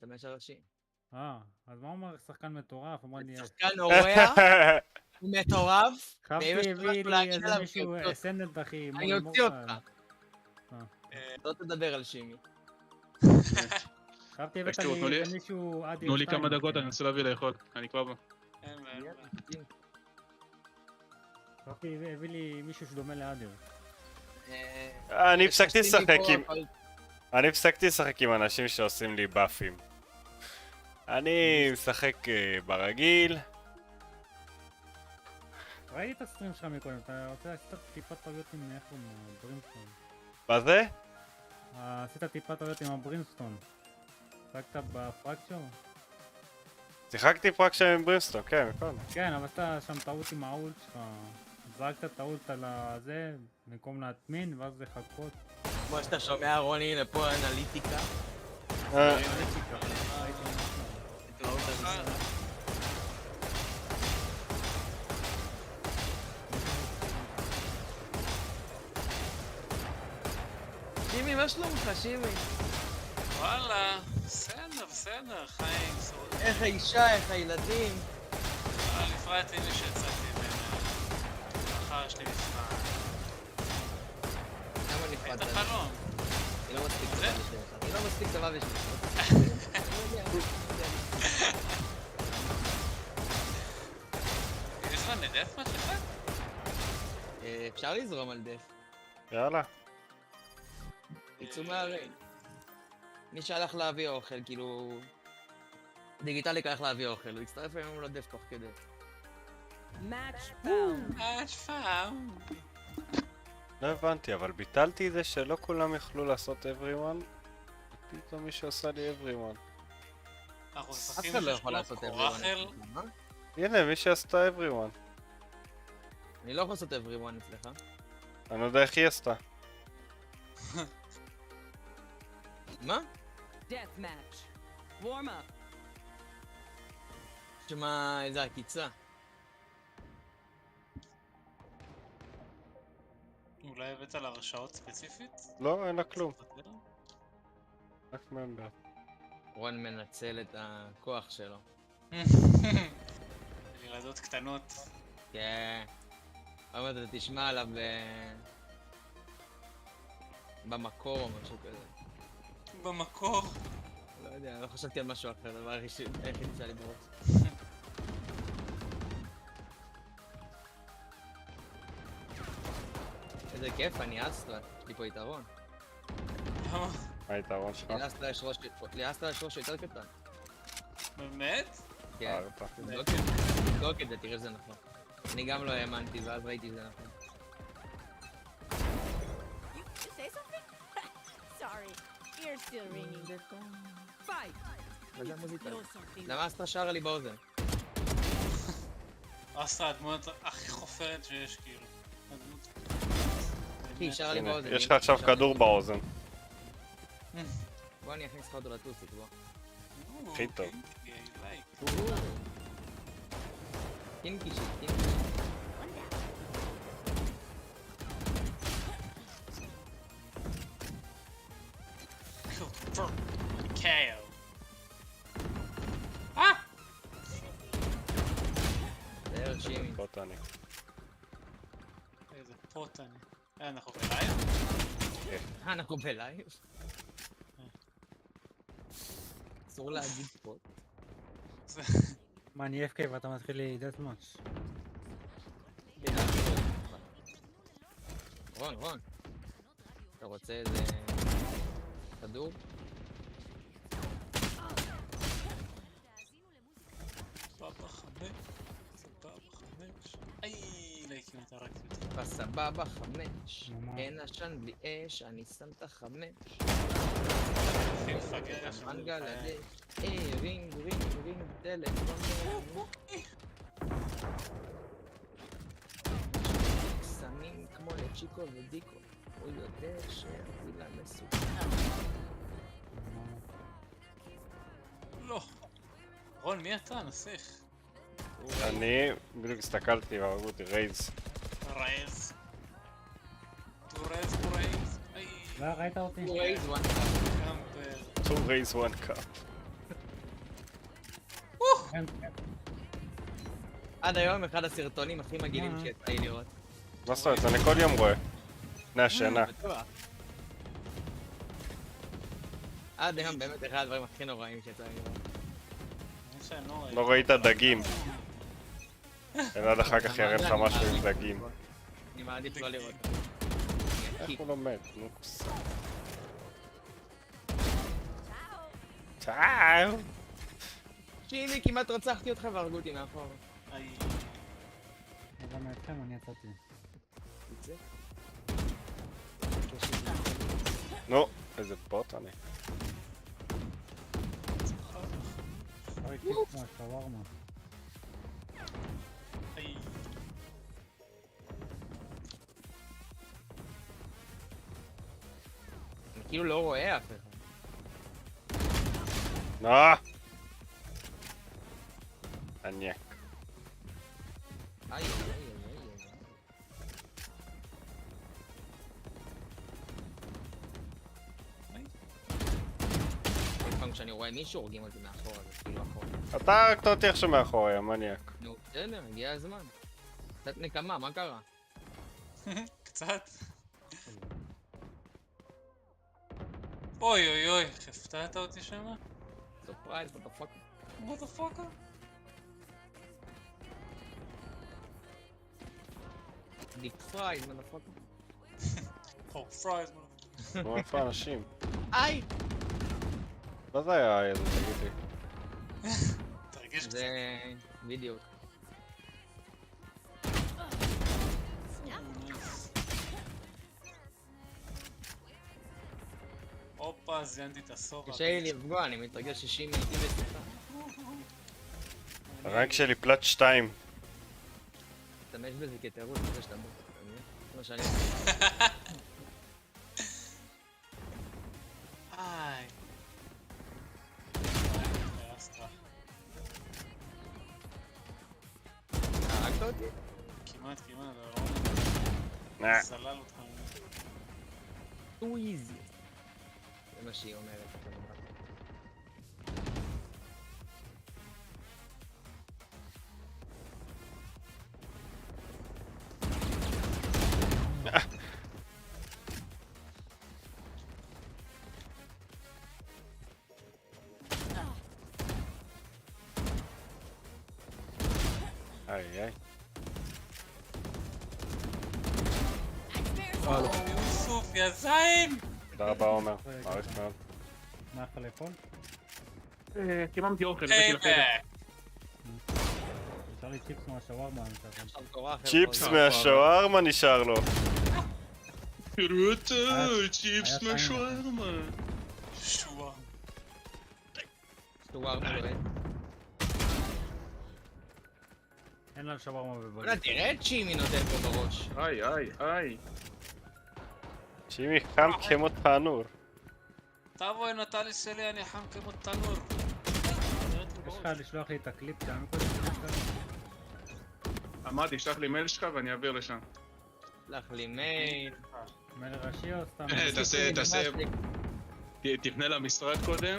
המשתמש הראשי. אז מה אומר שחקן מטורף? אמר לי... שחקן אורח, הוא מטורף, חפתי הביא לי איזה מישהו אסנדנט אחי. אני אוציא אותך. לא תדבר על שימי. חפתי הבאת לי איזה מישהו עד תנו לי כמה דקות, אני רוצה להביא לאכול, אני כבר בא. חפתי הביא לי מישהו שדומה לאדר. אני הפסקתי לשחק עם אנשים שעושים לי באפים. אני משחק ברגיל. ראיתי את הסטרים שלך מקודם, אתה רוצה לעשות טיפה טעויות עם הברינסטון. מה זה? עשית טיפה טעויות עם הברינסטון. שחקת בפרקצ'ר? שיחקתי פרקצ'ר עם ברינסטון, כן, נכון. כן, אבל עשית שם טעות עם האולט שלך. זרקת טעות על הזה, במקום להטמין, ואז לחכות. כמו שאתה שומע רוני, הנה פה אנליטיקה. שימי, מה שלומך, שימי? וואלה, בסדר, חיים, סעוד. איך האישה, איך הילדים? לפרט הנה שיצאתי ממנה. אחר שלי נפרד. למה נפרד? היית חלום. היא לא מספיק טובה בשבילך. היא לא מספיק טובה בשבילך. יש זמן לדף מה שלך? אפשר לזרום על דף. יאללה. יצאו מהרי. מי שהלך להביא אוכל, כאילו... דיגיטלי הלך להביא אוכל, הוא יצטרף היום לדף תוך כדי. Match found. לא הבנתי, אבל ביטלתי את זה שלא כולם יכלו לעשות everyone. פתאום מישהו עשה לי everyone. אנחנו אף משחקים אחד לא יכול כמו לעשות קורחל. הנה, מי שעשתה everyone. אני לא יכול לעשות everyone אצלך. אני לא יודע איך היא עשתה. מה? Death match. Warm up. שמה, איזה עקיצה. אולי הבאת לה הרשאות ספציפית? לא, אין לה כלום. רק ממבר. רון מנצל את הכוח שלו. ילדות קטנות. כן. עוד מעט אתה תשמע עליו במקור או משהו כזה. במקור? לא יודע, לא חשבתי על משהו אחר, דבר היחיד שלי בראש. איזה כיף, אני אסטרה, יש לי פה יתרון. למה? מה היתרון שלך? לאסטרה יש ראש יותר קטן. באמת? כן, תבדוק את זה, תראה שזה נכון. אני גם לא האמנתי, ואז ראיתי שזה נכון. למה אסטרה שרה לי באוזן? אסטרה הדמות הכי חופרת שיש כאילו. אחי, היא שרה לי באוזן. יש לך עכשיו כדור באוזן. בוא אני אכניס לך אותו לטוסיק, בוא. הכי טוב. קינקי שיט, קינקי. קאו. תאר שימי. פוטני. איזה פוטני. אנחנו בלייב? אנחנו בלייב? אסור להגיד פוט. מה, אני FK ואתה מתחיל לי דאט מאץ'. רון. אתה רוצה איזה... כדור? סבבה חמש. איי, להקים את הרגתי אותה. בסבבה 5. אין עשן בלי אש, אני שם את 5. הכי מפגר. מנגל הדש. רינג, טלפון. סמים כמו לצ'יקו ודיקו. הוא יודע שהפילה מסוכן. לא. רון, מי אתה? נסיך. אני בדיוק הסתכלתי והרגו אותי רייז. רייז. לא, ראית אותי? הוא רייז וואן. קמפר. 2 raise 1 cup. כן, עד היום אחד הסרטונים הכי מגעילים שיצא לי לראות. מה זאת אומרת? אני כל יום רואה. לפני השינה. בטוח. עד היום באמת אחד הדברים הכי נוראים שיצא לי לראות. מה שאני לא רואה. לא ראית דגים. אלעד אחר כך יראה לך משהו עם דגים. אני מעדיף לא לראות. איך הוא לא מת? נו, כוסה. צאו! שימי, כמעט רצחתי אותך והרגו אותי מאחור. איי. אבל מאתכם אני יצאתי. נו, איזה בוט אני. אוי, קיפ מהשווארמה. איי. אני כאילו לא רואה אף אחד. עניק. איי, איי, איי, איי. כל פעם כשאני רואה מישהו הורגים אותי מאחור, זה כאילו אחור. אתה רק אותי עכשיו מאחורי, המניאק. נו, בסדר, הגיע הזמן. קצת נקמה, מה קרה? קצת. אוי אוי אוי, איך הפתעת אותי שמה? סופרייז, what the fuck? what the fuck? דיפ פרייז, what the fuck? פורק פרייז. נו, איפה האנשים? איי! מה זה היה איזה, תגידי? תרגיש קצת. זה בדיוק. הופה, זיינתי את הסובה. קשה לי לפגוע, אני מתרגש 60 איתי בשיחה. הרנק שלי פלט 2. תשתמש בזה כתירוץ, זה שאתה בוא. אתה מבין? זה מה שאני... איי. אסטרה. הרגת אותי? כמעט, נה. לא סלל אותך. טו איזי. זה מה שהיא אומרת. איי איי. יוסוף, יא זין! תודה רבה עומר, מעריך מאוד. מה יכול לאכול? קיממתי אוכל, הבאתי לחדר. נשאר לי צ'יפס מהשווארמה, אני חושב. עכשיו תורה אחרת. צ'יפס מהשווארמה נשאר לו. תראו אותו, צ'יפס היה טעים. מהשווארמה. שוואר. שווארמה לא אין. אין לה שווארמה בוא'נה, בבלית. תראה את צ'ימי נותן פה בראש. איי, איי, איי. שימי חם כמו תנור. תבואי נטלי שלי, אני חם כמו תנור. יש לך לשלוח לי את הקליפ שם קודם? אמרתי, שלח לי מייל שלך ואני אעביר לשם. שלח לי מייל. מייל ראשי או סתם? תעשה, תפנה למשרד קודם.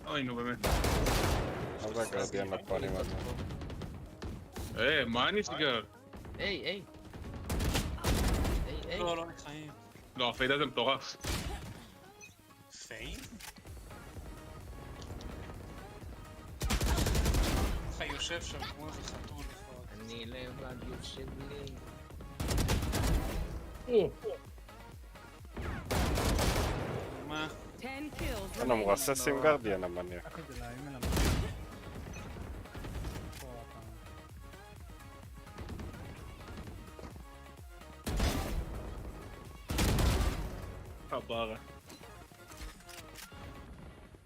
אוי, נו באמת. מה זה הגרדיאן לפנים הזה? מה נסגר? היי, היי. היי, היי. לא, לא נחיים. לא, הפיידה זה מטורף. פיין? איך יושב שם כמו איזה חתול לפחות. אני לבד יושב לי. מה? 10 kills אין, הוא remaining. מרסס עם גרדיאן המניאק. קח את זה לאימייל המ... פה אתה... חברה.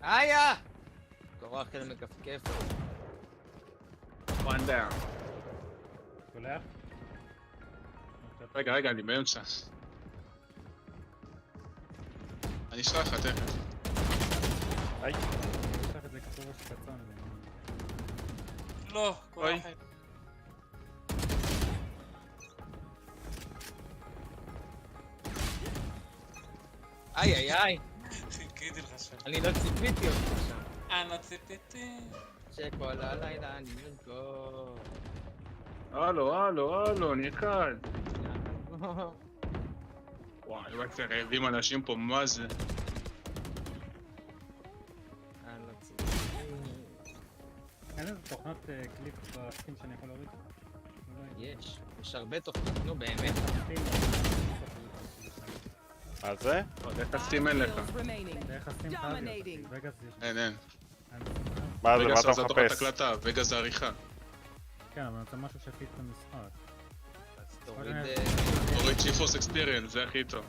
איה! כורח כזה מכפכף. one down. שולח? רגע, אני באמצע. אני אשלח לך תכף. היי. תשלח את זה כתוב ראש קצון. לא, כל אוי. החיים. איי, איי, איי. חיכיתי לך שם. אני לא ציפיתי אותך שם. אני ציפיתי. שכל הלילה אני ארקוד. הלו, אני אחד. וואי, וואי, רעבים אנשים פה, מה זה? אני לא ציפיתי. אין איזה תוכנת קליפ בסטים שאני יכול להוריד? יש הרבה תוכנית, נו באמת. מה זה? איך הסטים אין לך? Kills remaining. דרך הסטים חייב להיות. Dominating. וגאס יש. אין. אין. מה זה? מה וגאס אתה זה תוכנת מחפש? הקלטה, וגאס זה עריכה. כן, אבל זה משהו שהפיץ את המשחק. אז תוריד... תוריד שיפוס אקספיריאנס, זה הכי טוב.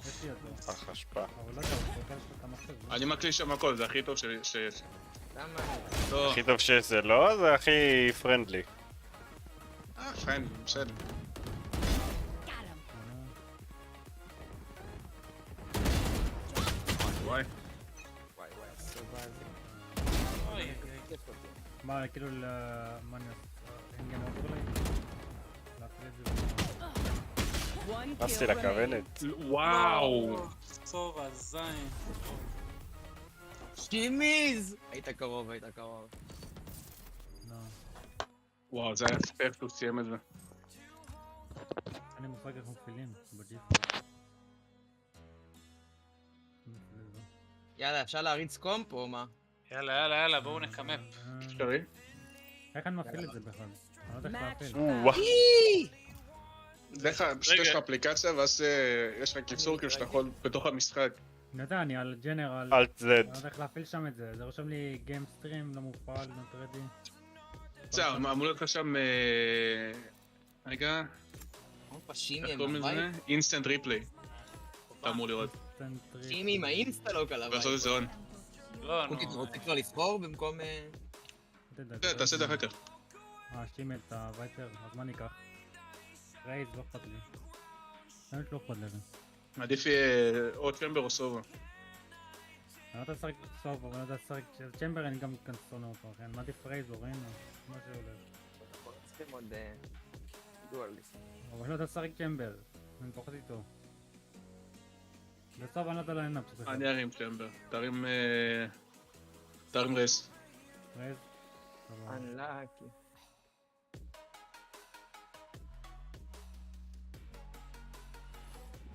יש לי אותו. פח אשפה. אבל לא יודע, הוא פותח את המחשב. לא? אני מקליט שם הכל, זה הכי טוב שיש. למה? לא, הכי טוב שיש זה לא, זה הכי פרנדלי. פיין, בסדר. וואי. וואי, הסובה הזה. אוי, כיף אותי. מה, כאילו, מה אני עושה? אין גם אוברלי? להפריד את זה. One נכנסתי kill remaining. לכוונת. וואו. טוב, הזין. שימיז! היית קרוב. לא. וואו, זה היה ספק, הוא סיים את זה. אין לי מושג איך מפעילים בג'יפ. יאללה, אפשר להריץ קומפ או מה? יאללה, בואו נקמפ. אפשרי? איך אני מפעיל את זה בכלל? אני לא יודע איך להפעיל. וואו. דרך יש לך אפליקציה ואז יש לך קיצור כאילו שאתה יכול בתוך המשחק. אני יודע, אני על ג'נרל. אלט זד. אני לא יודע איך להפעיל שם את זה. זה רושם לי גיים סטרים, לא מופעל, not ready. בסדר, אמור להיות לך שם... רגע, קומפ השימי איך עם קוראים לזה? הבית? אינסטנט ריפליי. אתה אמור לראות. שימי עם האינסטלוק על הבית. ולעשות את זה און. לא, נו. אוקיי, אתה רוצה כבר לבחור במקום... תעשה את זה אחר כך. שימל את הווייטר, אז מה ניקח? רייז, לא אכפת לי. באמת לא אכפת לי. עדיף יהיה או צ'מבר או סובה. אני לא יודע לשחק סוף, אבל אני לא יודע לשחק... צ'מבר אני גם קנסטונה אותו, אחי. אני מעדיף רייז או רואים, מה שעולה. צריכים עוד... דואליסט. אבל אני לא יודע לשחק צ'מבר. אני פחות איתו. בסוף אני לא יודע ליינאפ שצריך. אני ארים צ'מבר. תרים רייס. רייז? סבבה. אנלאקי.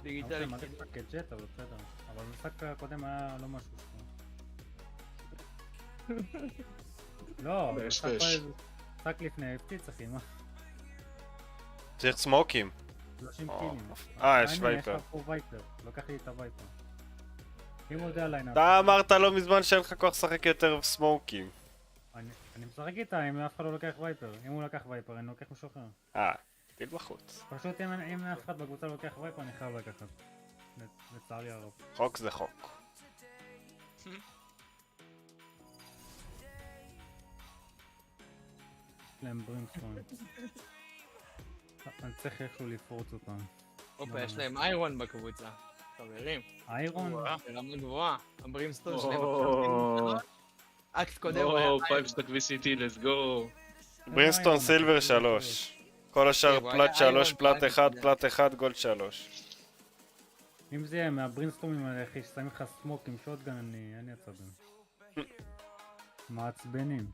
דיגיטלי. אני מעדיף לשחק ג'ט, אבל בסדר. אבל המשחק הקודם היה לא משהו שם. לא, יש. משחק לפני הפציץ אחי, מה? צריך סמוקים. 30 או, קילים. יש וייפר. יש לך פה וייפר, לקח לי את הווייפר. אם הוא יודע ליינאפ. אתה אמרת לא מזמן שאין לך כוח לשחק יותר סמוקים. אני משחק איתה אם אף אחד לא לוקח וייפר. אם הוא לקח וייפר, אני לוקח משהו אחר. תגיד בחוץ. פשוט אם אף אחד בקבוצה לא לוקח וייפר, אני חייב לקחת. לצערי הרב. חוק זה חוק. להם ברימסטון. אני צריך איכשהו לפרוץ אותם. הופה, יש להם איירון בקבוצה. חברים. איירון? ברמה גבוהה. הברימסטון או, שלהם. אקט קודם הוא היה או, איירון. 5 סטאק VCT, let's go. ברינסטון סילבר 3. כל השאר הוא פלט היה 3, איירון פלט פלט 1, אחד. פלט 1, גולד 3. אם זה יהיה מהברינסטורמים האלה אחי ששמים לך סמוק עם שוטגן, אין לי עצבים. מעצבנים.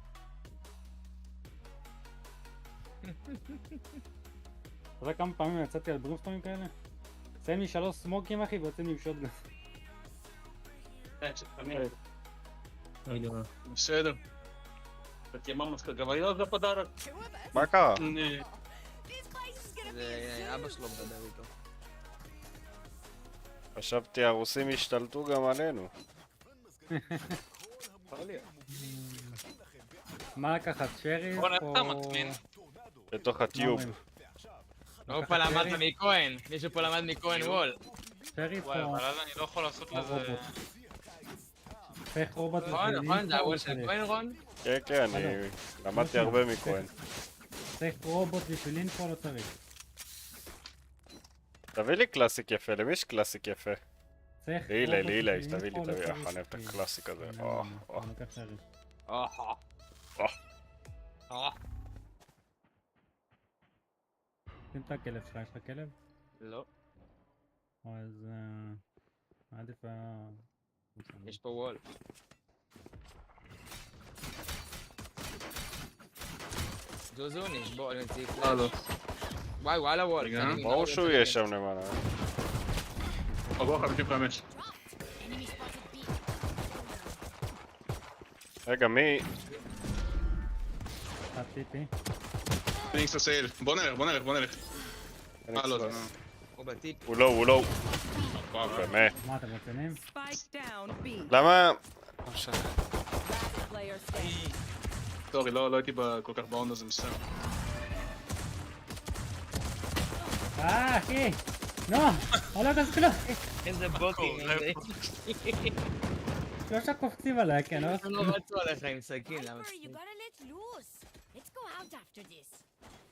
אתה יודע כמה פעמים יצאתי על ברינסטורמים כאלה? שמים לי 3 סמוקים אחי ויוצאים לי עם שוטגן. בסדר. מה קרה? זה אבא שלו מדבר איתו. חשבתי הרוסים השתלטו גם עלינו. מה לקחת? שריף בוא או... נתן מטמין. בתוך הטיוב. הופה למד מכהן. מישהו פה למד מכהן וול. שריף וואי, או... אבל אז אני לא יכול לעשות לזה... רובוט. פך רובוט נכון, זה הוול של כהן רון? כן, כן, אני למדתי הרבה מכהן. צריך רובוט בשביל אינפו לא צריך. תביא לי קלאסיק יפה, למי יש קלאסיק יפה? צריך לילי, בשביל תביא לי, אינפו, לא תביא, צריך אני אוהב את בשביל- הקלאסיק הזה. אני לוקח שריף. שים את הכלב שלך, יש לך כלב? לא. או אז... עדיף היה... יש פה וול. זוזו, נשבור, אני מציג פלאש. לא. וואי, וואלה וול. רגע. אני ברור לא שהוא רוצה יהיה להגיד. שם למעלה. פגוע 55. רגע, מי? חציתי. פיניקס הסייל. בוא נלך. לא, זה לא. הוא בטיפ. הוא לא. וואו, באמת. מה אתם רצינים? Spike down B. למה? Last player standing. סורי, לא הייתי כל כך בעון הזה מסתם. אחי! נו! עולה כזה כלום! איזה בוטים. שלושה קופצים עליי, כן, לא? הם לא רצו עליך עם סכין, למה? Remember, you gotta let loose. Let's go out after this.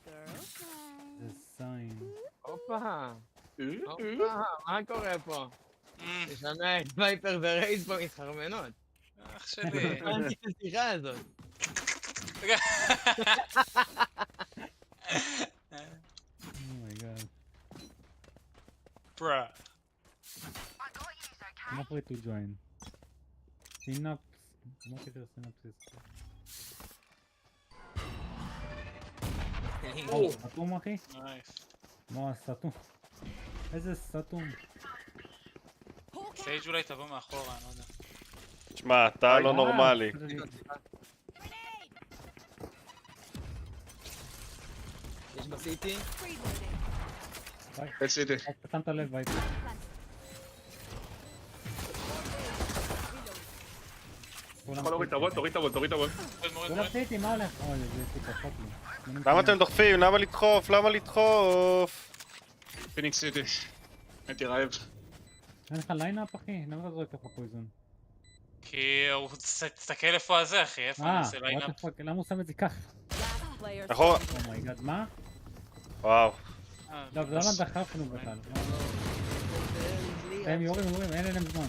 Girls time. זה סיין. הופה. מה קורה פה? אני שומע את וייפר ורייז פה מתחרמנות. אח שלי. הבנתי את השיחה הזאת. אומייגאד. ברה. I'm free to join. סינאפס. מה קשר סינאפסיס? סתום אחי? נייס. מה סתום? איזה סתום? סייג' אולי תבוא מאחורה, אני לא יודע. תשמע, אתה לא נורמלי. יש בסיטי? עשיתי. שמת לב וייפר. יכול להוריד את הוול. מוריד. כולם סיטי, מה הולך? אוי, זה תפחות לי. למה אתם דוחפים? למה לדחוף? פיניקס סיטי. הייתי רעב. אין לך ליינאפ אחי? למה אתה זורק ככה פויזון? כי הוא תסתכל איפה הזה, אחי, איפה אני עושה ליינאפ. למה הוא שם את זה ככה? Last player נכון. אומייגאד, מה? וואו. לא, זה למה דחפנו בכלל. הם יורים, אין להם זמן.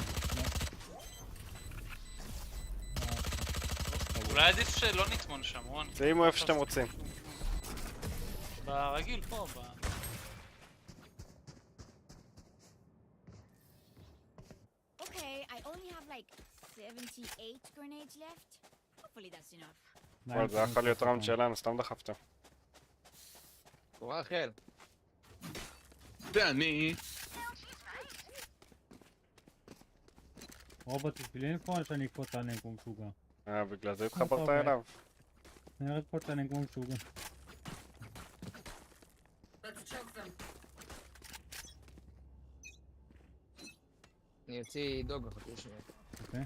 אולי עדיף שלא נטמון שם, רון. שימו איפה שאתם רוצים. ברגיל פה, Okay, I only have like 78 grenades left. Hopefully that's enough. וואי, זה יכול להיות ראונד שלנו, סתם דחפתם. תורה החל. זה אני. רובוט תפילין פה או שאני אקפוץ עליהם כמו משוגע? בגלל זה התחברת אליו. אני רק אקפוץ עליהם כמו משוגע. אני אוציא דוג אחת שנייה. אוקיי?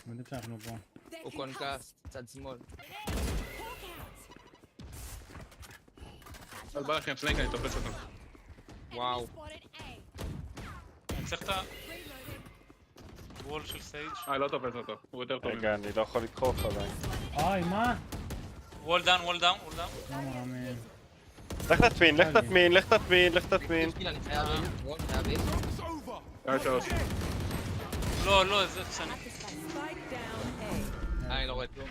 יודעים שאנחנו פה. הוא קונקאסט, צד שמאל. אז בא לכם פלנק, אני תופס אותו. וואו. אני צריך את הוול של סייג'. לא תופס אותו, הוא יותר טוב. רגע, אני לא יכול לדחוף עדיין. אוי, מה? וול דאון. לא מאמין. לך תטמין. יש לי, אני חייב איש. וואו, חייב איש. לא, זה שאני... Spike down A. אני לא רואה כלום.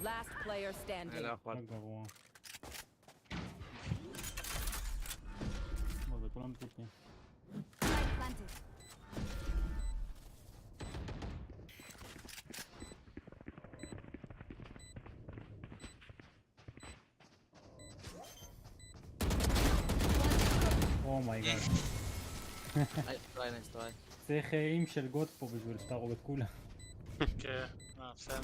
Last player אני לא standing. יכול. לא גרוע. זה כולם טיפי. Planted. אומייגאד. נייס טריי. צריך איים של גוד פה בשביל שתהרוג את כולם. כן, בסדר.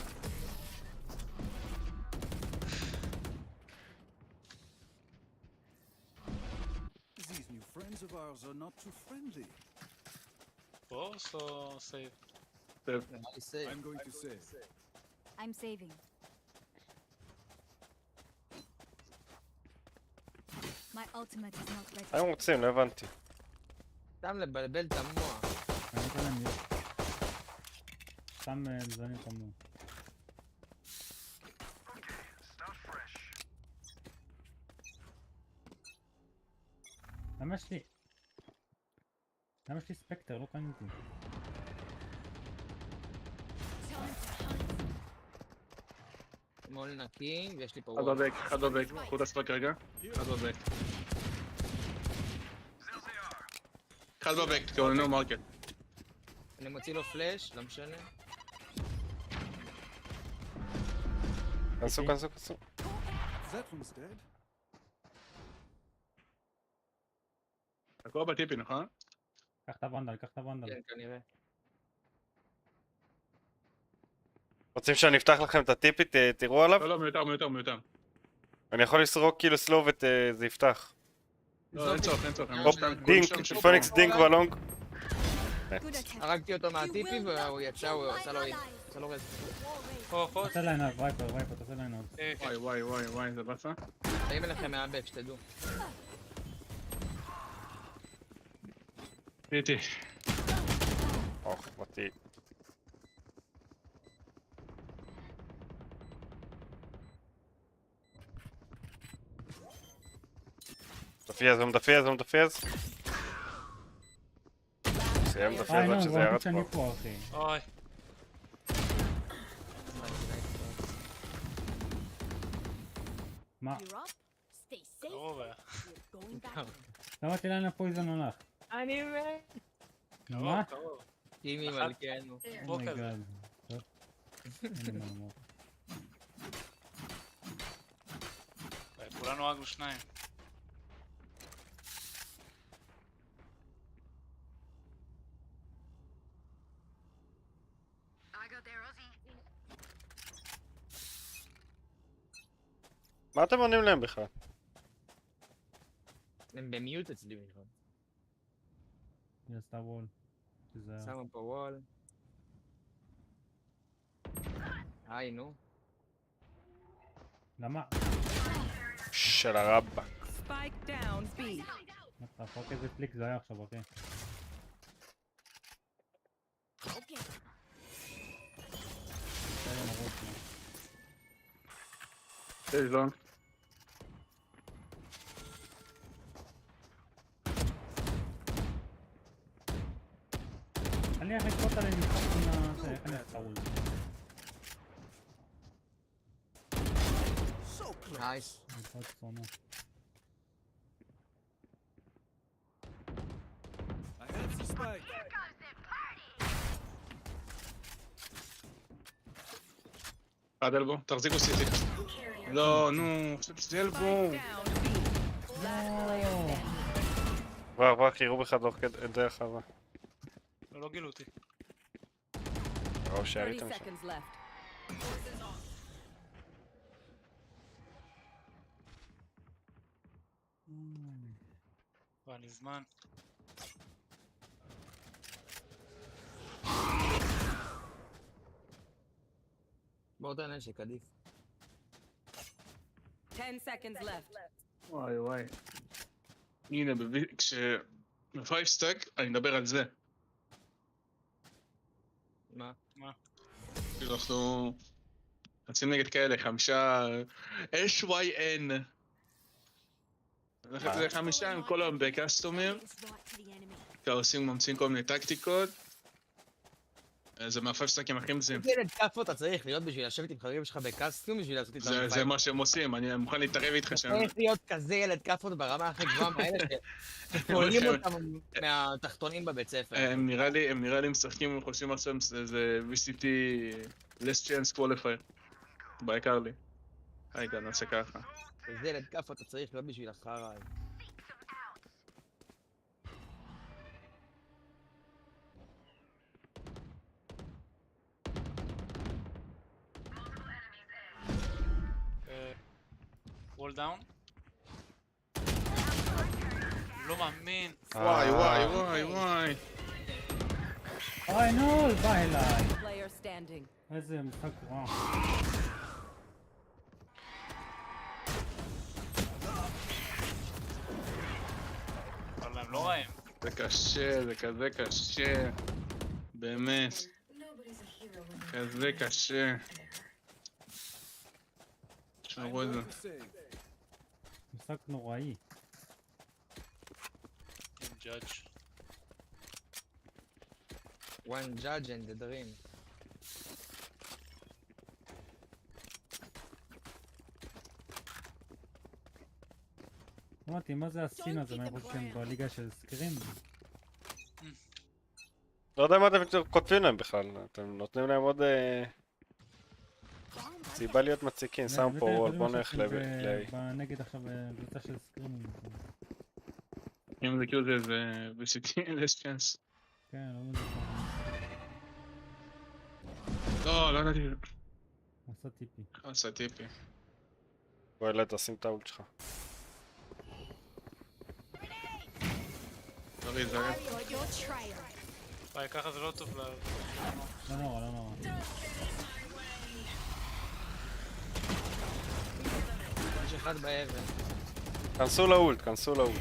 These new friends of ours are not too friendly. פורס או סייב? נראה לי סייב. I'm going to say. I'm saving. My ultimate is not ready. הם רוצים, לא הבנתי. סתם לבלבל את המוח. אני אתן להם יום. סתם מזנים את המוח. למה יש לי ספקטר? לא קניתי. שמאל נקי, ויש לי פה אחד וול. בבק, קחו את הסטרק רגע. אחד בבק. אחד בבק, תכוננו מרקט. אני מוציא לו פלאש, לא משנה. כנסו. That one's dead. לקרוא בטיפי, נכון? קח את הוונדל, קח את הוונדל. כן, כנראה. רוצים שאני אפתח לכם את הטיפי, תראו עליו? לא, מיותר. אני יכול לסרוק כאילו סלוב זה יפתח. לא, אין צורך. דינק, פוניקס דינק בלונג. הרגתי אותו מהטיפי והוא יצא, הוא עשה לו רז. פה. תעשה ליינאפ, וייפר, תעשה ליינאפ. וואי, זה באסה. שמים אליכם מעבד, שתדעו. איתי. אוח, מתי. מדפיאז. סיים מדפיאז עד שזה ירד שאני פה. פה, אחי. אוי. מה? You're up. Stay safe. קרוב. You're going back. למה תלעין הפויזן הולך? אני מת. מה? קרוב. קימי מלכנו. בוא כזה. אומייגאד. טוב. אין לי מה לומר. כולנו הרגנו שניים. מה אתם עונים להם בכלל? הם במיוט אצלי בכלל. היא עשתה וול. תיזהר. שמה פה וול. היי, נו. למה? של הרבא. Spike down B. מה תהפוק איזה פליק זה היה עכשיו, אחי. Okay. תן לי מרות שלה. איזה זון. אני איך לקפוט עליהם משחק עם זה, איך אני אעשה וול? נייס. לקפוט צונו. I have the spike. אחד אלבו, תחזיקו סיטי. לא, נו, חשבתי שזה אלבו. Down B. Last player standing. כבר, חירו בך דרך חווה. לא גילו אותי. או 30 שעליתם שם. seconds left. כבר לי זמן. בואו תן נשק, עדיף. 10 seconds left. וואי. הנה, כשב-5 סטאק אני מדבר על זה. מה? כאילו אנחנו רצים נגד כאלה, 5 SYN. זה 5 עם כל היום בקסטומר, It's right to the enemy. כי ממציאים כל מיני טקטיקות. זה מה-5 סטאקים הכי מזים. איזה ילד כאפו אתה צריך להיות בשביל לשבת עם חברים שלך בקסטום בשביל לעשות איתם זה מה שהם עושים, אני מוכן להתערב איתך שם. צריך להיות כזה ילד כאפות ברמה הכי גבוהה מאלה שפולים אותם מהתחתונים בבית ספר. הם נראה לי משחקים, הם חושבים עכשיו זה VCT less chance qualifier. בעיקר לי. רגע, נעשה ככה. איזה ילד כאפות אתה צריך להיות בשביל החרא. וול דאון. לא מאמין. וואי. אוי נו, בא אליי. Player standing. איזה משחק רע. אבל הם לא רעים. זה קשה, זה כזה קשה. באמת. כזה קשה. תשמעו את זה. To save. משחק נוראי. עם ג'אדג'. One judge and the dream. אמרתי, מה זה הסין הזה? מה הם חושבים בליגה של סקרים? לא יודע מה אתם כותבים להם בכלל, אתם נותנים להם עוד סיבה להיות מציקים, שם פה וול, בוא נלך בנגד עכשיו קבוצה של סקרימים. אם זה כאילו זה VCT, less chance. כן, לא מבין. לא ידעתי. עשה טיפי. עשה טיפי. בוא ילד, תשים את האולט שלך. תוריד, זה וואי, ככה זה לא טוב ל... לא נורא, לא נורא. יש אחד באבן. כנסו לאולט, כנסו לאולט.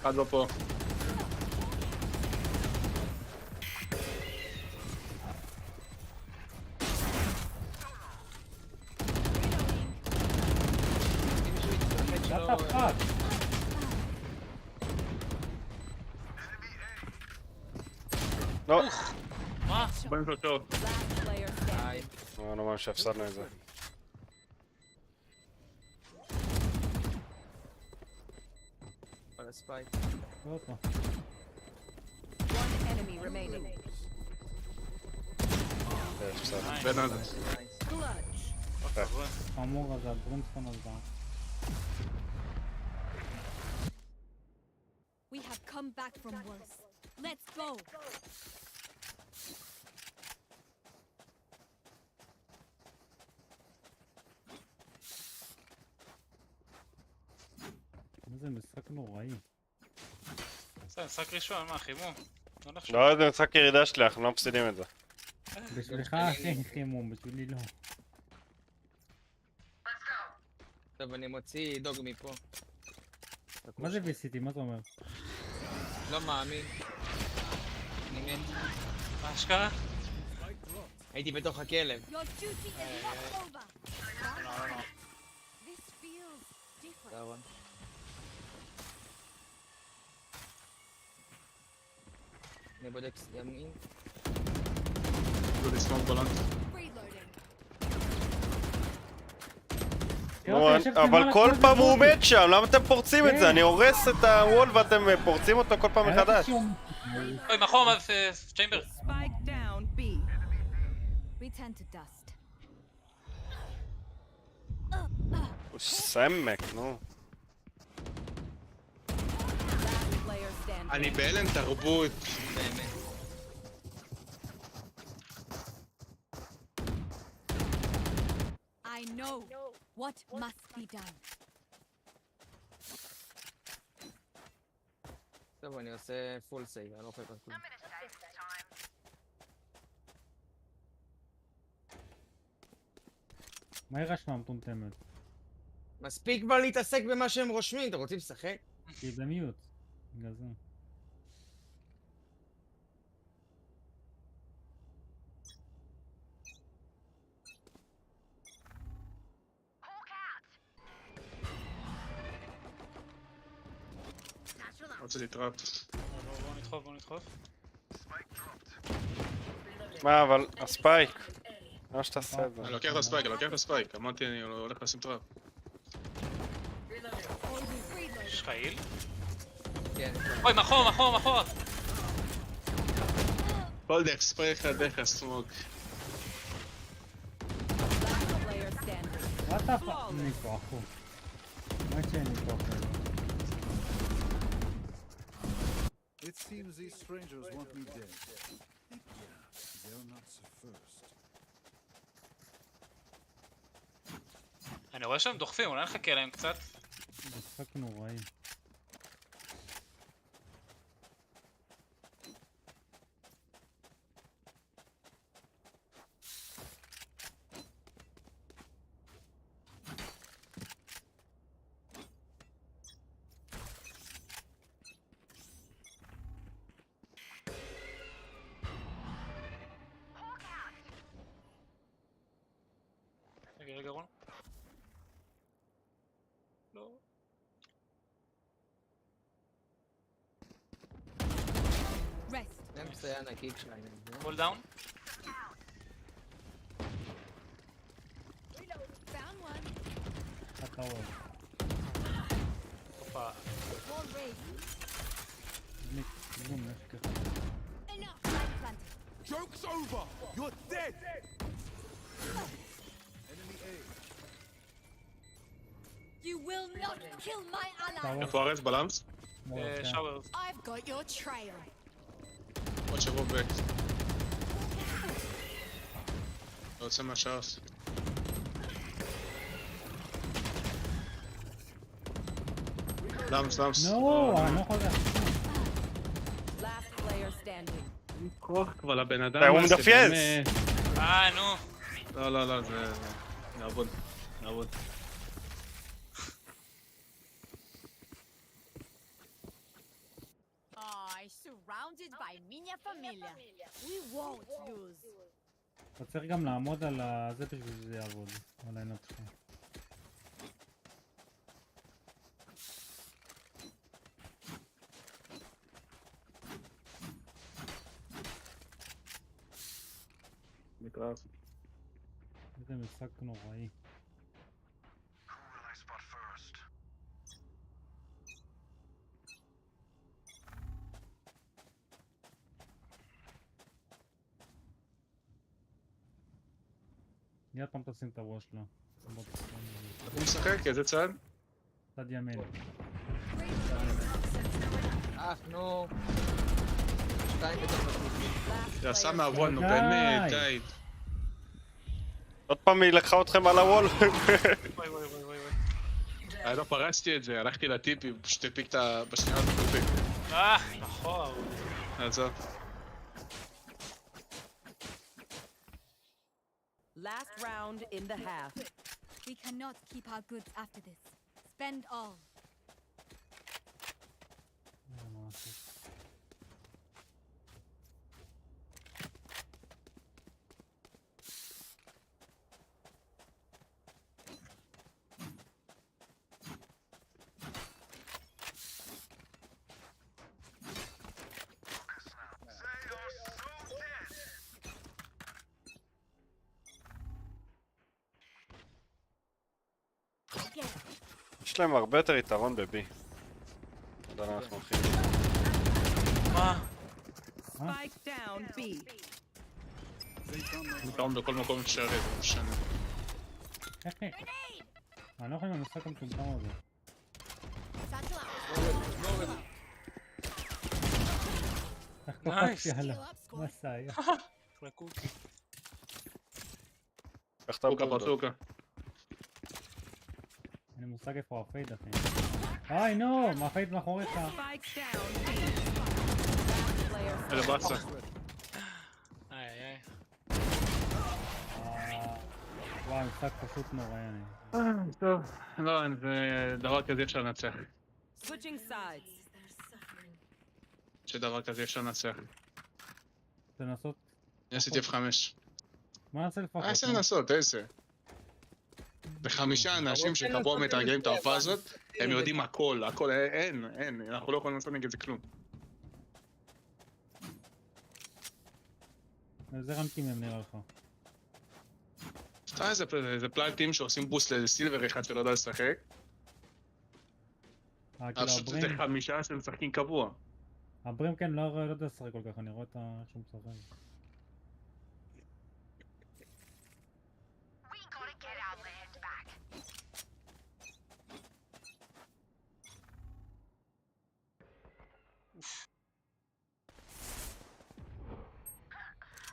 אחד בפה. What the fuck? לא! מה? באים שלושות. Last player standing. לא נאמר שהפסדנו את זה. על הספייק. לא אותו. One enemy remaining. הפסדנו. בין הזה. Clutch. חמור הזה, הברינסטון הזה. We have come back from worse. Let's go. זה משחק נוראי. זה משחק ראשון, מה, חימו? לא, זה משחק ירידה שלי, אנחנו לא מפסידים את זה. בשבילך הכי חימום, בשבילי לא. טוב, אני מוציא דוג מפה. מה זה VCT? מה זה אומר? לא מאמין. אני מת. מה אשכרה? הייתי בתוך הכלב. Your duty is not over. לא, לא. This feels different. נכון. אני בודק ימין. זה לסתום בלנט. Reloading. נו, אבל כל פעם הוא עומד שם, למה אתם פורצים את זה? אני הורס את הוול ואתם פורצים אותו כל פעם מחדש. אוי, מאחור, צ'יימבר. Spike down B. Return to dust. הוא סמק, נו. Last player standing. אני בהלם תרבות. באמת. I know what must be done. טוב, אני עושה פול סייב, אני לא יכול לקרוא כלום. מה היא רשמה מטומטמת? מספיק כבר להתעסק במה שהם רושמים, אתם רוצים לשחק? כי זה מיוט. בגלל זה. רוצה להתראות. בוא נדחוף. מה, אבל הספייק. מה שתעשה את זה. אני לוקח את הספייק, אמרתי אני הולך לשים טראפ. יש לך היל? כן. אוי, מאחור. כל דרך, ספייק אחד דרך הסמוק. Last player standing. What the fuck? אני פה אחו. מה שאני פה אחו? It seems these strangers want me dead. Yeah, they're not so first. אני רואה שהם דוחפים, אולי נחכה להם קצת. משחק נוראי. רגע, רון. לא. Rest. זה פציעה ענקית שלהם. קול דאון. Found one. אתה רואה. הופה. Wall raised. בום, נשק אחד. Enough. Light planted. Joke's over! You're dead! Enemy A. You will not kill my ally. טאוור, איפה הרס בלמס? כן. שוורס. I've got your trail. עוד שבוע בק. לא יוצא מהשארס. למס. נו, אני לא יכול לדעת. Last player standing. כוח כבר לבן אדם. הוא מדפייס! נו. לא, זה... נעבוד. I surrounded by minha família. We won't lose. אתה צריך גם לעמוד על זה בשביל שזה יעבוד. על העינות שלך. נקרא. איזה משחק נוראי. מיד פעם תשים את הראש שלה. הוא משחק? איזה צד? צד ימין. נו. 2 בתוך הקבוצים. זה עשה מהוול, נו באמת, די. עוד פעם היא לקחה אתכם על הוול. וואי. לא פרצתי את זה, הלכתי לטיפי, פשוט הפיק את בשנייה הזאת בפיק. נכון. עזוב. Last round in the half. We cannot keep our goods after this. Spend all. יש להם הרבה יותר יתרון בבי. תודה לאן אנחנו הולכים. מה? Spike down B. נתרום בכל מקום אפשרי, זה משנה. אני לא יכול עם המשחק המטומטם הזה. Satchel out. איך נייס. קפצתי עליו? Heal up, מה squad. זה היה? קוקי. קח את הפקודות. פרצוקה. אין לי מושג איפה הפייד אחי. היי נו, מה הפייד מאחוריך? Spike down B. Last player אלה standing. באסה. איי. וואי, משחק פשוט נוראי אני. טוב. לא, זה דבר כזה אפשר לנצח. Switching sides. שדבר כזה אפשר לנצח. תנסות, אני עשיתי F5. מה נעשה לפחות? איזה לנסות, איזה? וחמישה אנשים שכבו מתרגלים את ההופעה הזאת, הם יודעים הכל, אין, אנחנו לא יכולים לעשות נגד זה כלום. איזה רנקים הם נראה לך? סתם איזה פלטים שעושים בוסט לאיזה סילבר אחד שלא יודע לשחק. כאילו פשוט זה הברים, 5 שמשחקים קבוע. הברים כן לא יודע לשחק כל כך, אני רואה את איך שהוא משחק.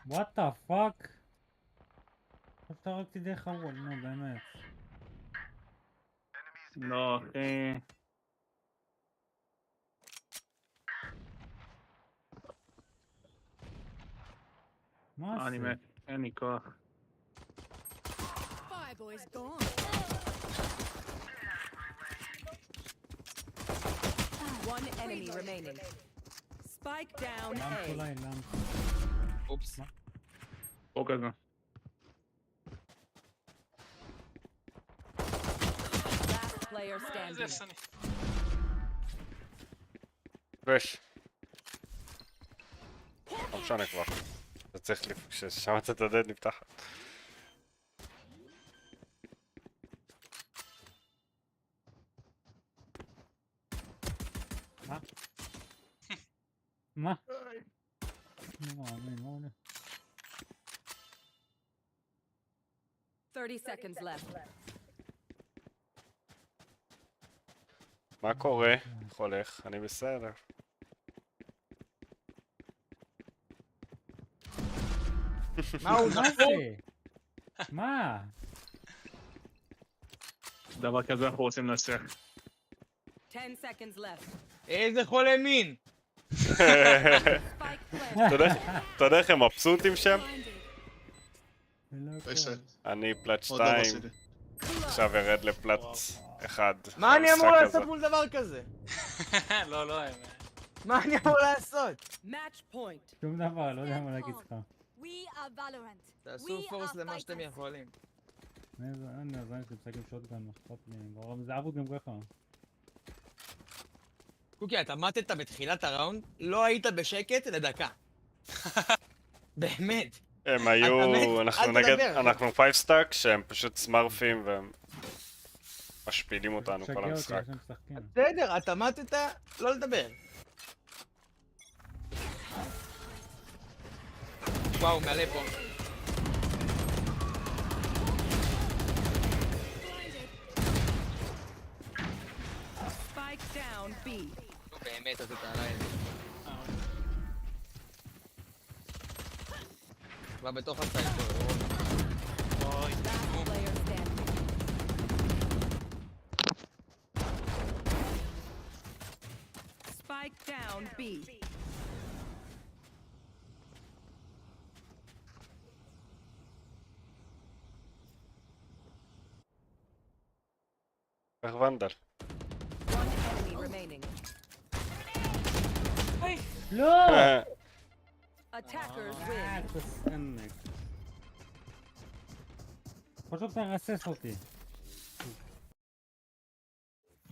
וואט דה פאק? איך הרגתי דרך הוול? נו באמת. לא, אחי. מה אני זה? מת, אין לי כוח. Fireboy's gone. One enemy remaining. Spike down למס A. אולי, למס. אופס. פה כזה. Last player איזה standing. אפסני. וש. לא משנה כבר. זה צריך כששמעת את הדד נפתחת. מה? לא מאמין, מה הולך? 30 seconds left. מה קורה? איך הולך? אני בסדר. מה הוא מה דפוק? זה? מה? דבר כזה אנחנו רוצים לנסח. 10 seconds left. איזה חולה מין! Spike planted. אתה יודע איך הם מבסוטים שם? זה לא יכול. בסדר. אני פלט עוד לא 2, עשיתי. עכשיו ארד לפלט 1. מה אני אמור לעשות מול דבר כזה? לא, לא, האמת. מה אני אמור לעשות? Match point. שום דבר, לא יודע מה להגיד לך. We are Valorant. תעשו We פורס are למה שאתם fighters. יכולים. אין לי הזין שלי משחק עם שוטגן, מה אכפת לי? ברור, זה עבוד גם ככה. קוקי, אתה מתת בתחילת הראונד, לא היית בשקט לדקה. באמת. הם היו, מת, אל תדבר. אנחנו 5 סטאק שהם פשוט סמרפים והם משפילים אותנו כל שגע אותי, המשחק. שהם משחקים. בסדר, אתה מתת, לא לדבר. וואו, מעלה פה. Spike down B. נו, באמת, אז אתה עליי. כבר בתוך הסייט. אוי, נו. Player standing. Spike down B. איך ונדל? One enemy remaining. לא! Attackers win. תסנק. פשוט תרסס אותי.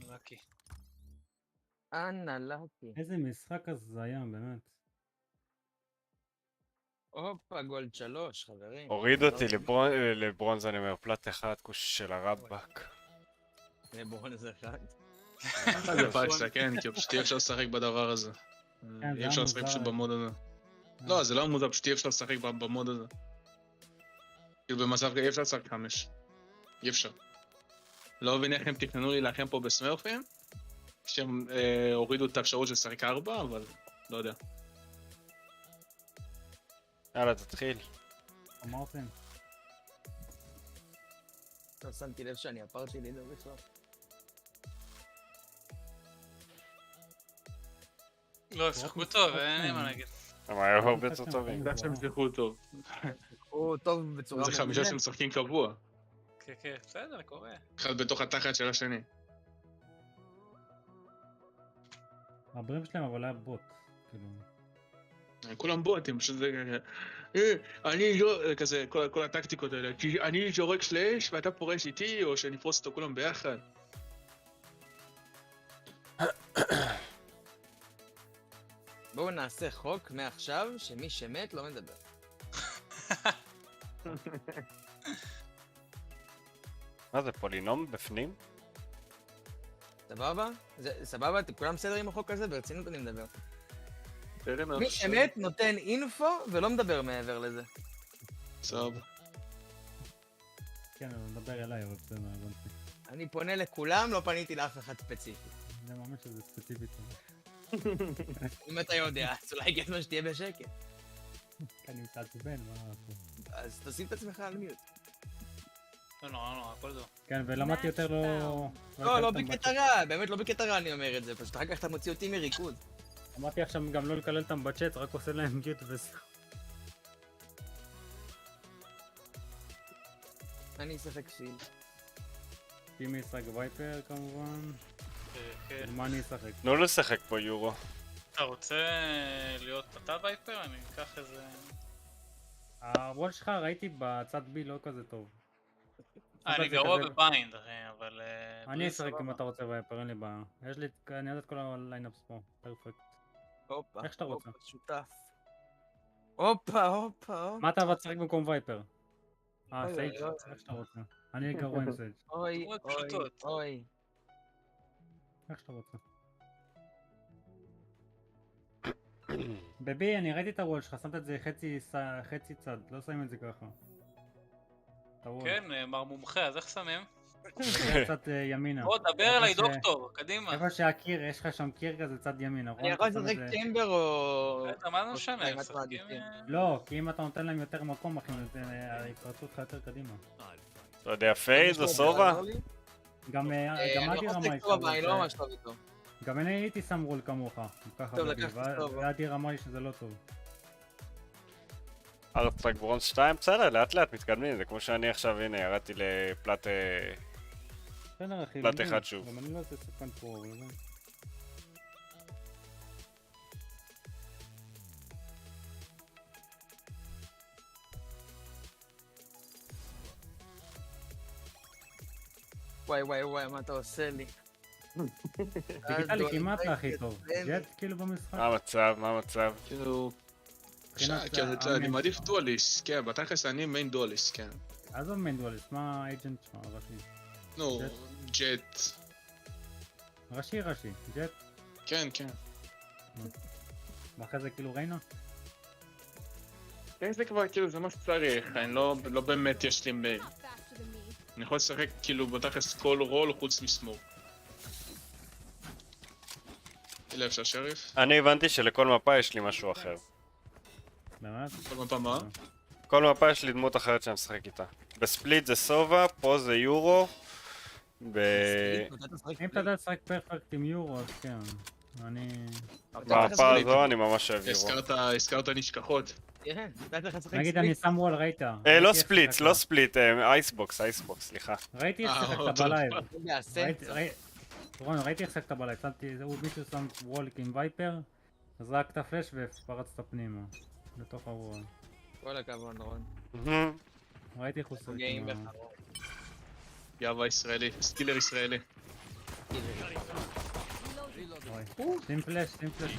לקי. אנא לקי. איזה משחק הזיה, באמת. הופה, גולד 3, חברים. הוריד אותי לברונז, אני אומר, פלט 1 כוש של הרבק. לברונז אחד. זה פייסה, כן, כי פשוט אי אפשר לשחק בדבר הזה. זה אי אפשר לשחק מוזר. פשוט במוד הזה. לא, זה לא מוזר, פשוט אי אפשר לשחק במוד הזה. כאילו במצב כזה אי אפשר לשחק 5. אי אפשר. לא מבין איך הם תכננו להילחם פה בסמרפים, שהם הורידו את האפשרות של לשחק 4, אבל לא יודע. יאללה, תתחיל. אמרתם. לא שמתי לב שאני הפרתי לידר בכלל. לא, שיחקו טוב, אין לי מה להגיד. הם היו הרבה יותר טובים. אני יודע שהם שיחקו טוב. הוא טוב בצורה... זה 5 שהם משחקים קבוע. כן, כן, בסדר, קורה. אחד בתוך התחת של השני. הברים שלהם אבל היה בוט. כאילו. כולם בוטים, פשוט זה אני לא, כזה, כל הטקטיקות האלה, כי אני זורק סלאש ואתה פורש איתי, או שנפרוס אותו כולם ביחד. בואו נעשה חוק מעכשיו, שמי שמת לא מדבר. מה זה, פולינום בפנים? סבבה? סבבה? אתם כולם בסדר עם החוק הזה? ברצינות אני מדבר. תראה מי שמת נותן אינפו ולא מדבר מעבר לזה. סבבה. כן, אבל נדבר אליי, אבל בסדר, הבנתי. אני פונה לכולם, לא פניתי לאף אחד ספציפי. זה ממש שזה ספציפית. אם אתה יודע, אז אולי הגיע הזמן שתהיה בשקט. כי אני מתעצבן, מה לעשות? אז תשים את עצמך על מיוט. לא נורא, לא נורא, הכל טוב. כן, ולמדתי יותר לא... לא בקטע רע, באמת לא בקטע רע אני אומר את זה, פשוט אחר כך אתה מוציא אותי מריכוז. למדתי עכשיו גם לא לקלל אותם בצ'אט, רק עושה להם גיוט וזהו. אני אשחק סיל. אם ישחק וייפר כמובן, כן. מה אני אשחק? תנו לשחק פה יורו. אתה רוצה להיות אתה וייפר? אני אקח איזה... הוול שלך ראיתי בצד בי לא כזה טוב. אני גרוע בביינד, אחי, אבל... אני אשחק אם אתה רוצה וייפר, אין לי בעיה. יש לי, אני יודע את כל הליינאפס פה, פרפקט. הופה, איך שאתה רוצה. שותף. הופה. מה אתה תשחק במקום וייפר? אוי, סייג', אוי, איך שאתה רוצה. אני גרוע עם סייג'. אוי, מאוד אוי, פשוטות. אוי. איך שאתה רוצה. בבי, אני ראיתי את הוול שלך, שמת את זה חצי צד, לא שמים את זה ככה. את הוול. כן, מר מומחה, אז איך שמים? זה קצת ימינה. בוא, דבר אליי דוקטור, קדימה. איפה שהקיר, יש לך שם קיר כזה צד ימינה, אני יכול לשחק צ'מבר או... בסדר, מה זה משנה? אם את משחקים... מעדיפים. לא, כי אם אתה נותן להם יותר מקום, אחי, יפרצו אותך יותר קדימה. לא יודע, פייז או סובה? גם אני אדיר יכול אמר לי לשחק טוב, אבל אני לא ממש טוב איתו. גם אני הייתי שם רול כמוך, ככה טוב, בבי, לקחתי טוב. ואדיר אמר לי שזה לא טוב. ארצק ברונס 2, בסדר, לאט לאט מתקדמים, זה כמו שאני עכשיו, הנה, ירדתי לפלט... בסדר אחי, פלט אחד שוב. גם אני לא עושה שחקן פרו, אבל זה... וואי, מה אתה עושה לי? דיגיטלי כמעט הכי טוב. ג'ט כאילו במשחק. מה המצב? מה המצב? כאילו... מבחינת כן, אני האמן מעדיף שלך. דואליסט, כן, בתכלס אני מיין דואליסט, כן. עזוב מיינדואליסט, מה האג'נט שלך הראשי? נו, ג'ט. ראשי, ג'ט, כן. ואחרי זה כאילו ריינה? כן, זה כבר כאילו, זה מה שצריך, אני לא באמת יש לי מייל. Not faster than me. אני יכול לשחק כאילו בתכלס כל רול חוץ מסמוק. לייב של השריף. אני הבנתי שלכל מפה יש לי משהו אחר. באמת? כל מפה מה? כל מפה יש לי דמות אחרת שאני משחק איתה. בספליט זה סובה, פה זה יורו. אם אתה יודע לשחק פרפקט עם יורו, אז כן. אני... במפה הזו אני ממש אוהב יורו. הזכרת נשכחות. כן, אתה צריך לשחק נגיד אני שם וול, ראית? לא ספליט, לא ספליט, אייסבוקס, סליחה. ראיתי איך שיחקת אותו. בלייב. סנס. רון, ראיתי איך שיחקת בלייב. מישהו שם וול עם וייפר, אז רק את הפלאש ופרצת פנימה. לתוך הוול. כל הכבוד, רון. ראיתי איך הוא שיחק גאים עם בך, רון. יאבה ישראלי, סטילר ישראלי. שים פלאש, תפלאש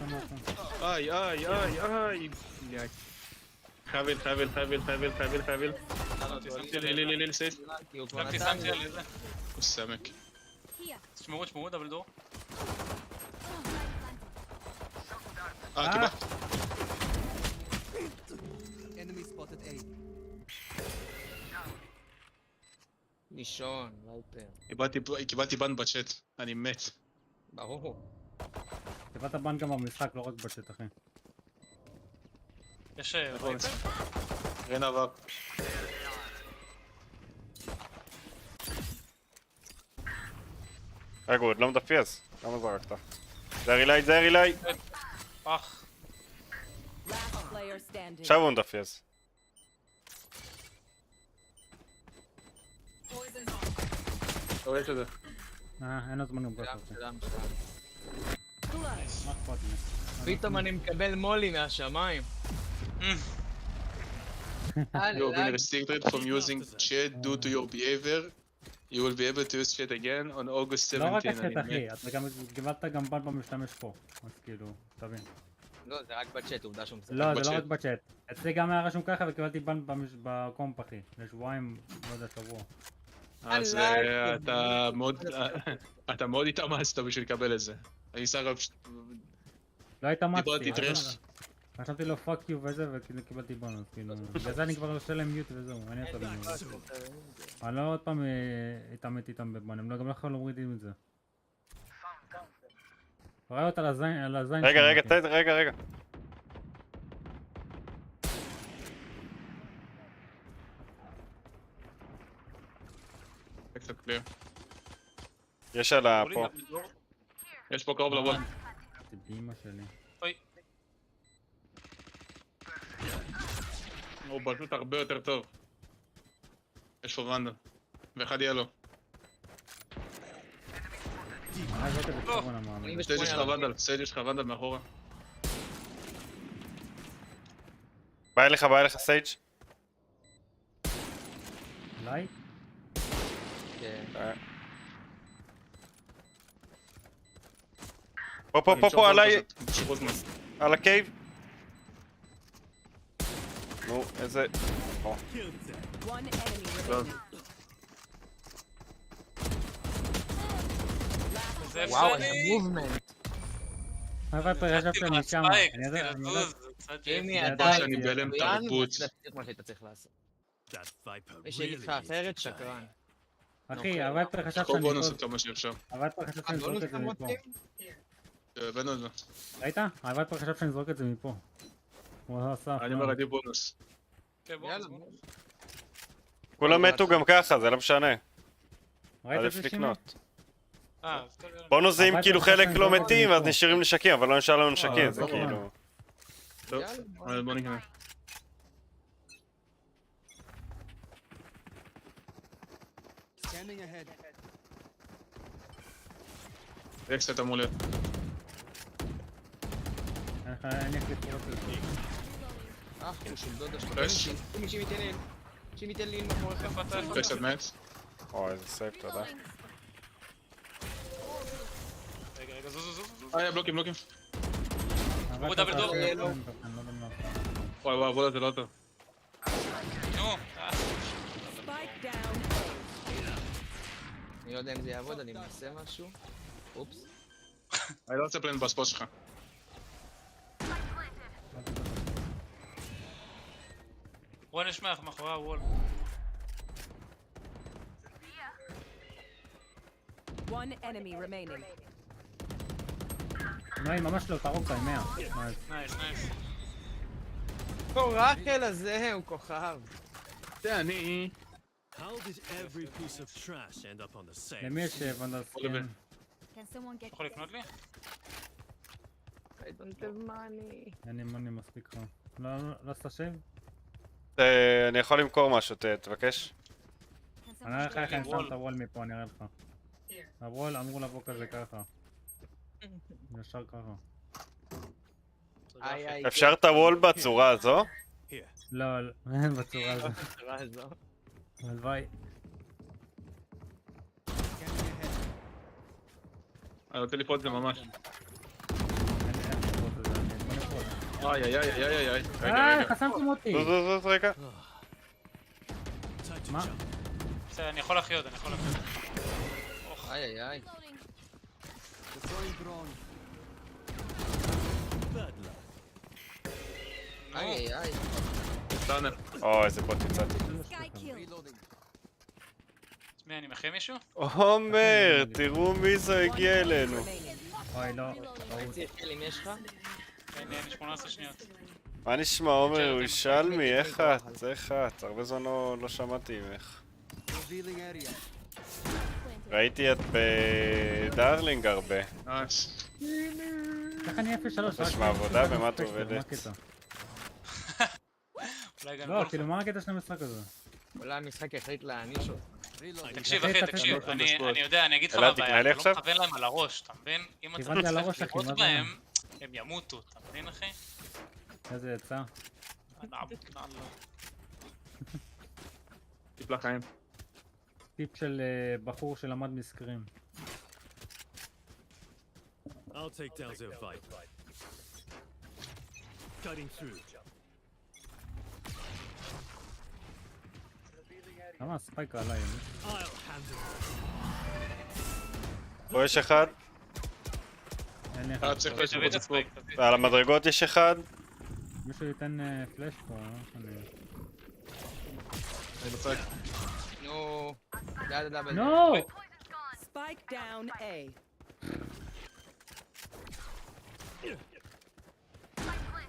המקום. איי. חבל. לי, סייף. שמתי על זה. הוא סמק. Here. תשמעו, דבל דור. קיבלת. לישון, וייפר. קיבלתי בן בצ'אט, אני מת. ברור. קיבלת בן גם במשחק, לא רק בצ'אט אחי. יש... רן עבר. רגע, הוא עוד לא מדפייס. למה זרקת? זהר אילי! פח. Last player standing. עכשיו הוא מדפייס. אתה רואה את זה? אין לו זמן גם שלם, ככה. שלם. מה אכפת לי? פתאום אני מקבל מולי מהשמיים. You've been restricted from using chat due to your behavior. You will be able to use chat again on August 17. לא רק הצ'אט אני אחי, מת. אתה גם קיבלת גם בן במשתמש פה. אז כאילו, תבין. לא, זה רק בצ'אט, עובדה שהוא משחק. לא, זה בצ'אט. לא רק בצ'אט. אצלי גם היה רשום ככה וקיבלתי בן בקומפ אחי. לשבועיים, לא יודע, שבוע. אז אתה מאוד התאמצת בשביל לקבל את זה. אני סך הכל לא התאמצתי. דיברתי טרש. חשבתי לו פאק יו וזה וקיבלתי בן, אז כאילו. בגלל זה אני כבר עושה להם מיוט וזהו, אני אעשה להם מיוט. אני לא עוד פעם התאמת איתם בבן, הם גם לא יכולים להוריד את זה. ראיות על הזין רגע, שלהם, אחי. רגע. קצת קליר. יש על פה. יש פה קרוב לבוא. זה באמא שלי. הוא פשוט הרבה יותר טוב. יש פה ונדל. ואחד יהיה לו. זאת בצפון המעמד. סטייג' יש לך ונדל מאחורה. בא אליך סייג'. לייב? כן. פה עליי, על הקייב. נו, איזה... One enemy remaining. זה וואו, אפשרי. איזה מובמנט. הווייפר ישב שם משם. ספייק, אני יודע, רציתי לזוז, צד אם שני. היא ידעתי, עדיין שאני בהלם מצוין, תרבות. זה בדיוק מה שהיית צריך לעשות. That viper מי שיגיד לך really needs אחרת, to die. שקרן. אחי, הווייפר חשב קחו שאני בונוס אזרוק... כמה שאפשר. הווייפר חשב שאני בונוס אזרוק את זה אתם מפה. רוצים? הבאנו את זה. ראית? הווייפר חשב שאני אזרוק את זה מפה. הוא לא עשה... אני אומר עדיף בונוס. כן, בוא, יאללה. בוא. כולם מתו גם ככה, זה לא משנה. ראית את עדיף זה שימי? לקנות. אז כזה. בונוס זה אם הווייפר כאילו חשב חלק שאני לא אזרוק את זה מתים, אז מפה. נשארים נשקים, אבל לא נשאר לנו נשקים, זה לא, כאילו... טוב, יאללה, בוא נקנה. אקסט אמור להיות. אני אחליף לראות את זה. אחו של דודה שלו. פרש. שימי תן לי. שימי תן לי מאחוריך. איפה אתה? אקסט מת. אוי, איזה סייב, תודה. רגע, זוז. בלוקים. הווייפר דאבל חשב דור. שאני לא יודע מה. וואי, עבודה זה לא טוב. נו, Spike down. אני לא יודע אם זה יעבוד, אני מנסה משהו. אופס. אני לא רוצה פלן בספוט שלך. וול נשמח מאחורי הוול. One enemy remaining. לא, היא ממש לא, תהרוג אותה עם 100. נייס. קורקל הזה הוא כוכב. זה אני. How did every piece of trash end up on the same? למי יש ונדלסקין? Can someone get יכול לקנות לי? I don't have money. אין לי מוני מספיק לך. לא עשת שייב? אני יכול למכור משהו, תבקש. Can אני אראה לך איך אני שם וול. את הוול מפה, אני אראה לך. הוול אמור לבוא כזה ככה. ישר ככה. איי. אפשר את הוול בצורה הזו? לא, אין בצורה הזו. בצורה הזו. הלוואי. אני רוצה לפרוט את זה ממש. אין לפרוט את זה, בוא נפרוט. איי. רגע. חסמתם אותי. זוז, רגע. Time to מה? jump. בסדר, אני יכול לחיות. איי. Bad luck. איי. טאנר. אוי, איזה בוט יצאתי. sky kill? מי, אני מכין מישהו? עומר, תראו מי זה הגיע אלינו. אוי, לא. חצי חל אם יש לך? אין לי 18 שניות. מה נשמע, עומר? הוא ישאלמי, איך את? הרבה זמן לא שמעתי ממך. ראיתי את בדארלינג הרבה. נייס. איך אני 0-3? יש מעבודה, במה את עובדת? אולי גם לא, גולף. כאילו מה הקטע של המשחק הזה? אולי המשחק החליט להעניש אותך. תקשיב אחי, אחי, אתה תקשיב, תקבל אני בספורט. יודע, אני אגיד לך אלעד, מה הבעיה, תקנה לי אתה עכשיו? לא מכוון להם על הראש, אתה מבין? אם אתה כיוונתי על הראש, צריך אחי, לירות מה זה? בהם, הם ימותו, אתה מבין אחי? איזה יצא? טיפ לחיים. טיפ של בחור שלמד מסקרים. I'll take down the viper. Cutting through. למה הספייק עליי? I'll handle פה יש אחד, אין לי אתה אחד. צריך תביא לשמור את את זה הספייק, תביא. ועל המדרגות יש אחד. מישהו ייתן פלאש פה, אני... אני בצד. נו. יאללה דאבל. נו! Spike down A.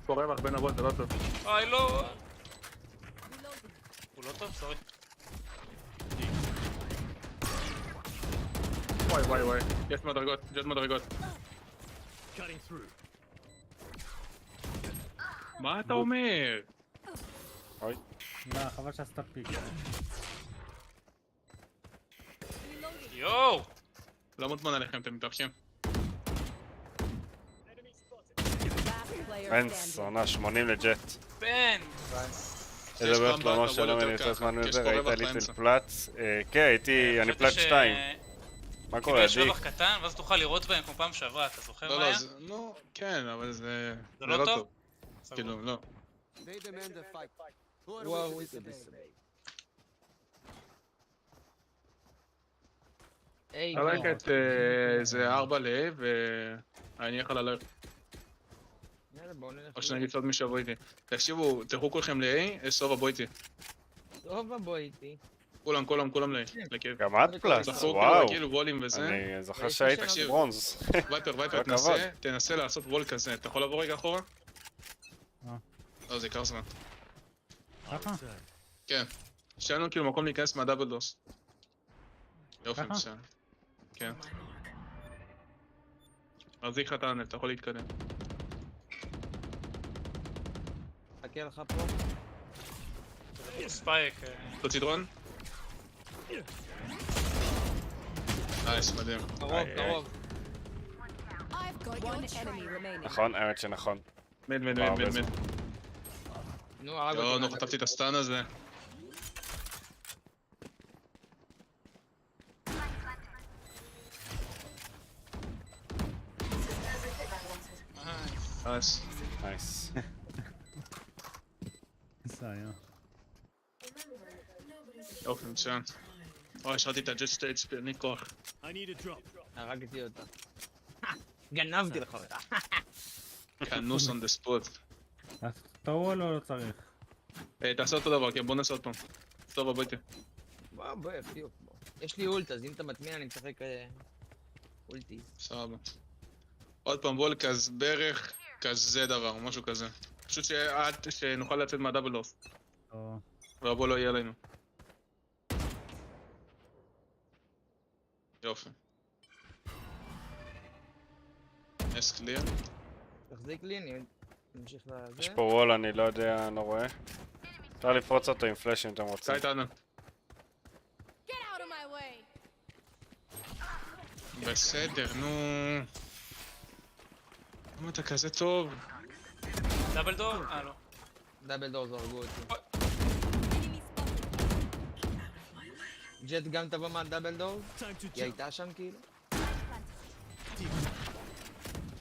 פה רווח בין אבות, זה לא טוב. אוי לא. הוא לא טוב, סורי. וואי. יש מדרגות. cutting through. מה אתה אומר? לא, חבל שעשתה פיק. יואו! לא מוזמן עליכם, אתם מתרחשים. Last player אין, standing. עונה 80 לג'ט. בן! איזה בערך פעם לומר באת, שלום, אבל אני יותר לפני זמן ככה, מזה, יש פה ראית רווח ליטל באמצע. פלאץ? כן, אני פלאץ 2. מה קורה, יש עדי? רווח קטן, ואז תוכל לראות בהם כמו פעם שעברה, אתה זוכר מה לא, היה? לא, כן, אבל זה לא טוב? כאילו, לא. וואו, איזה בסדר. היי, ללכת איזה 4 ל, ואני יכול ללכת. יאללה, בואו נלך. או שנגיד עוד מישהו יבוא איתי. תקשיבו, תלכו כולכם ל-A, סובה בוא איתי. טוב, בוא איתי. כולם ל-A. גם את פלאס, זכרו וואו. כאילו וולים וזה. אני זוכר יש שהיית תקשיב. ברונז. וייפר, כל הכבוד. תנסה לעשות וול כזה. אתה יכול לבוא רגע אחורה? לא, זה יקר זמן. ככה? כן. שיהיה לנו כאילו מקום להיכנס מהדאבל דוס. יופי, ככה? מצוין. כן. מחזיק לך את הענב, אתה יכול להתקדם. חכה לך פה. ספייק. אותו ציטרון? נייס, מדהים. קרוב. I've got One your enemy trail. remaining. נכון, האמת שנכון. מת. נו, הרג לא, אותי. נו, חטפתי את הסטן הזה. נייס. נייס. זה היה. יופי, מצוין. אוי, השארתי את הג'ט סטייטס, אין לי כוח. הרגתי אותה. גנבתי לך אותה. כנוס on the spot. טרול או לא צריך? תעשה אותו דבר, כן, בוא נעשה עוד פעם. טוב, הביתה. בוא, יפיוק. יש לי אולט, אז אם אתה מטמיע אני משחק אולטי. סבבה. עוד פעם וול כזה, בערך כזה דבר, משהו כזה. פשוט שנוכל לצאת מהדאבל אוף. או... והבול לא יהיה עלינו. יופי. אס קליר. תחזיק לי, אני אמשיך לזה. יש פה וול, אני לא יודע, אני לא רואה. אפשר לפרוץ אותו עם פלאש אם אתם רוצים. צא איתנו. Get out of my way. בסדר, נו. למה אתה כזה טוב? דאבל דור? לא. דאבל דור זורגו אותי. Enemy spotted. ג'ט גם תבוא מהדאבל דור? היא הייתה שם כאילו?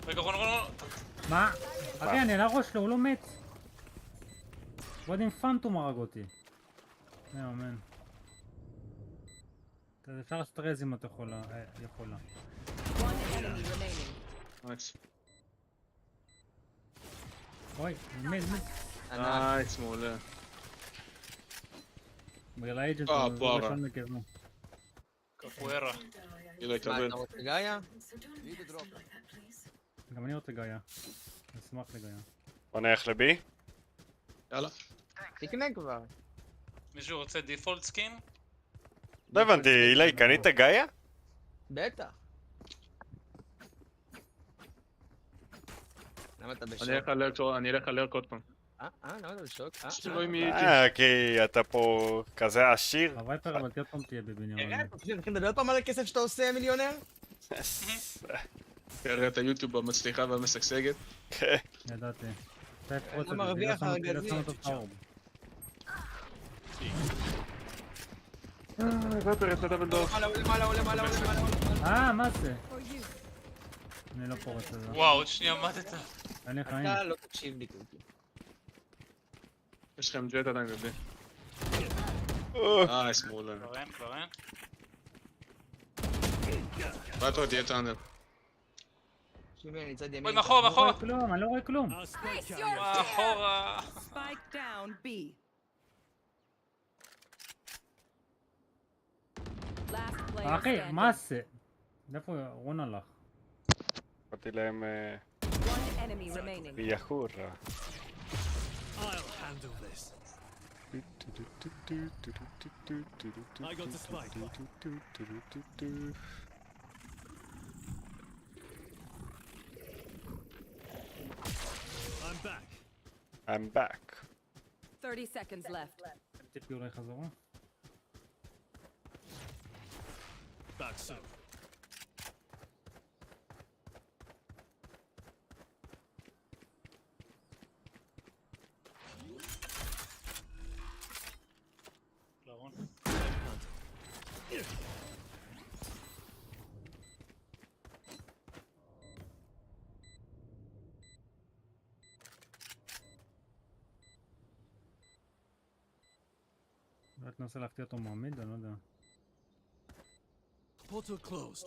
רגע, רון. מה? אחי, אני על הראש שלו, הוא לא מת. ועוד עם פנטום הרג אותי. אמן. אפשר לסטרז אם את יכולה. One enemy remaining. נייס. אוי, מת. נייס, מעולה. בגלל האג'נט, פה, הוא אבל. ראשון מכיוון. קפוארה. היא לא מה, יקבל. אתה רוצה גאיה? גם אני רוצה גאיה. אשמח לגאיה. בוא נלך לבי? יאללה. תקנה כבר. מישהו רוצה דיפולט סקין? לא הבנתי, אילי, קנית גאיה? בטח. למה אתה בשוק? אני אלך על לרק עוד פעם. למה אתה בשוק? שלא אם יהיה איתי. כי אתה פה כזה עשיר. הווייפר אבל עוד פעם תהיה בבניון. אתה חושב שנתחיל לדבר עוד פעם על הכסף שאתה עושה מיליונר? תראה את היוטיוב המצליחה והמשגשגת. ידעתי. אתה תפרוץ את זה, מרוויח זה ארגזים. לא שם אותו פאורב. וייפר יצא דאבל דור. למעלה. מה זה? For you. אני לא פורץ את זה. וואו, עוד שנייה מתת. אין לי חיים. אתה לא תקשיב לי קוקי. יש לכם ג'ט עדיין בבי. נייס, מעולה. כבר אין. וייפר תהיה טאנר. תקשיבי, אני צד ימין. אוי, מאחורה. אני לא רואה כלום. Face your מאחורה. Spike down B. Last player אחי, standing. מה זה? איפה רון הלך? באתי להם One enemy remaining. ביחור. I'm back. 30 seconds left. טיפי אולי חזרה? רון. אולי תנסה להפתיע אותו מעמיד? אני לא יודע. Portal closed.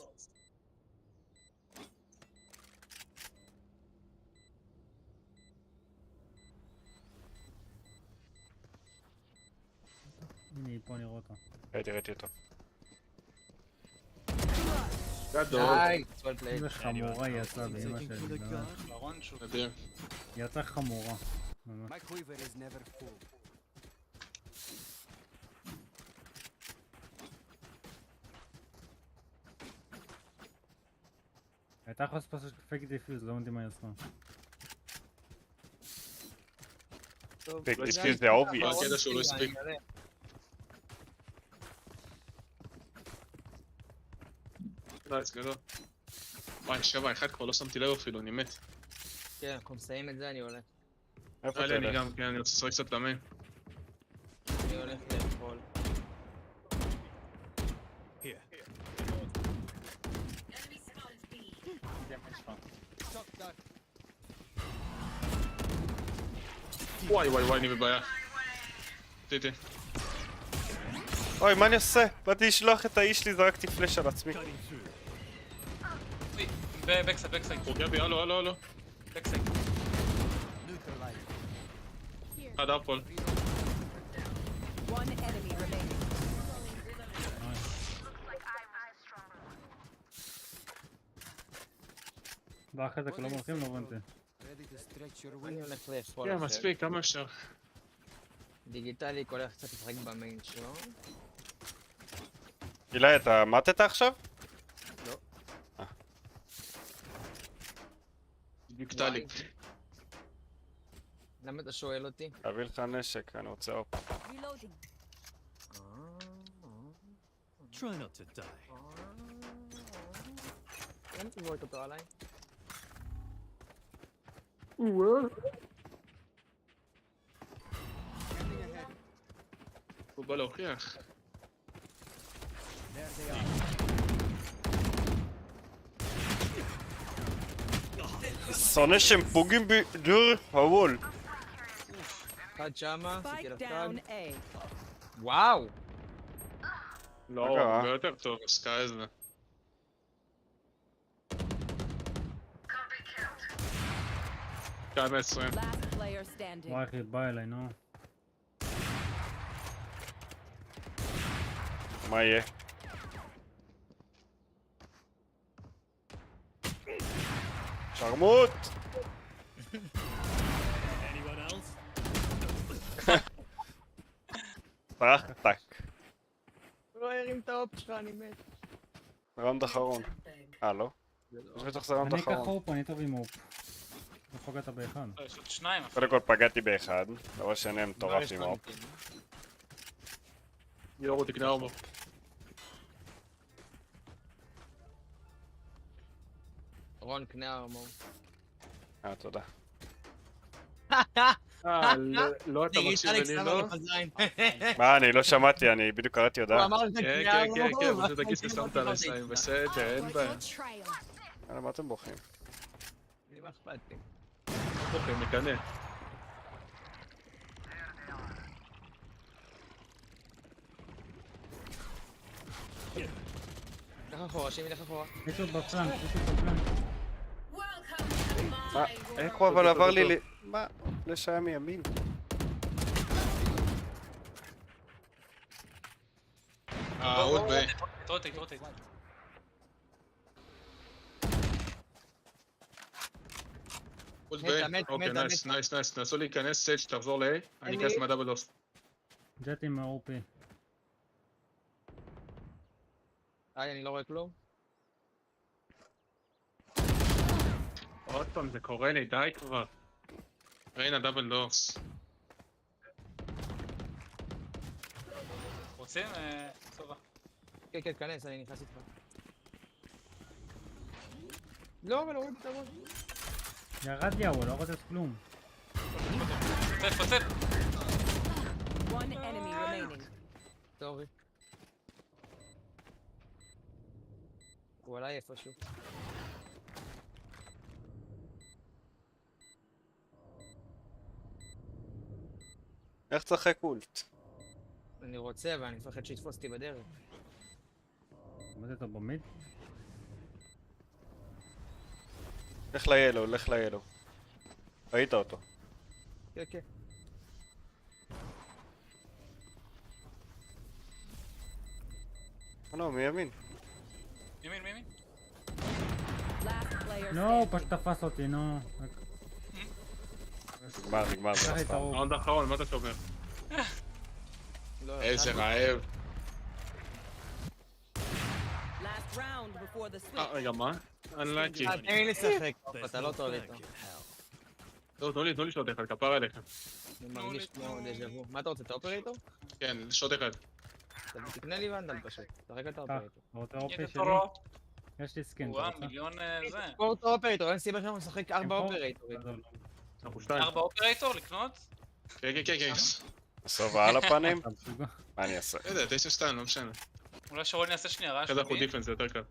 היא פה, אני רואה אותה. ראיתי אותו. גדול. די, סול פליי. איזה חמורה היא יצאה באמא שלי. נדיר. היא יצאה חמורה. ממש. My quiver is never full. הייתה יכולה לעשות פשוט פייק דיפיוז, לא יודעים מה היא עושה. פייק דיפיוז זה obvious. הקטע שהוא לא הספיק. נייס, גדול. וואי, 7-1 כבר לא שמתי לב אפילו, אני מת. כן, אנחנו מסיים את זה, אני הולך. איפה אני תלך? גם, כן, אני רוצה לשחק קצת למן. אני הולך לאכול. וואי, אני בבעיה. תיתי. אוי, מה אני עושה? באתי לשלוח את האיש שלי, זרקתי פלש על עצמי. בקסייד. פוגע בי, הלו. בקסייד. אחד אפול. One enemy remaining. ואחרי זה כולם הולכים, לא הבנתי. Ready to stretch your אני wings. הולך לאכול. כן, עכשיו. מספיק, כמה אפשר. דיגיטלי, כל הולך קצת לשחק במיין שלו. אילי, אתה מתת עכשיו? בדיוק טלי. למה אתה שואל אותי? אביא לך נשק, אני רוצה אופ. Reloading. Try not to die. למה אתה זורק אותו עליי? הוא בא להוכיח. There they are. שונא שהם פוגעים בי דרך הוול. אחד שמה, עשיתי Spike לו טאג. down A. וואו! לא, מה קרה? הרבה יותר טוב, עסקה איזה. כמה 20. Last player standing. וואי, איך היא באה אליי, נו. מה יהיה? שרמוט! פרח טק. לא הרים את האופ שלך, אני מת. ראונד אחרון. לא? יש בטח זה ראונד אני אקח אחרון. אופ, אני טוב עם אופ. לא פגעת באחד. יש עוד שניים אפילו. קודם כל פגעתי באחד, דבר שני מטורף עם אופ. יורו תקנה 4. רון, קנה ארמור. תודה. לא אתה מקשיב דיגיטלי אני שם לא? לך זין. מה, אני לא שמעתי, אני בדיוק קראתי הוא הודעה. אמר לך כן, קנה כן, ארמור. כן, פשוט הכיס ששמת על הסיים, בסדר, אין בעיה. Trial. יאללה, מה אתם בוכים? לי מה אכפת לי. אוקיי, מקנא. לך אחורה, שימי לך אחורה. יש עוד בפלנק, יש עוד בפלנק. מה? איך הוא אבל עבר לי ל... מה? לשעה מימין. עוד ב... רוטט. עוד מת, ב... מת, אוקיי, מת. נייס. תנסו להיכנס, סייג' תחזור ל-A. אני אכנס מהדאבל אוף. ג'ט עם ה-OP. אני לא רואה כלום. עוד פעם, זה קורה לי, די כבר. ריינה דאבל דורס. רוצים? סובה. כן, כנס, אני נכנס איתך. לא, אבל הוריד את הראש. ירד לי ההוא, לא רוצה כלום. פוצץ. One enemy remaining. סורי. הוא עליי איפשהו. איך תשחק אולט? אני רוצה, אבל אני מפחד שיתפוס אותי בדרך. עומד אותו במיד? לך ליילו. ראית אותו. כן. לא, מימין. ימין, ימין. Last player נו, standing. פשוט תפס אותי, נו. נגמר, זה קח לי אף את פעם. הרוב. ראונד האחרון, מה אתה שומר? לא, איזה רעב. Last round before the switch. רגע, מה? אנלאקי. תן לי לשחק, There's אתה no לא טוב flag איתו. in hell. לא, תנו לי שוט אחד, כפר עליכם. אני מרגיש כמו דז'ה וו. מה אתה רוצה, את האופרייטור? כן, שוט אחד. תקנה לי ונדל פשוט. תשחק את האופרייטור. אתה רוצה אופי הנה שלי? תורו. יש לי סקין, אתה וואה, רוצה? מיליון זה. תמכור את האופרייטור, אין סיבה שאנחנו נשחק 4 תמכור? אופרייטורים. אנחנו שתיים. 4 אופרייטור לקנות? כן, כן, כן, כן. סובה על הפנים? אתה משוגע. מה אני אעשה? לא יודע, 9-2, לא משנה. אולי שרון יעשה שנייה רעש. אחרי זה אנחנו ממי? דיפנס, זה יותר קל.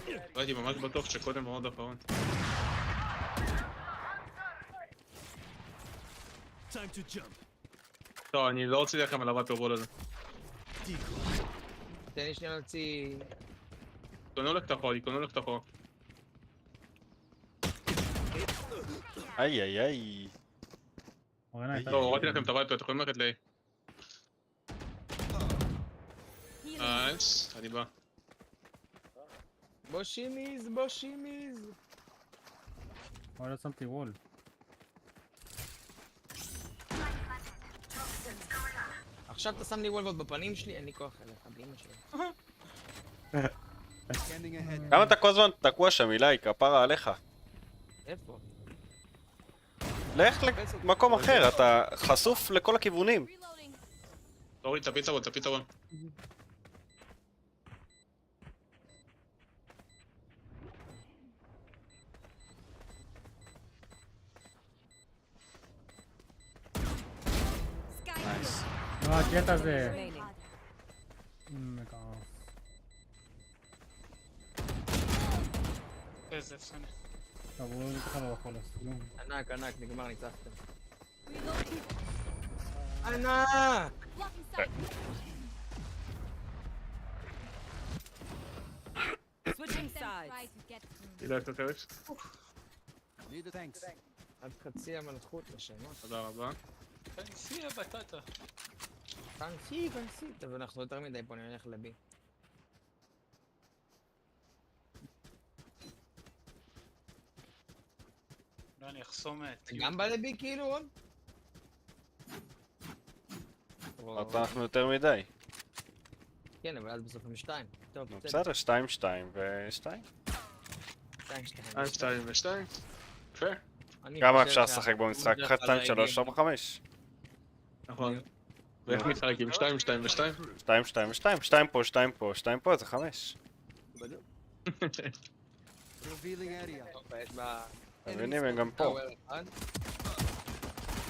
לא הייתי ממש בטוח שקודם ראונד האחרון. Time to jump. טוב, אני לא רוצה לכם על הוואטרבול הזה. Decoy. תן לי שנייה להוציא... קונו הולך תחור, קונו הולך תחור. איי איי איי. אורנה, הייתה... טוב, הורדתי לכם את הוואטר, אתם יכולים ללכת ל... נייס, אני בא. בוא שימיז, בוא שימיז. אבל לא שמתי וול. עכשיו אתה שם לי וולבוט בפנים שלי, אין לי כוח אליך, באמא שלי. Scanning ahead. למה אתה כל הזמן תקוע שם, אילי? כפרה עליך. איפה? לך למקום אחר, אתה חשוף לכל הכיוונים. Reloading. תוריד, תביא צוות, תביא צוות. Sky נייס. לא, הג'ט הזה. Remaining. איזה פסוני. טוב, הוא בכלל לא יכול לעשות כלום. ענק, ענק, נגמר, ניצחתם. reloading. ענק! Blocking sight. Switching Them sides. try to get through. תדע קצת טרש. Need it. Thanks. עד חצי המלכות לשמה. תודה רבה. תנסי הבטטה. כנסי, כנסי. טוב, אנחנו יותר מדי פה, נלך לבי. לא, אני אחסום את... אתה גם בא לבי כאילו עוד? אנחנו יותר מדי. כן, אבל אז בסוף הם 2. טוב, נו, בסדר, 2, 2 ו-2. 2, 2. 2 ו-2. יפה. כמה אפשר לשחק במשחק? 1, 2, 3, 4, 5. נכון. ואיך מתחלקים? 2, 2 ו-2? 2, 2 ו-2. 2 פה, 2 פה, 2 פה, זה 5. Revealing area. יש בה... מבינים, הם גם פה. טאוור אחד.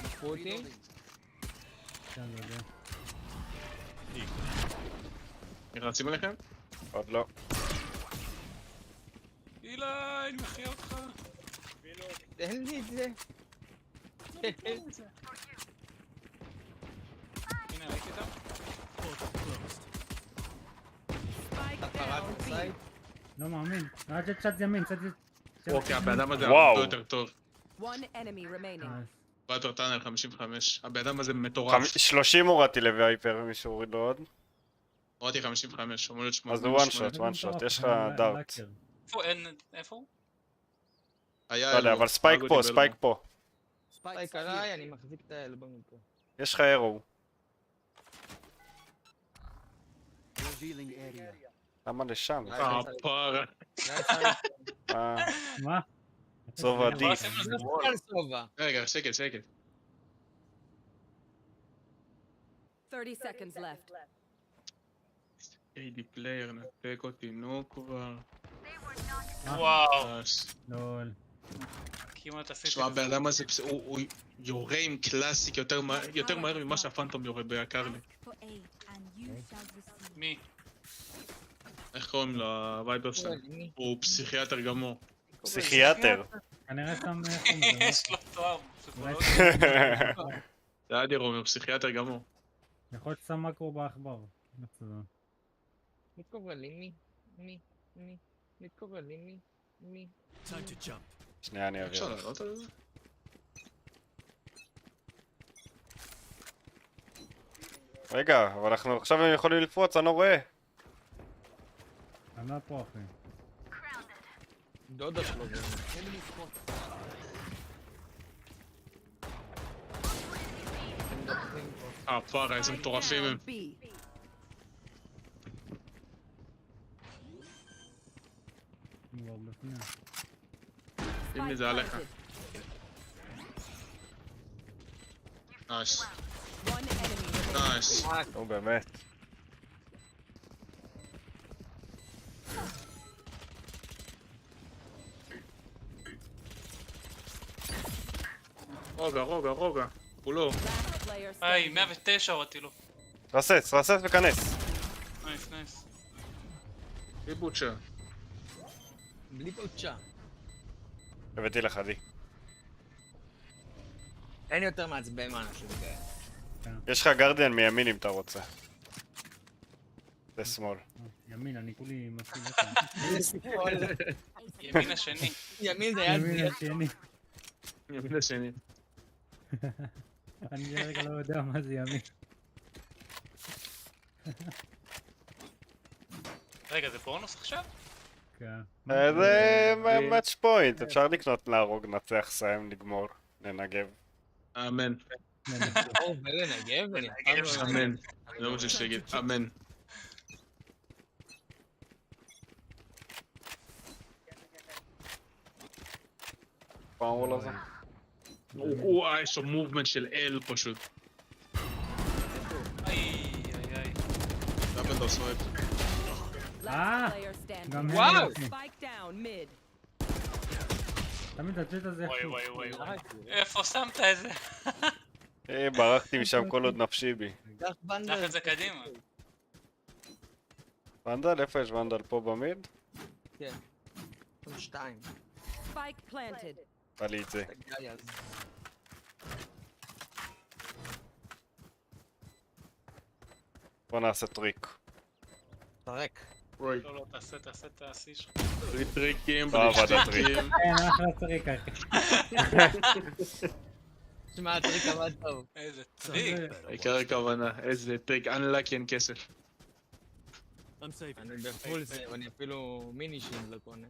לקחו אותי. כן, זה יודע. רצים עליכם? עוד לא. אילי, אני מחיה אותך. תן לי את זה. הנה, ראיתי אותם? Spike אתה פרץ down. B. בסייד. לא מאמין. הג'ט צד ימין, צד... אוקיי, הבן אדם הזה וואו. הרבה יותר טוב. One enemy remaining. הרבה יותר טאנל 55. הבן אדם הזה מטורף. 30 הורדתי לווייפר, מישהו הוריד לו עוד. הורדתי 55, אמור להיות 8. אז הוא one shot, יש לך דארט. איפה אין... איפה הוא? היה לא יודע, אבל ספייק פה, ספייק פה. ספייק עליי, אני מחזיק את האלבום פה. יש לך ארו. Revealing area. למה לשם? פרה. מה? סובה עדיף. זה סופר סובה. רגע, שקט, שקט. 30 seconds left. איי-די פלייר, נתק אותי, נו כבר. וואו. לול. כמעט עשיתי תשמע, את הבן זה. אדם הזה, הוא יורה עם קלאסיק יותר מהר ממה שהפנטום יורה ביקר לי. For aid, and you shall receive. מי? איך קוראים לו, הווייבר שלנו? הוא פסיכיאטר גמור. פסיכיאטר. כנראה שם... יש לו תואר. אולי פסיכולוג. זה אדיר אומר, פסיכיאטר גמור. יכול להיות ששם מקרו בעכבר. איך זה? מי קורא לי? מי קורא לי? מי? Time to jump. שנייה, אני אפשר אעביר. לעלות על זה? רגע, אבל אנחנו עכשיו הם יכולים לפרוץ, אני לא רואה. אני לא פה אחי. דודה שלו. פארה, איזה מטורפים הם. B. הוא כבר בפנים. שים לי זה עליך. נייס. One enemy. נייס. נו באמת. רוגע. הוא לא. Last player היי, standing. 109 הורדתי לו. רסס וכנס. נייס. ליבוצ'ה. בלי פוצ'ה. הבאתי לך די. אין יותר מעצבן מאנשים כאלה. יש לך גרדיאן מימין אם אתה רוצה. זה שמאל. ימין, אני כולי מסכים לך. ימין השני. ימין זה יד ימין השני. ימין השני. אני רגע לא יודע מה זה ימין. רגע, זה בונוס עכשיו? כן. זה מאץ' פוינט, אפשר לקנות להרוג, נצח, סיים, לגמור, לנגב. אמן. ולנגב, אמן. זה לא מה שיש להגיד. אמן. פעם לא זה. יש לו מובמנט של אל פשוט. איי. דאבל סווייפ. Last Ah. player standing. גם הם וואו! אחי. Spike down mid. תמיד הצ'אט הזה איכשהו. וואי. איפה שמת את זה? ברחתי משם כל עוד נפשי בי. קח קח בנדל. את זה קדימה. ונדל? איפה יש ונדל? פה במיד? כן. 2. Spike planted. בא לי את זה. בוא נעשה טריק. תרק. רוי. לא, תעשה את השיא שלך. בלי טריקים, לא בלי עבד הטריק. שטיקים. כן, אחלה צריך אחי. שמע, הטריק עבד טוב. איזה טריק. העיקר כוונה, איזה טריק, אנלאקי אין כסף. I'm safe. אני בפול סייב, אני אפילו מיני שין לא קונה.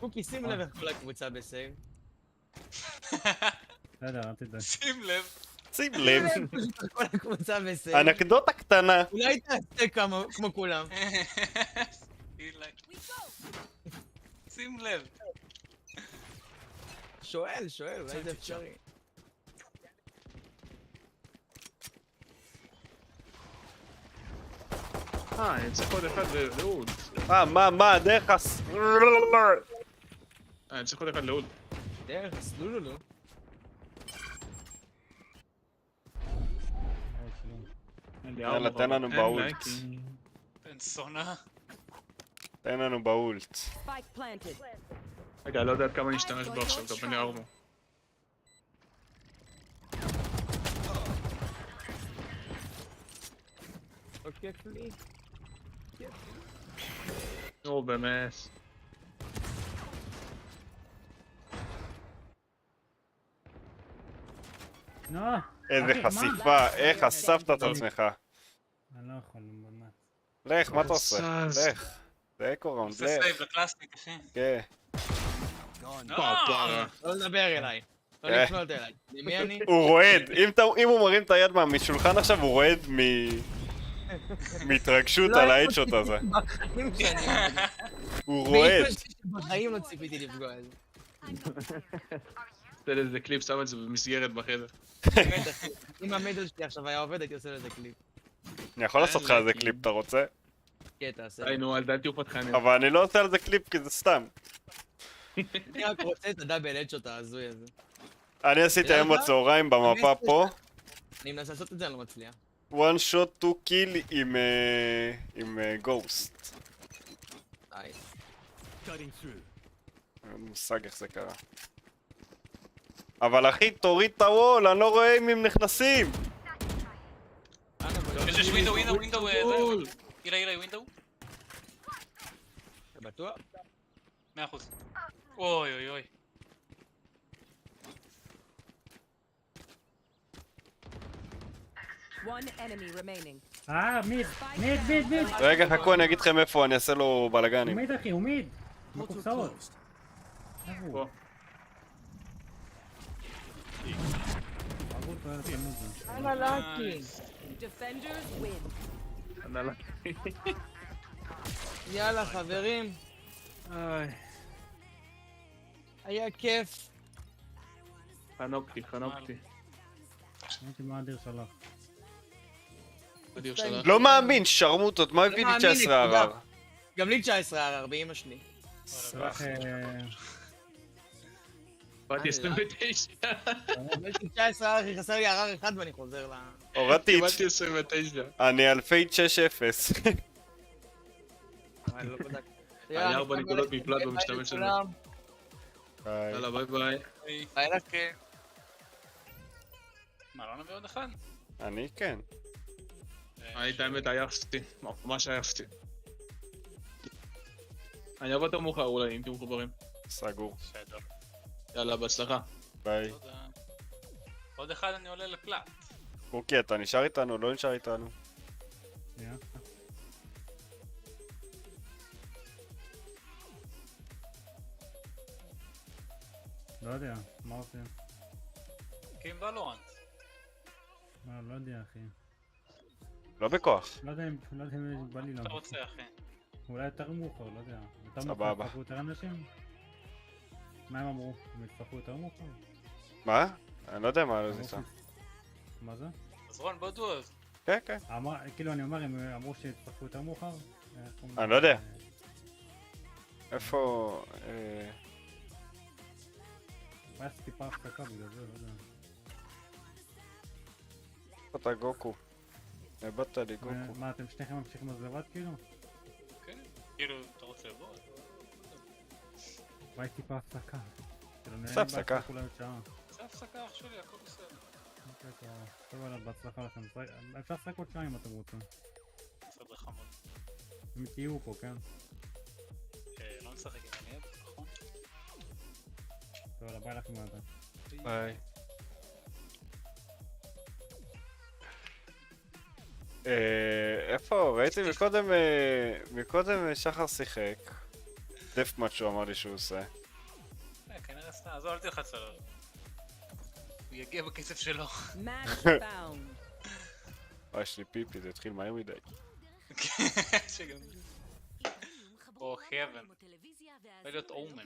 קוקי, שים לב איך כל הקבוצה בסייב. בסדר, אל תדאג. שים לב. שים לב, כל הקבוצה בסייב. אנקדוטה קטנה. אולי תעשה כמו כולם. אילי. שים לב. שואל, אולי זה אפשרי. אני צריך עוד אחד לאוד. מה, דרך הס... אני צריך עוד אחד לאוד. דרך, סלולולו. יאללה, תן לנו באולט. בן סונה. תן לנו באולט. Spike planted. רגע, לא יודע עד כמה אני אשתמש בו עכשיו, גם אני ארמו. אוקיי, כלי. נו, באמת. נו. איזה אחי, מה? חשיפה, איך חשפת את עצמך. אני לא יכול, באמת. לך, מה אתה עושה? זז. לך. זה אקו ראונד, עושה לך. סייב לקלאסניק, אחי. כן. פארה. לא לדבר אליי. לא לפנות אליי. למי אני? הוא רועד, אם הוא מרים את היד משולחן עכשיו, הוא רועד מהתרגשות על האדשוט הזה. בחיים שאני... הוא רועד. בחיים לא ציפיתי לפגוע על זה. עושה לזה קליפ, שם את זה במסגרת בחדר. באמת, אחי. אם המידל שלי עכשיו היה עובד, הייתי עושה לזה קליפ. אני יכול לעשות לך על זה קליפ, אתה רוצה? כן, תעשה. די, נו, אל תהיו פתחנים. אבל אני לא עושה על זה קליפ כי זה סתם. אני רק רוצה את הדאבל אדשוט ההזוי הזה. אני עשיתי היום בצהריים במפה פה. אני מנסה לעשות את זה, אני לא מצליח. one shot to kill עם גוסט. די. Cutting through. אין מושג איך זה קרה. אבל אחי, תוריד את הוול, אני לא רואה אם הם נכנסים. יש ווינדו, אילי, ווינדו. אתה בטוח? 100%. אוי. One enemy remaining. מיד, מיד, מיד, מיד. רגע, חכו, אני אגיד לכם איפה, אני אעשה לו הוא בלאגנים. מיד אחי, הוא מיד. Portal בקופסאות. closed. איפה הוא? פה. הרגו אותו, יאללה, תלמוד זה. יאללה לקי. Defenders win. יאללה חברים. היה כיף. חנוקתי. הייתי מאדיר שלך. אדיר שלך. לא מאמין, שרמוטות, מה הביא לי מאמין, 19 נקודה. ערר? גם לי 19 ערר באמא שלי. סלח, באתי 29. יש לי 19 ערר, כי חסר לי ערר אחד ואני חוזר ל... הורדתי את... קיבלתי 29. אני על פייד 6-0. אני לא בדקתי. היה 4 נקודות מפלט במשתמש הזה. ביי. יאללה, ביי ביי. ביי לכם. מה, לא נביא עוד אחד? אני כן. אני את האמת עייפתי, ממש עייפתי. אני אבוא יותר מאוחר אולי, אם תהיו מחוברים. סגור. בסדר. יאללה, בהצלחה. ביי. תודה. עוד אחד אני עולה לפלט. קוקי, אתה נשאר איתנו? לא נשאר איתנו. שנייה. לא יודע, מה עושים? קים ולורנט. לא יודע אחי. לא בכוח. לא יודע אם בא לי אתה לא. רוצה אחי? אולי יותר מאוחר, לא יודע. יותר סבבה. מאוחר יצטרכו יותר אנשים? מה הם אמרו? הם יצטרכו יותר מאוחר? מה? אני לא יודע מה לא ניסה. מה זה? אז רון בוא דו אז. כן, כן. כאילו אני אומר, הם אמרו שיצטרכו יותר מאוחר? אני לא יודע. איפה... היה טיפה הפסקה בגלל זה, לא יודע. איפה אתה גוקו? הבאת לי גוקו. מה, אתם שניכם ממשיכים אז לבד כאילו? כן. כאילו, אתה רוצה לבוא? היה טיפה הפסקה. כאילו, עושה הפסקה. אולי עוד שעה. זה הפסקה אח שלי, הכל בסדר. טוב עליו, בהצלחה לכם. אפשר לשחק עוד שעה אם אתם רוצים. בסדר חמוד. אם תהיו פה, כן? לא נשחק עם אני אהיה, נכון? טוב, יאללה, ביי לכם מעבד. ביי. איפה? ראיתי מקודם שחר שיחק. דף מאץ' שהוא אמר לי שהוא עושה. כנראה סתם, אז אל תלחץ עליו. הוא יגיע בקצב שלו. Match found. יש לי פיפי, זה התחיל מהר מדי. שגם... או heaven. זה להיות אומן.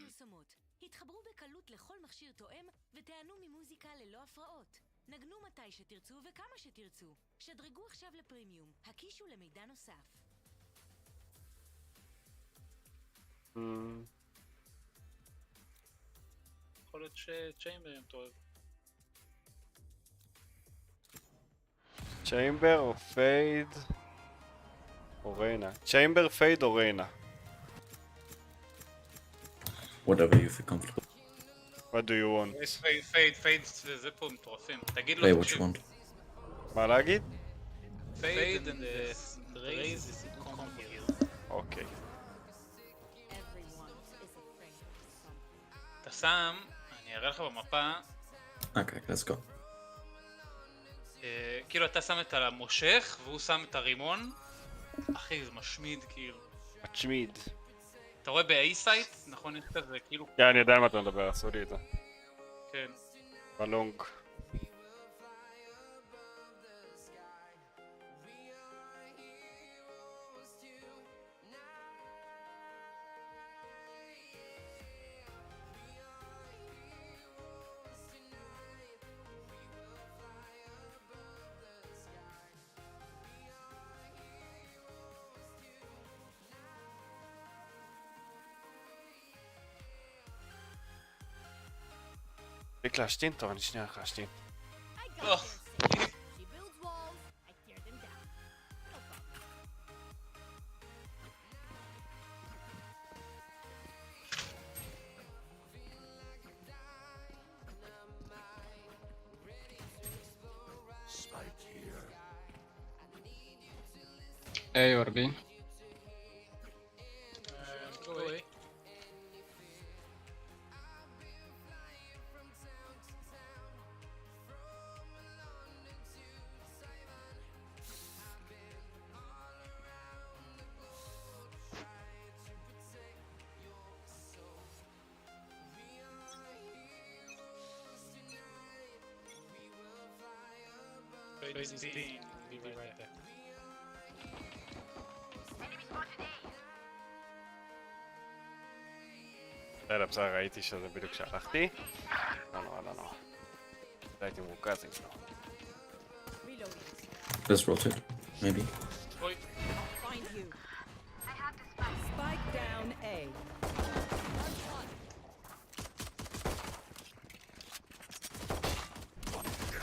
התחברו בקלות לכל מכשיר תואם ותענו ממוזיקה ללא הפרעות. נגנו מתי שתרצו וכמה שתרצו. שדרגו עכשיו לפרימיום. הקישו למידע נוסף. יכול להיות שצ'יימברים אתה אוהב. צ'יימבר או פייד או ריינה? צ'יימבר, פייד או ריינה? Whatever you feel comfortable. What do you want? פייד, זה פה מטורפים. תגיד Play לו, what you want. מה להגיד? פייד and the raise is a combo here. אוקיי. אתה שם, אני אראה לך במפה, Okay, let's go. כאילו אתה שם את המושך והוא שם את הרימון. אחי, זה משמיד כאילו. מצ'מיד. אתה רואה ב-A-סייט? נכון, יש כזה כאילו... כן, אני יודע על מה אתה מדבר, עשו לי את זה. כן. בלונג. תפסיק להשתין? טוב, אני שנייה הולך להשתין. I got this. She builds walls, I tear them down. No problem. Hey, Orbi. go away. Crazy thing, be right there. בסדר, ראיתי שזה בדיוק שהלכתי. לא נורא, לא נורא. הייתי מורכז אם לא. Let's rotate, maybe. אוי, Find you. Spike down A.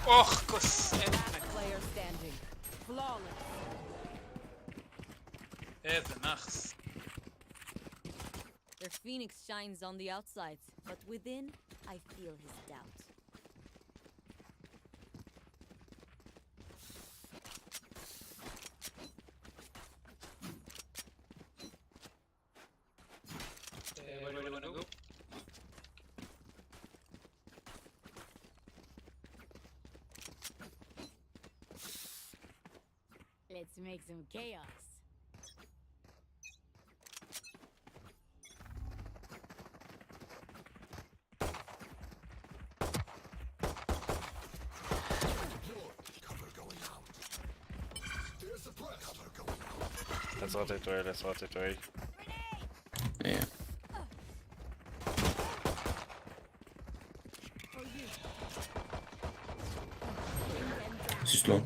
אוח, קוסמת. Player standing. Flawless. איזה נחס. Their phoenix shines on the outside, but within, I feel his doubt. Where do you wanna go? Let's make some chaos. Let's rotate away, let's rotate away. Yeah. She's low.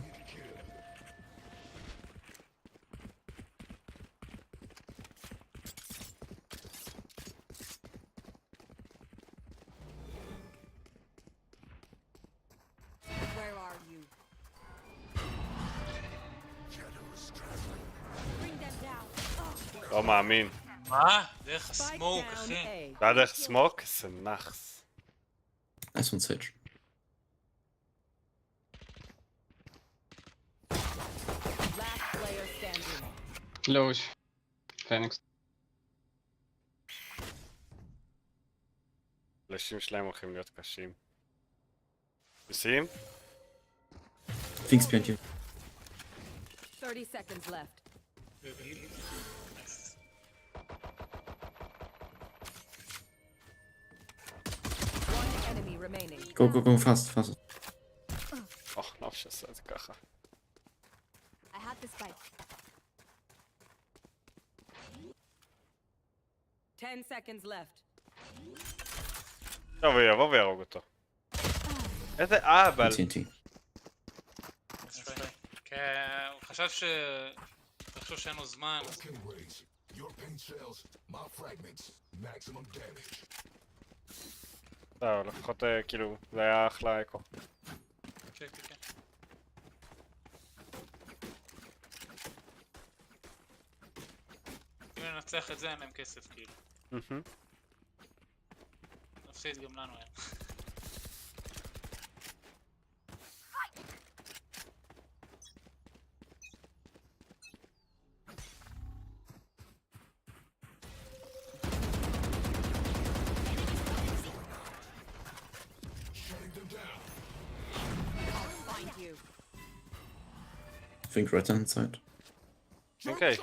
Where are you? Bring them down. לא מאמין. מה? דרך Spike הסמוק, down אחי. A. זה היה דרך סמוק? זה נחס. Nice one, Sage. Last player standing. לוש. פניקס. פלשים שלהם הולכים להיות קשים. מסיעים? Things behind you. 30 seconds left. One enemy remaining. Go, fast, fast. לא שעשה את זה ככה. I have the spike. 10 seconds left. טוב, הוא יבוא ויהרוג אותו. איזה אבל. TNT. כן, הוא חשב שאין לו זמן. אז- לא, לפחות כאילו, זה היה אחלה אקו. כן, כן, כן. אם ננצח את זה אין להם כסף כאילו. נפסיד גם לנו אין. Find you. Think right hand side. אוקיי,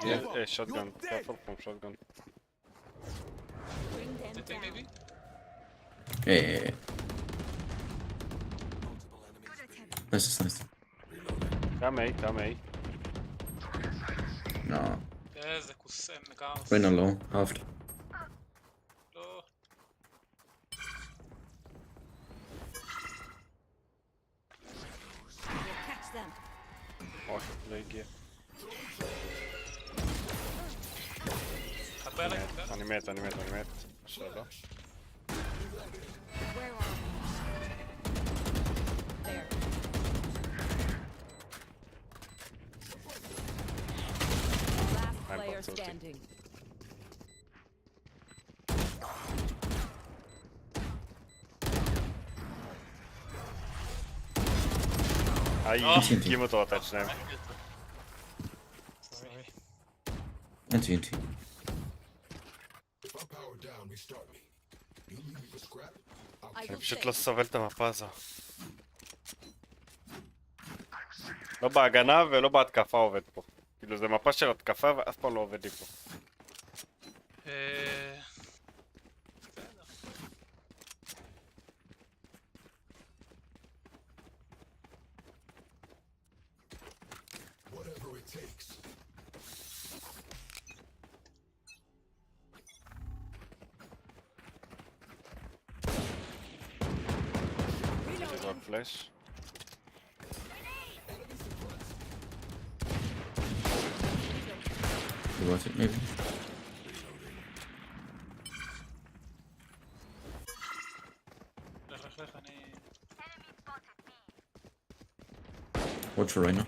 שוטגן. careful from shotgun. Bring them תתן down. ביבי? Yeah. Nice. גם A, גם A. No. איזה קוסם גאוס. Rainer low, halved. לא. Catch them. אוי, לא הגיע. חפה עליי, אני מת. שלא. Where are you? There. Last I'm player tilting. standing. הקים אותו לתת שניהם. And TNT. אני פשוט לא סובל את המפה הזו. לא בהגנה ולא בהתקפה עובד פה. כאילו זה מפה של התקפה ואף פעם לא עובד לי פה. פלאש. You want it, maybe? לך, אני... Watch for right now.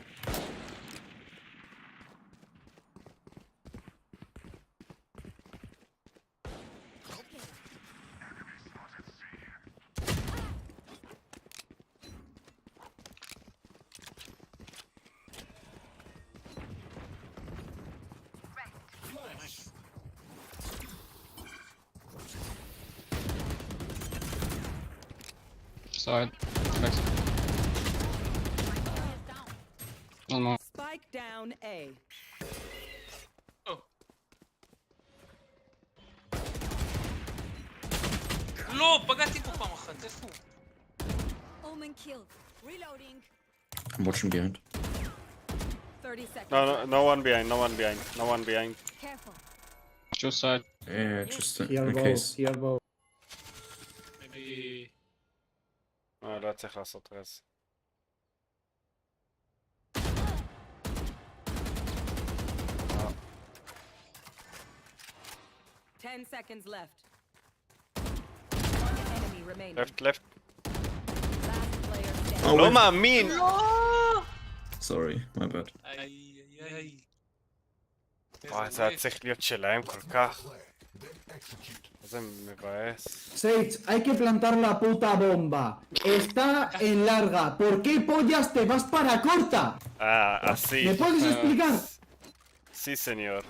Side. Next. One more. Spike down A. לא, פגעתי פה פעם אחת, איפה הוא? Omen killed. Reloading. I'm watching behind. 30 seconds. No one behind, no one behind, no one behind. Careful. Two side. Yeah, just in case. maybe... לא צריך לעשות רז. Ten seconds left. One enemy remaining. left. Last player standing. Oh, לא wait. מאמין! Sorry, my bad. איי. וואי, זה היה צריך להיות שלהם כל כך. איזה מבאס. Sage, hay que plantar la puta bomba. Está en larga. ¿Por qué pollas te vas para corta? así. ¿Me puedes explicar? Sí, señor.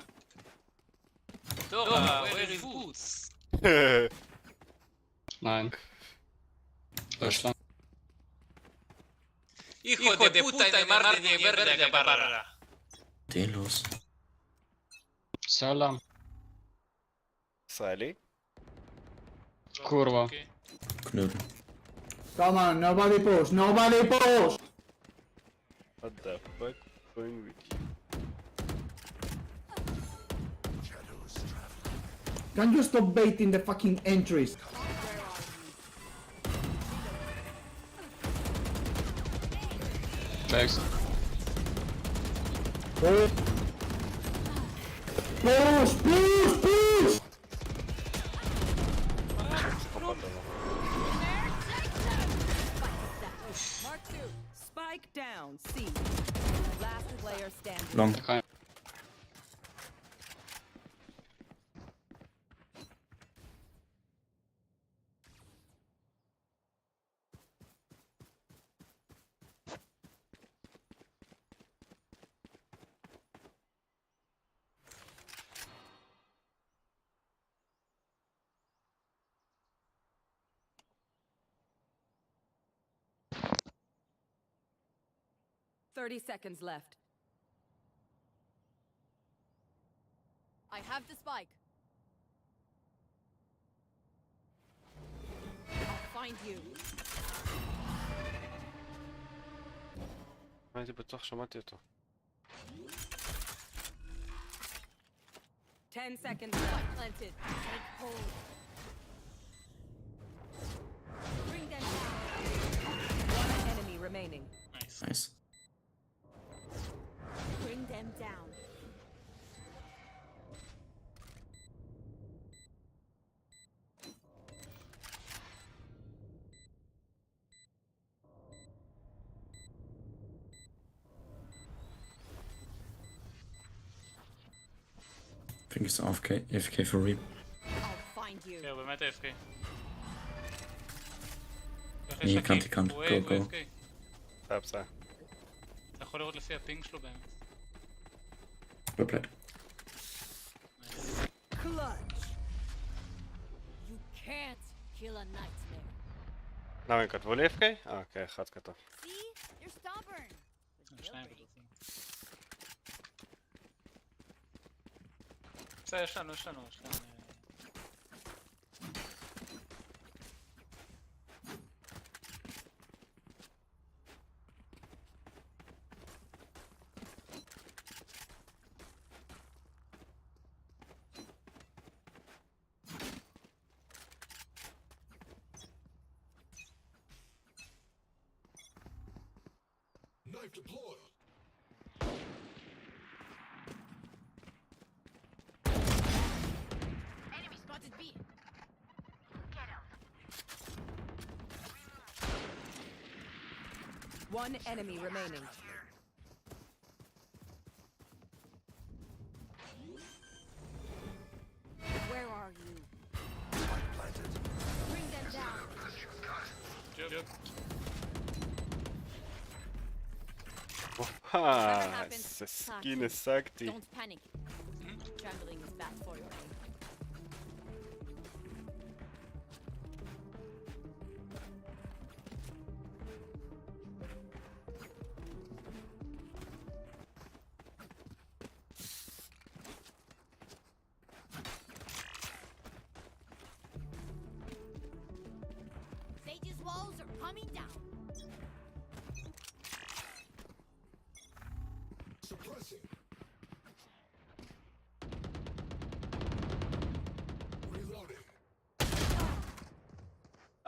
תורה, where is boots? Nine. Deutschland. Hijo de puta y de mar de verde que barra. Den los. Salam. ישראלי? Kurwa. Knödel. Come on, nobody push, nobody push! What the fuck going with you? Can you stop baiting the fucking entries? Thanks. Push! Push! Push! Push! Mark 2. Spike down C. Last player standing. Long. Okay. Thirty seconds left. I have the spike. I'll find you. הייתי בטוח שמעתי אותו. 10 seconds left. Planted. Take hold. Bring them down. One enemy remaining. Nice. Bring them down. I think it's AFK for Reap. I'll find you. כן, הוא באמת AFK. You can't. Go. בסדר. אתה יכול לראות לפי הפינג שלו באמת. Well played. Clutch. You can't kill a nightmare. למה הם כתבו לי FK? אוקיי, אחד כתב. See? You're stubborn. שניים כתובים. בסדר, יש לנו. One enemy remaining. Where are you? Bring them down. איזה סקין השגתי. Don't panic. Trembling is bad for your aim. Sage's walls are coming down.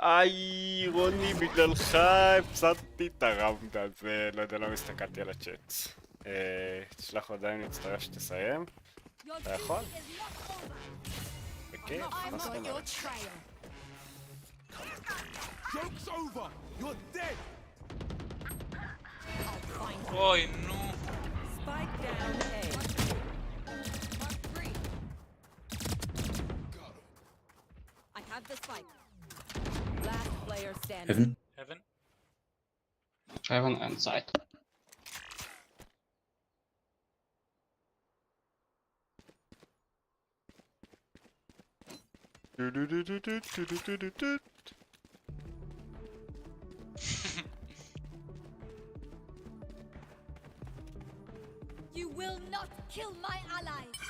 איי, רוני, בגללך הפסדתי את הרמד הזה, לא יודע, לא מסתכלתי על הצ'אט. תשלח הודעה אם נצטרף שתסיים. אתה יכול? בכיף, מה זאת אומרת? Joke's over! You're dead! אוי, נו. Spike down A. I have the spike. Last player standing. Heaven. Heaven? Heaven and side. You will not kill my allies.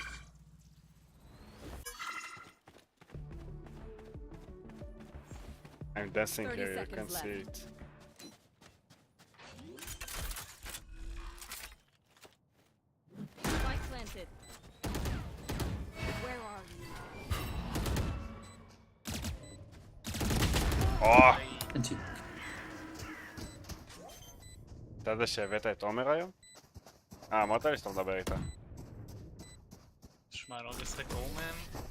I'm dancing 30 here, you seconds can left. see it. Spike planted. Where are you? Empty. אתה יודע שהבאת את עומר היום? אמרת לי שאתה מדבר איתה. שמע, אני לא משחק רואים,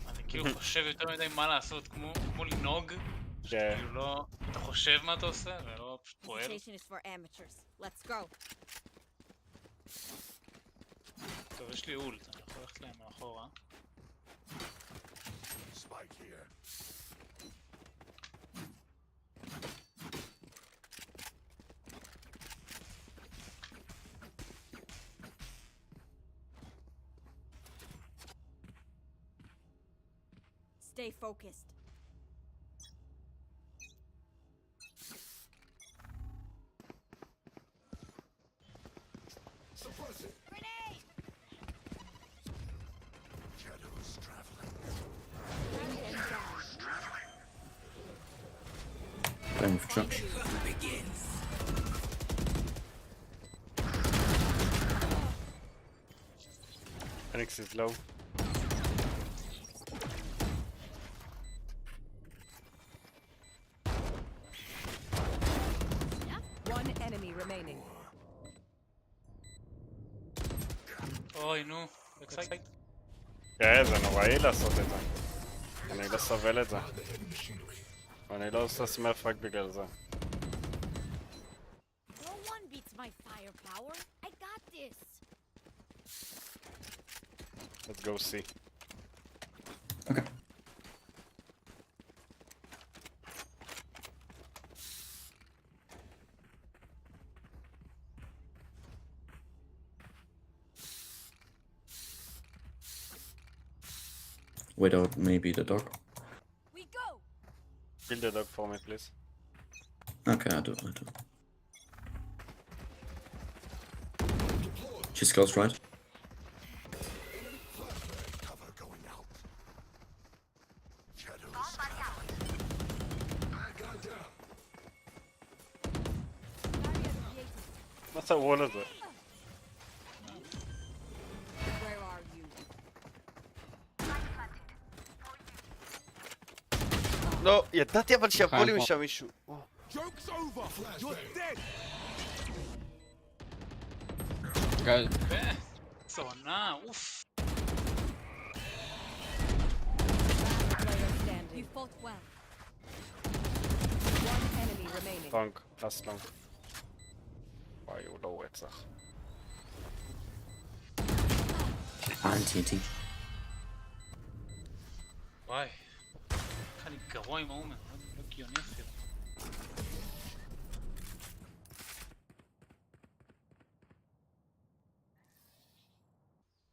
אני כאילו חושב יותר מדי מה לעשות, כמו לנהוג. כן. כאילו לא, אתה חושב מה אתה עושה, ולא פשוט פועל. Invitation is for amateurs. Let's go. טוב, יש לי אולט, אני יכול ללכת להם מאחורה. Stay focused. Grenade! Shadows traveling. Playing with Josh. Phoenix is low. One enemy remaining. אוי, נו. אקסייט. כן, זה נוראי לעשות את זה. אני לא סובל את זה. אני לא עושה סמרף רק בגלל זה. No one beats my firepower. I got this. Let's go see. Okay. Without maybe the dog. We go. Kill the dog for me, please. Okay, I do. She's close, right? Cover going out. Shadows traveling. Guy down. מה זה הוול הזה? Where are you? לא, ידעתי אבל שיבוא לי משם מישהו. Joke's over! You're dead! Geil. איזה עונה, אוף. Player standing. You fought well. One enemy remaining. לונג, לסט לונג. וואי, הוא לא רצח. TNT. וואי. איך אני גרוע עם האומן, לא הגיוני אפילו.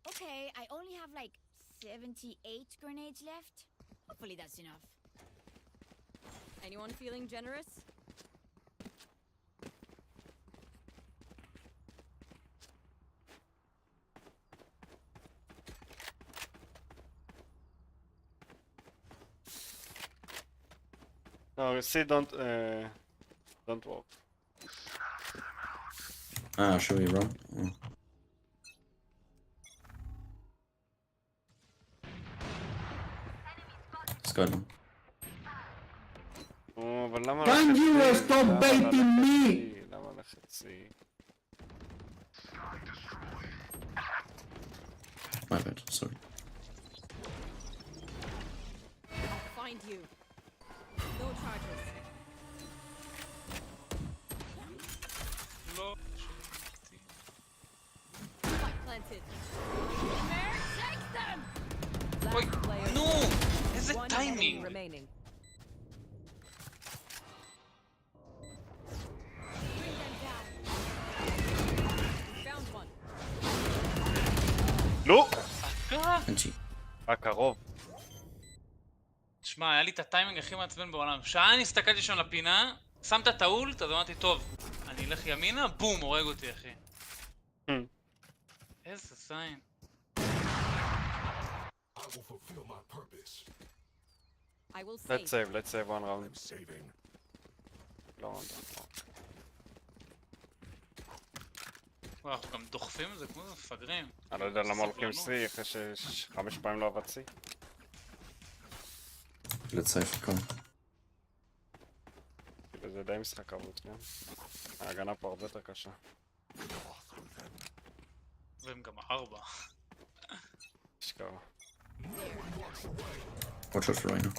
Okay, I only have like 78 grenades left. Hopefully that's enough. Anyone feeling generous? No, you see, don't walk. Should we run? Oh. Sky down. אבל למה Can you stop baiting me? למה לחצי? My bad, sorry. I'll find you. No charges. לא. Spike planted. Take them! אוי, Last player. נו! איזה One enemy טיימינג! remaining. Bring them down. Found one. לא! NT. רק קרוב. תשמע, היה לי את הטיימינג הכי מעצבן בעולם. שעה אני הסתכלתי שם לפינה, שמת את האולט, אז אמרתי, טוב, אני אלך ימינה, בום, הורג אותי, אחי. איזה זין. I will save. Let's save one round. Saving. לא, וואי, אנחנו גם דוחפים את זה כמו מפגרים. אני לא יודע למה הולכים C אחרי ש5 פעמים לא עבד C. Let's save come. כאילו זה די משחק אבוד, כן? ההגנה פה הרבה יותר קשה. והם גם 4. אשכרה. Watch out for Rhino.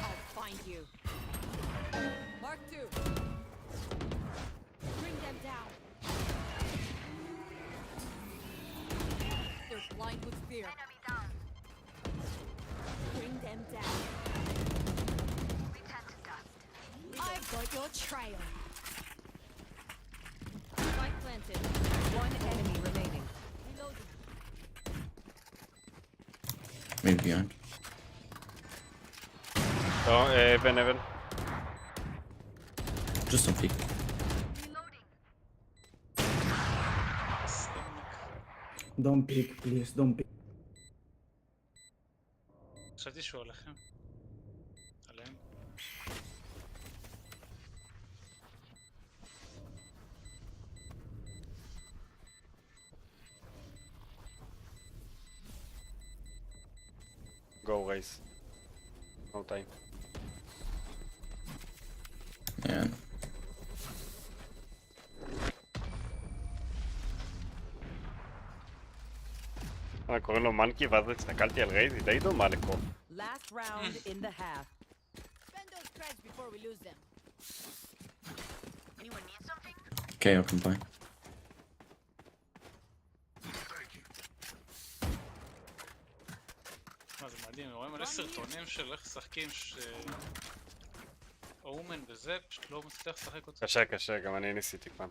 I'll find you. Mark 2. Bring them down. They're blind with fear. Bring them down. I've got your trail. Spike planted. One enemy remaining. Reloading. Maybe behind. לא, אבן. Just don't peek. Don't pick, please, don't pick. חשבתי שהוא עליכם. עליהם. Go race. No time. Yeah. קוראים לו מנקי ואז הסתכלתי על רייז, היא די דומה לקרוא. Last round in the half. Spend those creds before we lose them. Anyone need something? Okay, I'll come by. מה זה מדהים, רואים מלא סרטונים של איך משחקים האומן וזה, פשוט לא מצליח לשחק אותה. קשה, גם אני ניסיתי פעם.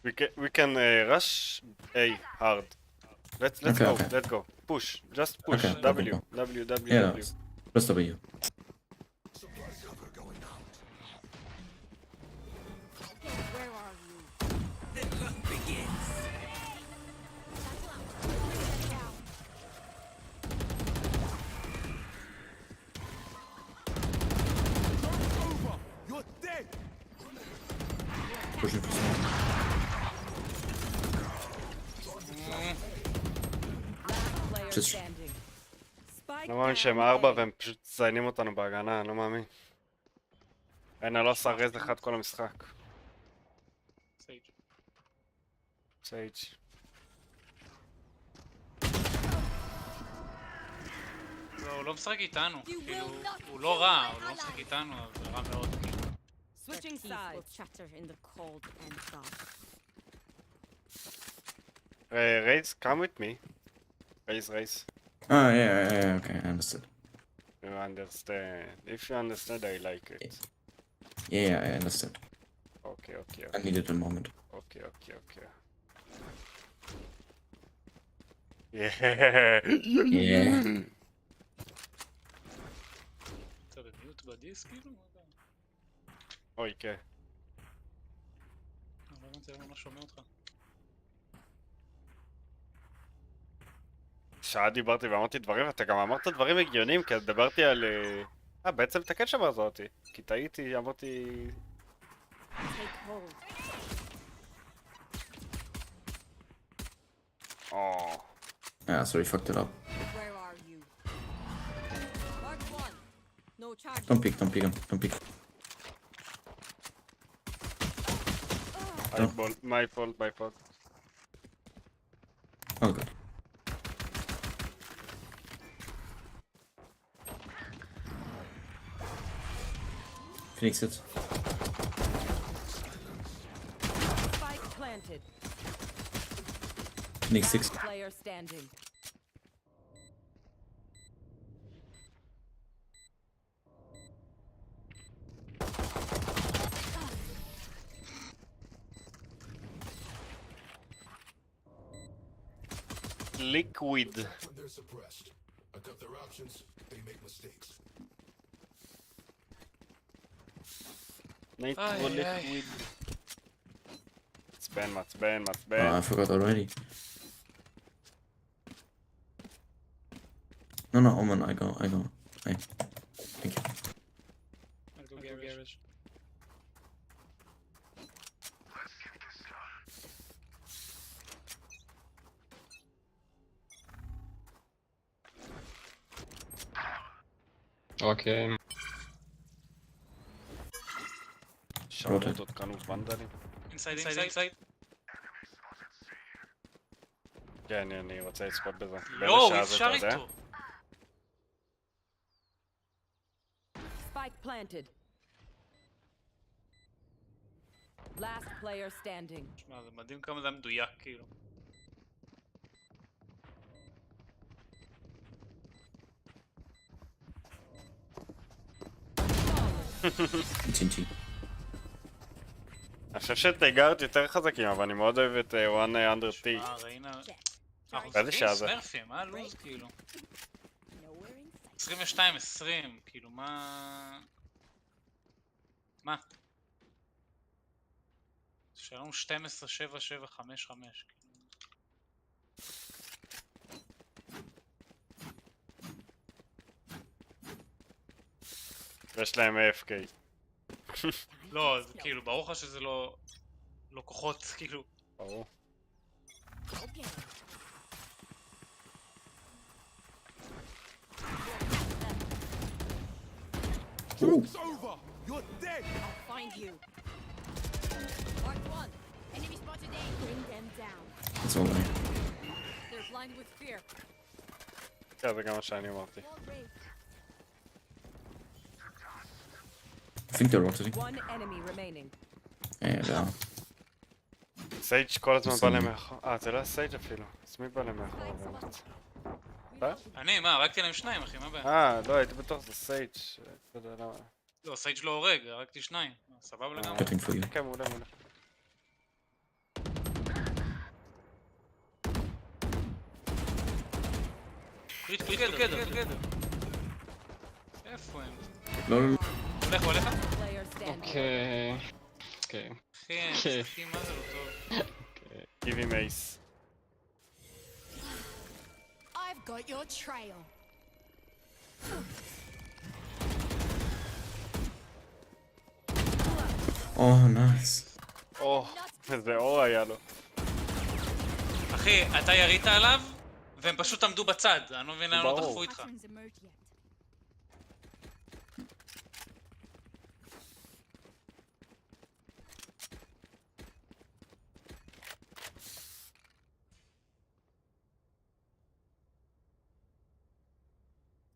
We can rush A hard. Let's go. Push. Just push. Okay, W. Yeah, press W. Where are you? The luck begins. Over. You're dead. Pushing for some. this. standing. Spike לא מאמין down שהם 4 A. והם פשוט מציינים אותנו בהגנה, אני לא מאמין. אין, אני לא עושה רז אחד כל המשחק. סייג'. סייג'. לא, הוא לא משחק איתנו. כאילו, הוא לא רע, הוא לא משחק איתנו, אבל זה רע מאוד. Switching sides. Raise, come with me. Raise. Oh, yeah, okay, I understood. You understand. If you understand, I like it. Yeah, I understood. Okay. I needed a moment. Okay. Yeah. Yeah. אתה במיוט בדיסק כאילו? אוי, כן. אני לא הבנתי למה לא שומע אותך. שעה דיברתי ואמרתי דברים, ואתה גם אמרת דברים הגיוניים, כי דיברתי על... בעצם אתה כן שמעת אותי. כי טעיתי, אמרתי... Yeah, sorry, fucked it up. Where are you? Mark 1. No charge. Don't peek him, don't peek. My fault. Oh, good. Phoenix hit. Spike planted. Phoenix 6. Player standing. Liquid. When they're suppressed, I cut their options, they make mistakes. Nitro liquid. מעצבן. Oh, I forgot already. No, Omen, I go. Hey. Thank you. I'll go garage. אוקיי. שרמוט עוד כאן ובנדלים. אינסייד. כן, אני רוצה לצפות בזה. לא, אי אפשר איתו. Spike planted. Last player standing. שמע, זה מדהים כמה זה מדויק, כאילו. GG. אני חושב שתיגרת יותר חזקים, אבל אני מאוד אוהב את one under T. ראינה... באיזה שעה זה? סמרפים, מה הלוז, כאילו? 22-20, כאילו, מה... מה? שלום 12-7-7-5-5, כאילו. ויש להם AFK. לא, זה כאילו, ברור לך שזה לא כוחות, כאילו. ברור. Joke's over! You're dead! I'll find you. Mark 1. Enemy spotted A. Bring them down. It's all right. They're blind with fear. כן, זה גם מה שאני אמרתי. I think they're rotating. One enemy remaining. Yeah, they are. סייג' כל הזמן בא להם מאחור. זה לא סייג' אפילו. אז מי בא להם מאחור באמת? אני, מה, הרגתי להם 2, אחי, מה בעיה? לא, הייתי בטוח זה סייג'. לא יודע למה. לא, סייג' לא הורג, הרגתי 2. סבבה לגמרי. Getting for you. כן, מעולה. together. איפה הם? לא. הולך? Player standing. אוקיי. אחי, הם משחקים מה זה לא טוב. Give him ace. I've got your trail. Oh, nice. איזה אור היה לו. אחי, אתה ירית עליו, והם פשוט עמדו בצד, אני לא מבין למה לא דחפו איתך. Patterns emerge yet.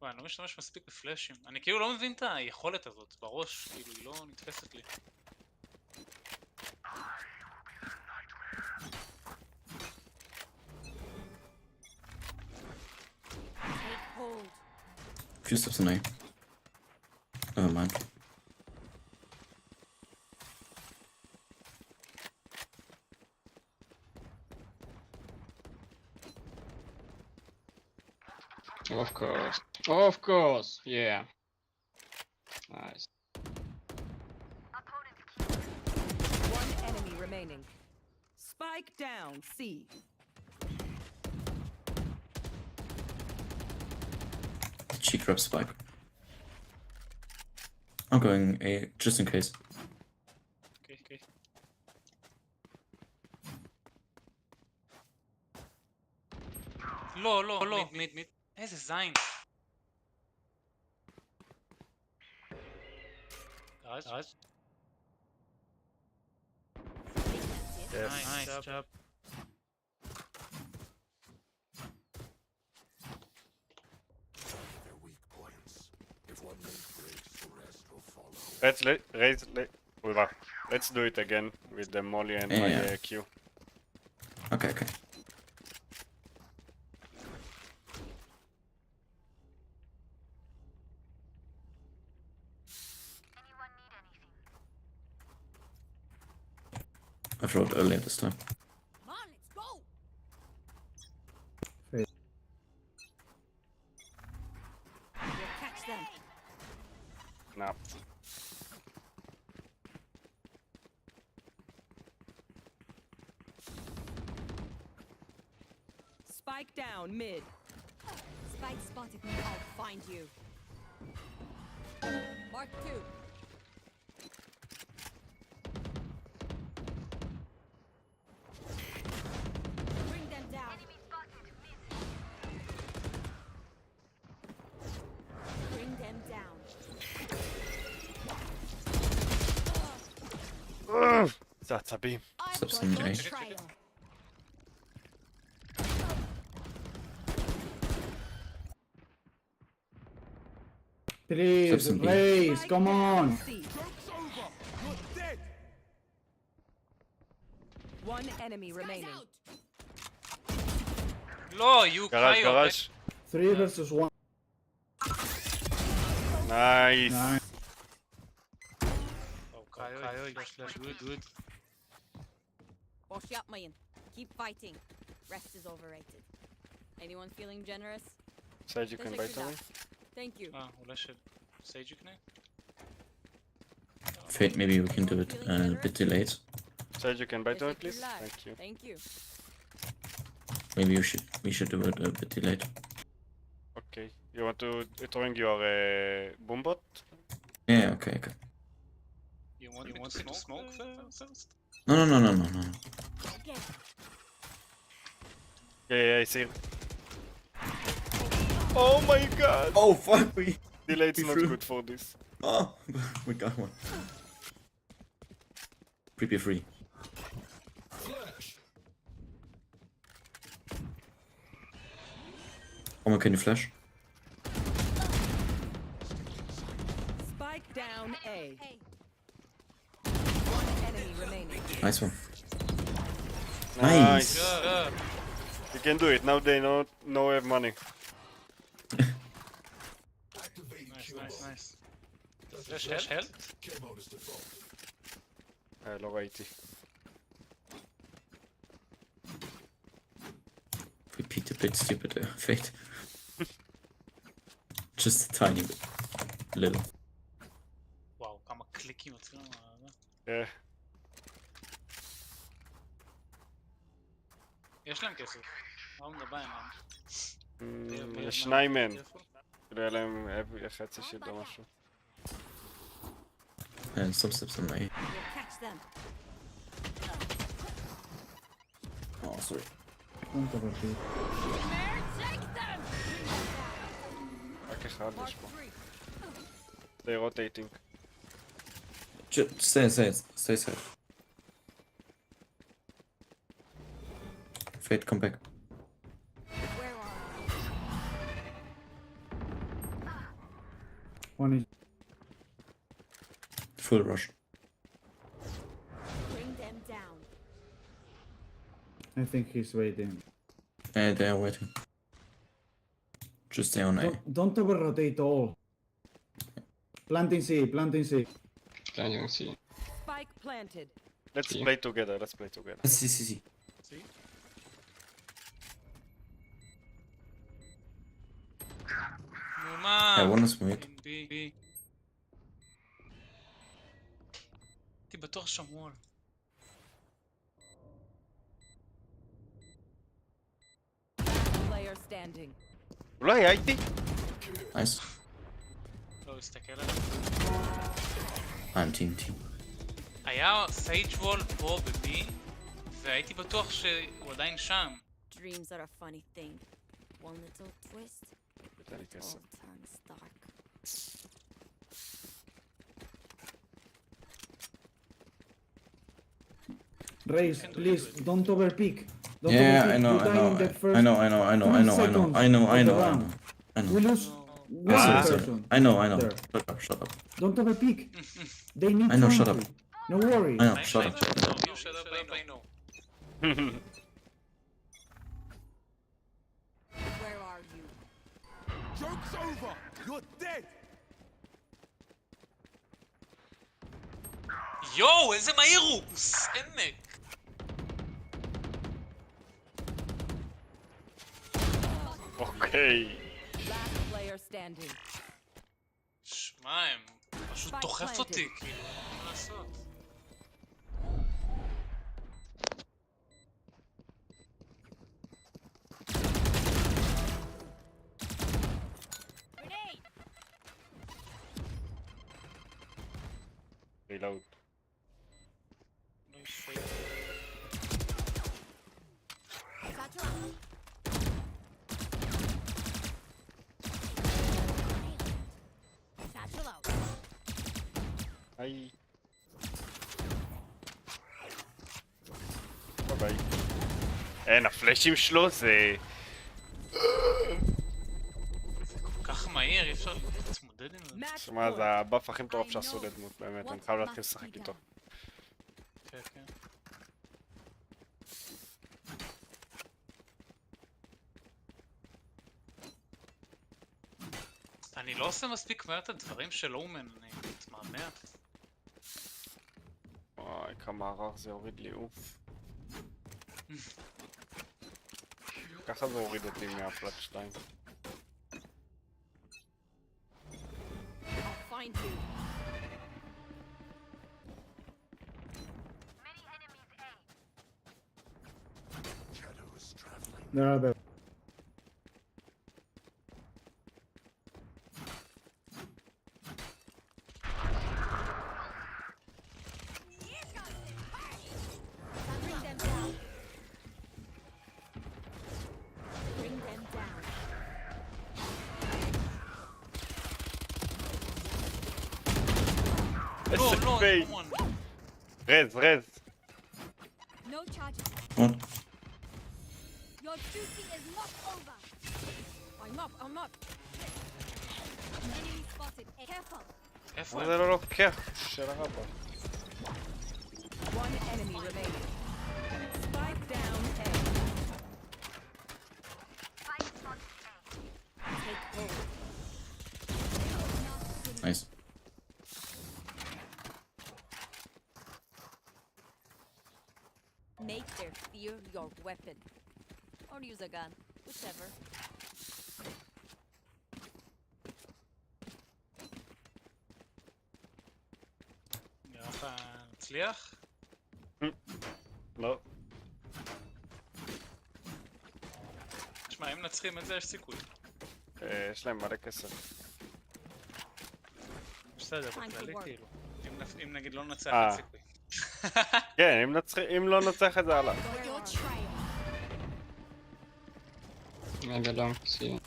וואי, אני לא משתמש מספיק בפלאשים. אני כאילו לא מבין את היכולת הזאת בראש, כאילו היא לא נתפסת לי. Take hold. Few steps in A. Never mind. Of course. Of course. Yeah. Nice. One enemy remaining. Spike down, C. Cheek grab spike. I'm going A just in case. אוקיי, אוקיי. לא, לא, לא. מיד. איזה זין. אז? נייס, ג'אב. Their weak points. If one link breaks, the rest will follow. Let's do it again with the molly and Yeah. my Q. Okay. I wrote earlier this time. Come on, let's go. We'll catch them. Nah. Spike down, mid. Spike spotted me. I'll find you. Mark 2. Bring them down. Bring them down. זה עצבים. I've Steps got in no A. trial. Please, Steps in B. raise, Spike come down, on. C. One enemy Guys remaining. out. לא, you גרש. 3 versus 1. נייס. Nice. Good. Wash up, man. Keep fighting. Rest is overrated. Anyone feeling generous? Said you can buy to me? Thank you. אולי שסייג' יקנה? Fate, maybe we can do it a bit delayed. Said you can buy to me, Respect please? your life. Thank you. Thank you. Maybe we should do it a bit delayed. Okay. You want to throwing your boombot? Yeah, okay. You want me to smoke first? No. Again. Yeah, I see. Oh my god! Oh fuck, we Delayed's we not threw. good for this. Oh, we got one. Prepare free. Flash. Oma, can you flash? Spike down, A. Hey. One enemy remaining. Nice one. Nice. Nice. Good. You can do it. Now they know have money. Activate Nice. Flash help? Kill mode is default. לא ראיתי. Repeat a bit stupid, Fate. Just a tiny bit. Little. וואו, כמה קליקים יוצאים לנו. אה, יש להם כסף. מה הוא מדבר עליהם? יש שניים מהם. כאילו היה להם חצי שיט או משהו. And some steps on my. We'll catch them. Oh, sorry. Punto per ti. Emergency! אחד יש פה. They rotating. Stay safe. Fate, come back. Where are One is Full rush. bring them down. I think he's waiting. They are waiting. Just stay on A. Don't over rotate all. Planting C. Planting C. Spike planted. Let's play together. See. נו מה? I want to smite. בי. הייתי בטוח שמרו על. Player standing. הוא לא היה איתי? Nice. לא, הסתכל עליו. I'm team. היה סייג' וול פה בבי, והייתי בטוח שהוא עדיין שם. Dreams are a funny thing. One little twist, יותר לי it כסף. all turns dark. Raise, please, don't overpeak. Don't Yeah, overpeak. I know. You die in the first I know. 3 seconds of the round. We lose one person. I know. There. Shut up. Don't overpeak. They need I know, shut something. up. No worry. I know, shut up. You shut up, I know. Where are you? Joke's over! You're dead! יואו, איזה מהיר הוא! סעמק! אוקיי. Last player standing. שמע, הם פשוט דוחף אותי, כאילו, מה לעשות? רילאוד. היי. ביי. אין, הפלאשים שלו זה... כל כך מהיר, אי אפשר להתמודד עם זה. שמע, זה הבאף הכי מטורף שעשו לדמות, באמת, אני חייב להתחיל לשחק איתו. כן, כן. אני לא עושה מספיק מהר את הדברים של אומן, אני מתמהמה. וואי, כמה הרר זה הוריד לי אוף. ככה זה הוריד אותי מהפלט 2. Find you. There are the Bring them down. Bring them down. איזה פייט! רז! No charges. What? Your duty is not over. I'm up. Enemy spotted. Careful. איפה מה הם? זה לא לוקח? של הרבא. One enemy remaining. Spike down A. Take hold. Nice. Make their fear your weapon. Or use a gun. Whichever. נראה לך נצליח? לא. תשמע, אם נצחים את זה יש סיכוי. יש להם מלא כסף. בסדר, בכללי כאילו. אם נגיד לא נצח אה. אין סיכוי. כן, אם לא נצח את זה עליו. Your trial. Maybe long, see.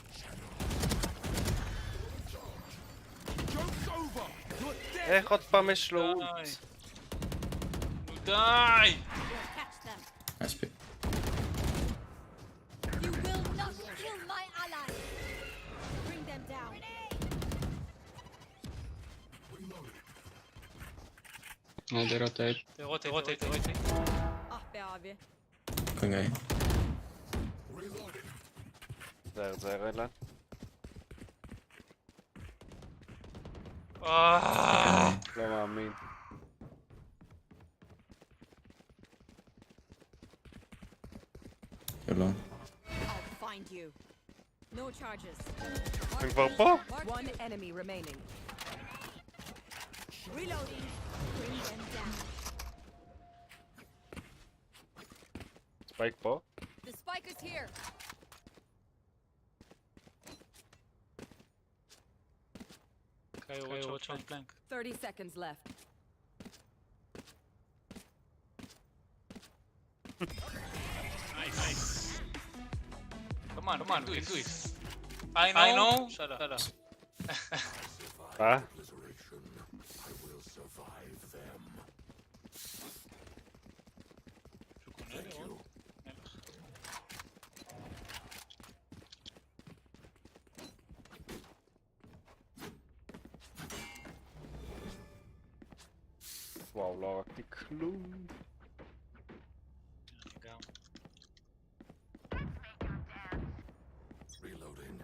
איך עוד פעם יש לו אולט? נו די! Catch them. Nice pick. You will not kill my ally. Bring them down. They rotate. רוטט. Ah be abi. Going A. זהר אילן. לא מאמין. You're long. I'll find you. No charges. הם כבר פה? One enemy remaining. Reloading. Bring them down. ספייק פה? The spike is here. Okay, watch out flank. 30 seconds left. Nice. Come on, do it. I know. Shut up. אה? וואו, לא הרגתי כלום. גם. Reloading.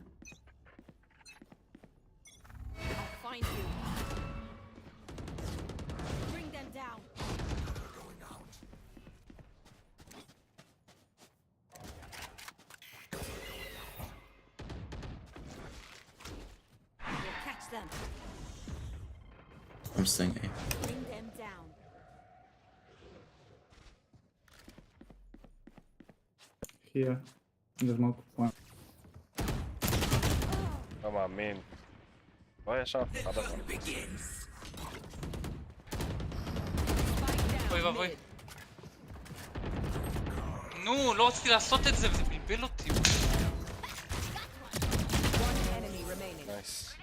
I'll find you. Bring them down. Going out. We'll catch them. I'm staying A. Bring them down. Here. In the smoke. One. לא מאמין. לא ישב, אחד הזמן. אוי ואבוי. נו, לא רציתי לעשות את זה, וזה בלבל אותי. One enemy remaining. נייס.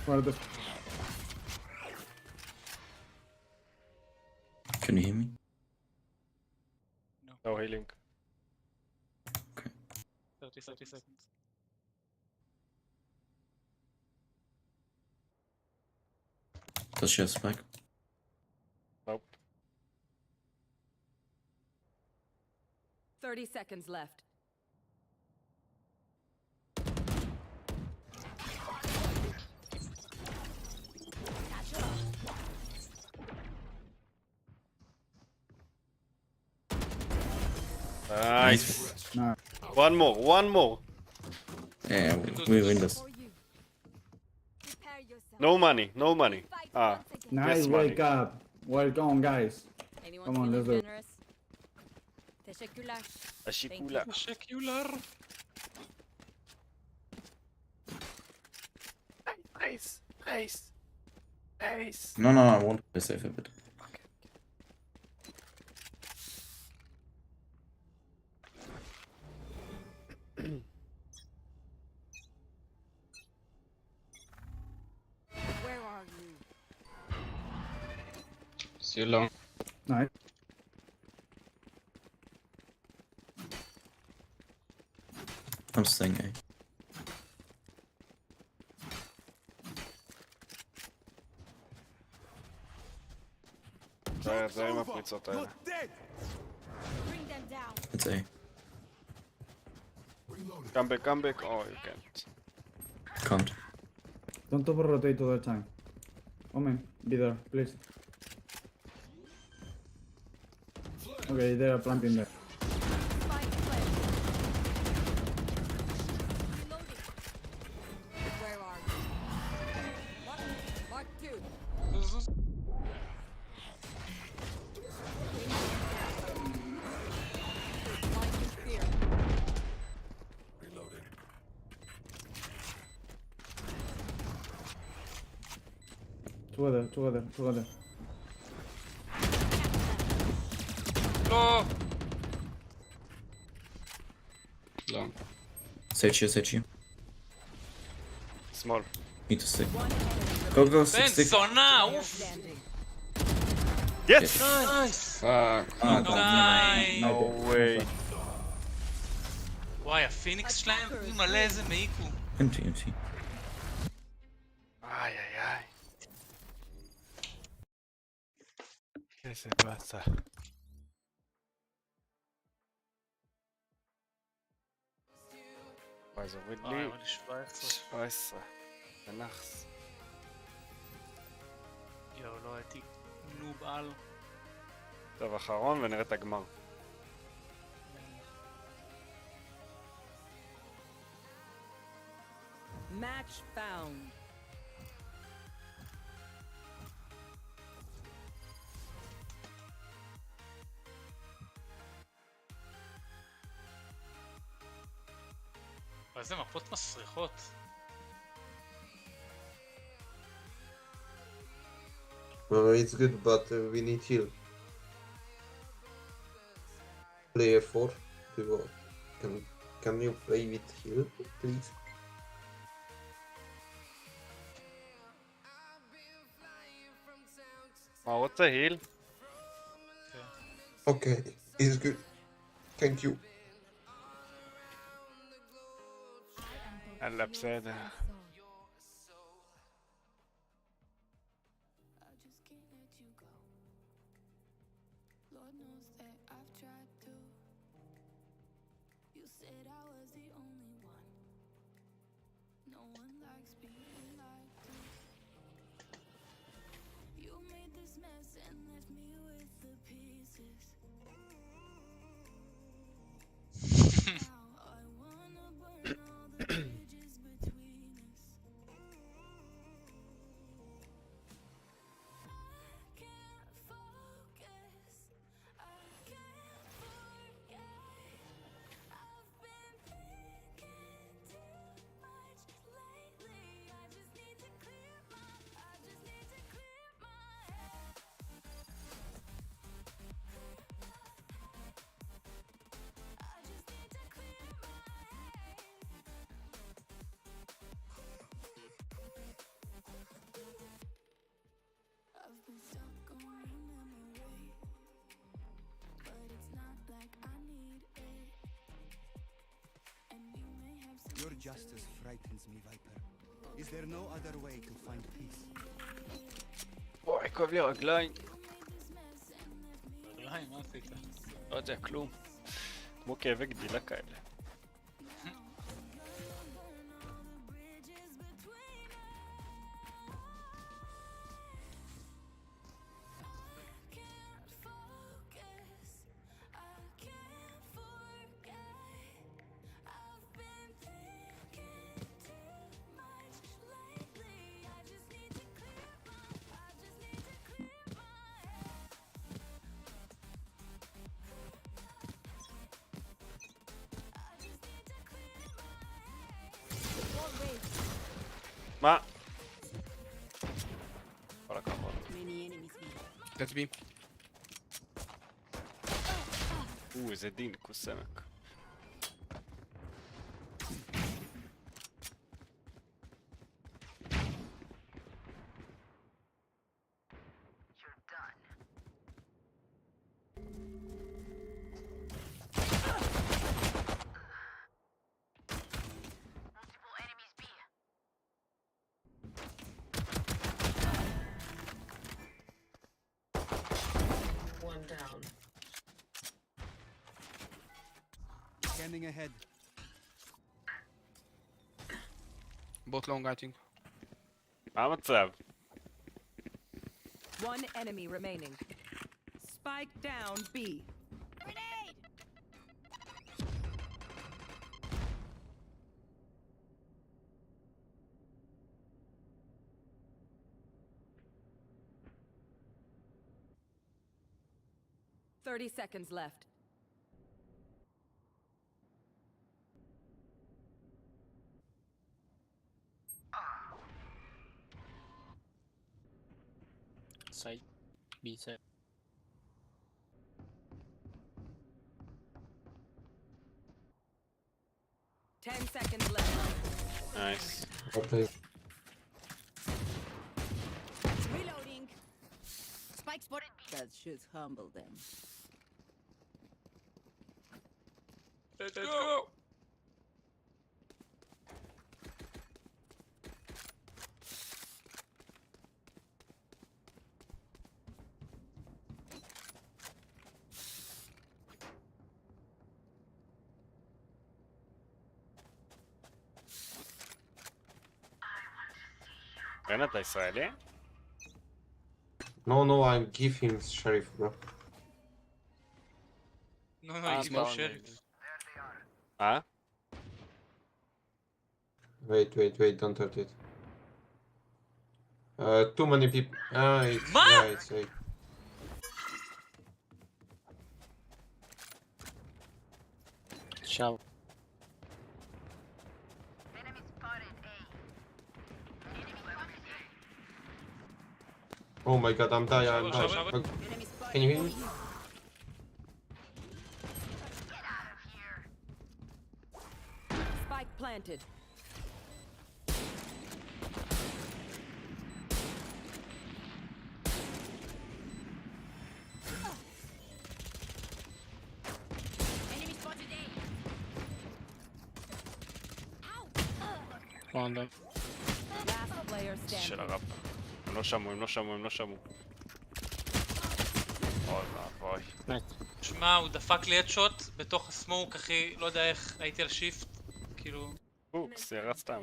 Where the... Can you hear me? No healing. 30 seconds. Does she have spike? Nope. 30 seconds left. Nice. Nah. One more. Yeah, we win this. For you. Prepare yourself. No money. Ah, Nice, yes, money. wake up. Welcome, guys. Anyone Come on, feeling let's do it. generous? Teşekkürler. השיקולה. שקולר. Nice. No, I want to play safe a bit. Where are you? See you long. Nice. I'm staying A. זה עם הפריצות האלה. Bring them down. It's A. Come back. Oh, you can't. Can't. Don't over rotate all the time. Omen, be there, please. Okay, they are planting there. Spike planted. Reloading. Where are you? Mark 2. Lightning spear. Reloading. Together. לא! Long. Sage here. Small. Need to stay. One enemy remaining. Go, go, בן 60. זונה, אוף! יס! נייס! פאק. די! נו ווי. וואי, הפיניקס שלהם מלא איזה מעיקו. Empty. איי איי איי. איזה באסה. וואי, זה הוריד וואי, לי אבל 17. 17. זה נחס. יואו, לא הייתי נוב על. טוב, אחרון ונראה את הגמר. Match found. איזה מפות מסריחות. It's good, but we need heal. Player 4 to go. Can you play with heal, please? מה רוצה היל? Okay, it's good. Thank you. יאללה, בסדר. Your justice frightens me, Viper. Is there no other way to find peace? וואי, כואב לי הרגליים. רגליים, מה עשית? לא יודע, כלום. כמו כאבי גדילה כאלה. מה? כל הכבוד. That's me. איזה דין, כוסמק. Scanning ahead. Bot long, I think. מה המצב? One enemy remaining. Spike down B. Grenade! 30 seconds left. Side. B side. Ten seconds left. Nice. Okay. That should humble them. Let's go! כן, אתה ישראלי? No, no, I'm give him sheriff, bro. No, he's no sheriff. אה? Wait, don't hurt it. Too many people. It's Ma? yeah, it's a. Shall. Oh my god, I'm dying. I'm dying. Shower. Can you hear me? Spike planted. One down. Last player standing. של הרב. הם לא שמעו, הם לא שמעו, הם לא שמעו. אוי ואבוי. Nice. שמע, הוא דפק לי הדשוט בתוך הסמוק, אחי, לא יודע איך, הייתי על שיפט, כאילו... אוקס, ירד סתם.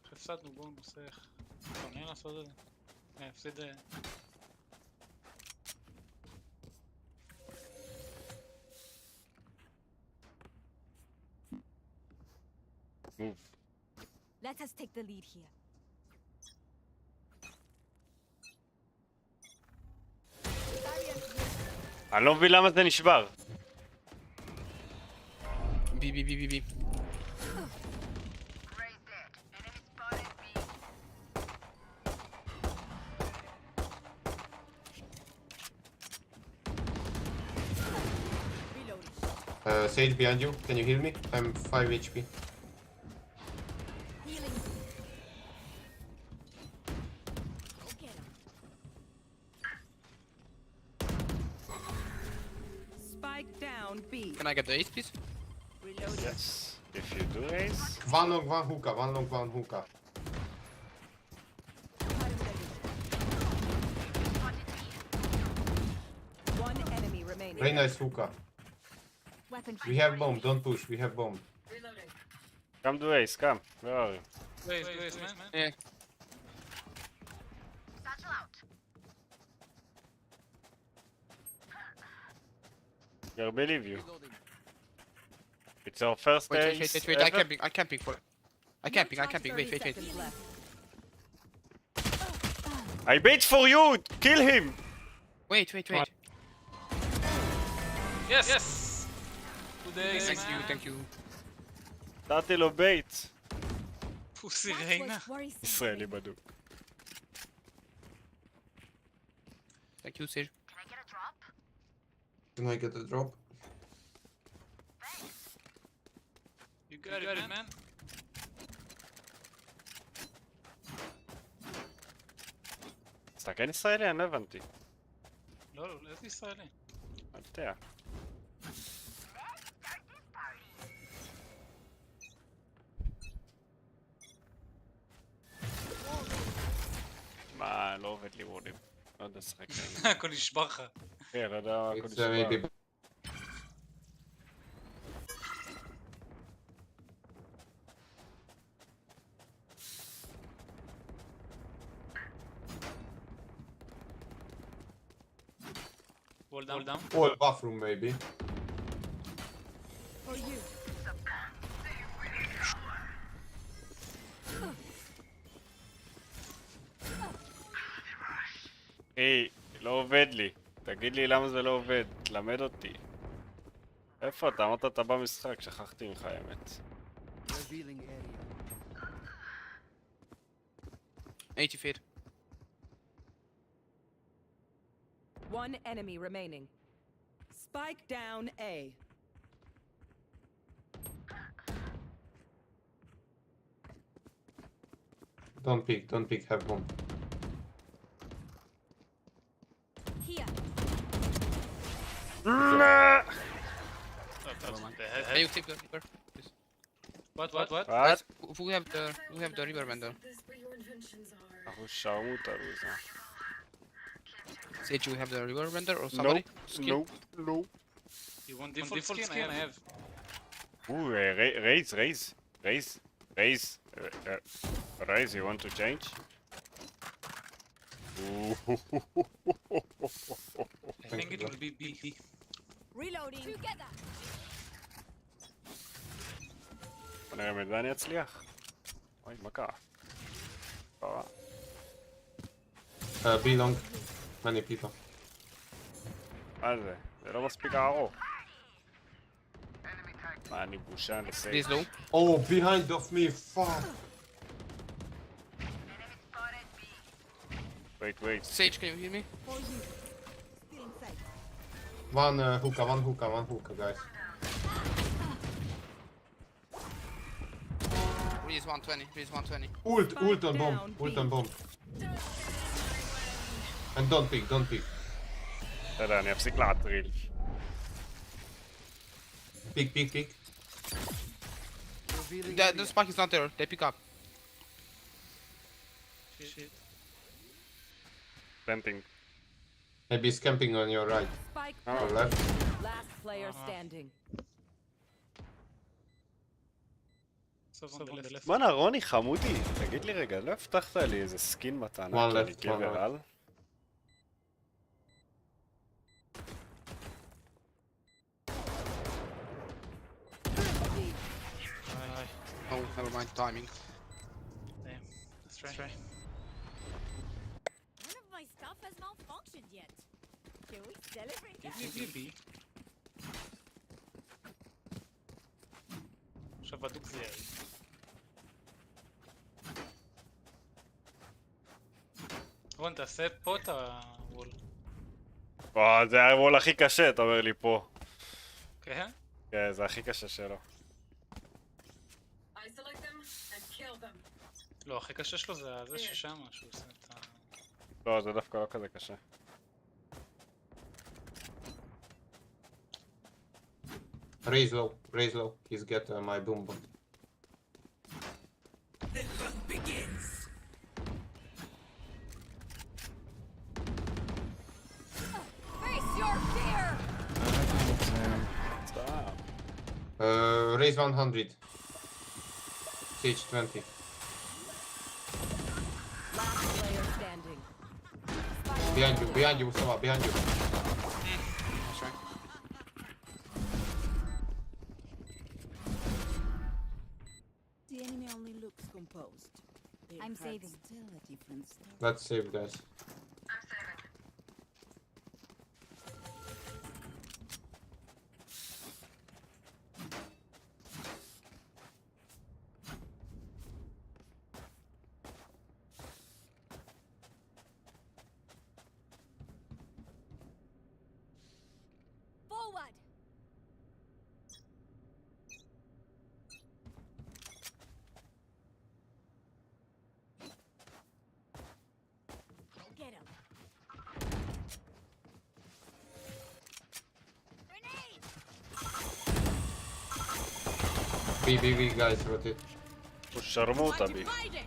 איך הפסדנו? בואו נעשה איך... מעניין לעשות את זה. הפסיד... מוב. Let us take the lead here. אני לא מבין למה זה נשבר. בי. Sage behind you. Can you heal me? I'm 5 HP. Spike down B. Can I get the ace, please? Yes. If you do ace. One long, one hookah. One long, one hookah. One enemy remaining. Very nice hookah. Weapon We have bomb. Don't push. We have bomb. Come do ace, come. Where are you? Wait, man. Yeah. I believe you. It's our first ace. Wait. I can't pick for. I can't pick. Wait. 30 seconds left. I bait for you! Kill him! Wait. Yes! Today, Thank you. נתתי לו בייט. פוסי ריינה. ישראלי בדוק. Thank you, Sage. Can I get a drop? You got it, man. תסתכל ישראלי? אני לא הבנתי. לא, איזה ישראלי? לא יודע. מה, לא עובד לי וודים. לא יודע לשחק כאלה. הכל נשבר לך. כן, לא יודע, הכל It's maybe. נשבר. Hold down. Or bathroom maybe. For you. היי, לא עובד לי. תגיד לי למה זה לא עובד. תלמד אותי. איפה אתה? אמרת אתה במשחק, שכחתי ממך האמת. 80 feet. One enemy remaining. Spike down A. Don't peek, have bomb. Here. Can you take the Reaper? Please. What? Guys, who have the Reaper vendor? אנחנו שרמוטה לזה. Sage, you have the Reaper vendor or somebody? No. You want default skin? I have. Ooh, raise, you want to change? Ooh. I think it will be B. Reloading. Together. בוא נראה אם את זה אני אצליח. אוי, מה קרה? קרה. B long. Many people. מה זה? זה לא מספיק ארוך. מה, אני בושן לסייב. Please low. Oh, behind of me, fuck. Wait. Sage, can you hear me? For you. Still in sight. One hookah, guys. Please 120. Ult on bomb. And don't peek. בסדר, אני אפסיק להטריל. Peek. The spark is not there. They pick up. Shit. Planting. Maybe he's camping on your right. Spike. Or left. Last player standing. בואנה, רוני חמודי, תגיד לי רגע, לא הבטחת לי איזה סקין מתנה כי אני גבר על? Oh, never mind. Timing. Damn. Let's try. None of my stuff has malfunctioned yet. Can we celebrate that? Give me B. עכשיו בדוק זה יעיל. רון, תעשה פה את הוול. זה הוול הכי קשה, אתה אומר לי פה. כן? כן, זה הכי קשה שלו. לא, הכי קשה שלו זה זה ששם שהוא עושה את ה... לא, זה דווקא לא כזה קשה. Raise low. He's get my boom. The hunt begins. Face your fear! Raise 100. Sage 20. Last player standing. Behind you, Sava, behind you. That's right. The enemy only looks composed. I'm saving. Still a different story. Let's save, guys. Forward! Get him. Grenade! B, guys, rotate. הוא שרמוטה בי. Fight it!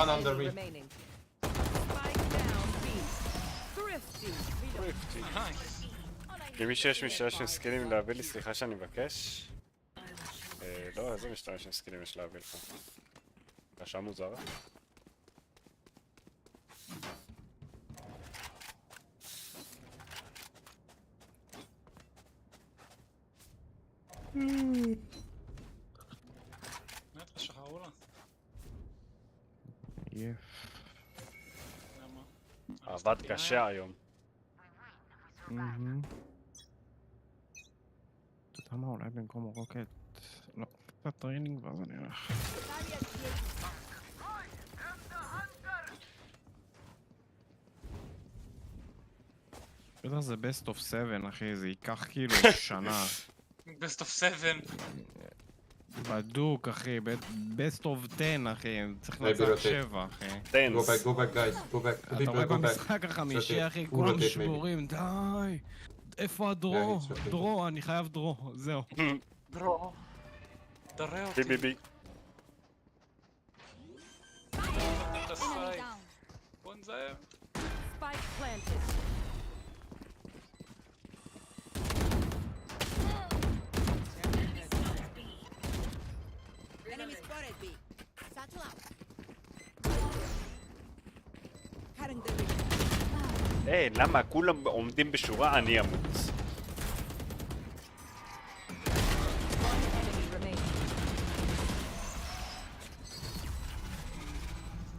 One under me. Remaining. Spike down B. Thrifty. למי שיש משתמש עם סקילים להביא לי, סליחה שאני מבקש. לא, איזה משתמש עם סקילים יש להביא לך? קשה מוזרה. שחררו לה. יף. למה? עבד קשה היום. אתה יודע מה, אולי במקום רוקט... לא, קצת טריינינג ואז אני הולך. בטח זה best of 7 אחי, זה ייקח כאילו שנה. best of 7. בדוק אחי, best of 10 אחי, צריך לנצח 7 אחי. Go back guys, go back. אתה רואה במשחק החמישי אחי, כולם שבורים, די! איפה הדרו? דרו, אני חייב דרו, זהו. דרו. דרה אותי. בי. בוא נזהר. Spike planted. Enemy spotted B. Satchel out. Cutting the ring. היי, למה כולם עומדים בשורה? אני אמות.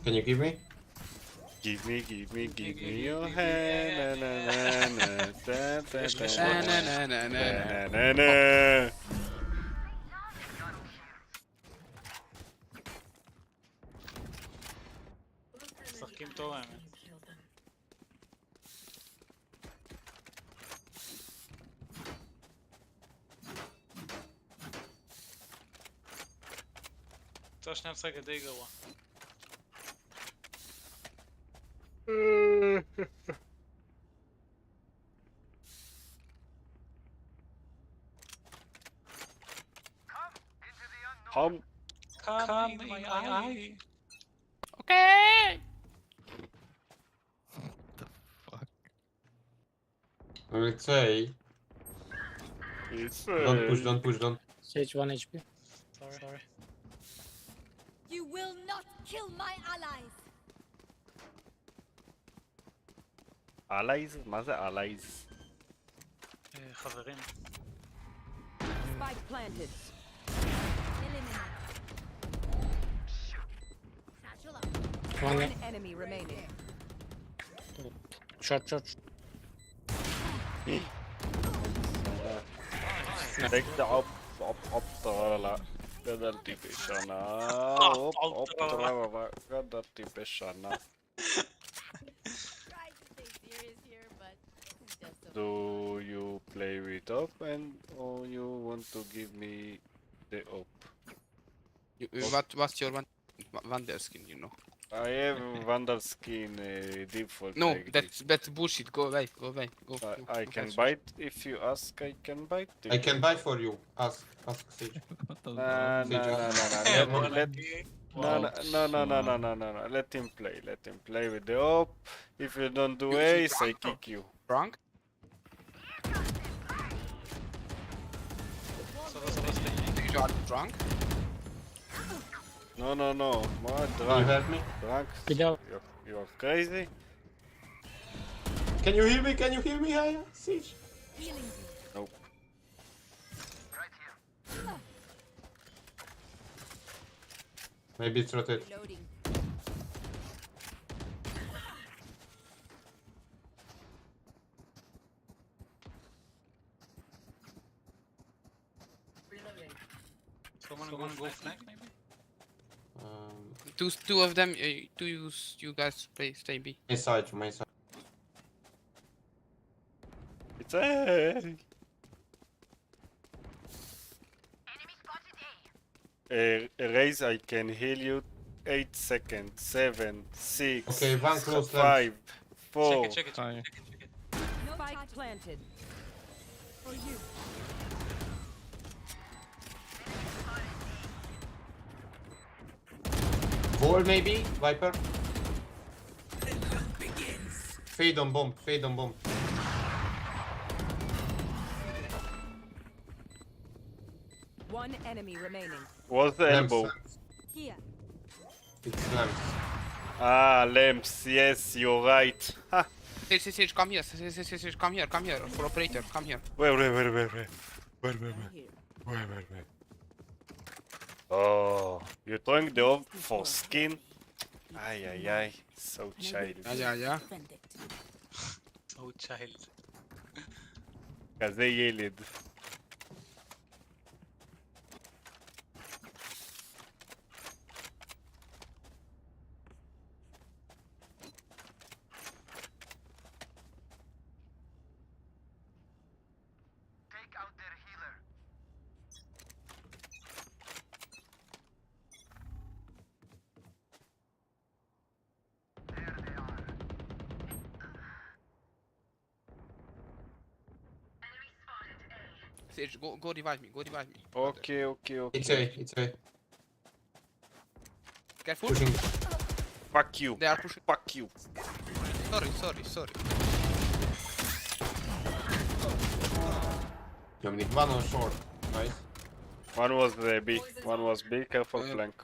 Can you give me? Give me your hand. משחקים טוב האמת. צער שנייה משחקת די גרוע. Come in my eye. Okay. It's A. Don't push. Sage 1 HP. Sorry. You will not kill my allies. allies? מה זה allies? חברים. Spike planted. One enemy remaining. shot. Take the op, טרללה. גדלתי בשנה. op, טרללה. גדלתי בשנה. Do you play with op or you want to give me the op? What's your Vandal skin, you know? I have Vandal skin default. No, that's bullshit. Go away. I can bite if you ask. I can bite. I can buy for you. Ask Sage. No. Let him play with the op. If you don't do ace, I kick you. Drunk? You are drunk? No. What? Can you help me? Drunk? You are crazy? Can you heal me, Aya? Sage? Nope. Maybe it's rotated. Someone wanna go flank maybe? Two of them. You guys stay B. Inside, from my side. It's a. Raise, I can heal you. 8 seconds. 7, 6. Okay, one close 5, 4. Check it. Spike planted. For you. Wall maybe, Viper. Fade on bomb. One enemy remaining. What's the elbow? Here. It's lamps. Lamps. Yes, you're right. Ha. Sage, come here. Sage, come here. For operator, come here. Where? Oh, you're throwing the off for skin? איי איי איי, so child. Defend it. So child. כזה ילד. Sage, go revive me, go revive me. אוקיי, אוקיי, אוקיי. It's A, it's A. Careful. Pushing. Fuck you. They are pushing. Fuck you. Sorry. Dominic, one on short. Nice. One was B, one was B, careful flank.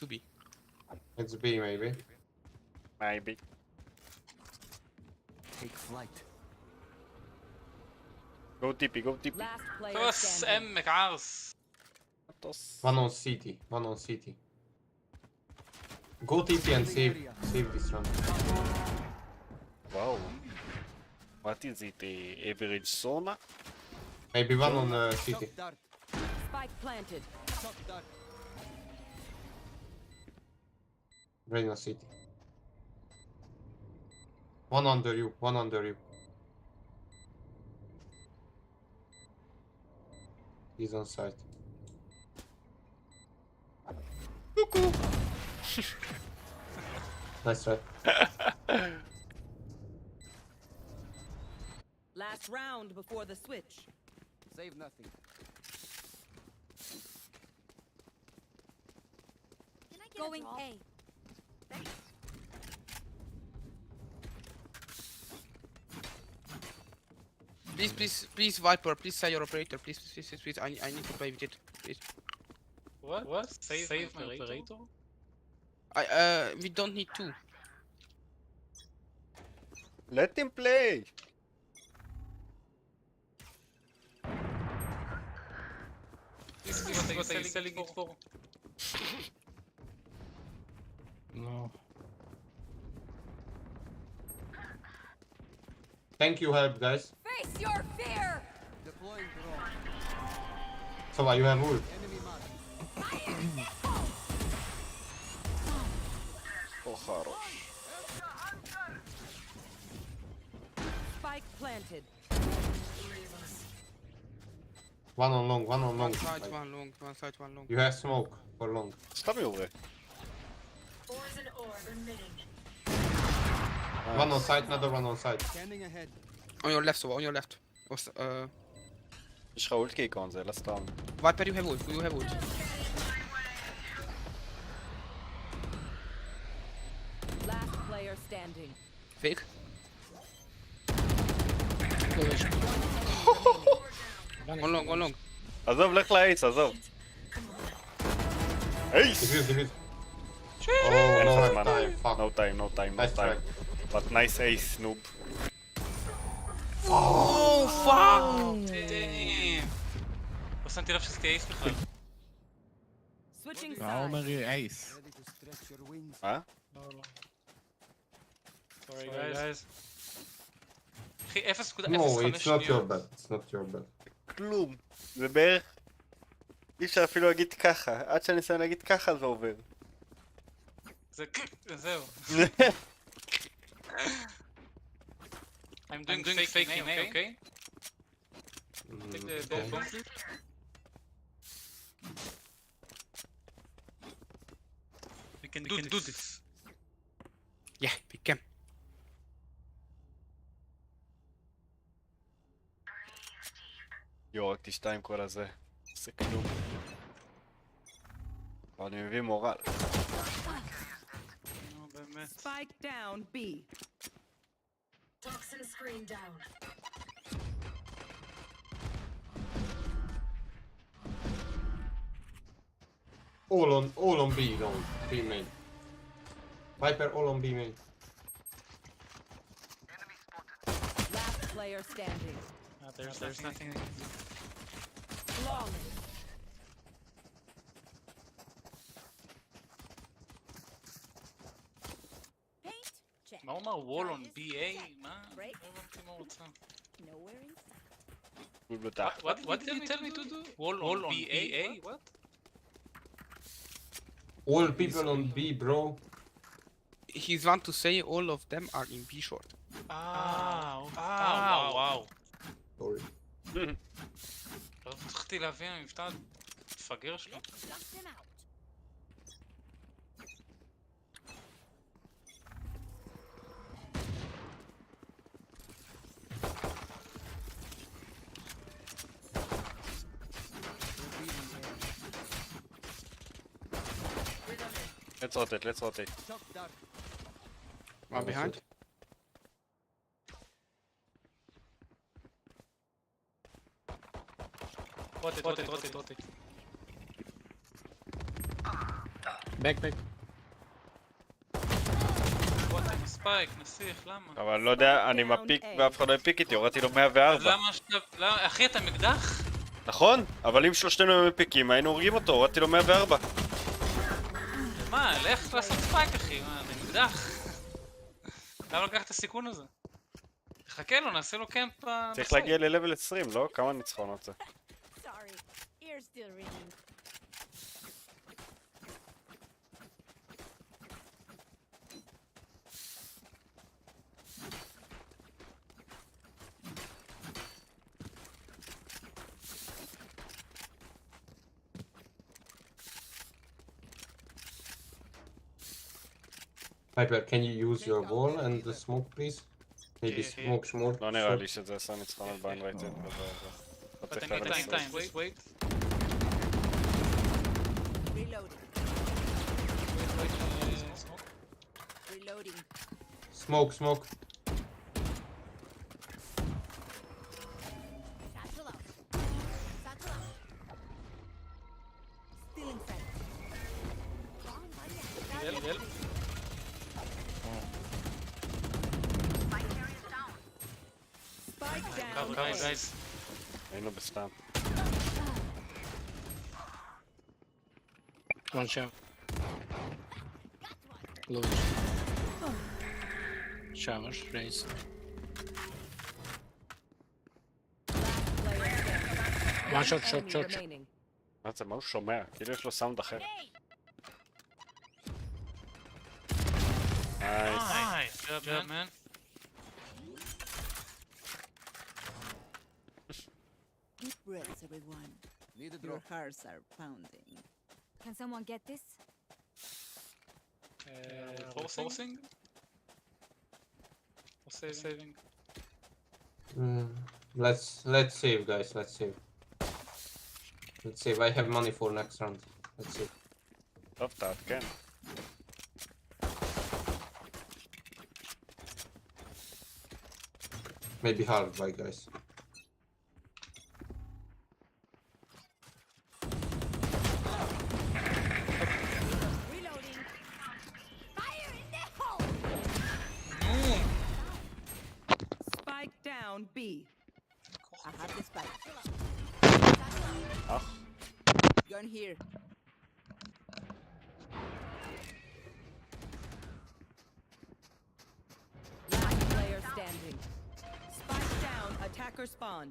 2B. It's B maybe. Maybe. Take flight. Go TP, go TP. Last player טוס standing. עמק ערס. One on CT. Go TP and save this round. Wow. What is it, average sauna? Maybe one on CT. Spike planted. Brain on CT. One under you. He's on site. Cuckoo. Nice try. Last round before the switch. Save nothing. Going A. Please, Viper, please say your operator, please. I need to play with it, please. What? Save my operator? We don't need to. Let him play. What are you selling it for? No. Thank you, help guys. Face your fear! Deploying drone. So what, you have ult? Enemy mark. Oh, хорош. Spike planted. One on long. One side, one long. You have smoke for long. סתם יורה. One on site, another one on site. Scanning ahead. On your left, on your left. יש לך אולט כעיקרון, זה לא סתם. Viper, you have ult. Last player standing. Fake. One long. עזוב, לך לאייס, עזוב. אייס! Defuse. אין Oh, לך no זמן. time, fuck. No time. Nice try. But nice ace, noob. Oh, fuck! Damn. לא שמתי לב שזה אייס בכלל. Switching עומר sides. אייס. Ready to stretch your wings. מה? לא. Sorry guys. אחי, 0.05 No, it's not your שניות. bad. It's not your bad. כלום. זה בערך... אי אפשר אפילו להגיד ככה. עד שאני אנסה להגיד ככה זה עובר. זהו. I'm doing fake in A, okay? Take the bomb. We can do this. Yeah, we can. יו, רק תשתה עם כל הזה. עושה כלום. אבל אני מביא מורל. נו, באמת. Spike down B. Toxin screen down. All on B long. B main. Viper all on B main. Last player standing. There's nothing. Long. מה הוא אמר? וול און BA? מה? לא הבנתי מה הוא רוצה. What did you tell me to do? Wall on BA? What? All people on B, bro. He's want to say all of them are in B short. וואו. Sorry. לא צריכתי להבין המבטא תפגר שלו. let's rotate. One behind. rotate. Back. ספייק, נסיך, למה? אבל לא יודע, אני מפיק ואף אחד לא הפיק איתי, הורדתי לו 104. למה שאתה... אחי, אתה מקדח? נכון, אבל אם שלושתנו היו מפיקים, היינו הורגים אותו, הורדתי לו 104. מה, לך לעשות ספייק, אחי, מה, אני מקדח? למה לקח את הסיכון הזה? תחכה לו, נעשה לו קמפ בסוף. צריך להגיע ל-level 20, לא? כמה ניצחונות זה? Piper, can you use your wall and the smoke, please? Maybe smoke more. לא נראה לי שזה עשה ניצחונות בעין רייטד. But I need time, wait. Reloading. Smoke. Satchel out. Still inside. Hel. Spike down. guys. היינו בסטאמפ. One shot. Lose. Showers, raise. One shot. מה זה, מה הוא שומע? כאילו יש לו סאונד אחר. Nice. Good job, man. Deep breaths, everyone. Your hearts are pounding. Can someone get this? Forcing? Or saving? Let's save, guys. Let's save. I have money for next round. Let's save. טוב, תעדכן. Maybe half, bye, guys. Reloading. Fire in the hole. Spike down B. I have the spike. Ach. Gun here. Last player standing. Spike down. Attacker spawn.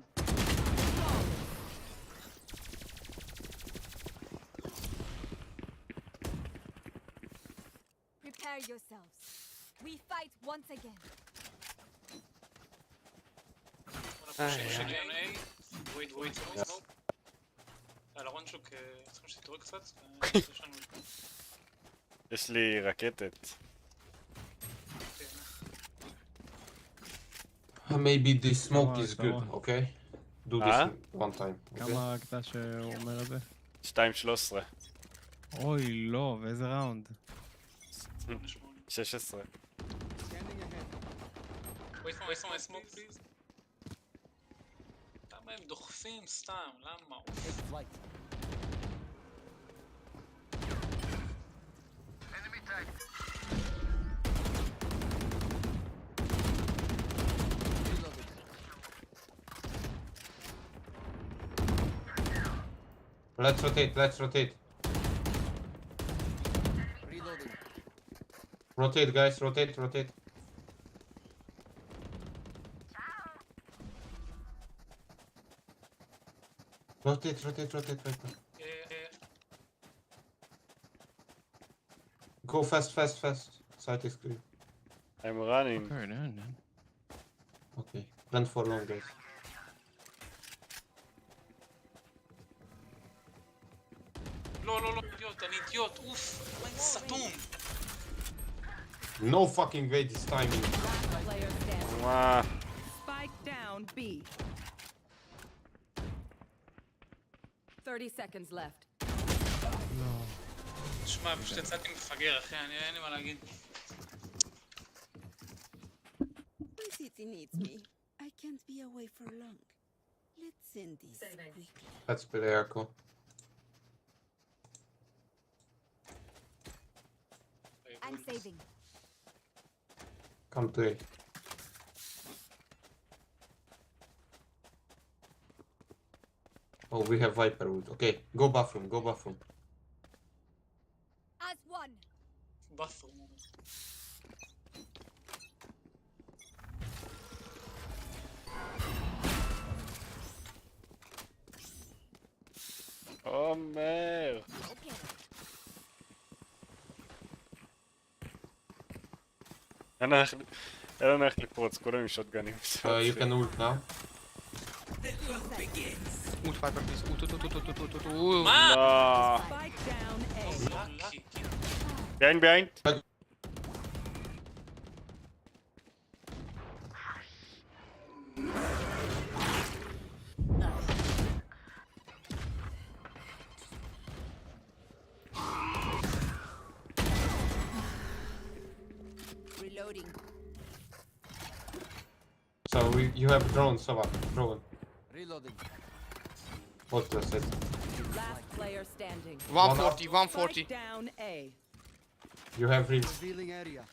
Prepare yourselves. We fight once again. Wait, Yes. על הרונשוק צריכים שתתעורר קצת, יש לי רקטת. Maybe this smoke is good, okay? Do this one time. כמה הקטע שהוא אומר את זה? 2-13. אוי, לא, ואיזה ראונד? 16. Wait for my smoke, please. למה הם דוחפים סתם? למה? Let's rotate. Rotate, guys, rotate. Rotate, Viper. Go fast. Site is clear. I'm running. Okay. Plan for long, guys. לא, אידיוט, אני אידיוט, אוף, מה סתום. No fucking way this timing. Player standing. וואו. Spike down B. 30 seconds left. תשמע, פשוט יצאתי מפגר, אחי, אין לי מה להגיד. The city needs me. I can't be away for long. Let's send this quickly. Let's play Echo. I'm saving. Come to A. Oh, we have Viper ult. Okay, go bathroom. As one. באפור. עומר. אין לנו איך לפרוץ, כולם עם שוטגנים. You can ult now. Ult, Viper, please. Ult. לא. Spike down A. ביין. Reloading. So you have drone, Sova. Drone. Reloading. What was it? Last player standing. 140. Spike down A. You have real. Revealing area.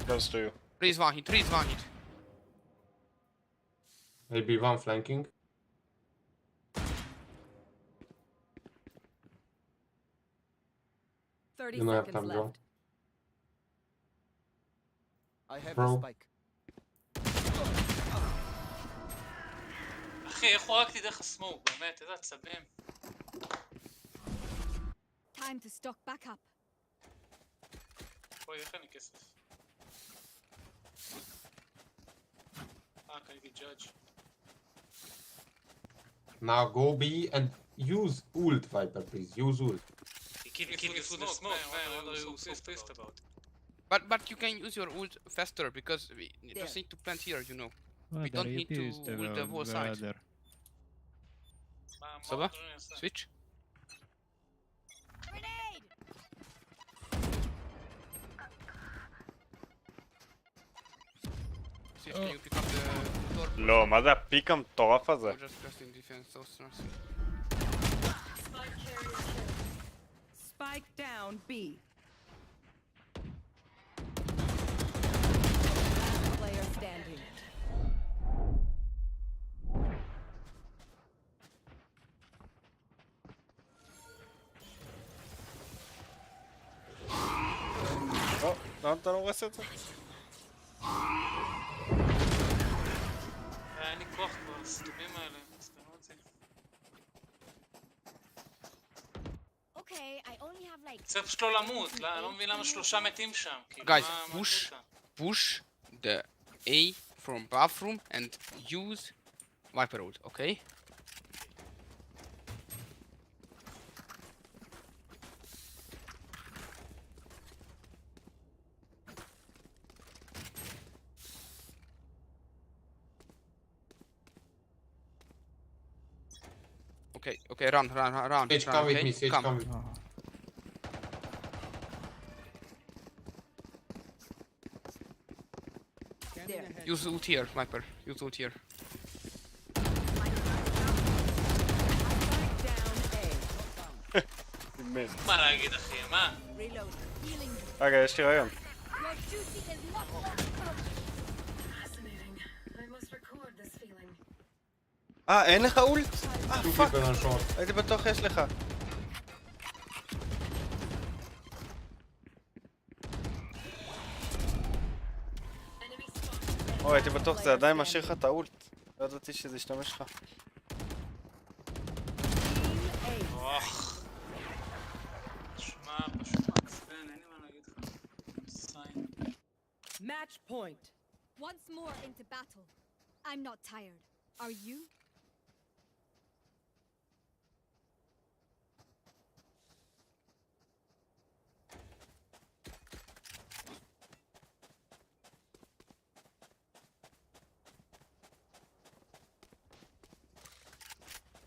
Close to you. Please one hit. Maybe one flanking. You know, have time, bro. I have Bro. the spike. אחי, איך הורקתי דרך הסמוק, באמת, איזה עצבים. Time to stock back up. אוי, איך אני כסף? קניתי judge. Now go B and use ult, Viper, please. Use ult. He killed me through the smoke, man. What are you so pissed about? But you can use your ult faster because we just need to plant here, you know. We don't need to ult the whole side. סבבה? Switch. Grenade! See if can you pick up the door. לא, מה זה הפיק המטורף הזה? Just pressing defense, so nothing. Spike down B. Last player standing. לא, למה אתה לא הורס את זה? אין לי כוח כבר, הסתומים האלה, סתמו את זה. Okay, I only have like. צריך פשוט לא למות, אני לא מבין למה 3 מתים שם. Guys, push the A from bathroom and use Viper ult, okay? Okay, run, Sage, come with me, Sage, come with me. Use ult here, Viper. Use ult here. מה להגיד אחי, מה? רגע, יש לי רעיון. אין לך אולט? פאק. הייתי בטוח יש לך. אוי, הייתי בטוח זה עדיין משאיר לך את האולט. לא ידעתי שזה ישתמש לך. Match point. Once more into battle. I'm not tired. Are you?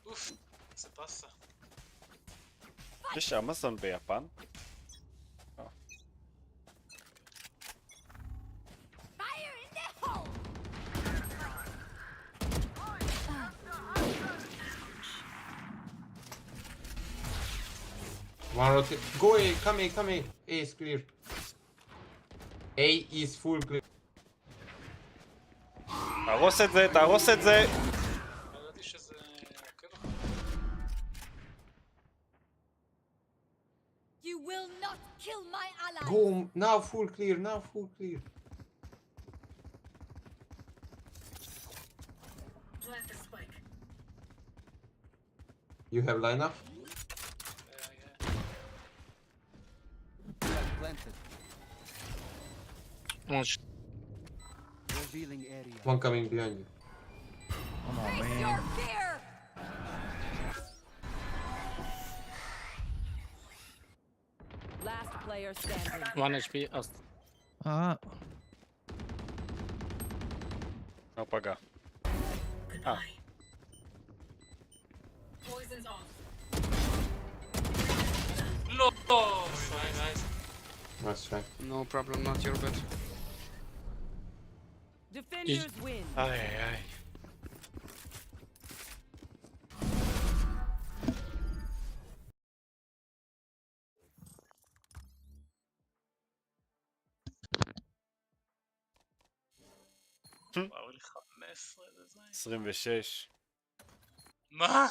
אוף, זה פסה. יש אמזון ביפן? One rotate. Go A, come A, come A. A is clear. A is full clear. תהרוס את זה, תהרוס את זה! ידעתי שזה עוקב לך. You will not kill my ally. Go, now full clear, now full clear. You have lineup? Revealing area. One coming behind you. Come on, Face man. your fear. Last player standing. 1 HP. לא פגע. לא! sorry guys. Nice try. No problem, not your bad. Defenders win. איי איי. וואו לי 15 לזין. 26. מה?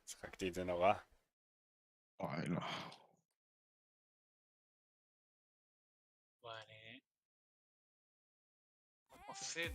צחקתי את זה נורא. וואי לא. וואי אני... מפסיד.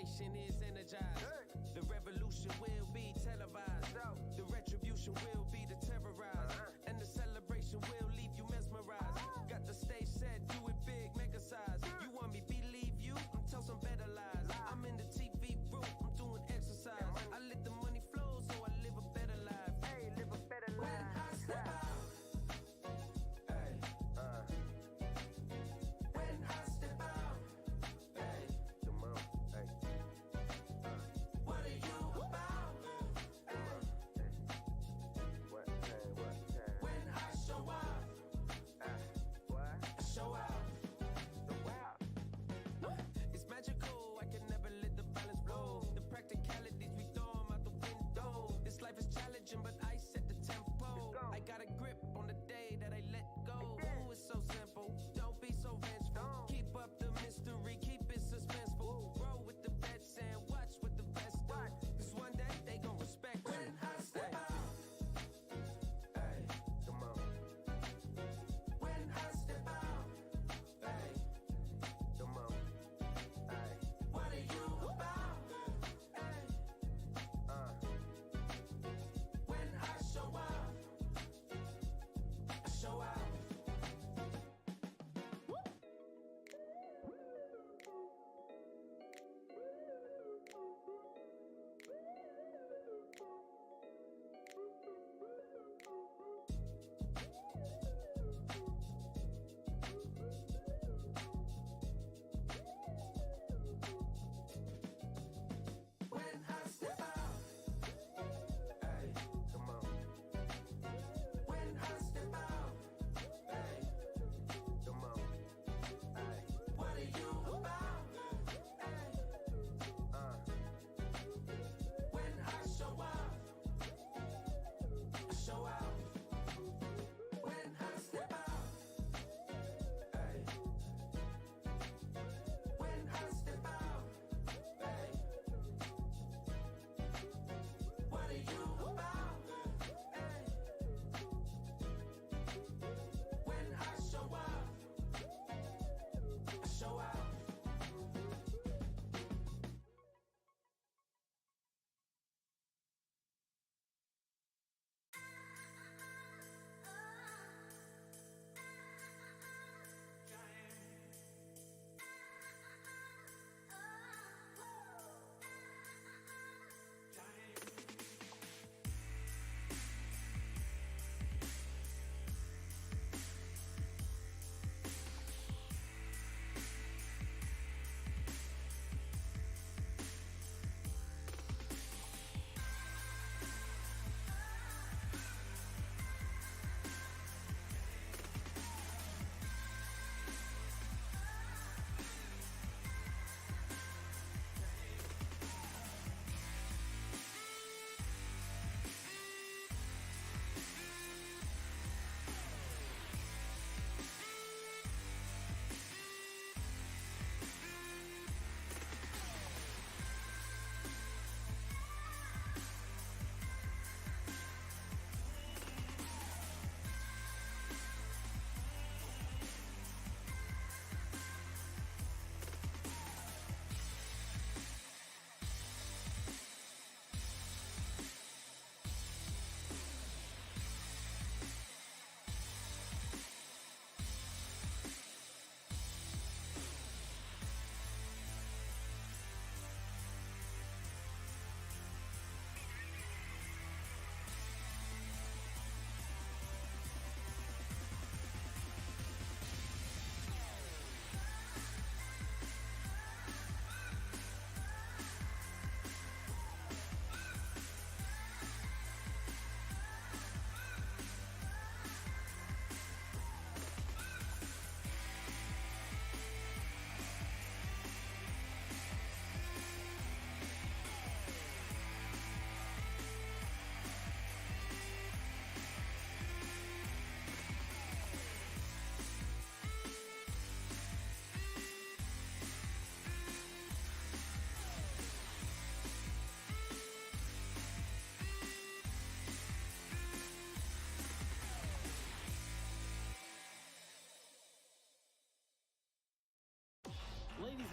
nation is energized. The revolution will be televised. The retribution will be to terrorize. And the celebration will leave you mesmerized. Got the stage set, do it big, mega size. You want me believe you? Tell some better lies. I'm in the TV room, I'm doing exercise. I let the money flow, so I live a better life. Hey, live a better life. When I step out, hey, when I step out, hey, come on, hey, what are you about? Hey, what, when I show up.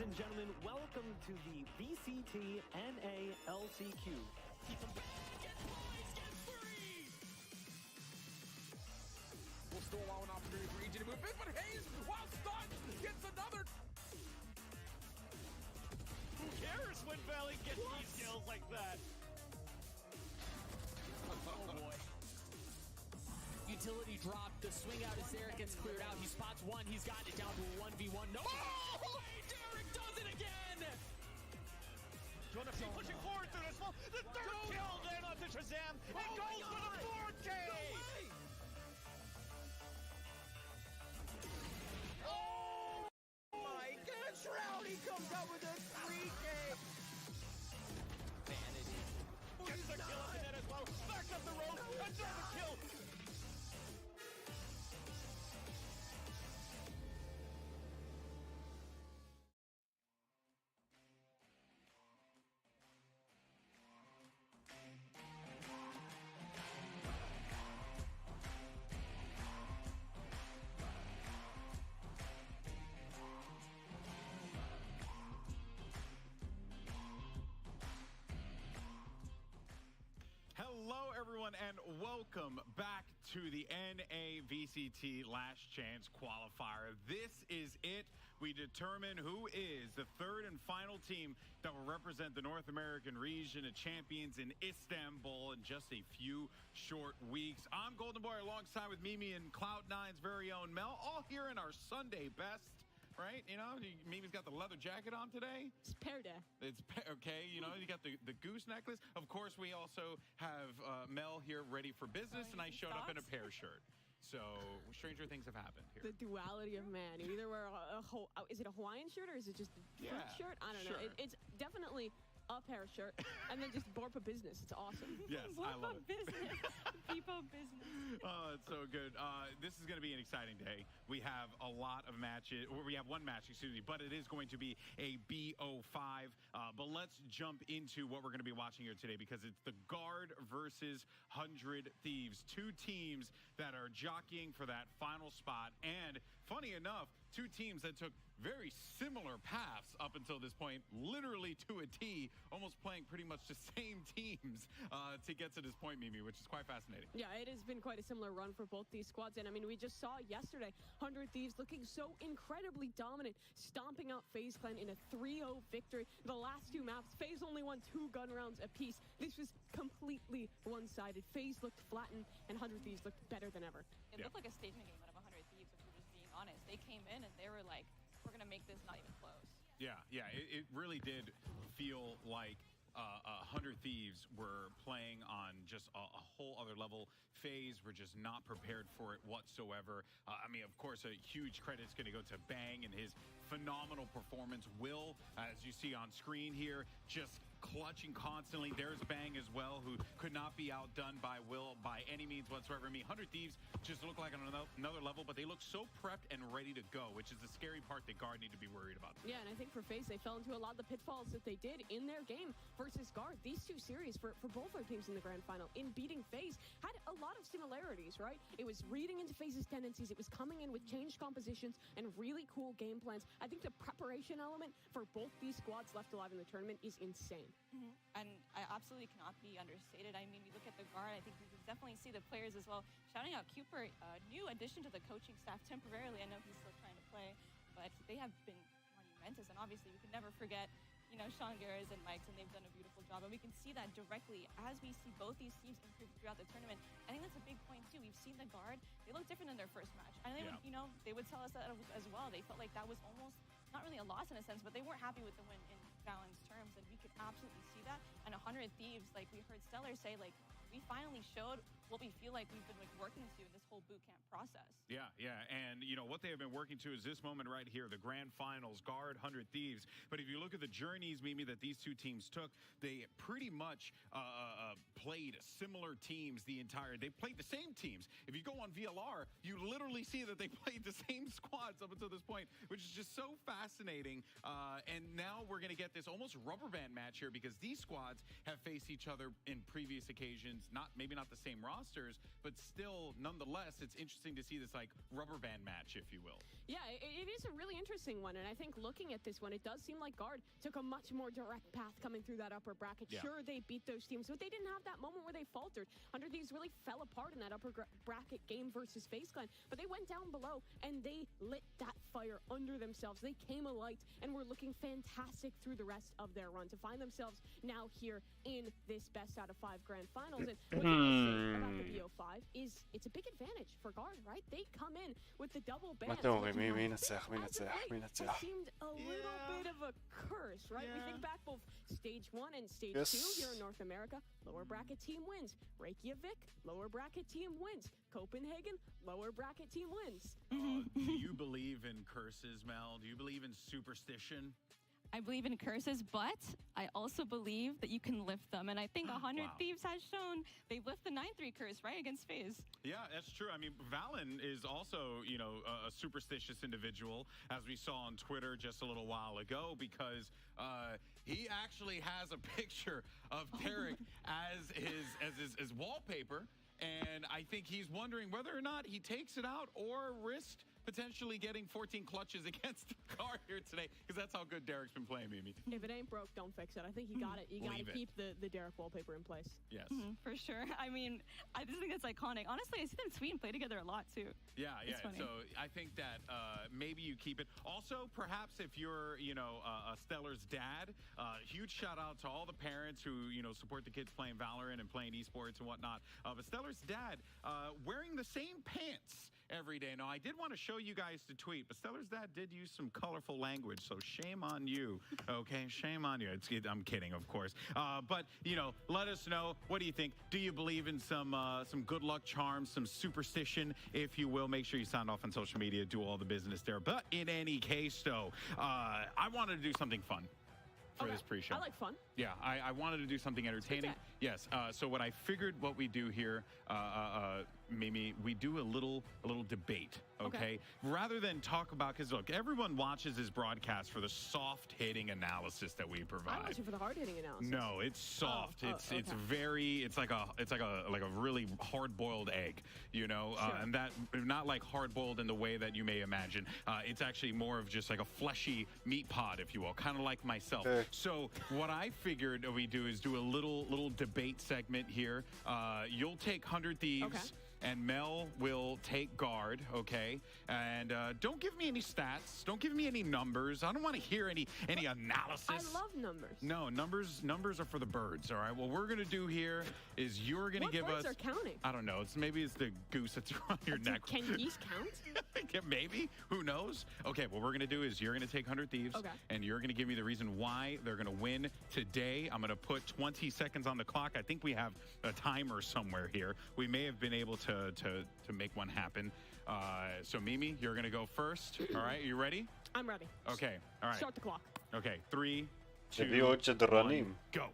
and gentlemen, welcome to the VCT NALCQ. Keep them get boys, get free! We'll still allow an opportunity for EG to move in, but Hayes, while stunned, gets another. Who cares when Valley gets these kills like that? Oh boy. Utility drop, the swing out is there, it gets cleared out. He spots one, he's gotten it down to a 1v1. No! Oh! Derek does it again! Jonathan pushing forward through this one. The third kill then onto Shazam. It goes for the 4K! Oh my God! Shroudy comes out with a 3K! Vanity. Gets the kill up the net as well. Back up the road, another kill! Hello, everyone, and welcome back to the NAVCT Last Chance Qualifier. This is it. We determine who is the third and final team that will represent the North American region of champions in Istanbul in just a few short weeks. I'm Golden Boy alongside with Mimi and Cloud9's very own Mel, all here in our Sunday best. Right? You know, Mimi's got the leather jacket on today. It's Perda. It's okay. You know, you got the goose necklace. Of course, we also have Mel here ready for business, and I showed up in a pear shirt. So stranger things have happened here. The duality of man. You either wear is it a Hawaiian shirt or is it just a fruit shirt? I don't know. It's definitely a pear shirt, and then just Borpa business. It's awesome. Yes, I love it. Business. People business. Oh, it's so good. This is going to be an exciting day. We have a lot of matches, or we have one match, excuse me, but it is going to be a BO5. But let's jump into what we're going to be watching here today, because it's the Guard versus 100 Thieves. Two teams that are jockeying for that final spot. And funny enough, two teams that took very similar paths up until this point, literally to a T, almost playing pretty much the same teams to get to this point, Mimi, which is quite fascinating. Yeah, it has been quite a similar run for both these squads. And I mean, we just saw yesterday 100 Thieves looking so incredibly dominant, stomping out FaZe Clan in a 3-0 victory. The last two maps, FaZe only won 2 gun rounds apiece. This was completely one-sided. FaZe looked flattened, and 100 Thieves looked better than ever. It looked like a statement game out of 100 Thieves, if we're just being honest. They came in and they were like, we're going to make this not even close. Yeah, it really did feel like 100 Thieves were playing on just a whole other level. FaZe were just not prepared for it whatsoever. I mean, of course, a huge credit is going to go to Bang and his phenomenal performance. Will, as you see on screen here, just clutching constantly. There's Bang as well, who could not be outdone by Will by any means whatsoever. I mean, 100 Thieves just look like on another level, but they look so prepped and ready to go, which is the scary part that Guard need to be worried about. Yeah, and I think for FaZe, they fell into a lot of the pitfalls that they did in their game versus Guard. These two series for both our teams in the grand final in beating FaZe had a lot of similarities, right? It was reading into FaZe's tendencies. It was coming in with changed compositions and really cool game plans. I think the preparation element for both these squads left alive in the tournament is insane. Mm-hmm. And I absolutely cannot be understated. I mean, you look at the Guard, I think you can definitely see the players as well. Shouting out Cooper, a new addition to the coaching staff temporarily. I know he's still trying to play, but they have been monumentous. And obviously, we can never forget, you know, Sean Garris and Mike's, and they've done a beautiful job. And we can see that directly as we see both these teams improve throughout the tournament. I think that's a big point, too. We've seen the Guard. They look different in their first match. And they would, you know, they would tell us that as well. They felt like that was almost not really a loss in a sense, but they weren't happy with the win in Valen's terms, and we could absolutely see that. And 100 Thieves, like we heard Stellar say, like, we finally showed what we feel like we've been like working to in this whole boot camp process. Yeah, and you know what they have been working to is this moment right here, the grand finals, Guard, 100 Thieves. But if you look at the journeys, Mimi, that these two teams took, they pretty much played similar teams they played the same teams. If you go on VLR, you literally see that they played the same squads up until this point, which is just so fascinating. And now we're going to get this almost rubber band match here, because these squads have faced each other in previous occasions teams, maybe not the same rosters, but still, nonetheless, it's interesting to see this like rubber band match, if you will. Yeah, it is a really interesting one, and I think looking at this one, it does seem like Guard took a much more direct path coming through that upper bracket. Yeah. Sure, they beat those teams, but they didn't have that moment where they faltered. Under Thieves really fell apart in that upper bracket game versus FaZe Clan, but they went down below, and they lit that fire under themselves. They came alight, and were looking fantastic through the rest of their run to find themselves now here in this best out of 5 grand finals. And what you say about the BO5 is it's a big advantage for Guard, right? They come in with the double bans. מה אתם אומרים? מי ינצח? מי ינצח? מי ינצח? It seemed a little bit of a curse, right? We think back both stage 1 and stage 2 here in North America. Lower bracket team wins. Reykjavik, lower bracket team wins. Copenhagen, lower bracket team wins. Do you believe in curses, Mel? Do you believe in superstition? I believe in curses, but I also believe that you can lift them. And I think 100 Thieves has shown they lift the 9-3 curse, right, against FaZe. Yeah, that's true. I mean, Valen is also, you know, a superstitious individual, as we saw on Twitter just a little while ago, because he actually has a picture of Tarek as his wallpaper. And I think he's wondering whether or not he takes it out or risked potentially getting 14 clutches against the Guard here today, because that's how good Derek's been playing, Mimi. If it ain't broke, don't fix it. I think you got it. You got to keep the Derek wallpaper in place. Yes. For sure. I mean, I just think that's iconic. Honestly, I see them tweet and play together a lot, too. Yeah. Funny. So I think that maybe you keep it. Also, perhaps if you're, you know, a Stellar's dad, huge shout out to all the parents who, you know, support the kids playing Valorant and playing esports and whatnot. But Stellar's dad wearing the same pants every day. Now, I did want to show you guys the tweet, but Stellar's dad did use some colorful language, so shame on you, okay? Shame on you. I'm kidding, of course. But, you know, let us know. What do you think? Do you believe in some good luck charms, some superstition, if you will? Make sure you sign off on social media, do all the business there. But in any case, though, I wanted to do something fun for this pre-show. I like fun. Yeah, I wanted to do something entertaining. Yes. So what I figured what we do here, Mimi, we do a little debate, okay? Rather than talk about, because look, everyone watches this broadcast for the soft hitting analysis that we provide. I watch it for the hard hitting analysis. No, it's soft. It's like a really hard boiled egg, you know, and that not like hard boiled in the way that you may imagine. It's actually more of just like a fleshy meat pod, if you will, kind of like myself. So what I figured we do is do a little debate segment here. You'll take 100 Thieves. And Mel will take Guard, okay? And don't give me any stats. Don't give me any numbers. I don't want to hear any analysis. I love numbers. No, numbers are for the birds, all right? What we're going to do here is you're going to give us... What birds are counting? I don't know. Maybe it's the goose that's around your neck. Can geese count? Yeah, maybe. Who knows? Okay, what we're going to do is you're going to take 100 Thieves, and you're going to give me the reason why they're going to win today. I'm going to put 20 seconds on the clock. I think we have a timer somewhere here. We may have been able to make one happen. So Mimi, you're gonna go first. All right, you ready? I'm ready. Okay, all right. Start the clock. Okay, 3, 2, תביאו עוד שדרנים. 1, go.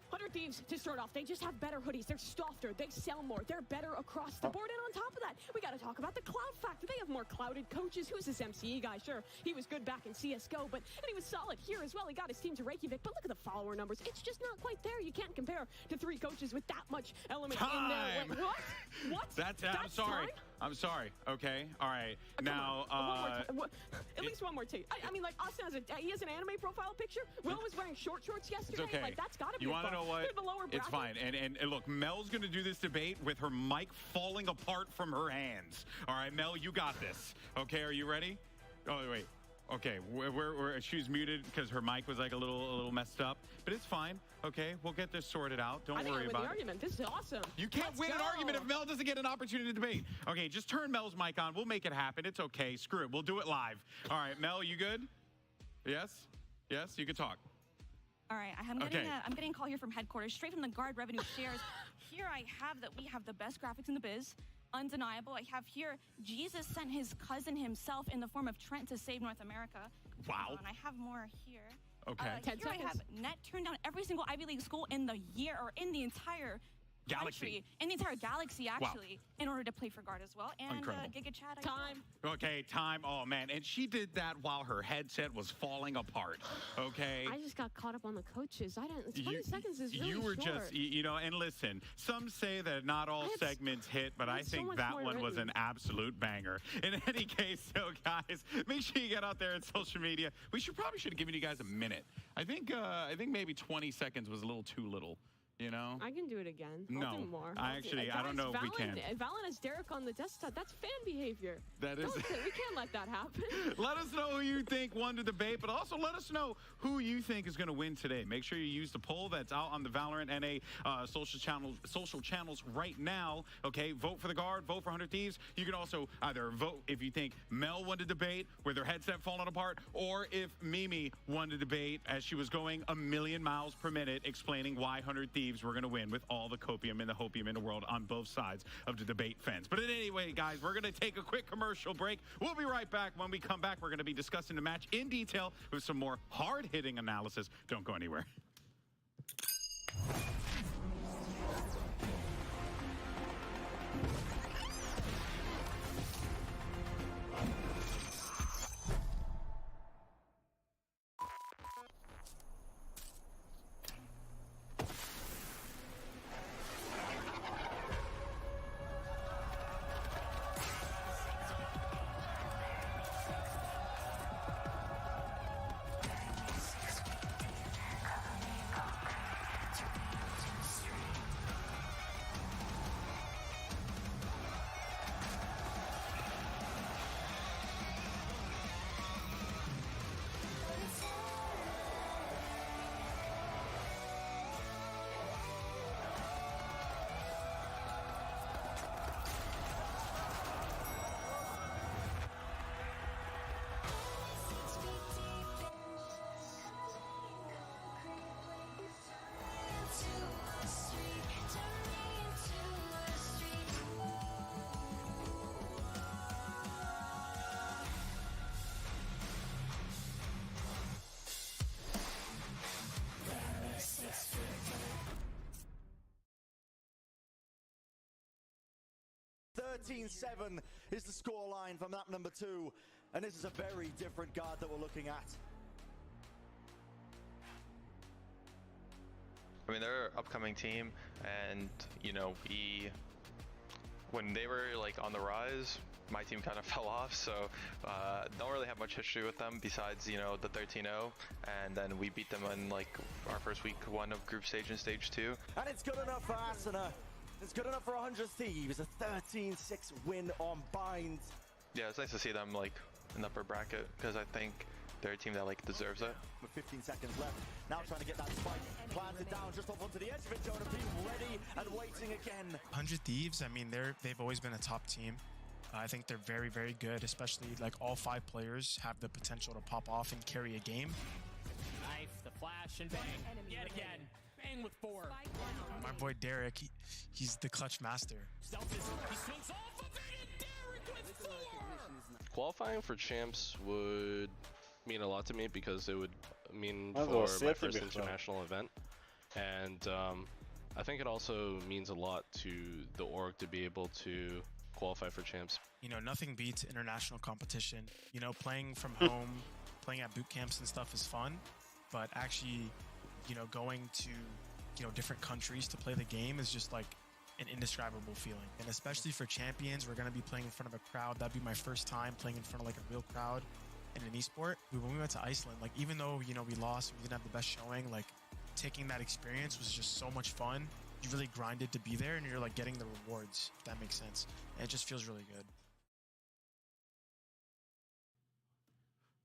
100 Thieves, to start off, they just have better hoodies. They're softer. They sell more. They're better across the board. And on top of that, we got to talk about the cloud factor. They have more clouded coaches. Who's this MCE guy? Sure, he was good back in CSGO, and he was solid here as well. He got his team to Reykjavik, but look at the follower numbers. It's just not quite there. You can't compare to 3 coaches with that much element in there. Wait, what? That's I'm sorry. Time? I'm sorry. Okay. All right. Now, at least one more take. I mean, like Austin he has an anime profile picture. Will was wearing short shorts yesterday. It's okay. Like that's gotta be. You want to know what? The lower bracket. It's fine. And look, Mel's gonna do this debate with her mic falling apart from her hands. All right, Mel, you got this. Okay, are you ready? Oh wait. Okay, she's muted because her mic was like a little messed up, but it's fine. Okay, we'll get this sorted out. Don't worry about it. Argument. This is awesome. You can't win an argument if Mel doesn't get an opportunity to debate. Okay, just turn Mel's mic on. We'll make it happen. It's okay. Screw it. We'll do it live. All right, Mel, you good? Yes? Yes, you can talk. All right, I'm getting a call here from headquarters, straight from the Guard revenue shares. Here I have that we have the best graphics in the biz. Undeniable. I have here Jesus sent his cousin himself in the form of Trent to save North America. Wow. And I have more here. Okay. Here I have net turned down every single Ivy League school in the year or in the entire Galaxy. in the entire galaxy, actually, in order to play for guard as well. And Giga Chat. Time. Okay, time. Oh, man. And she did that while her headset was falling apart. Okay? I just got caught up on the coaches. I don't. 20 seconds is really You were short. just, you know, and listen, some say that not all segments hit, but I think that one was an absolute banger. In any case, so guys, make sure you get out there on social media. We should have given you guys a minute. I think maybe 20 seconds was a little too little. You know? I can do it again. No, I'll do more. I don't know if we can. Valen has Derek on the desktop. That's fan behavior. That is. We can't let that happen. Let us know who you think won the debate, but also let us know who you think is going to win today. Make sure you use the poll that's out on the Valorant NA social channels right now. Okay, vote for the guard, vote for 100 Thieves. You can also either vote if you think Mel won the debate with her headset falling apart, or if Mimi won the debate as she was going a million miles per minute explaining why 100 Thieves were going to win with all the copium and the hopium in the world on both sides of the debate fence. But anyway, guys, we're going to take a quick commercial break. We'll be right back. When we come back, we're going to be discussing the match in detail with some more hard-hitting analysis. Don't go anywhere. (13-7) is the scoreline from map number 2, and this is a very different guard that we're looking at. I mean, they're an upcoming team, and you know, when they were like on the rise, my team kind of fell off, so don't really have much history with them besides, you know, the 13-0, and then we beat them in like our first week 1 of group stage and stage 2. And it's good enough for Asuna. It's good enough for 100 Thieves. A 13-6 win on Bind. Yeah, it's nice to see them like in the upper bracket, because I think they're a team that like deserves it. With 15 seconds left, now trying to get that spike planted down just off onto the edge of it. Jonah being ready and waiting again. 100 Thieves, I mean, they've always been a top team. I think they're very, very good, especially like all 5 players have the potential to pop off and carry a game. Knife, the flash, and bang. Yet again. Bang with 4. My boy Derek, he's the clutch master. He swings off of it, and Derek with 4! Qualifying for champs would mean a lot to me, because it would mean Ah, for זה my עושה first בכלל. international event. And I think it also means a lot to the org to be able to qualify for champs. You know, nothing beats international competition. You know, playing from home, playing at boot camps and stuff is fun, but actually, you know, going to, you know, different countries to play the game is just like an indescribable feeling. And especially for champions, we're going to be playing in front of a crowd. That'd be my first time playing in front of like a real crowd in an esport. When we went to Iceland, like even though, you know, we lost, we didn't have the best showing, like taking that experience was just so much fun. You really grinded to be there, and you're like getting the rewards, if that makes sense. And it just feels really good.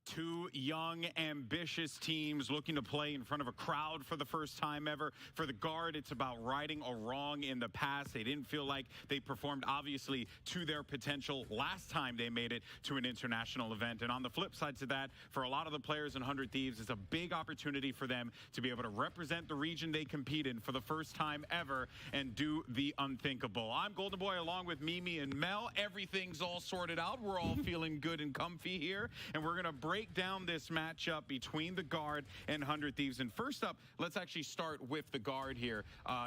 2 young, ambitious teams looking to play in front of a crowd for the first time ever. For the guard, it's about righting a wrong in the past. They didn't feel like they performed, obviously, to their potential last time they made it to an international event. And on the flip side to that, for a lot of the players in 100 Thieves, it's a big opportunity for them to be able to represent the region they compete in for the first time ever and do the unthinkable. I'm Golden Boy along with Mimi and Mel. Everything's all sorted out. We're all feeling good and comfy here, and we're going to break break down this matchup between the guard and 100 Thieves. And first up, let's actually start with the guard here.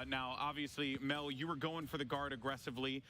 Now, obviously, Mel, you were going for the guard aggressively.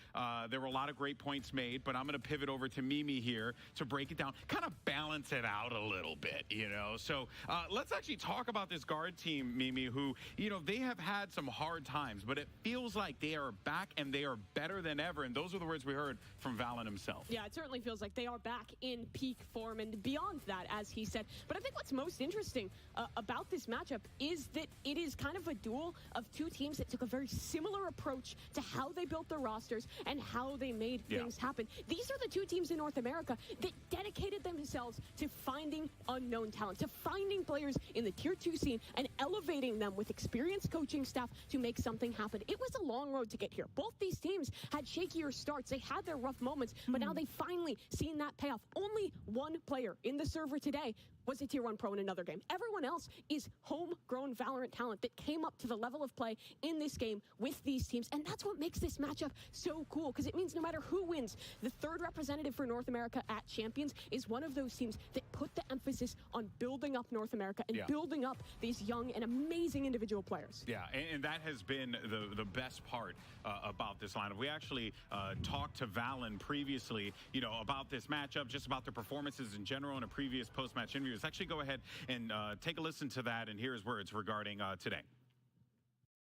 There were a lot of great points made, but I'm going to pivot over to Mimi here to break it down, kind of balance it out a little bit, you know. So let's actually talk about this guard team, Mimi, who, you know, they have had some hard times, but it feels like they are back and they are better than ever. And those are the words we heard from Valen himself. Yeah, it certainly feels like they are back in peak form and beyond that, as he said. But I think what's most interesting about this matchup is that it is kind of a duel of two teams that took a very similar approach to how they built their rosters and how they made things happen. These are the two teams in North America that dedicated themselves to finding unknown talent, to finding players in the Tier 2 scene and elevating them with experienced coaching staff to make something happen. It was a long road to get here. Both these teams had shakier starts. They had their rough moments, but now they finally seen that payoff. Only one player in the server today was a Tier 1 pro in another game. Everyone else is homegrown Valorant talent that came up to the level of play in this game with these teams. And that's what makes this matchup so cool, because it means no matter who wins, the third representative for North America at Champions is one of those teams that put the emphasis on building up North America and building up these young and amazing individual players. Yeah, and that has been the best part about this lineup. We actually talked to Valen previously, you know, about this matchup, just about their performances in general in a previous post-match interview. Let's actually go ahead and take a listen to that and hear his words regarding today.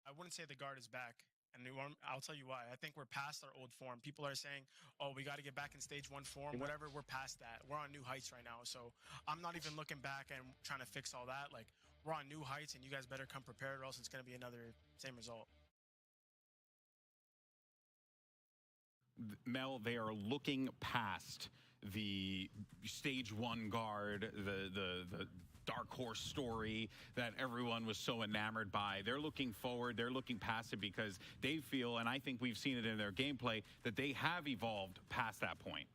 I wouldn't say the guard is back, and I'll tell you why. I think we're past our old form. People are saying, oh, we got to get back in stage 1 form, whatever. We're past that. We're on new heights right now. So I'm not even looking back and trying to fix all that. Like, we're on new heights, and you guys better come prepared, or else it's going to be another same result. Mel, they are looking past the stage 1 guard, the dark horse story that everyone was so enamored by. They're looking forward, they're looking past it because they feel, and I think we've seen it in their gameplay, that they have evolved past that point.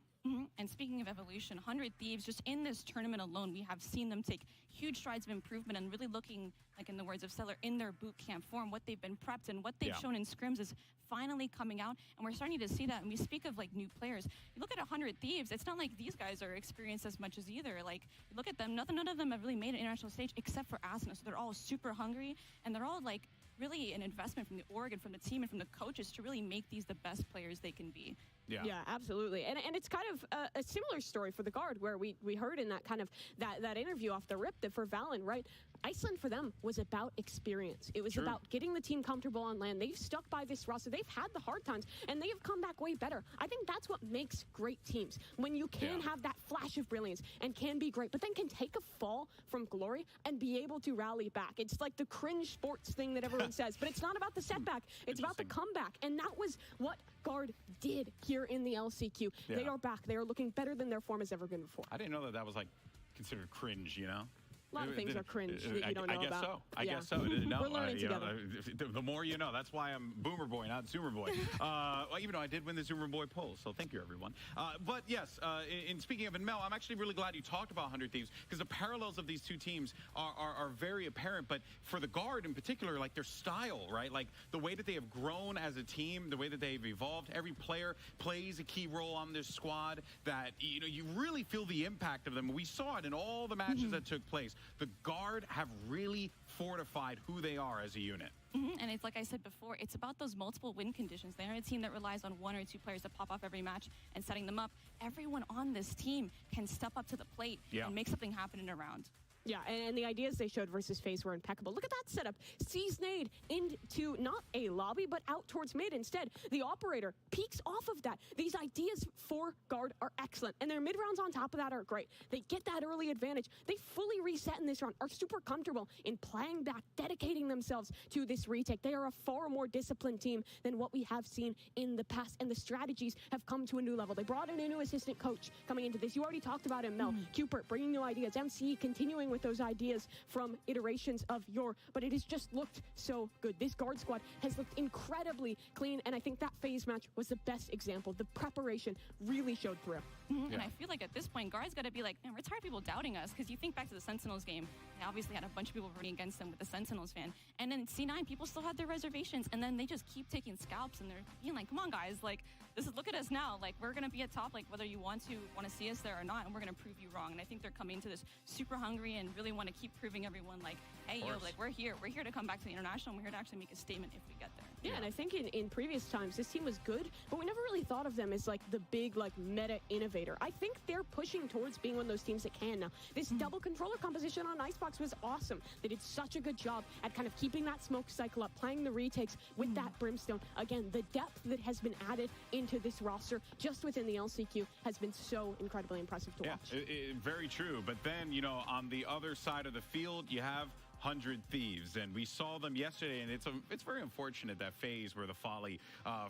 And speaking of evolution, 100 Thieves, just in this tournament alone, we have seen them take huge strides of improvement and really looking, like in the words of Seller, in their boot camp form. What they've been prepped and what they've shown in scrims is finally coming out, and we're starting to see that. And we speak of like new players. You look at 100 Thieves, it's not like these guys are experienced as much as either. Like, look at them, none of them have really made an international stage except for Asuna. So they're all super hungry, and they're all like really an investment from the org and from the team and from the coaches to really make these the best players they can be. Yeah, absolutely. And it's kind of a similar story for the guard, where we heard in that kind of that interview off the rip that for Valen, right, Iceland for them was about experience. It was about getting the team comfortable on land. They've stuck by this roster. They've had the hard times, and they have come back way better. I think that's what makes great teams, when you can have that flash of brilliance and can be great, but then can take a fall from glory and be able to rally back. It's like the cringe sports thing that everyone says, but it's not about the setback. It's about the comeback, and that was what guard did here in the LCQ. They are back. They are looking better than their form has ever been before. I didn't know that was like considered cringe, you know? A lot of things are cringe that you don't know about. I guess so. No, we're learning together. The more you know. That's why I'm Boomer Boy, not Zoomer Boy. Well, even though I did win the Zoomer Boy poll, so thank you, everyone. But yes, in speaking of, and Mel, I'm actually really glad you talked about 100 Thieves, because the parallels of these two teams are very apparent. But for the guard in particular, like their style, right? Like the way that they have grown as a team, the way that they've evolved. Every player plays a key role on this squad. That you really feel the impact of them. We saw it in all the matches that took place. The guard have really fortified who they are as a unit. And it's like I said before, it's about those multiple win conditions. They're a team that relies on 1 or 2 players to pop off every match and setting them up. Everyone on this team can step up to the plate and make something happen in a round. Yeah, and the ideas they showed versus FaZe were impeccable. Look at that setup. Sees nade into not a lobby, but out towards mid instead. The operator peeks off of that. These ideas for guard are excellent, and their mid rounds on top of that are great. They get that early advantage. They fully reset in this round, are super comfortable in playing back, dedicating themselves to this retake. They are a far more disciplined team than what we have seen in the past, and the strategies have come to a new level. They brought in a new assistant coach coming into this. You already talked about him, Mel. Cupert bringing new ideas. MC continuing with with those ideas from iterations of yore, but it has just looked so good. This guard squad has looked incredibly clean, and I think that phase match was the best example. The preparation really showed through. And I feel like at this point, Guard's got to be like, man, we're tired of people doubting us, because you think back to the Sentinels game, they obviously had a bunch of people running against them with the Sentinels fan, and then C9, people still had their reservations, and then they just keep taking scalps, and they're being like, come on, guys, like, look at us now, like, we're going to be at top, like, whether you want to see us there or not, and we're going to prove you wrong. And I think they're coming to this super hungry and really want to keep proving everyone, like, hey, yo, like, we're here to come back to the international, and we're here to actually make a statement if we get there. Yeah, and I think in previous times, this team was good, but we never really thought of them as, like, the big, like, meta innovator. I think they're pushing towards being one of those teams that can now. This double controller composition on Icebox was awesome. They did such a good job at kind of keeping that smoke cycle up, playing the retakes with that brimstone. Again, the depth that has been added into this roster just within the LCQ has been so incredibly impressive to watch. Very true. But then, you know, on the other side of the field, you have 100 Thieves, and we saw them yesterday, and it's very unfortunate that phase where the folly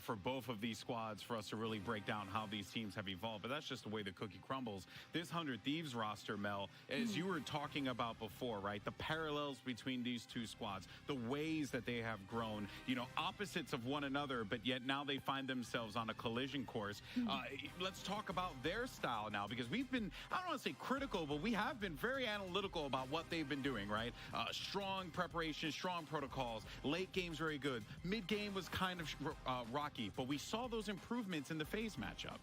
for both of these squads for us to really break down how these teams have evolved, but that's just the way the cookie crumbles. This 100 Thieves roster, Mel, as you were talking about before, right, the parallels between these two squads, the ways that they have grown, you know, opposites of one another, but yet now they find themselves on a collision course. Let's talk about their style now, because we've been, I don't want to say critical, but we have been very analytical about what they've been doing, right? Strong preparation, strong protocols. Late game's very good. Mid game was kind of rocky, but we saw those improvements in the phase matchup.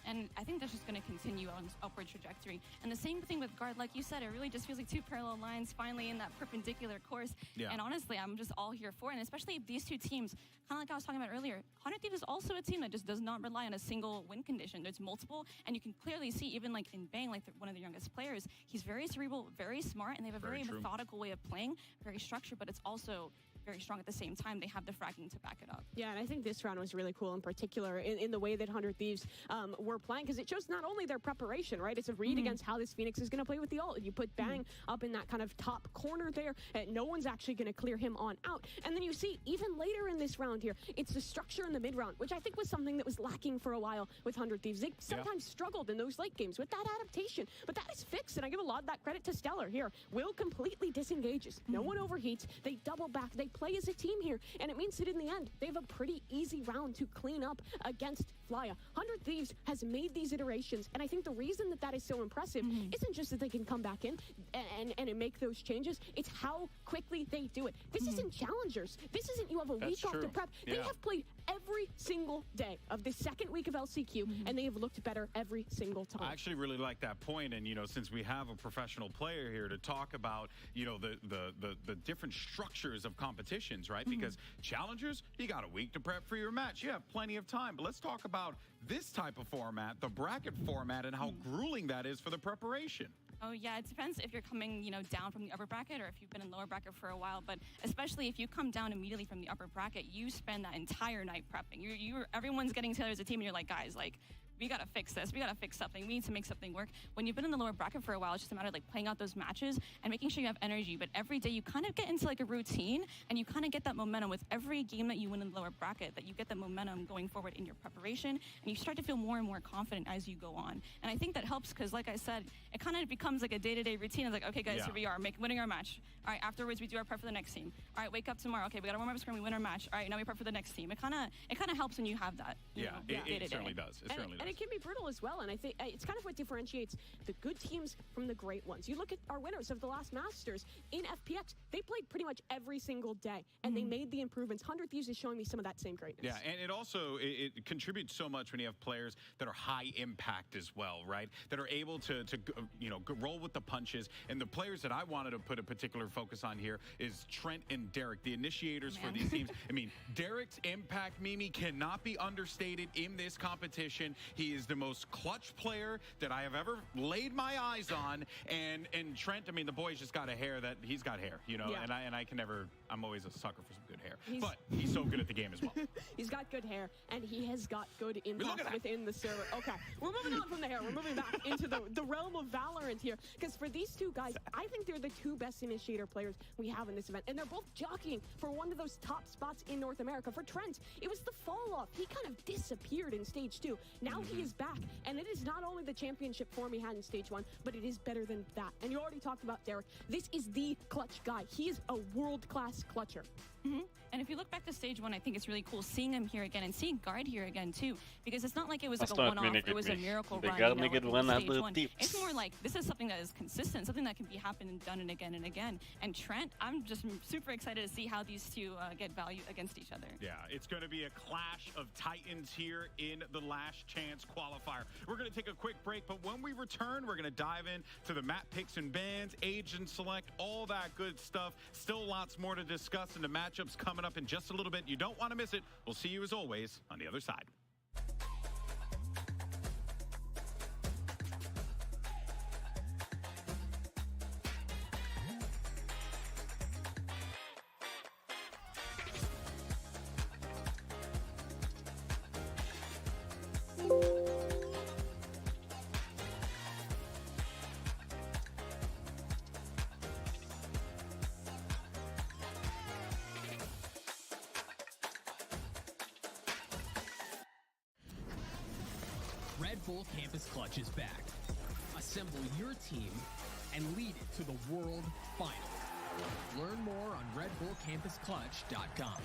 And I think that's just going to continue on its upward trajectory. And the same thing with Guard, like you said, it really just feels like two parallel lines finally in that perpendicular course. Yeah. And honestly, I'm just all here for it. And especially if these two teams, kind of like I was talking about earlier, 100 Thieves is also a team that just does not rely on a single win condition. There's multiple, and you can clearly see, even like in Bang, like one of the youngest players, he's very cerebral, very smart, and they have a very methodical way of playing, very structured, but it's also very strong at the same time. They have the fragging to back it up. Yeah, and I think this round was really cool in particular in the way that 100 Thieves were playing, because it shows not only their preparation, right? It's a read against how this Phoenix is going to play with the ult. You put Bang up in that kind of top corner there, and no one's actually going to clear him on out. And then you see, even later in this round here, it's the structure in the mid round, which I think was something that was lacking for a while with 100 Thieves. They sometimes struggled in those late games with that adaptation, but that is fixed, and I give a lot of that credit to Stellar here. Will completely disengages. No one overheats. They double back. They play as a team here, and it means that in the end, they have a pretty easy round to clean up against Flya. 100 Thieves has made these iterations, and I think the reason that is so impressive isn't just that they can come back in and make those changes, it's how quickly they do it. This isn't challengers. This isn't you have a week off to prep. They have played every single day of the second week of LCQ, and they have looked better every single time. I actually really like that point, and you know, since we have a professional player here to talk about, you know, the different structures of competitions, right? Because challengers, you got a week to prep for your match. You have plenty of time. But let's talk about this type of format, the bracket format, and how grueling that is for the preparation. Oh, yeah, it depends if you're coming, you know, down from the upper bracket or if you've been in lower bracket for a while. But especially if you come down immediately from the upper bracket, you spend that entire night prepping. Everyone's getting together as a team, and you're like, guys, like, we gotta fix this. We gotta fix something. We need to make something work. When you've been in the lower bracket for a while, it's just a matter of like playing out those matches and making sure you have energy. But every day you kind of get into like a routine, and you kind of get that momentum with every game that you win in the lower bracket, that you get that momentum going forward in your preparation, and you start to feel more and more confident as you go on. And I think that helps because, like I said, it kind of becomes like a day-to-day routine. It's like, okay, guys, here we are, winning our match. All right, afterwards we do our prep for the next team. All right, wake up tomorrow. Okay, we gotta warm up scrim. We win our match. All right, now we prep for the next team. It kind of helps when you have that. You know, it certainly does. It certainly does. And it can be brutal as well, and I think it's kind of what differentiates the good teams from the great ones. You look at our winners of the last Masters in FPX, they played pretty much every single day, and they made the improvements. 100 Thieves is showing me some of that same greatness. Yeah, and it also, it contributes so much when you have players that are high impact as well, right? That are able to you know, roll with the punches. And the players that I wanted to put a particular focus on here is Trent and Derek, the initiators for these teams. I mean, Derek's impact, Mimi, cannot be understated in this competition. He is the most clutch player that I have ever laid my eyes on, and Trent, I mean, the boy's just got a hair that he's got hair, you know, and I can never, I'm always a sucker for some good hair, but he's so good at the game as well. He's got good hair, and he has got good impact within the server. Okay, we're moving on from the hair. We're moving back into the realm of Valorant here, because for these two guys, I think they're the two best initiator better players we have in this event. And they're both jockeying for one of those top spots in North America. For Trent, it was the fall off. He kind of disappeared in stage 2. Now he is back, and it is not only the championship form he had in stage 1, but it is better than that. And you already talked about Derek. This is the clutch guy. He is a world-class clutcher. And if you look back to stage 1, I think it's really cool seeing him here again and seeing Guard here again too, because it's not like it was like a one-off, it was a miracle run, you know, in stage 1. It's more like this is something that is consistent, something that can be happened and done and again. And Trent, I'm just super excited to see how these two get value against each other. Yeah, it's going to be a clash of titans here in the last chance qualifier. We're going to take a quick break, but when we return, we're going to dive in to the map picks and bans, agent select, all that good stuff. Still lots more to discuss, and the matchups coming up in just a little bit. You don't want to miss it. We'll see you as always on the other side. Red Bull Campus Clutch is back. Assemble your team and lead it to the World Final. Learn more on redbullcampusclutch.com.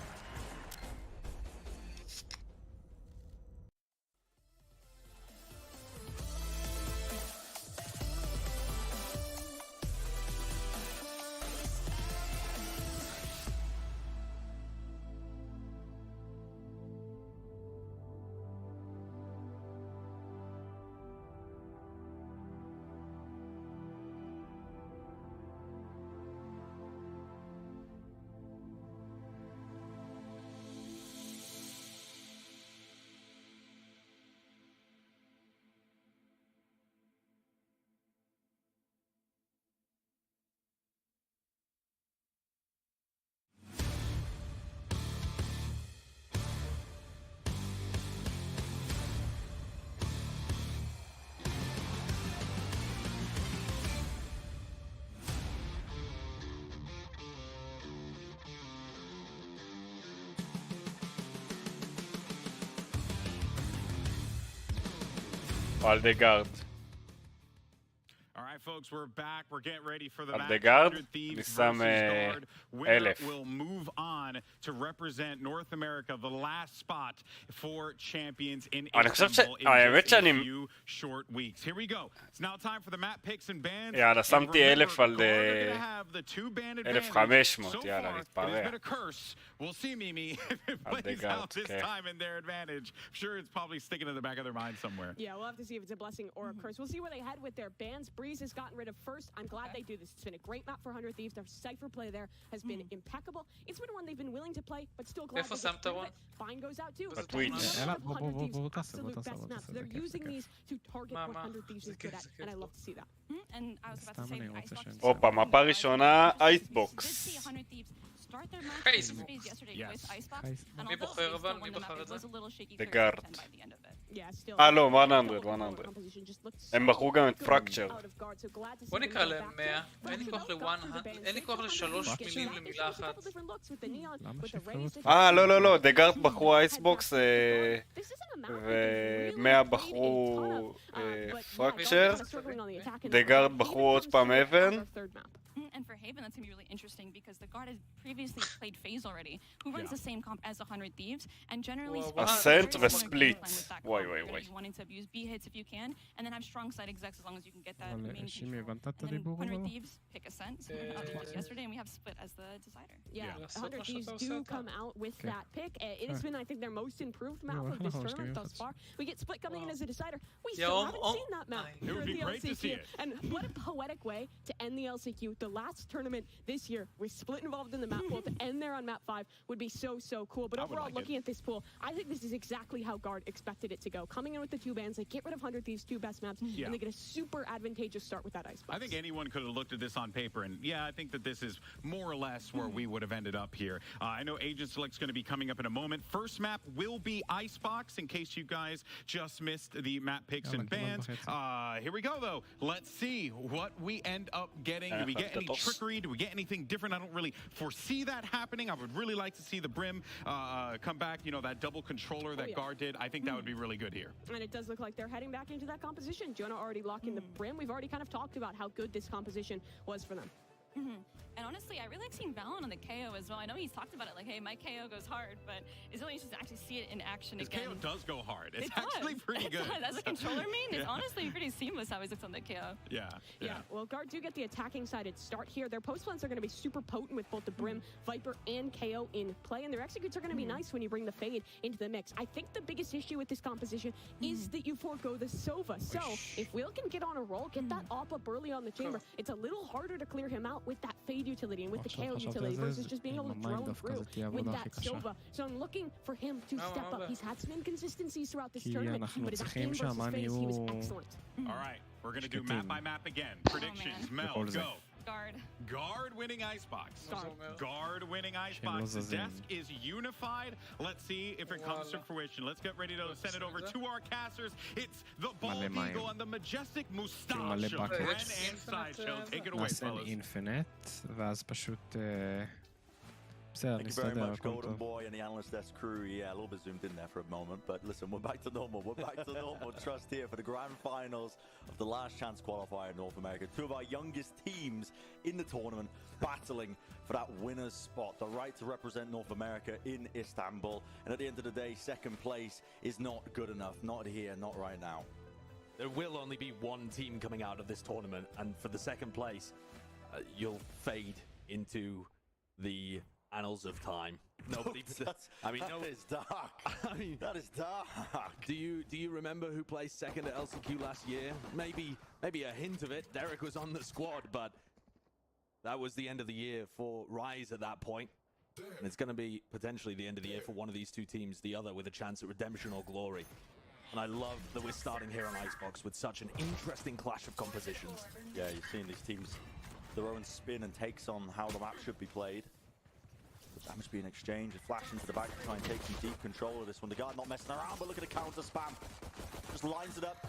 Aldegard. All right, folks, we're back. We're getting ready for the match. Aldegard, 100 Thieves אני שם versus Guard. Winner 1000. will move on to represent North America, the last spot for champions in אני חושב Istanbul in האמת just a שאני... few short weeks. Here we go. It's now time for the map picks and bans. יאללה, שמתי 1000 על... Guard are gonna have the two band advantage. 1500, So יאללה, far, it נתפרע. has been a curse. We'll see, Mimi, if it plays out this time in their advantage. I'm sure it's probably sticking in the back of their mind somewhere. Yeah, we'll have to see if it's a blessing or a curse. We'll see where they head with their bans. Breeze has gotten rid of first. I'm glad they do this. It's been a great map for 100 Thieves. Their Cypher play there has been impeccable. It's been one they've been willing to play, but still glad they get rid of it. Fine goes out too. Absolute best maps. They're using these to target what 100 Thieves is good at, and I love to see that. And I was about to say the Icebox. הופה, מפה ראשונה, אייסבוקס. Start their match Facebook. phase yesterday Yes. with Icebox, and מי although בוחר they אבל? still מי won the map, בחר it את זה? was a little shaky The for guard. 10 by the end of it. Yeah, still. לא, 100. הם בחרו גם את פרקצ'ר. בוא נקרא להם 100, אין לי כוח ל-100, אין לי כוח ל3 מילים למילה אחת. לא, דגארד בחרו אייסבוקס ו100 בחרו פרקצ'ר, דגארד בחרו עוד פעם אבן. And for Haven, that's going to be really interesting because the guard has previously played FaZe already, who runs the same comp as 100 Thieves, and generally Ascent וספליט. וואי. wanting to abuse B hits if you can, and then have strong side execs as long as you can get that main control. And then 100 Thieves pick Ascent, yesterday, and we have Split as the decider. Yeah, 100 Thieves do come out with that pick. It has been, I think, their most improved map of this tournament thus far. We get Split coming in as a decider. We still haven't seen that map for the LCQ. And what a poetic way to end the LCQ. The last tournament this year with Split involved in the map pool to end there on map 5 would be so cool. But overall, looking at this pool, I think this is exactly how Guard expected it to go. Coming in with the two bans, they get rid of 100 Thieves' two best maps, and they get a super advantageous start with that Icebox. I think anyone could have looked at this on paper, and yeah, I think that this is more or less where we would have ended up here. I know Agent Select's going to be coming up in a moment. First map will be Icebox, in case you guys just missed the map picks and bans. Here we go, though. Let's see what we end up getting. Do we get any trickery? Do we get anything different? I don't really foresee that happening. I would really like to see the Brim come back. You know, that double controller that Guard did. I think that would be really good here. And it does look like they're heading back into that composition. Jonah already locking the Brim. We've already kind of talked about how good this composition was for them. And honestly, I really like seeing Valen on the KO as well. I know he's talked about it, like, hey, my KO goes hard, but it's really interesting to actually see it in action His again. KO does go hard. It's It actually does. pretty It good. does. As a controller main, it's Yeah. honestly pretty seamless how he looks on the KO. Yeah, well, Guard do get the attacking sided start here. Their post plants are going to be super potent with both the Brim, Viper, and KO in play, and their executes are going to be nice when you bring the Fade into the mix. I think the biggest issue with this composition is that you forego the Sova. So if Will can get on a roll, get that op up early on the chamber, it's a little harder to clear him out with that Fade utility and with the KO utility versus just being able to drone through with that Sova. So I'm looking for him to step up. He's had some inconsistencies throughout this tournament, but his game versus FaZe, he was excellent. All right, we're going to do map by map again. Predictions. Mel, go. Guard. Guard winning Icebox. Guard. Guard winning Icebox. The desk is unified. Let's see if it comes to fruition. Let's get ready to send it over to our casters. It's the bald eagle and the majestic mustache of Ren and Sideshow. Take it away, נעשה fellas. אינפינט, ואז פשוט... בסדר, Thank you very נסתדר, much, הכל Golden טוב. Boy and the analyst desk crew. Yeah, a little bit zoomed in there for a moment, but listen, we're back to normal. We're back to normal. Trust here for the grand finals of the last chance qualifier in North America. Two of our youngest teams in the tournament battling for that winner's spot, the right to represent North America in Istanbul. And at the end of the day, second place is not good enough. Not here, not right now. There will only be one team coming out of this tournament, and for the second place, you'll fade into the annals of time. Nobody. I mean, that is dark. I mean, that is dark. Do you remember who placed second at LCQ last year? Maybe a hint of it. Derek was on the squad, but that was the end of the year for Rise at that point. And it's going to be potentially the end of the year for one of these two teams, the other with a chance at redemption or glory. And I love that we're starting here on Icebox with such an interesting clash of compositions. Yeah, you're seeing these teams, their own spin and takes on how the map should be played. The damage being exchanged, a flash into the back to try and take some deep control of this one. The guard not messing around, but look at the counter spam. Just lines it up,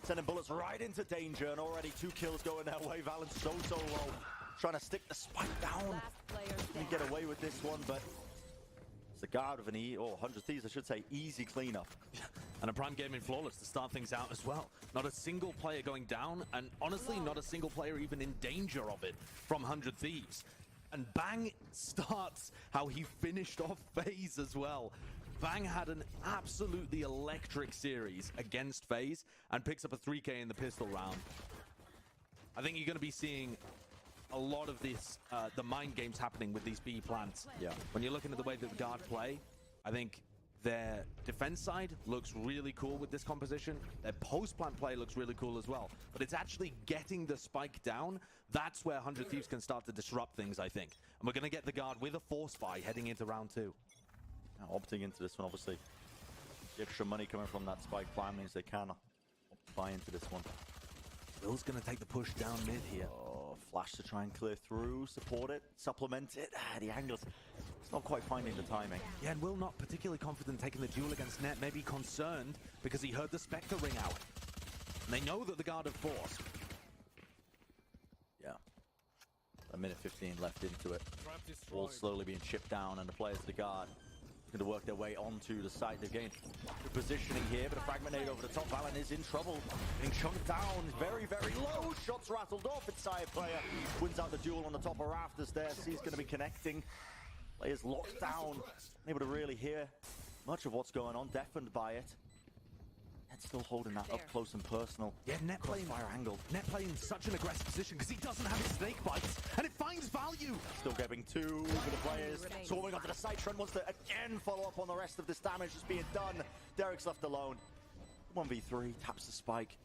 sending bullets right into danger, and already 2 kills going their way. Valen's so low, trying to stick the spike down. Can get away with this one, but it's the guard of an 100 Thieves, I should say, easy cleanup. And a Prime Gaming Flawless to start things out as well. Not a single player going down, and honestly, not a single player even in danger of it from 100 Thieves. And Bang starts how he finished off FaZe as well. Bang had an absolutely electric series against FaZe and picks up a 3K in the pistol round. I think you're going to be seeing a lot of this, the mind games happening with these B plants. Yeah. When you're looking at the way that the guard play, I think their defense side looks really cool with this composition. Their post-plant play looks really cool as well. But it's actually getting the spike down. That's where 100 Thieves can start to disrupt things, I think. And we're going to get the guard with a force buy heading into round 2. Now, opting into this one, obviously. The extra money coming from that spike plan means they can buy into this one. Will's going to take the push down mid here. Oh, flash to try and clear through, support it, supplement it. The angles, it's not quite finding the timing. Yeah, and Will not particularly confident taking the duel against Net, maybe concerned because he heard the Spectre ring out. And they know that the guard have force. Yeah. A minute 15 left into it. Walls slowly being chipped down, and the players of the guard going to work their way onto the site. They've gained good positioning here, but a fragment over the top. Valen is in trouble. Getting chunked down very low. Shots rattled off. Its side player wins out the duel on the top of rafters there. C's going to be connecting. Players locked down. Unable to really hear much of what's going on. Deafened by it. Ned's still holding that up close and personal. Yeah, Net playing fire angle. Net playing such an aggressive position because he doesn't have his snake bites, and it finds value. Still getting 2 for the players. Swarming onto the side. Trent wants to again follow up on the rest of this damage that's being done. Derek's left alone. 1v3, taps the spike.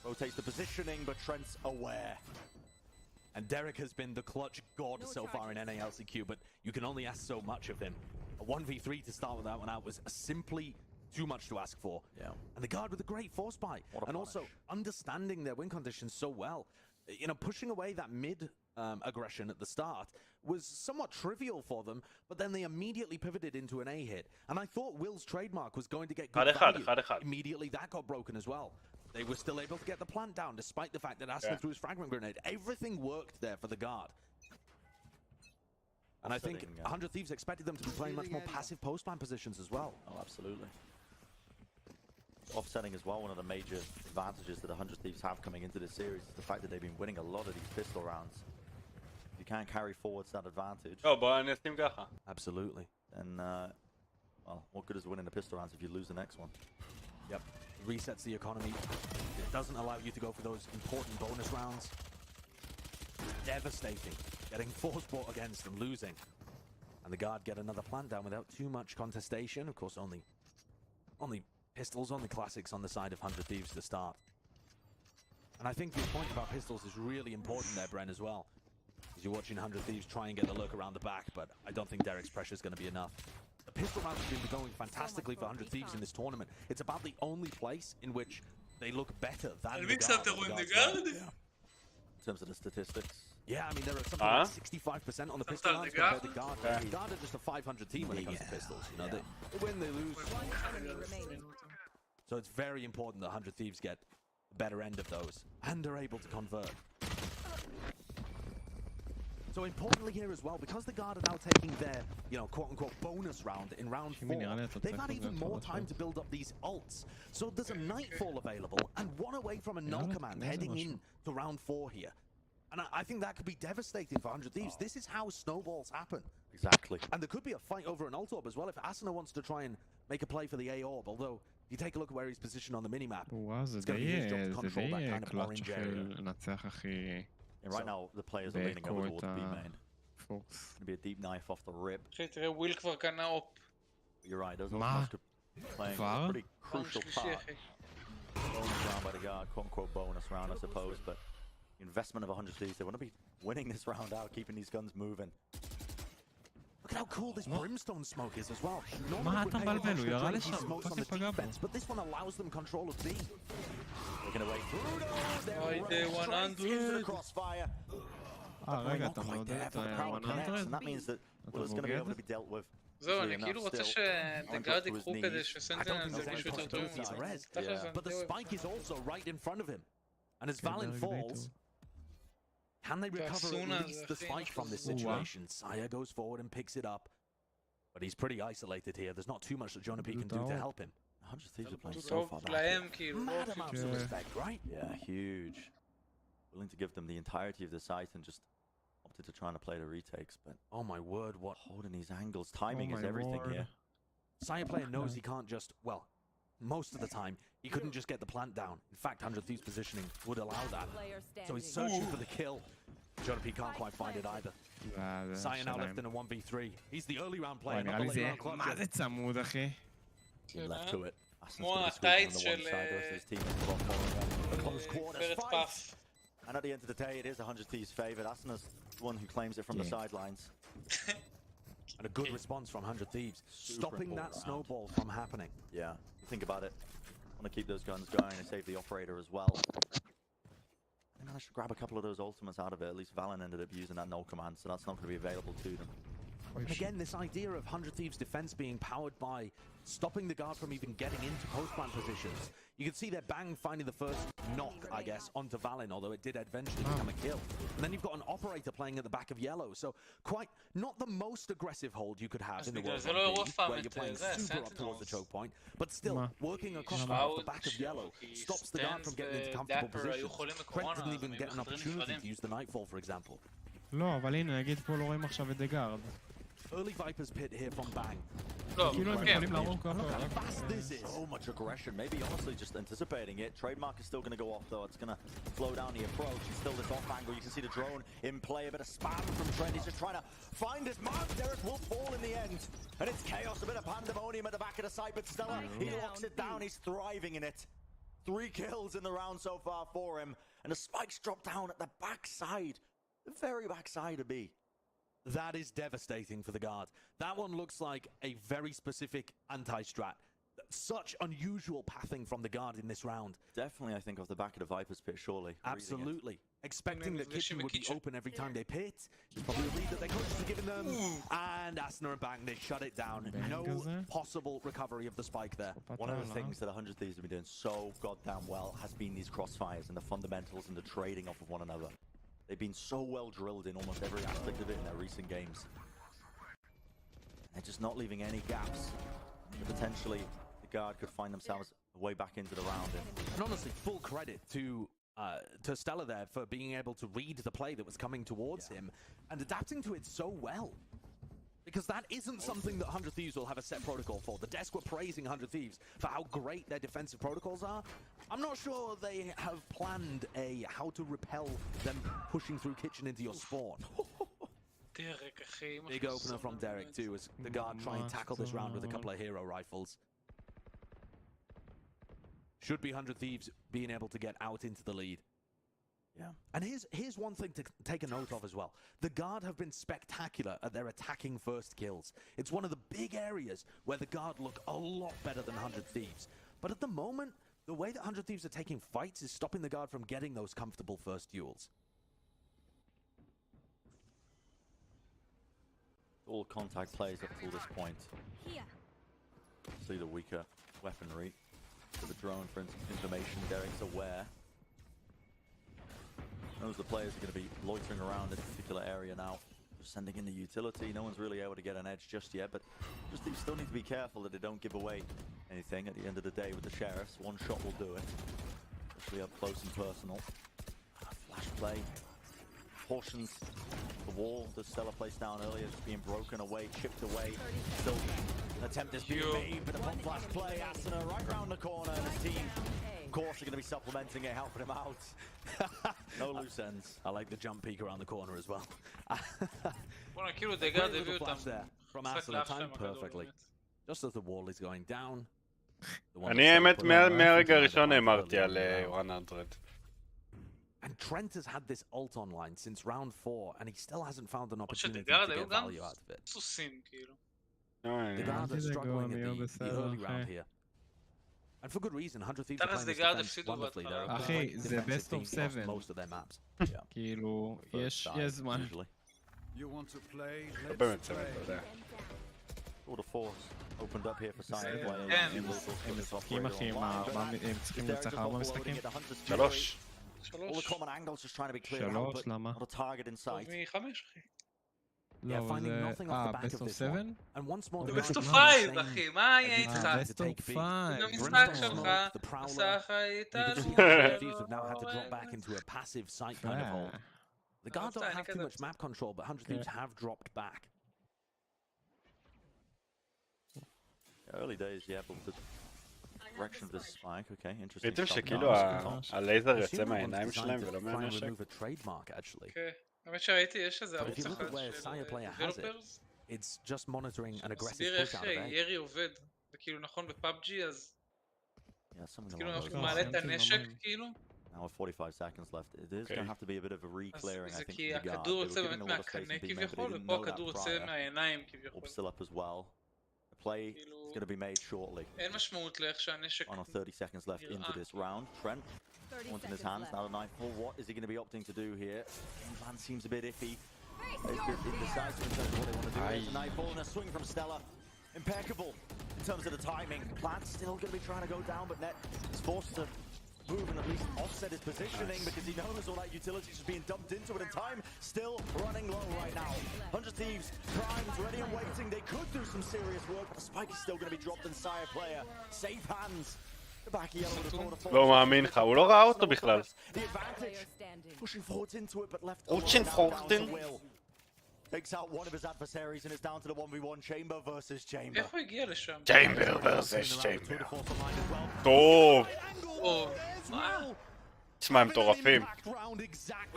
Rotates the positioning, but Trent's aware. And Derek has been the clutch god so far in NALCQ, but you can only ask so much of him. A 1v3 to start with that one out was simply too much to ask for. Yeah. And the guard with a great force buy. And also understanding their win conditions so well. You know, pushing away that mid aggression at the start was somewhat trivial for them, but then they immediately pivoted into an A hit. And I thought Will's trademark was going to get good value. Immediately that got broken as well. They were still able to get the plant down, despite the fact that Asna threw his fragment grenade. Everything worked there for the guard. And I think 100 Thieves expected them to be playing much more passive post-plant positions as well. Oh, absolutely. Offsetting as well, one of the major advantages that 100 Thieves have coming into this series is the fact that they've been winning a lot of these pistol rounds. If you can't carry forwards that advantage... Oh, בוא נשים ככה. Absolutely. Then, well, what good is winning the pistol rounds if you lose the next one? Yep. Resets the economy. It doesn't allow you to go for those important bonus rounds. Devastating. Getting force bought against and losing. And the guard get another plant down without too much contestation. Of course, only pistols, only classics on the side of 100 Thieves to start. And I think your point about pistols is really important there, Bren, as well. As you're watching 100 Thieves try and get the look around the back, but I don't think Derek's pressure is going to be enough. The pistol rounds have been going fantastically for 100 Thieves in this tournament. It's about the only place in which they look better than the guard. In terms of the statistics. Yeah, I mean, there are something like 65% on the pistol rounds compared to guard. Guard are just a 500 team when it comes to pistols. You know, they win, they lose. So it's very important that 100 Thieves get the better end of those and are able to convert. So importantly here as well, because the guard are now taking their, quote-unquote bonus round in round 4, they've had even more time to build up these ults. So there's a Nightfall available and one away from a null command heading in to round 4 here. And I think that could be devastating for 100 Thieves. This is how snowballs happen. Exactly. And there could be a fight over an ult orb as well if Asuna wants to try and make a play for the A orb. Although, if you take a look at where he's positioned on the minimap, it's going to be his job to control that kind of orange area. And right now, the players are leaning over towards B main. It's going to be a deep knife off the rip. You're right, those ultimates could be playing a pretty crucial part. Bonus round by the guard, quote-unquote bonus round, I suppose, but investment of 100 Thieves, they want to be winning this round out, keeping these guns moving. Look at how cool this brimstone smoke is as well. מה אתה מבלבל? הוא ירה לשם, fucking פגע בו. But this one allows them control of B. Looking away through crossfire. רגע, אתה מודד את ה-100? And that means that it's going to be able to be dealt with. זהו, אני כאילו רוצה שדגרד יקחו כדי שסנטן הזה פשוט יותר But the spike is also right in front of him. And as Valen falls, can they recover at least the spike from this situation? Saya goes forward and picks it up. But he's pretty isolated here. There's not too much that Jonah P can do to help him. 100 Thieves are playing so far back. Mad amounts of respect, right? Yeah, huge. Willing to give them the entirety of the site and just opted to try and play the retakes. But oh my word, what holding these angles. Timing is everything here. Saya player knows he can't just, well, most of the time, he couldn't just get the plant down. In fact, 100 Thieves positioning would allow that. So he's searching for the kill. Jonah P can't quite find it either. Saya now left in a 1v3. He's the early round player, not the late round clutch. מה זה צמוד, אחי? Left to it. כמו הטייץ של פרט פאף. And at the end of the day, it is 100 Thieves' favourite. Asna's the one who claims it from the sidelines. And a good response from 100 Thieves, stopping that snowball from happening. Yeah, think about it. Want to keep those guns going and save the operator as well. I think I should grab a couple of those ultimates out of it. At least Valen ended up using that null command, so that's not going to be available to them. And again, this idea of 100 Thieves' defense being powered by stopping the guard from even getting into post-plant positions. You can see their bang finding the first knock, I guess, onto Valen, although it did eventually become a kill. And then you've got an operator playing at the back of yellow, so quite not the most aggressive hold you could have in the world where you're playing super up towards the choke point, but still working across the back of yellow stops the guard from getting into comfortable positions. Trent didn't even get an opportunity to use the Nightfall, for example. לא, אבל הנה, נגיד פה לא רואים עכשיו את דגארד. Early Viper's pit here from Bang. כאילו הם יכולים להרוג ככה. Look how fast this is. So much aggression. Maybe honestly just anticipating it. Trademark is still going to go off though. It's going to slow down the approach. It's still this off angle. You can see the drone in play. A bit of spam from Trent. He's just trying to find his mark. Derek will fall in the end. And it's chaos. A bit of pandemonium at the back of the site. But Stella, he locks it down. He's thriving in it. 3 kills in the round so far for him. And the spikes drop down at the backside. The very backside of B. That is devastating for the guard. That one looks like a very specific anti-strat. Such unusual pathing from the guard in this round. Definitely, I think, off the back of the Viper's pit, surely. Absolutely. Expecting that Kitchen would be open every time they pit. It's probably a read that their coaches are giving them. And Asuna and Bang, they shut it down. No possible recovery of the spike there. One of the things that 100 Thieves have been doing so goddamn well has been these crossfires and the fundamentals and the trading off of one another. They've been so well drilled in almost every aspect of it in their recent games. They're just not leaving any gaps. Potentially, the guard could find themselves way back into the round. And honestly, full credit to Stella there for being able to read the play that was coming towards him and adapting to it so well. Because that isn't something that 100 Thieves will have a set protocol for. The desk were praising 100 Thieves for how great their defensive protocols are. I'm not sure they have planned a how to repel them pushing through kitchen into your spawn. Big opener from Derek too, as the guard try and tackle this round with a couple of hero rifles. Should be 100 Thieves being able to get out into the lead. Yeah. And here's one thing to take a note of as well. The guard have been spectacular at their attacking first kills. It's one of the big areas where the guard look a lot better than 100 Thieves. But at the moment, the way that 100 Thieves are taking fights is stopping the guard from getting those comfortable first duels. All contact plays up till this point. See the weaker weaponry. For the drone, for instance, information, Derek's aware. Knows the players are going to be loitering around this particular area now. Just sending in the utility. No one's really able to get an edge just yet, but just they still need to be careful that they don't give away anything at the end of the day with the sheriffs. One shot will do it. Especially up close and personal. Flash play. Portions of the wall that Stella placed down earlier just being broken away, chipped away. Still an attempt is being made, but upon flash play, Asuna right round the corner, and his team, of course, are going to be supplementing it, helping him out. No loose ends. I like the jump peek around the corner as well. בוא'נה, כאילו דגרד הביא אותם. From Asuna, timed perfectly. Just as the wall is going down. אני האמת מהרגע הראשון אמרתי על 100. And Trent has had this ult online since round 4, and he still hasn't found an opportunity to שדגרד get היו גם value out of it. סוסים, כאילו. The guards are struggling at the early round here. And for good reason, 100 Thieves are playing this defense wonderfully. They're a אחי, great זה defensive best of team across 7. most of their maps. כאילו, יש זמן. You want to play? לא Let's באמת צוות, אתה play. יודע. All the force opened up here for Science. משחקים אחי, מה, הם צריכים לנצח 4 משחקים? 3. All the common angles just trying to be cleared out, but not a target in sight. מ5, אחי. Yeah, finding nothing off the back best of of this 7? one. And once more, זה the best of guards 5, are אחי, מה יהיה איתך? best of 5. זה המשחק שלך, מסך איתנו. You can see how Thieves have now had to drop back into a passive sight kind of hold. The guards don't have too much map control, but 100 Thieves have dropped back. Early days, yeah, but the direction of this spike, okay, interesting. ראיתם שכאילו הלייזר יוצא מהעיניים שלהם ולא מהנשק? כן, האמת שראיתי, יש איזה ערוץ אחד של developers. It's just monitoring an aggressive מסביר push איך out of A. ירי עובד. זה כאילו נכון בפאבג'י, אז כאילו along those הוא מעלה את הנשק, כאילו. Now with 45 seconds left, it is going to have to be a bit of a re-clearing, I זה think, כי from the guard. הכדור They were יוצא giving באמת a lot of space מהקנה in B main, but they כביכול, didn't ופה know that הכדור יוצא prior. מהעיניים כביכול. Orb still up as well. The play is going to be made shortly. אין משמעות לאיך שהנשק... Final 30 seconds left into this round. Trent, points in his hands, now the knife ball. What is he going to be opting to do here? Game plan seems a bit iffy. It's a bit indecisive in terms of what they want to do. There's a knife ball and a swing from Stella. Impeccable in terms of the timing. Plant's still going to be trying to go down, but Net is forced to move and at least offset his positioning because he knows all that utility is being dumped into it, and time still running low right now. 100 Thieves, primed, ready and waiting. They could do some serious work, but the spike is still going to be dropped inside a player. Safe hands. The back yellow with the corner. לא מאמין לך, הוא לא ראה אותו בכלל. The advantage. Pushing forwards into it, but left Pushing forward in. Takes out one of his adversaries and is down to the 1v1 chamber versus chamber. איך הוא הגיע לשם? צ'יימבר versus צ'יימבר. טוב. תשמע, הם מטורפים.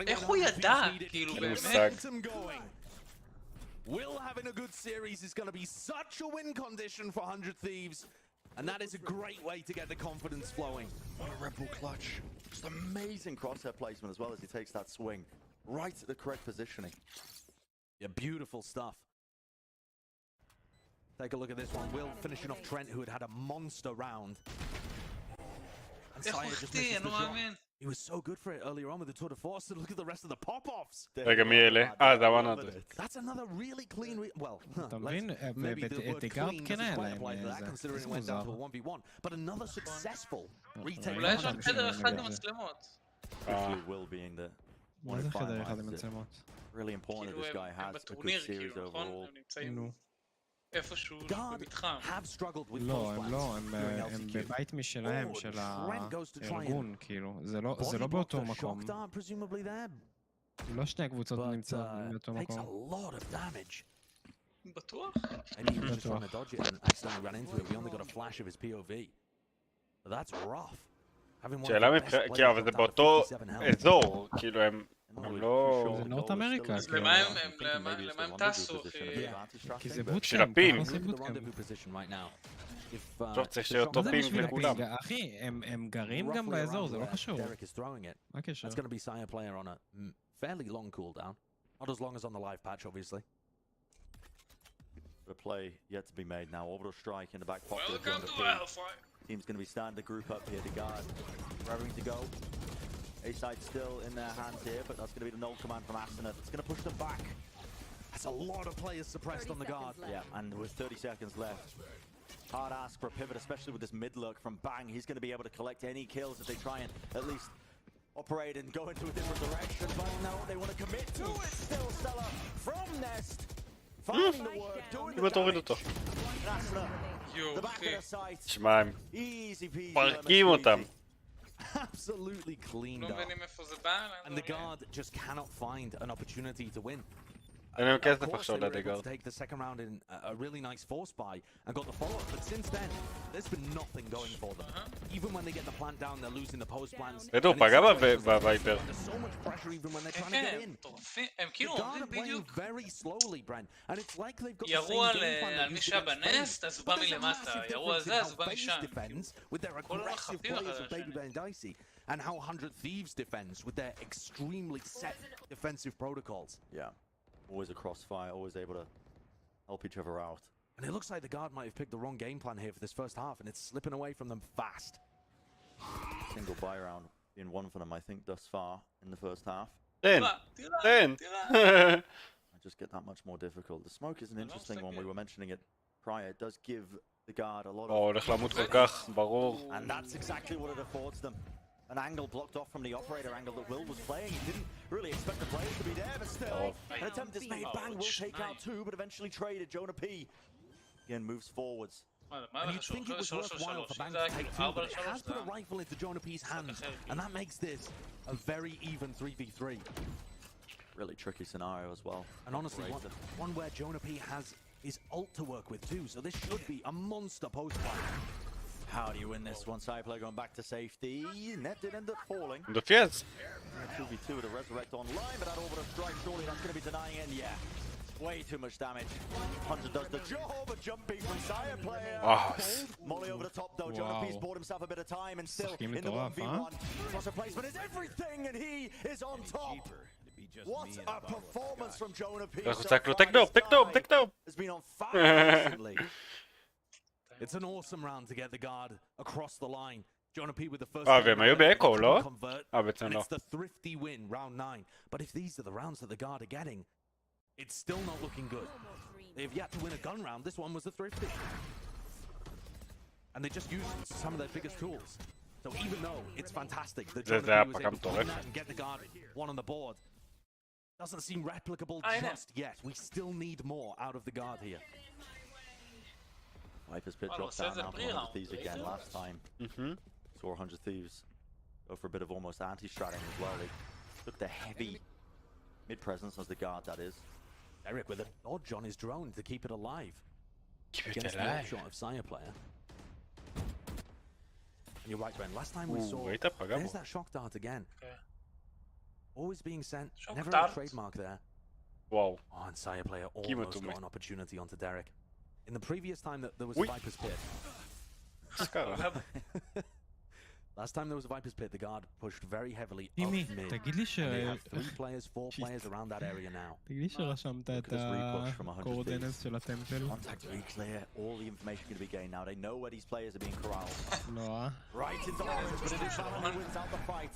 איך הוא ידע? כאילו באמת? Will having a good series is going to be such a win condition for 100 Thieves. And that is a great way to get the confidence flowing. What a Red Bull clutch. Just amazing crosshair placement as well as he takes that swing. Right at the correct positioning. Yeah, beautiful stuff. Take a look at this one. Will finishing off Trent, who had had a monster round. And איך הוא החטיא? אני לא מאמין. He was so good for it earlier on with the tour de force, and look at the rest of the pop-offs. רגע, מי אלה? זה הוואנדרט. That's another really clean, well, אתה מבין? בגארד כן היה להם זה מוזר. but another successful retake. אולי יש עוד חדר אחד עם מצלמות. will being the מה זה חדר אחד עם מצלמות? really important that this guy has a good series overall. הם נמצאים איפשהו במתחם. לא, הם בבית משלהם, של הארגון, כאילו. זה לא באותו מקום. לא שני הקבוצות נמצאות באותו מקום. בטוח? שאלה מבחינת, כאילו, אבל זה באותו אזור, כאילו הם לא... זה נורט אמריקה, אז למה הם טסו, אחי? כי זה בוטקאמפ, בשביל הפינג. ככה זה בוטקאמפ. טוב, צריך שיהיה אותו פינג לכולם. אחי, הם גרים גם באזור, זה לא קשור. מה הקשר? It's going to be Sire player on a fairly long cooldown. Not as long as on the live patch, obviously. The play yet to be made now. Orbital strike in the back pocket. Welcome to Hellfire. Team's going to be starting to group up here to guard. Raring to go. A side still in their hands here, but that's going to be the null command from Asenath. It's going to push them back. That's a lot of players suppressed on the guard. Yeah, and with 30 seconds left. Hard ask for a pivot, especially with this mid lurk from Bang. He's going to be able to collect any kills if they try and at least operate and go into a different direction. But no, they want to commit to it still, Stella, from Nest. Finding the work, doing the damage. Asenath, the back of the sight. שמע, הם Easy peasy. פרקים אותם. Absolutely cleaned לא up. מבינים איפה זה בא. And the guard just cannot find an opportunity to win. אין להם Of כסף course, עכשיו they were able לדגרד. to take the second round in a really nice force buy and got the follow-up, but since then, there's been nothing going for them. Even when they get the plant down, they're losing the post plants. זה הוא פגע בווייפר. There's so much pressure even when they're trying to כן, get in. מטורפים. הם כאילו The guard עומדים are playing בדיוק. very slowly, Brent, and it's like they've got the ירו same game plan על they מי used שהיה against בנסט, FaZe. אז הוא בא But there's a מלמטה. massive ירו על difference in זה, אז how הוא בא FaZe משם. defends with their כל aggressive החפיר players אחד of Baby לשני. and Dicey, and how 100 Thieves defends with their extremely set defensive protocols. Yeah, always a crossfire, always able to help each other out. And it looks like the guard might have picked the wrong game plan here for this first half, and it's slipping away from them fast. Single buy round being one for them, I think, thus far in the first half. תן, תן. I just get that much more difficult. The smoke is an interesting one. We were mentioning it prior. It does give the guard a lot of... הולך למות כל כך, ברור. And that's exactly what it affords them. An angle blocked off from the operator angle that Will was playing. He didn't really expect the players to be there, but still, an attempt is made. Bang will take out two, but eventually traded. Jonah P again moves forwards. And you'd think it was worthwhile for Bang to take two, but it has put a rifle into Jonah P's hands, and that makes this a very even 3v3. Really tricky scenario as well. And honestly, one where Jonah P has his ult to work with too, so this should be a monster post-fight. How do you win this one? Cyplayer going back to safety. Net did end up falling. תופיע. 2v2 to resurrect online, but that orbital strike, surely that's going to be denying it. Yeah, way too much damage. Hunter does the job, a jump beat from Sire player. Molly over the top though. Jonah P's bought himself a bit of time and still in the 1v1. Crosser placement is everything, and he is on top. What a performance from Jonah P. Has been on fire recently. It's an awesome round to get the guard across the line. Jonah P with the first והם היו באקו, לא? בעצם and לא. it's the thrifty win, round 9. But if these are the rounds that the guard are getting, it's still not looking good. They've yet to win a gun round. This one was the thrifty. And they just used some of their biggest tools. So even though it's fantastic that Jonah P was able to win that and get the guard one on the board, doesn't seem replicable just yet. We still need more out of the guard here. Viper's pit dropped down now for 100 Thieves again last time. Saw 100 Thieves go for a bit of almost anti-stratting as well. They took the heavy mid-presence as the guard, that is. Eric with a dodge on his drone to keep it alive. Keep it Against alive. the shot of Sire player. And you're right, Ben. Last time we saw, apagamos. there's that shock dart again. Okay. Always being sent. Shock Never dart. a trademark there. Wow. Oh, and Sire player Give it almost to got me. an opportunity onto Derek. In the previous time that there was Oui. Viper's pit, Last time there was a Viper's Pit, the guard pushed very heavily up Timmy, mid. תגיד לי And they have 3 players, 4 players around that area now. תגיד לי שרשמת את הקורדנס של הטמפל. Contact very clear. All the information going to be gained now. They know where these players are being corralled. לא, Right into orange, but it is Valon who wins out the fight.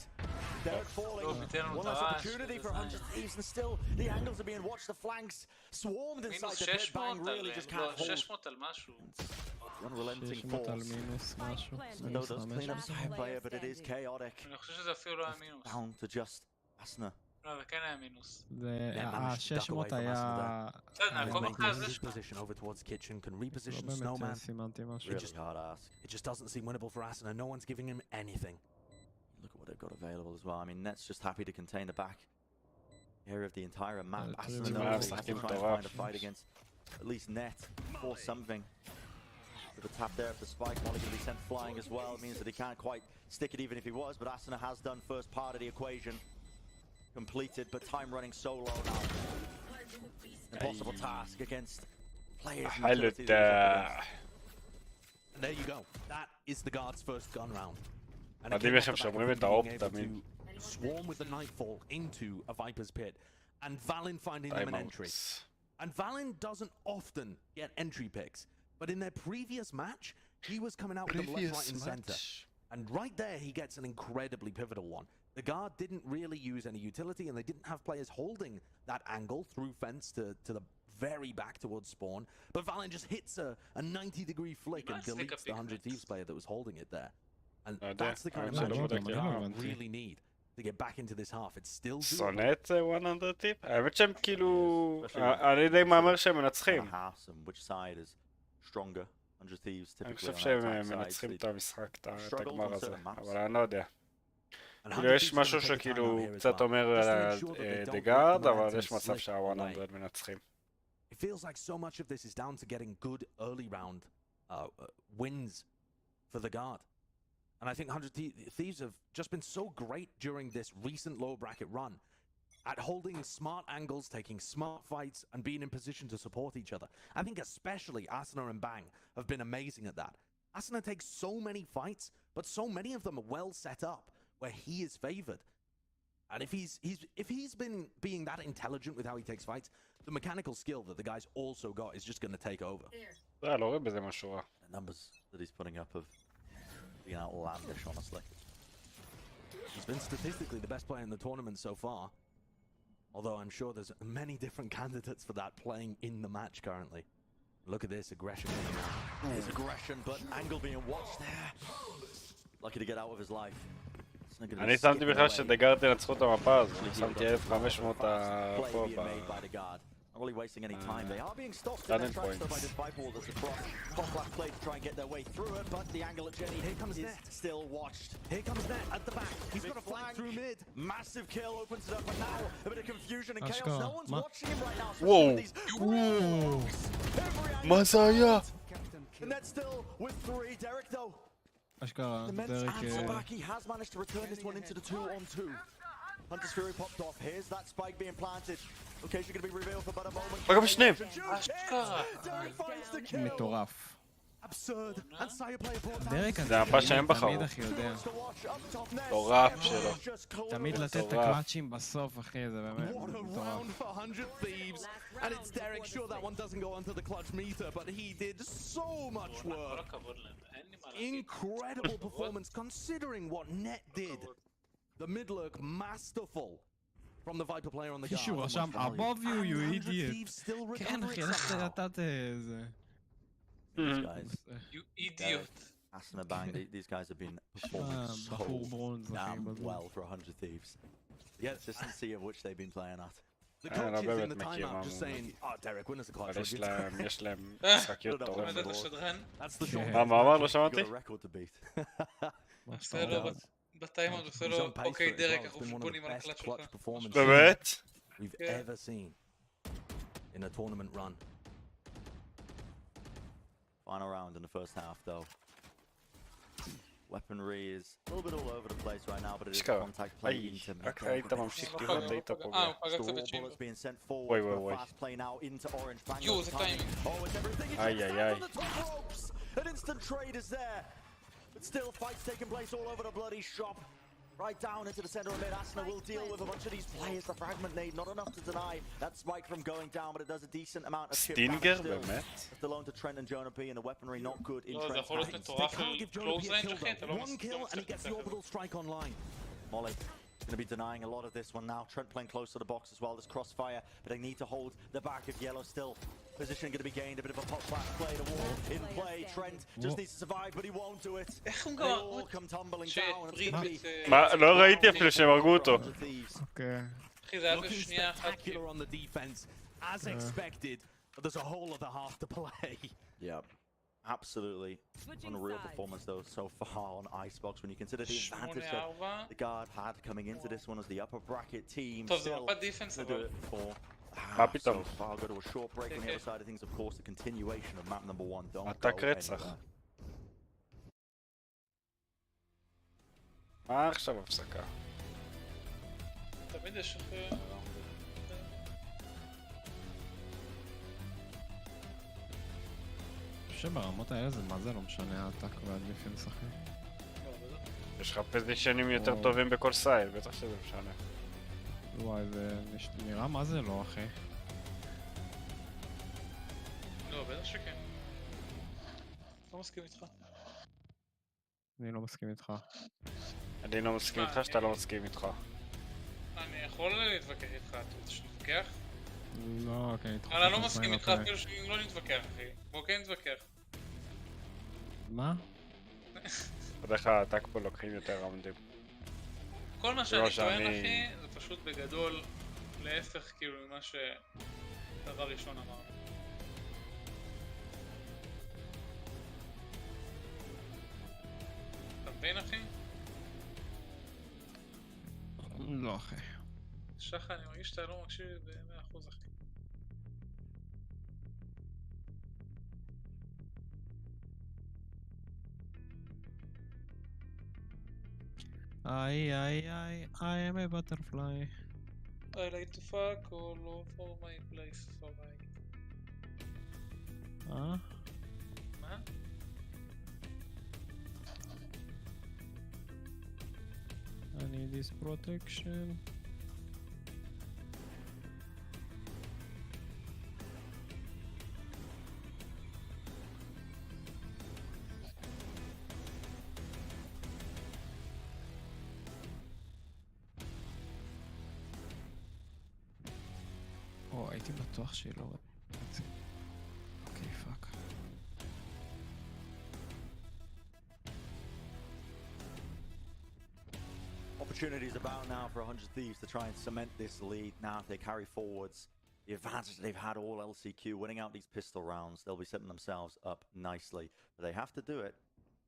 Derek falling. One last opportunity for 100 Thieves, and still the angles are being watched. The flanks swarmed inside the pit. Bang really just can't hold. 600 על משהו. Unrelenting 600 על force. מינוס משהו. No, those cleanups high player, but it is chaotic. אני חושב שזה אפילו לא היה מינוס. Down to just Asna. לא, זה כן היה מינוס. ה-600 היה... בסדר, הכל מחכה זה שלך. Position over towards kitchen, can לא reposition באמת Snowman. סימנתי משהו. Really hard ask. It just doesn't seem winnable for Asuna. No one's giving him anything. Look at what they've got available as well. I mean, Net's just happy to contain the back area of the entire map. Asna knows he has to try and find a fight against at least Net for something. With a tap there of the spike, Molly going to be sent flying as well. It means that he can't quite stick it even if he was, but Asuna has done first part of the equation. Completed, but time running so low now. Impossible task against players. And there you go. That is the guard's first gun round. And מדהים איך הם שומרים את האופ תמיד. Swarm with the nightfall into a Viper's Pit, and Valin finding them an entry. And Valin doesn't often get entry picks, but in their previous match, he was coming out with them left, right, and center. And right there, he gets an incredibly pivotal one. The guard didn't really use any utility, and they didn't have players holding that angle through fence to the very back towards spawn. But Valin just hits a 90-degree flick and deletes the 100 Thieves player that was holding it there. And that's the kind of matchup that the guard really need to get back into this half. It's still שונא את 100 טיפ? האמת שהם כאילו... אני די מאמר שהם מנצחים. Which side is stronger? 100 Thieves typically. אני חושב שהם מנצחים את המשחק, את הגמר הזה, אבל אני לא יודע. כאילו יש משהו שכאילו קצת אומר על דגארד, אבל יש מצב שה-100 מנצחים. It feels like so much of this is down to getting good early round wins for the guard. And I think 100 Thieves have just been so great during this recent low bracket run at holding smart angles, taking smart fights, and being in position to support each other. I think especially Asuna and Bang have been amazing at that. Asuna takes so many fights, but so many of them are well set up where he is favored. And if he's been being that intelligent with how he takes fights, the mechanical skill that the guy's also got is just going to take over. לא רואה בזה משהו רע. The numbers that he's putting up have been outlandish, honestly. He's been statistically the best player in the tournament so far. Although I'm sure there's many different candidates for that playing in the match currently. Look at this aggression. His aggression, but angle being watched there. Lucky to get out of his life. אני שמתי בכלל שדגארד ינצחו את המפה הזו, שמתי 1500 החובה. Not really wasting any time. They are being stopped in their tracks though by the spike wall that's across. Top left play to try and get their way through it, but the angle at Jenny is still watched. Here comes Net at the back. He's got a flank through mid. Massive kill opens it up, but now a bit of confusion and chaos. No one's watching him right now. Whoa! מה זה היה? And Net still with 3. Derek though. אשכרה, The men's answer back. He has managed to return this one into the 2-on-2. Hunter's Fury popped off. Here's that spike being planted. Location going to be revealed for but a moment. מה גם שניהם? מטורף. Absurd. And Sire player brought down. דרק זה המפה שהם בחרו. תמיד אחי יודע. מטורף שלו. תמיד לתת את הקלאצ'ים בסוף אחי, זה באמת מטורף. And it's Derek, sure that one doesn't go onto the clutch meter, but he did so much work. Incredible performance considering what Net did. The mid-lurk masterful from the Viper player on the guard. קישור רשם above you, you idiot. כן אחי, איך נתת איזה... You idiot. Asuna Bang, these guys have been performing so damn well for 100 Thieves. The consistency of which they've been playing at. The coach is in the timeout just saying, oh Derek, win us a clutch. יש להם משחקיות טובות. That's the shot. מה אמר? לא שמעתי? בטיימאוט עושה לו, אוקיי דרק, אנחנו פשוט בונים על הקלאץ' שלך. באמת? We've ever seen in a tournament run. Final round in the first half though. Weaponry is a little bit all over the place right now, but it is contact play into היית ממשיך לראות, היית פוגע. Bullets being sent forward for a fast play now into orange. זה טיימינג. Oh, it's everything. איי. An instant trade is there. But still, fights taking place all over the bloody shop. Right down into the center of mid. Asna will deal with a bunch of these players. The fragment nade, not enough to deny that spike from going down, but it does a decent amount of chip damage still. Left alone to Trent and Jonah P, and the weaponry not good in Trent's hands. They can't give Jonah P a kill though. One kill and he gets the orbital strike online. Molly going to be denying a lot of this one now. Trent playing close to the box as well. There's crossfire, but they need to hold the back of Yellow still. Position going to be gained. A bit of a pop flash play. The wall in play. Trent just needs to survive, but he won't do it. They all come tumbling down. It's going to be... מה? לא ראיתי אפילו שהם הרגו אותו. Looking spectacular on the defense, as expected, but there's a whole other half to play. Yeah. Absolutely unreal performance though so far on Icebox when you consider the advantage that the guard had coming into this one as the upper bracket team. Still to do it for so far. Go to a short break on the other side of things. Of course, the continuation of map number 1. Don't go anywhere. מה עכשיו הפסקה? תמיד יש אחרי... שברמות האלה זה מה זה לא משנה העתק והדיפנס אחי. יש לך פוזישנים יותר טובים בכל סייל, בטח שזה משנה. וואי, זה נראה מה זה לא אחי. לא, בטח שכן. לא מסכים איתך. אני לא מסכים איתך. אני לא מסכים איתך שאתה לא מסכים איתך. אני יכול להתווכח איתך, אתה רוצה שנתווכח? לא, אוקיי. אני לא מסכים איתך אפילו שאם לא נתווכח אחי. בוא כן נתווכח. מה? בדרך כלל העתק פה לוקחים יותר ראונדים. כל מה שאני טוען אחי זה פשוט בגדול להפך כאילו ממה שדבר ראשון אמרנו. אתה מבין אחי? לא אחי. שחה אני מרגיש שאתה לא מקשיב ב-100% אחי. I am a butterfly. I like to fuck all over my place, alright. מה? מה? I need this protection. הייתי בטוח שהיא לא... אוקיי, פאק. Opportunities abound now for 100 Thieves to try and cement this lead. Now if they carry forwards the advantage they've had all LCQ, winning out these pistol rounds, they'll be setting themselves up nicely. But they have to do it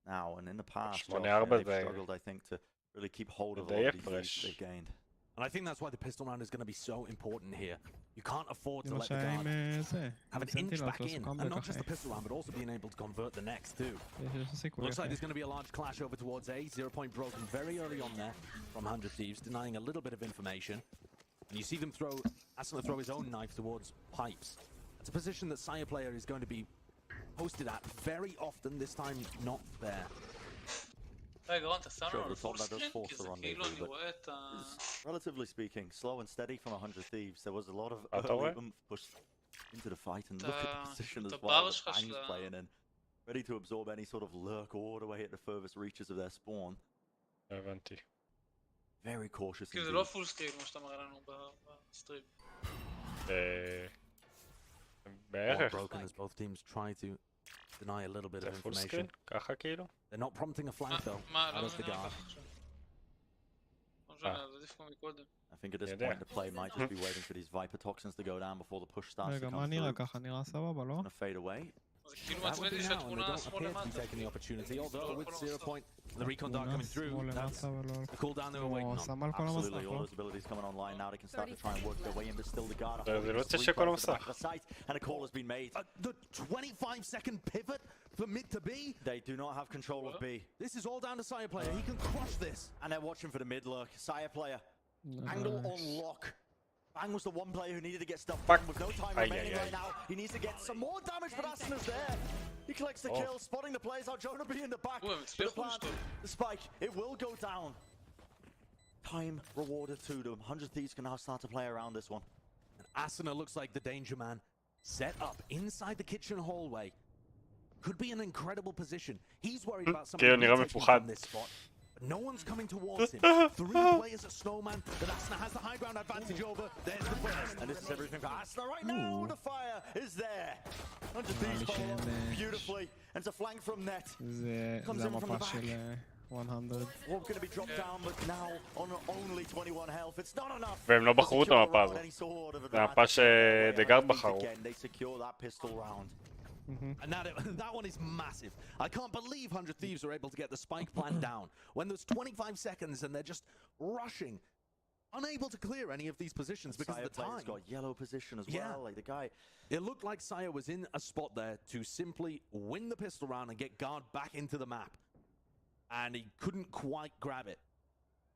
now, and in the past, they've struggled, I think, to really keep hold of all of these leads they've gained. And I think that's why the pistol round is going to be so important here. You can't afford to let the guard have an inch back in. And not just the pistol round, but also being able to convert the next too. Looks like there's going to be a large clash over towards A. 0 point broken very early on there from 100 Thieves, denying a little bit of information. And you see them ask him to throw his own knife towards pipes. It's a position that Sire player is going to be posted at very often, this time not there. Relatively speaking, slow and steady from 100 Thieves. There was a lot of early oomph pushed into the fight, and look at the position as well that Bang's playing in. Ready to absorb any sort of lurk all the way at the furthest reaches of their spawn. Very cautious indeed. זה לא full scale כמו שאתה מראה לנו בסטרים. בערך. Broken as both teams try to deny a little bit of information. ככה כאילו? They're not prompting a flank though. Out of the guard. I think at this point the play might just be waiting for these Viper toxins to go down before the push starts to come through. נראה ככה, נראה סבבה, לא? Gonna fade away. That would be now, and they don't appear to be taking the opportunity, although with 0 point, the recon dart coming through, that's the cooldown they were waiting on. Absolutely, all those abilities coming online now, they can start to try and work their way in, but still the guard and a call has been made. The 25-second pivot for mid to B? They do not have control of B. This is all down to Sire player, he can crush this. And they're watching for the mid lurk. Sire player, angle on lock. Bang was the one player who needed to get stuff done with no time remaining right now. He needs to get some more damage, but Asana's there. He collects the kill, spotting the players out. Jonah B in the back. The plant, the spike, it will go down. Time rewarded to them. 100 Thieves can now start to play around this one. And Asana looks like the danger man. Set up inside the kitchen hallway. Could be an incredible position. He's worried about somebody taking from this spot. But no one's coming towards him. 3 players at Snowman that Asana has the high ground advantage over. There's the burst. And this is everything for Asana right now. The fire is there. 100 Thieves follow up beautifully. And it's a flank from net. Comes in from the back. 100. Wolf gonna be dropped down, but now on only 21 health. It's not enough. והם לא בחרו את המפה הזאת. זה המפה שדגארד בחרו. They secure that pistol round. And that one is massive. I can't believe 100 Thieves are able to get the spike plant down when there's 25 seconds and they're just rushing, unable to clear any of these positions because of the time. Got yellow position as well. Like the guy, it looked like Saya was in a spot there to simply win the pistol round and get guard back into the map, and he couldn't quite grab it.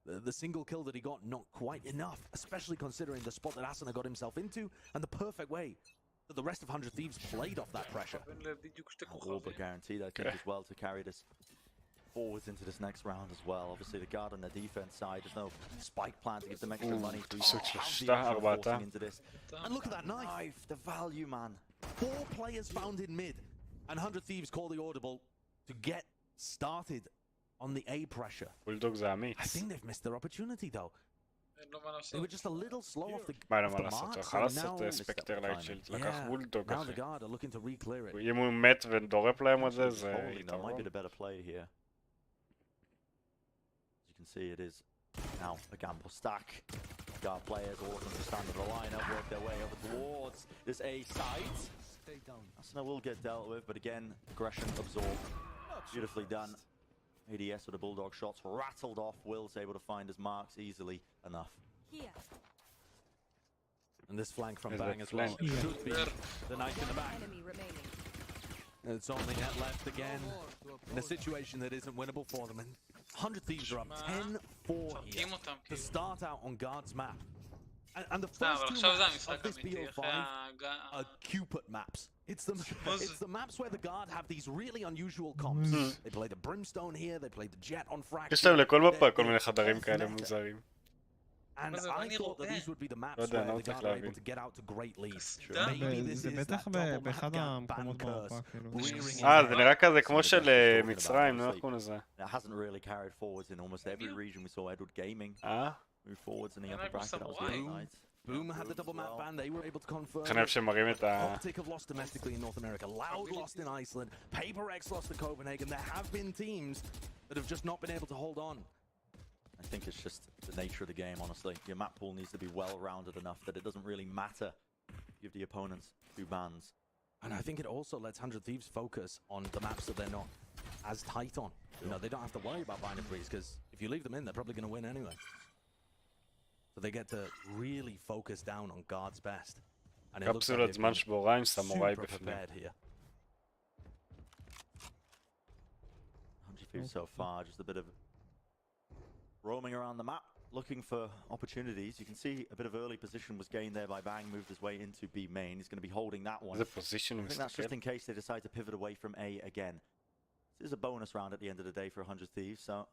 The single kill that he got, not quite enough, especially considering the spot that Asana got himself into and the perfect way that the rest of 100 Thieves played off that pressure. All but guaranteed, I think, as well, to carry this forwards into this next round as well. Obviously, the guard on the defense side, there's no spike plan to give them extra money to forcing into this. And look at that knife! The value, man. 4 players found in mid, and 100 Thieves call the audible to get started on the A pressure. I think they've missed their opportunity though. They were just a little slow off the mark. Now the guard are looking to re-clear it. אם הוא מת ודורף להם את זה, זה יתרון. Might be the better play here. As you can see, it is now a gamble stack. Guard players all of them to stand in the lineup, work their way over towards this A side. Asana will get dealt with, but again, aggression absorbed. Beautifully done. ADS with the bulldog shots rattled off. Will's able to find his marks easily enough. And this flank from Bang as well should be the knife in the back. It's only net left again in a situation that isn't winnable for them. And 100 Thieves are up 10-4 here to start out on guard's map. And the first 2 maps of this BO5 are Cupid maps. It's the maps where the guard have these really unusual comps. They play the Brimstone here, they play the Jet on Fracture. יש להם לכל מפה כל מיני חדרים כאלה מוזרים. And I thought that these would be the maps where the guard are able to get out to great leads. Maybe this is that double ban curse. זה נראה כזה כמו של מצרים, נו, איך קוראים לזה? It hasn't really carried forwards in almost every region. We saw Edward Gaming move forwards in the upper bracket. That was really nice. Boom had the double map ban. They were able to confirm. אני אוהב שמראים את ה... Optic have lost domestically in North America. Loud lost in Iceland. Paper X lost to Copenhagen. There have been teams that have just not been able to hold on. I think it's just the nature of the game, honestly. Your map pool needs to be well-rounded enough that it doesn't really matter. Give the opponents 2 bans. And I think it also lets 100 Thieves focus on the maps that they're not as tight on. You know, they don't have to worry about binaries because if you leave them in, they're probably going to win anyway. So they get to really focus down on guard's best. And it looks like they've been super prepared here. 100 Thieves so far, just a bit of roaming around the map, looking for opportunities. You can see a bit of early position was gained there by Bang, moved his way into B main. He's going to be holding that one. The position I think that's just in case they decide to pivot away from A again. This is a bonus round at the end of the day for 100 Thieves, so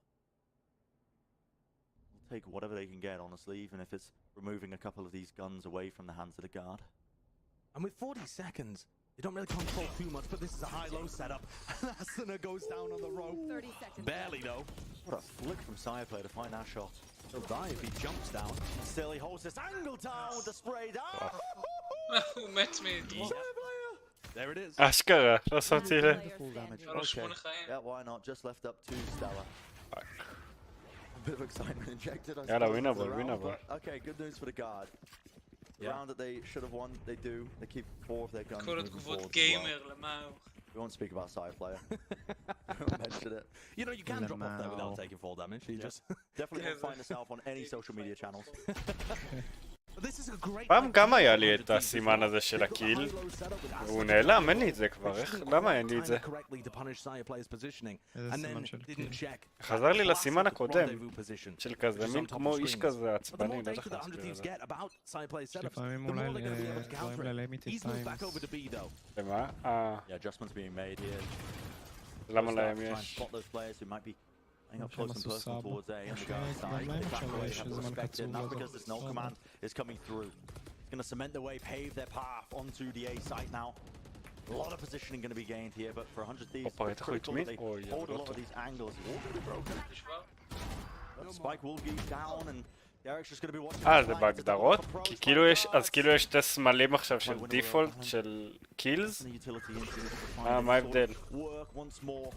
we'll take whatever they can get, honestly, even if it's removing a couple of these guns away from the hands of the guard. And with 40 seconds, you don't really control too much, but this is a high-low setup. Asana goes down on the rope. 30 seconds. Barely, though. What a flick from Sireplay to find that shot. He'll die if he jumps down. Still, he holds this angle down with the spray down. הוא מת me. There it is. אשכרה, לא שמתי לב. Full damage. Okay. Yeah, why not? Just left up to Stella. A bit of excitement injected. יאללה, winnable. Okay, good news for the guard. The round that they should have won, they do. They keep 4 of their guns. כל התגובות גיימר, למה הוא? We won't speak about Sireplayer. Don't mention it. You know, you can drop off there without taking fall damage. You just definitely won't find yourself on any social media channels. פעם גם היה לי את הסימן הזה של הקיל, והוא נעלם, אין לי את זה כבר, למה אין לי את זה? איזה סימן של קיל? חזר לי לסימן הקודם, של כזה, מין כמו איש כזה עצבני, לא יודע איך להסביר את זה. לפעמים אולי דברים ללימיטד טיימס. למה? למה להם יש? Up close and personal towards A on the guard side. They back away, have the respect in. Now because there's no command is coming through. It's going to cement their way, pave their path onto the A site now. A lot of positioning going to be gained here, but for 100 Thieves, it's critical that they hold a lot of these angles. Already broken. But Spike will get down and Derek's just going to be watching. זה בהגדרות? כי כאילו יש שתי סמלים עכשיו של דיפולט של קילס? מה ההבדל? Work once more.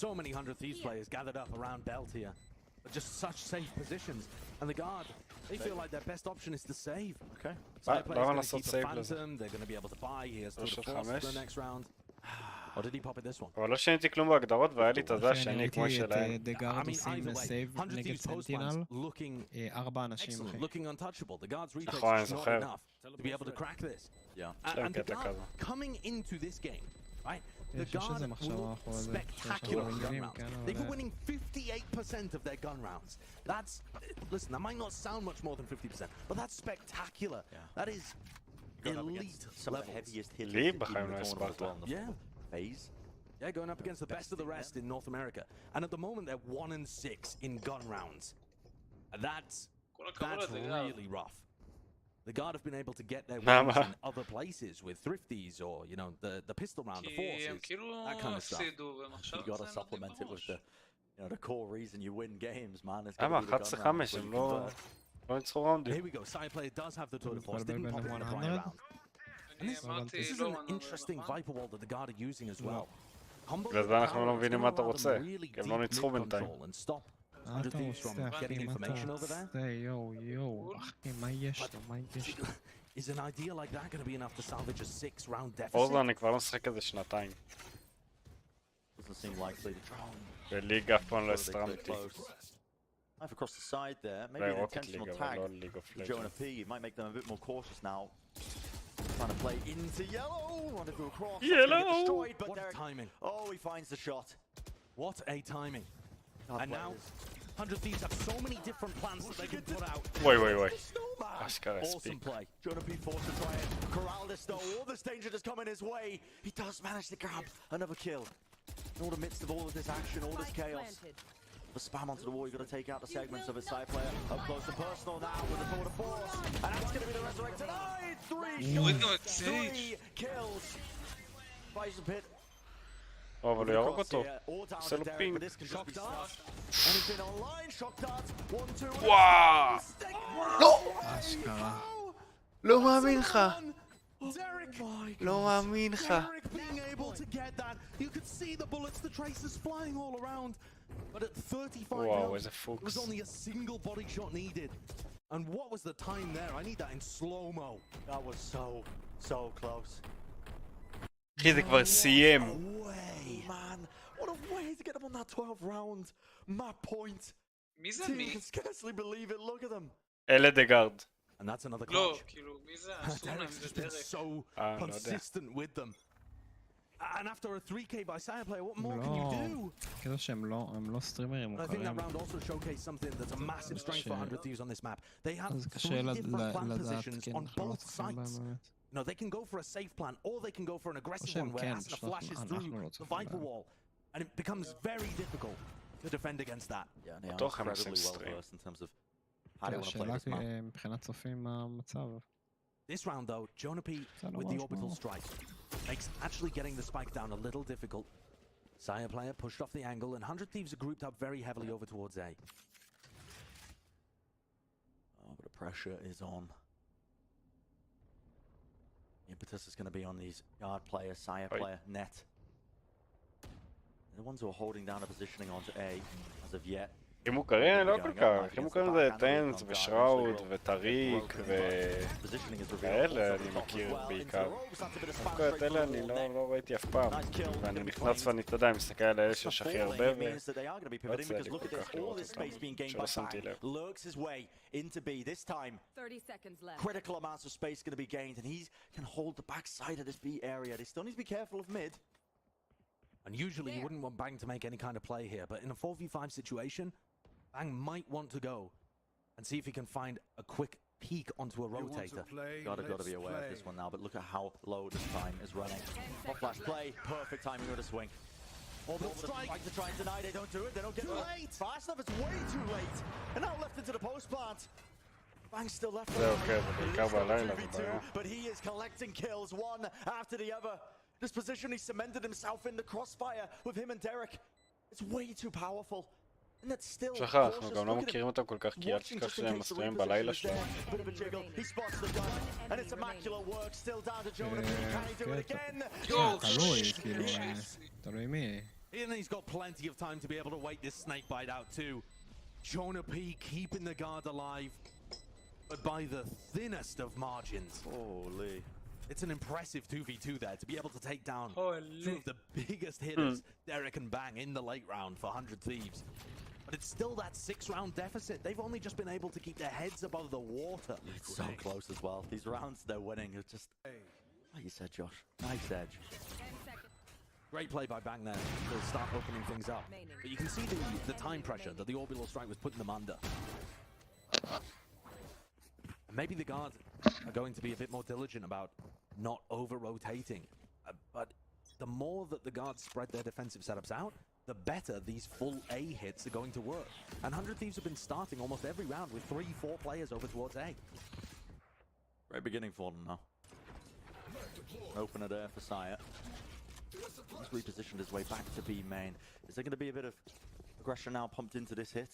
So many 100 Thieves players gathered up around Belt here, but just such safe positions. And the guard, they feel like their best option is to save. Okay. Side players going to keep a phantom, they're going to be able to buy. He has to force for the next round. Or did he pop it this one? אבל לא שיניתי כלום בהגדרות והיה לי את הזה השני כמו שלהם. ראיתי את דגארד עושים סייב נגד סנטינל, 4 אנשים אחי. Looking untouchable. The guard's retake נכון, אני is not זוכר. enough to be able to crack this. Yeah. And the guard coming into this game, right? The יש איזה guard מחשבה אחורה זה. spectacular in gun rounds. They've been winning 58% of their gun rounds. That's, listen, that might not sound much more than 50%, but that's spectacular. That is elite Some of the levels. heaviest hitters לי in בחיים לא the tournament as well. הסברת. Yeah. Phase. Yeah, going up against the best of the rest in North America. And at the moment, they're 1-6 in gun rounds. And that's really rough. The guard have been able to get their wins in other places with thrifties or, you know, the pistol round, the forces, that kind of stuff. You got to supplement it with the, you know, the core reason you win games, man. It's למה? going to be the gun 11-5 round. הם לא ניצחו ראונדים. Here we go. Side player does have the tour de force. Didn't pop it in the prior round. And this is an interesting Viper wall that the guard are using as well. בגלל זה אנחנו לא מבינים מה אתה רוצה, כי הם לא ניצחו בינתיים. מה אתה רוצה אחי? מה אתה רוצה? יואו, אחי, מה יש לו? מה יש לו? Is an idea like that going to be enough to salvage a 6-round deficit? אורזו אני כבר לא משחק איזה שנתיים. Doesn't seem likely to try. בליג אף פעם לא הסטרמתי. Knife across the side there. Maybe an intentional tag for Jonah P. It might make them a bit more cautious now. Trying to play into yellow. Rendezvous across. Yellow! Get destroyed, but What a timing. Oh, he finds the shot. What a timing. And now, 100 Thieves have so many different plans that they can put out. וואי. אשכרה Awesome הספיק. play. Jonah P forced to try and corral this though. All this danger just coming his way. He does manage to grab another kill. In all the midst of all of this action, all this chaos. The spam onto the wall, you've got to take out the segments of his side player. Up close and personal now with the tour de force. And that's going to be the resurrected eye. 3 kills. Buys a pit. אבל הוא יהרוג אותו. עושה לו פינג. וואו! אשכרה. לא מאמין לך. לא מאמין לך. But at 35 Wow, rounds, as a fox. there was only a single body shot needed. And what was the time there? I need that in slow-mo. That was so close. אחי זה כבר סיים. Man, what a way to get him on that 12 round map point. מי זה Team מי? can scarcely believe it. Look at them. אלה דגארד. And that's another clutch. לא, כאילו, מי זה? אסור להם, Derek's זה just been דרק. so לא יודע. consistent with them. And after a 3K by Sire player, what more can you do? כאילו שהם לא סטרימרים I think מוכרים. that round also showcased something that's a massive strength for 100 Thieves on this map. They have אז 3 קשה different plan לדעת, positions כן, on אנחנו לא both צופים בהם sides. באמת. No, they can go for a safe plan, or they can go for an aggressive שהם one where כן, Asuna פשוט flashes אנחנו through לא the צופים Viper בהם. wall, and it becomes very difficult to defend against that. Yeah, they are בטוח הם עושים incredibly well סטרים. versed in terms of how they want to play השאלה this map. מבחינת צופים מה המצב. This round, though, Jonah P with the orbital strike makes actually getting the spike down a little difficult. Sire player pushed off the angle, and 100 Thieves are grouped up very heavily over towards A. Oh, but the pressure is on. The impetus is going to be on these guard player, Sire player, net. They're the ones who are holding down the positioning onto A as of yet. הכי מוכרים? לא כל כך, הכי מוכרים זה טנס ושראוד וטריק וכאלה אני מכיר בעיקר. דווקא את אלה אני לא ראיתי אף פעם, ואני נכנס ואני, אתה יודע, מסתכל על אלה שיש הכי הרבה ולא יוצא לי כל כך לראות אותם, שלא שמתי לב. Into B this time. 30 seconds left. Critical amounts of space going to be gained, and he can hold the backside of this B area. They still need to be careful of mid. And usually you wouldn't want Bang to make any kind of play here, but in a 4v5 situation, Bang might want to go and see if he can find a quick peek onto a rotator. Gotta be aware of this one now, but look at how low this time is running. Hot flash play, perfect timing with a swing. Orbital strike to try and deny, they don't do it, they don't get it fast enough, it's way too late. And now left into the post plant. Bang's still left. זה אוקיי, זה בעיקר בלילה, זה בעיה. But he is collecting kills one after the other. This position, he cemented himself in the crossfire with him and Derek. It's way too powerful. And that's still שחר, אנחנו גם לא מכירים אותם כל כך, כי אל תשכח שהם מסתובבים בלילה שלהם. תלוי מי. And he's got plenty of time to be able to wait this snake bite out too. Jonah P keeping the guard alive, but by the thinnest of margins. Holy. It's an impressive 2v2 there to be able to take down two of the biggest hitters, Derek and Bang, in the late round for 100 Thieves. But it's still that 6-round deficit. They've only just been able to keep their heads above the water. It's so close as well. These rounds they're winning. It's just, like you said, Josh, nice edge. Great play by Bang there to start opening things up. But you can see the time pressure that the orbital strike was putting them under. And maybe the guards are going to be a bit more diligent about not over-rotating. But the more that the guards spread their defensive setups out, the better these full A hits are going to work. And 100 Thieves have been starting almost every round with 3-4 players over towards A. Great beginning for them now. Opener there for Sire. He's repositioned his way back to B main. Is there going to be a bit of aggression now pumped into this hit?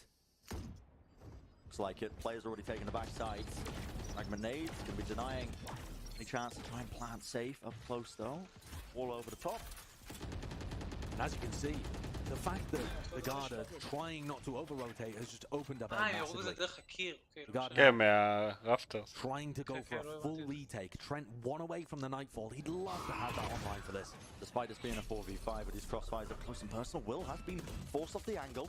Looks like it. Players already taking the backside. Fragment nades going to be denying any chance to try and plant safe up close though. All over the top. And as you can see, the fact that the guard are trying not to over-rotate has just opened up massively. The guard trying to go for a full retake. Trent one away from the Nightfall. He'd love to have that online for this. Despite this being a 4v5, but his crossfires up close and personal. Will has been forced off the angle.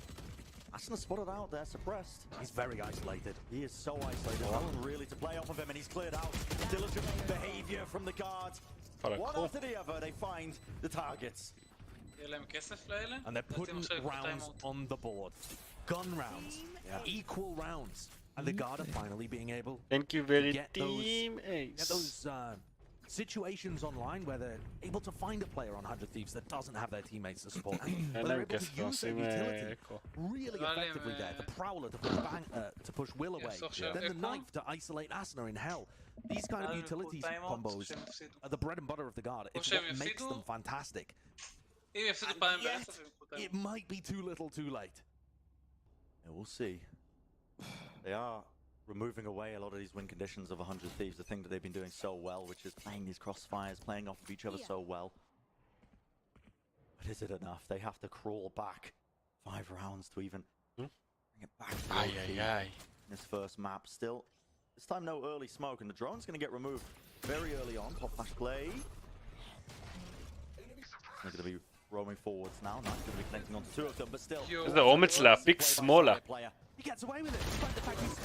Aston has spotted out there, suppressed. He's very isolated. He is so isolated. No one really to play off of him, and he's cleared out. Diligent behavior from the guard. One after the other, they find the targets. And they're putting rounds on the board. Gun rounds, equal rounds. And the guard are finally being able to get those situations online where they're able to find a player on 100 Thieves that doesn't have their teammates to support. But they're able to use their utility really effectively there. The Prowler to push Bang, to push Will away. Then the Knife to isolate Asuna in Hell. These kind of utilities combos are the bread and butter of the guard. It's what makes them fantastic. And yet, it might be too little too late. Yeah, we'll see. They are removing away a lot of these win conditions of 100 Thieves, the thing that they've been doing so well, which is playing these crossfires, playing off of each other so well. But is it enough? They have to crawl back 5 rounds to even bring it back to this first map. Still, this time no early smoke, and the drone's going to get removed very early on. Pop flash play. They're going to be roaming forwards now. Not going to be connecting onto 2 of them, but still. איזה אומץ להפיק שמאלה. He gets away with it, despite the fact he's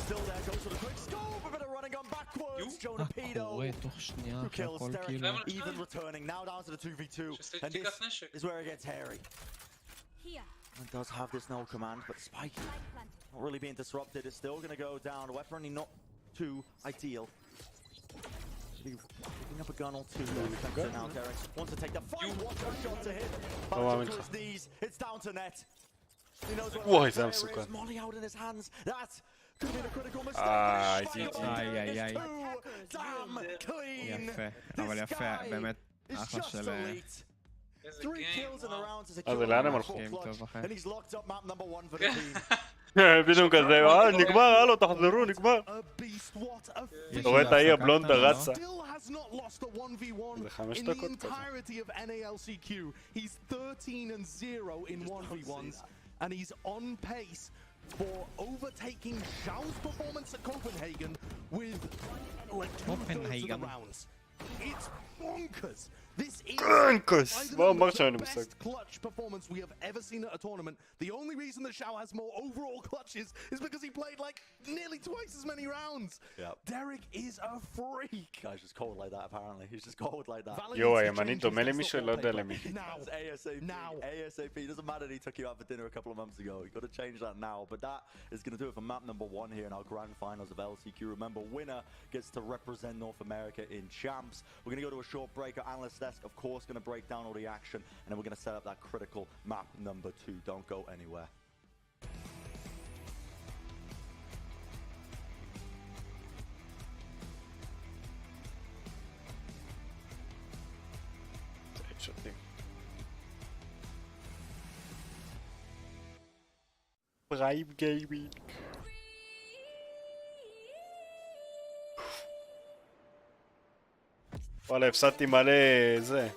still there, goes for the quick scope, a bit of running on backwards. Jonah Pedo, who kills Derek, even returning, now down to the 2v2, and this is where it gets hairy. And does have this no command, but Spike, not really being disrupted, is still going to go down. Weaponry not too ideal. Picking up a gun or two there, now Derek wants to take the fight, watch a shot to hit, back to his knees, it's down to net. He knows what there is, Molly out in his hands, that could be the critical mistake. Damn clean. יפה, אבל יפה, באמת אחלה של... 3 kills in the round to אז secure לאן הם the הלכו? match, and he's locked up map number 1 for the team. בדיוק כזה, נגמר, הלו, תחזרו, נגמר. אתה רואה את האי הבלונדה רצה. זה 5 דקות כזה. He's 13-0 in 1v1s. and he's on pace for overtaking Xiao's performance at Copenhagen with like 2/3 of the rounds. It's bonkers. This is the best clutch performance we have ever seen at a tournament. The only reason that Xiao has more overall clutches is because he played like nearly twice as many rounds. Yeah. Derek is a freak. Guy's just cold like that apparently. He's just cold like that. יו, הימני דומה למישהו, לא יודע למי. Now, ASAP. It doesn't matter that he took you out for dinner a couple of months ago. You've got to change that now. But that is going to do it for map number 1 here in our grand finals of LCQ. Remember, winner gets to represent North America in champs. We're going to go to a short break. Our analyst desk, of course, going to break down all the action. And then we're going to set up that critical map number 2. Don't go anywhere. פריים גיימינג. וואלה, הפסדתי מלא זה.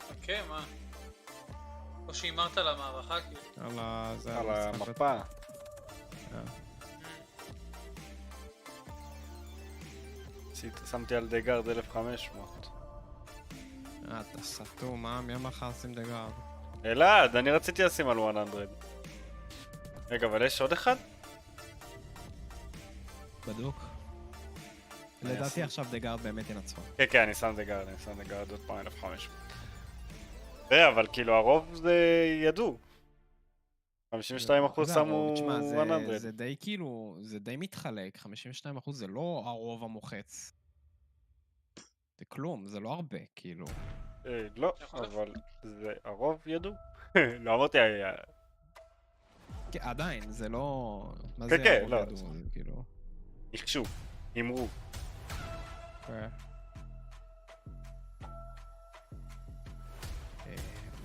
אוקיי, מה? או שהימרת על המערכה כאילו? על המפה. שמתי על דגארד 1500. אתה סתום, מי אמר לך לשים דגארד? אלעד, אני רציתי לשים על 100. רגע, אבל יש עוד אחד? בדוק. לדעתי עכשיו דגארד באמת ינצחו. כן, כן, אני שם דגארד עוד פעם 1500. תראה, אבל כאילו הרוב זה ידעו. 52% שמו 100. זה די כאילו, זה די מתחלק. 52% זה לא הרוב המוחץ. זה כלום, זה לא הרבה, כאילו. לא, אבל זה הרוב ידעו. לא אמרתי... עדיין, זה לא... מה זה הרוב ידעו? זה כאילו... יחשו, אמרו. מה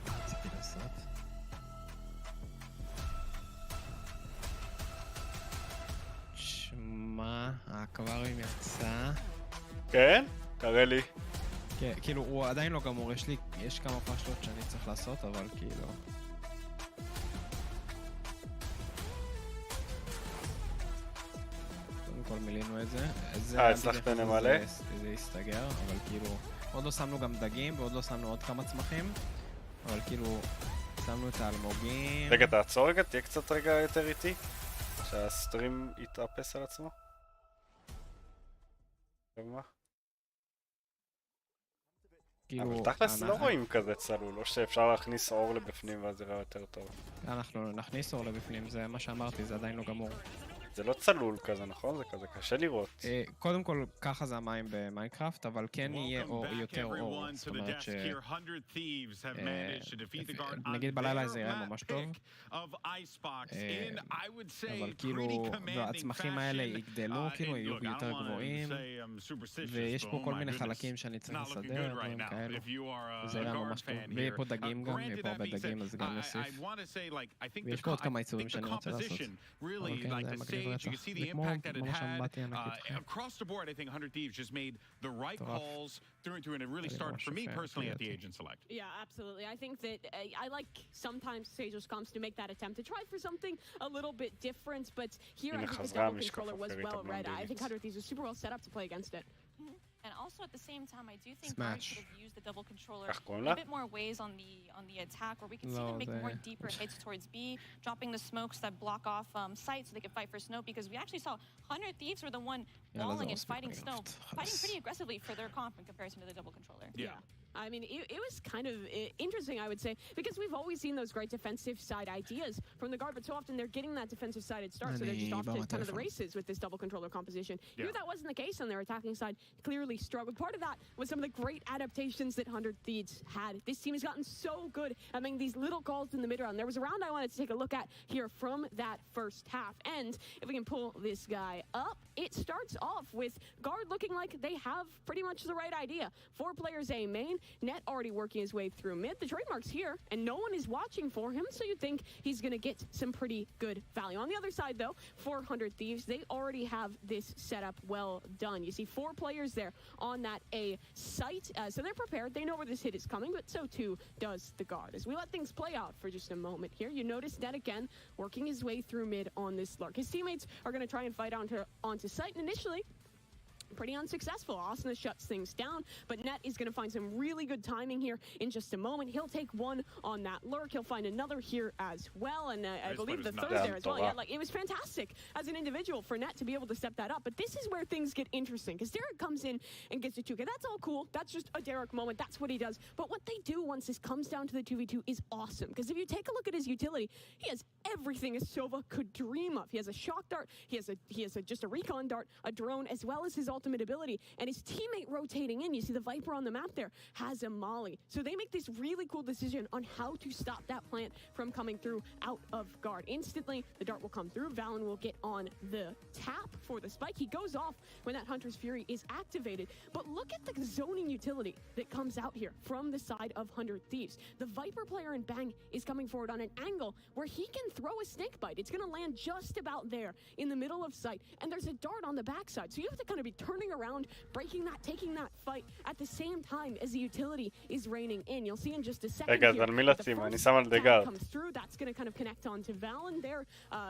רציתי לעשות? שמע, האקווריום יצא. כן? תראה לי. כן, כאילו, הוא עדיין לא גמור, יש כמה פשטות שאני צריך לעשות, אבל כאילו... קודם כל מילינו את זה. הצלחת למלא? זה יסתגר, אבל כאילו... עוד לא שמנו גם דגים, ועוד לא שמנו עוד כמה צמחים, אבל כאילו... שמנו את האלמוגים... רגע, תעצור רגע, תהיה קצת רגע יותר איטי, שהסטרים יתאפס על עצמו. מה? אבל תכלס לא רואים כזה צלול, או שאפשר להכניס אור לבפנים ואז יראה יותר טוב. אנחנו נכניס אור לבפנים, זה מה שאמרתי, זה עדיין לא גמור. זה לא צלול כזה, נכון? זה כזה קשה לראות. קודם כל, ככה זה המים במיינקראפט, אבל כן יהיה יותר אור. זאת אומרת ש... נגיד בלילה זה יראה ממש טוב. אבל כאילו, והצמחים האלה יגדלו, כאילו, יהיו יותר גבוהים. ויש פה כל מיני חלקים שאני צריך לסדר, דברים כאלו. זה יראה ממש טוב. ויהיה פה דגים גם, יהיה פה הרבה דגים, אז גם נוסיף. ויש פה עוד כמה עיצובים שאני רוצה לעשות. אבל כן, זה מגניב. You can see the impact that it had. Across the board, I think 100 Thieves just made the right calls through and it really started for me personally at the agent select. Yeah, absolutely. I think that I like sometimes Sejos comps to make that attempt to try for something a little bit different, but here I think the double controller was well read. I think 100 Thieves was super well set up to play against it. And also at the same time, I do think Guard should have used the double controller in a bit more ways on the attack, where we can see them make more deeper hits towards B, dropping the smokes that block off sight so they can fight for snow, because we actually saw 100 Thieves were the one walling and fighting snow, fighting pretty aggressively for their comp in comparison to the double controller. Yeah. I mean, it was kind of interesting, I would say, because we've always seen those great defensive side ideas from the Guard, but so often they're getting that defensive sided start, so they're just often kind of the races with this double controller composition. Here that wasn't the case on their attacking side, clearly struggled. Part of that was some of the great adaptations that 100 Thieves had. This team has gotten so good at making these little calls in the mid round. There was a round I wanted to take a look at here from that first half, and if we can pull this guy up, it starts off with Guard looking like they have pretty much the right idea. 4 players A main, Net already working his way through mid. The trademark's here, and no one is watching for him, so you'd think he's going to get some pretty good value. On the other side, though, 400 Thieves, they already have this setup well done. You see 4 players there on that A site. So they're prepared. They know where this hit is coming, but so too does the guard. As we let things play out for just a moment here, you notice Net again working his way through mid on this lurk. His teammates are going to try and fight onto site, and initially, pretty unsuccessful. Asuna shuts things down, but Net is going to find some really good timing here in just a moment. He'll take one on that lurk. He'll find another here as well, and I believe the third there as well. Yeah, like it was fantastic as an individual for Net to be able to step that up, but this is where things get interesting, because Derek comes in and gets a 2K. That's all cool. That's just a Derek moment. That's what he does. But what they do once this comes down to the 2v2 is awesome, because if you take a look at his utility, he has everything a Sova could dream of. He has a shock dart. He has just a recon dart, a drone, as well as his ultimate ability, and his teammate rotating in, you see the Viper on the map there, has a molly. So they make this really cool decision on how to stop that plant from coming through out of guard. Instantly, the dart will come through. Valen will get on the tap for the spike. He goes off when that Hunter's Fury is activated, but look at the zoning utility that comes out here from the side of 100 Thieves. The Viper player in Bang is coming forward on an angle where he can throw a snake bite. It's going to land just about there in the middle of sight, and there's a dart on the backside. So you have to kind of be turning around, breaking that, taking that fight at the same time as the utility is raining in. You'll see in just a second here, comes through. That's going to kind of connect on to Valen there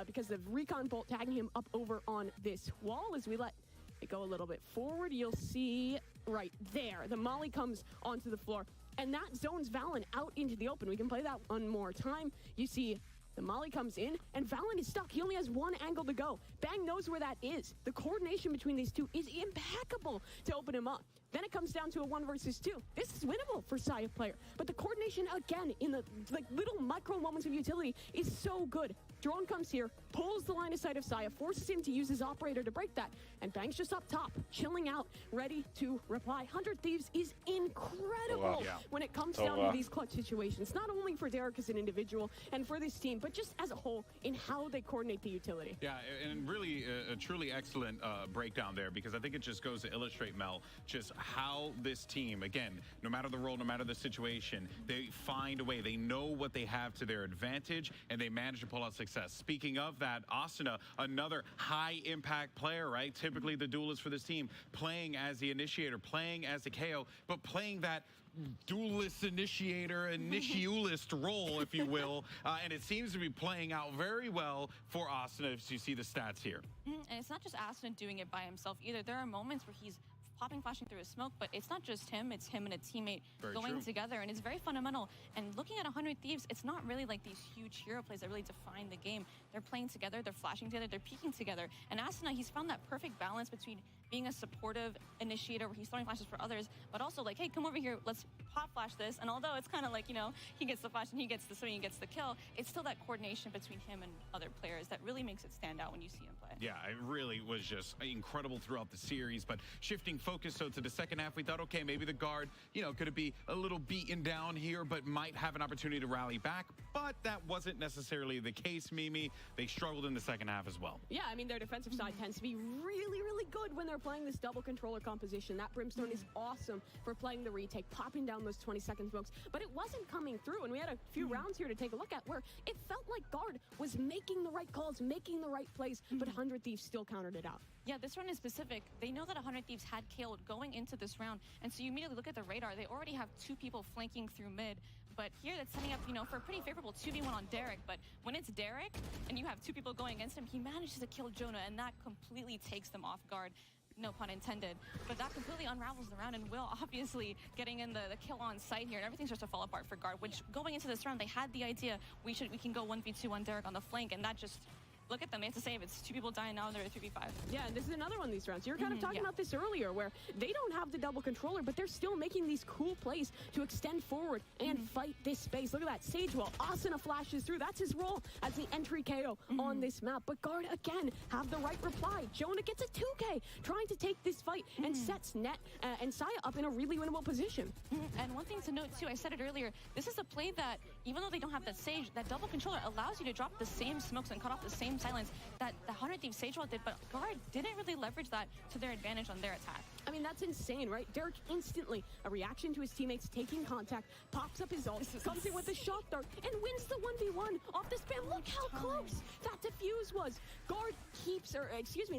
because the recon bolt tagging him up over on this wall. As we let it go a little bit forward, you'll see right there, the molly comes onto the floor, and that zones Valen out into the open. We can play that one more time. You see the molly comes in, and Valen is stuck. He only has one angle to go. Bang knows where that is. The coordination between these two is impeccable to open him up. Then it comes down to a 1 versus 2. This is winnable for Saya player, but the coordination again in the little micro moments of utility is so good. Drone comes here, pulls the line of sight of Saya, forces him to use his operator to break that, and Bang's just up top, chilling out, ready to reply. 100 Thieves is incredible when it comes down to these clutch situations, not only for Derek as an individual and for this team, but just as a whole in how they coordinate the utility. Yeah, and really a truly excellent breakdown there, because I think it just goes to illustrate, Mel, just how this team, again, no matter the role, no matter the situation, they find a way. They know what they have to their advantage, and they manage to pull out success. Speaking of that, Asuna, another high-impact player, right? Typically the duelist for this team, playing as the initiator, playing as the KO, but playing that duelist initiator, initiulist role, if you will, and it seems to be playing out very well for Asuna, as you see the stats here. And it's not just Asuna doing it by himself either. There are moments where he's popping, flashing through his smoke, but it's not just him, it's him and a teammate going together, and it's very fundamental. And looking at 100 Thieves, it's not really like these huge hero plays that really define the game. They're playing together, they're flashing together, they're peeking together. And Asuna, he's found that perfect balance between being a supportive initiator where he's throwing flashes for others, but also like, hey, come over here, let's pop flash this. And although it's kind of like, you know, he gets the flash and he gets the swing, he gets the kill, it's still that coordination between him and other players that really makes it stand out when you see him play. Yeah, it really was just incredible throughout the series, but shifting focus, so to the second half, we thought, okay, maybe the guard, you know, could it be a little beaten down here, but might have an opportunity to rally back, but that wasn't necessarily the case, Mimi. They struggled in the second half as well. Yeah, I mean, their defensive side tends to be really, really good when they're playing this double controller composition. That Brimstone is awesome for playing the retake, popping down those 20-second smokes, but it wasn't coming through, and we had a few rounds here to take a look at where it felt like guard was making the right calls, making the right plays, but 100 Thieves still countered it out. Yeah, this round is specific. They know that 100 Thieves had KO'd going into this round, and so you immediately look at the radar. They already have 2 people flanking through mid, but here that's setting up, you know, for a pretty favorable 2v1 on Derek. But when it's Derek and you have 2 people going against him, he manages to kill Jonah, and that completely takes them off guard. No pun intended. But that completely unravels the round, and Will obviously getting in the kill on sight here, and everything starts to fall apart for guard, which going into this round, they had the idea we can go 1v2 on Derek on the flank, and that just... Look at them, they have to save. It's 2 people dying now, they're at 3v5. Yeah, and this is another one of these rounds. You were kind of talking about this earlier, where they don't have the double controller, but they're still making these cool plays to extend forward and fight this space. Look at that, Sage Wall. Asuna flashes through. That's his role as the entry KO on this map. But guard, again, have the right reply. Jonah gets a 2K, trying to take this fight and sets Net and Saya up in a really winnable position. And one thing to note, too, I said it earlier, this is a play that, even though they don't have that Sage, that double controller allows you to drop the same smokes and cut off the same silence that the 100 Thieves Sage Wall did, but guard didn't really leverage that to their advantage on their attack. I mean, that's insane, right? Derek instantly, a reaction to his teammates taking contact, pops up his ult, comes in with a shot dart, and wins the 1v1 off the spam. Look how close that defuse was. The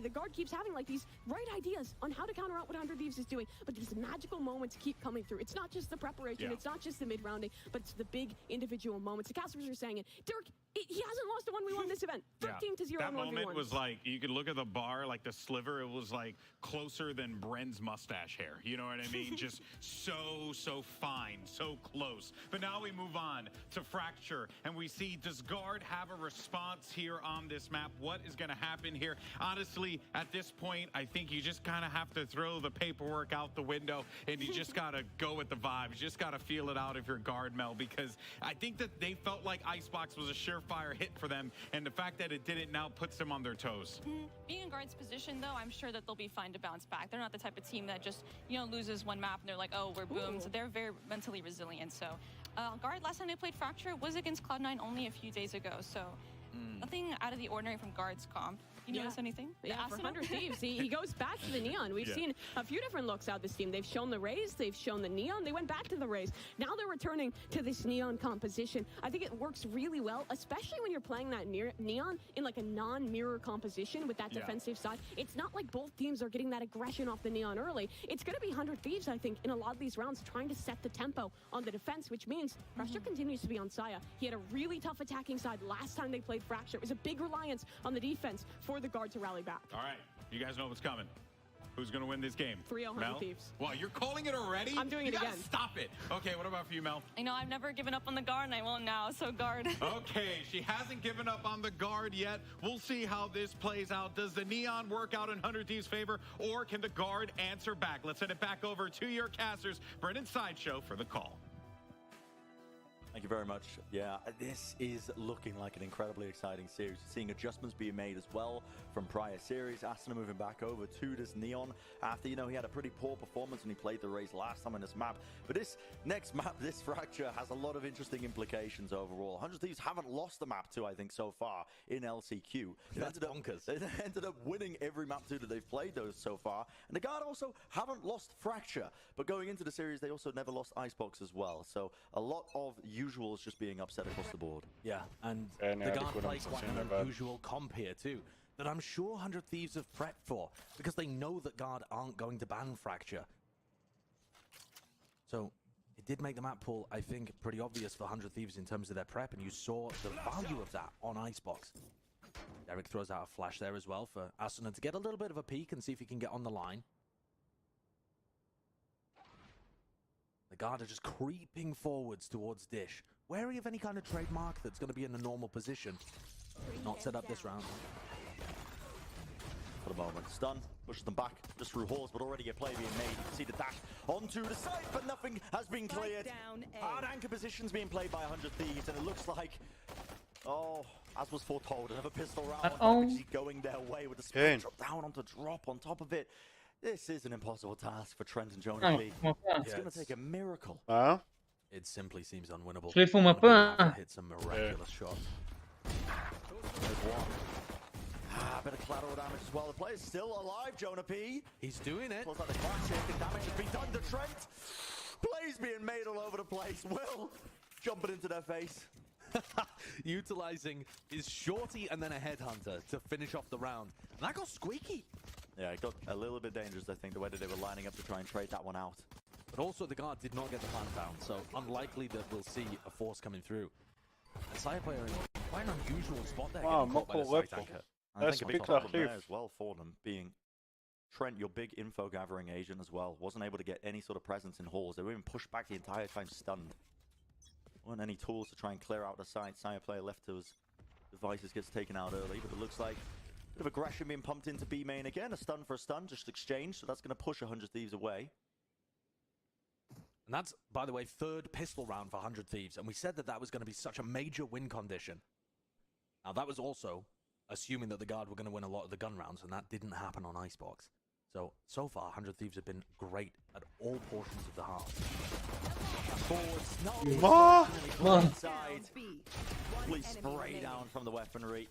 guard keeps having like these right ideas on how to counter out what 100 Thieves is doing, but these magical moments keep coming through. It's not just the preparation, it's not just the mid-rounding, but it's the big individual moments. The casters are saying it. Derek, he hasn't lost a 1v1 this event. 13-0 That in 1v1. moment was like, you could look at the bar, like the sliver, it was like closer than Bren's mustache hair. You know what I mean? Just so fine, so close. But now we move on to Fracture, and we see, does Guard have a response here on this map? What is going to happen here? Honestly, at this point, I think you just kind of have to throw the paperwork out the window, and you just got to go with the vibes. You just got to feel it out if you're Guard, Mel, because I think that they felt like Icebox was a surefire hit for them, and the fact that it didn't now puts them on their toes. Being in Guard's position, though, I'm sure that they'll be fine to bounce back. They're not the type of team that just, loses one map and they're like, oh, we're boomed. So they're very mentally resilient. So Guard, last time they played Fracture was against Cloud9 only a few days ago. So nothing out of the ordinary from Guard's comp. You notice anything? Yeah, for 100 Thieves, he goes back to the Neon. We've seen a few different looks out of this team. They've shown the Rays, they've shown the Neon, they went back to the Rays. Now they're returning to this Neon composition. I think it works really well, especially when you're playing that Neon in like a non-mirror composition with that defensive side. It's not like both teams are getting that aggression off the Neon early. It's going to be 100 Thieves, I think, in a lot of these rounds, trying to set the tempo on the defense, which means pressure continues to be on Saya. He had a really tough attacking side last time they played Fracture. It was a big reliance on the defense for the Guard to rally back. All right, you guys know what's coming. Who's going to win this game? 3-0 Thieves. Well, you're calling it already? I'm doing it again. Stop it. Okay, what about for you, Mel? I've never given up on the Guard, and I won't now, so Guard. Okay, she hasn't given up on the Guard yet. We'll see how this plays out. Does the Neon work out in 100 Thieves' favor, or can the Guard answer back? Let's send it back over to your casters, Brendan Sideshow, for the call. Thank you very much. Yeah, this is looking like an incredibly exciting series. Seeing adjustments being made as well from prior series. Asuna moving back over to this Neon after, he had a pretty poor performance when he played the Rays last time on this map. But this next map, this Fracture, has a lot of interesting implications overall. 100 Thieves haven't lost the map 2, I think, so far in LCQ. That's bonkers. They ended up winning every map 2 that they've played those so far. And the Guard also haven't lost Fracture. But going into the series, they also never lost Icebox as well. So a lot of usuals just being upset across the board. Yeah, and the Guard plays quite an unusual comp here too, that I'm sure 100 Thieves have prepped for, because they know that Guard aren't going to ban Fracture. So it did make the map pool, I think, pretty obvious for 100 Thieves in terms of their prep, and you saw the value of that on Icebox. Derek throws out a flash there as well for Asuna to get a little bit of a peek and see if he can get on the line. The Guard are just creeping forwards towards Dish, wary of any kind of trademark that's going to be in a normal position. Not set up this round. For the moment, stun pushes them back just through halls, but already a play being made. You can see the dash onto the side, but nothing has been cleared. Hard anchor positions being played by 100 Thieves, and it looks like, as was foretold, another pistol round going their way with the split drop down onto drop on top of it. This is an impossible task for Trent and Jonah B. It's going to take a miracle. It simply seems unwinnable. Je les fous pas. Hit some miraculous shots. There's one. A bit of collateral damage as well. The player's still alive, Jonah P. He's doing it. Looks like the crack shaking damage has been done to Trent. Plays being made all over the place. Will jumping into their face. Utilizing his shorty and then a headhunter to finish off the round. And that got squeaky. Yeah, it got a little bit dangerous, I think, the way that they were lining up to try and trade that one out. But also the Guard did not get the plant down, so unlikely that we'll see a force coming through. And Side player in quite an unusual spot there. Wow, getting caught by the side anchor. I think a big problem there as well for them being Trent, your big info gathering agent as well, wasn't able to get any sort of presence in halls. They were even pushed back the entire time, stunned. Weren't any tools to try and clear out the side. Side player left to his devices, gets taken out early, but it looks like a bit of aggression being pumped into B main again. A stun for a stun, just exchange, so that's going to push 100 Thieves away. And that's, by the way, third pistol round for 100 Thieves, and we said that that was going to be such a major win condition. Now, that was also assuming that the Guard were going to win a lot of the gun rounds, and that didn't happen on Icebox. So far, 100 Thieves have been great at all portions of the half. Forwards, no, simply spray down from the weaponry.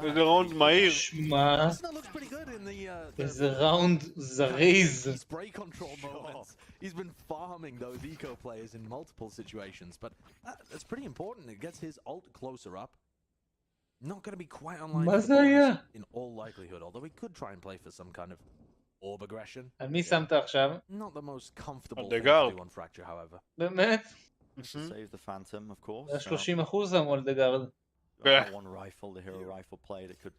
איזה ראונד מהיר. שמע, איזה ראונד זריז. Spray control moments. He's been farming those eco players in multiple situations, but that's pretty important. It gets his ult closer up. Not going to be quite online מה זה היה? in all likelihood, although we could try and play for some kind of orb aggression. על מי שמת עכשיו? Not the most comfortable the thing guard. to do on Fracture, however. באמת? Save the Phantom, of course. זה 30% המולדגרד. One rifle, the hero rifle play that could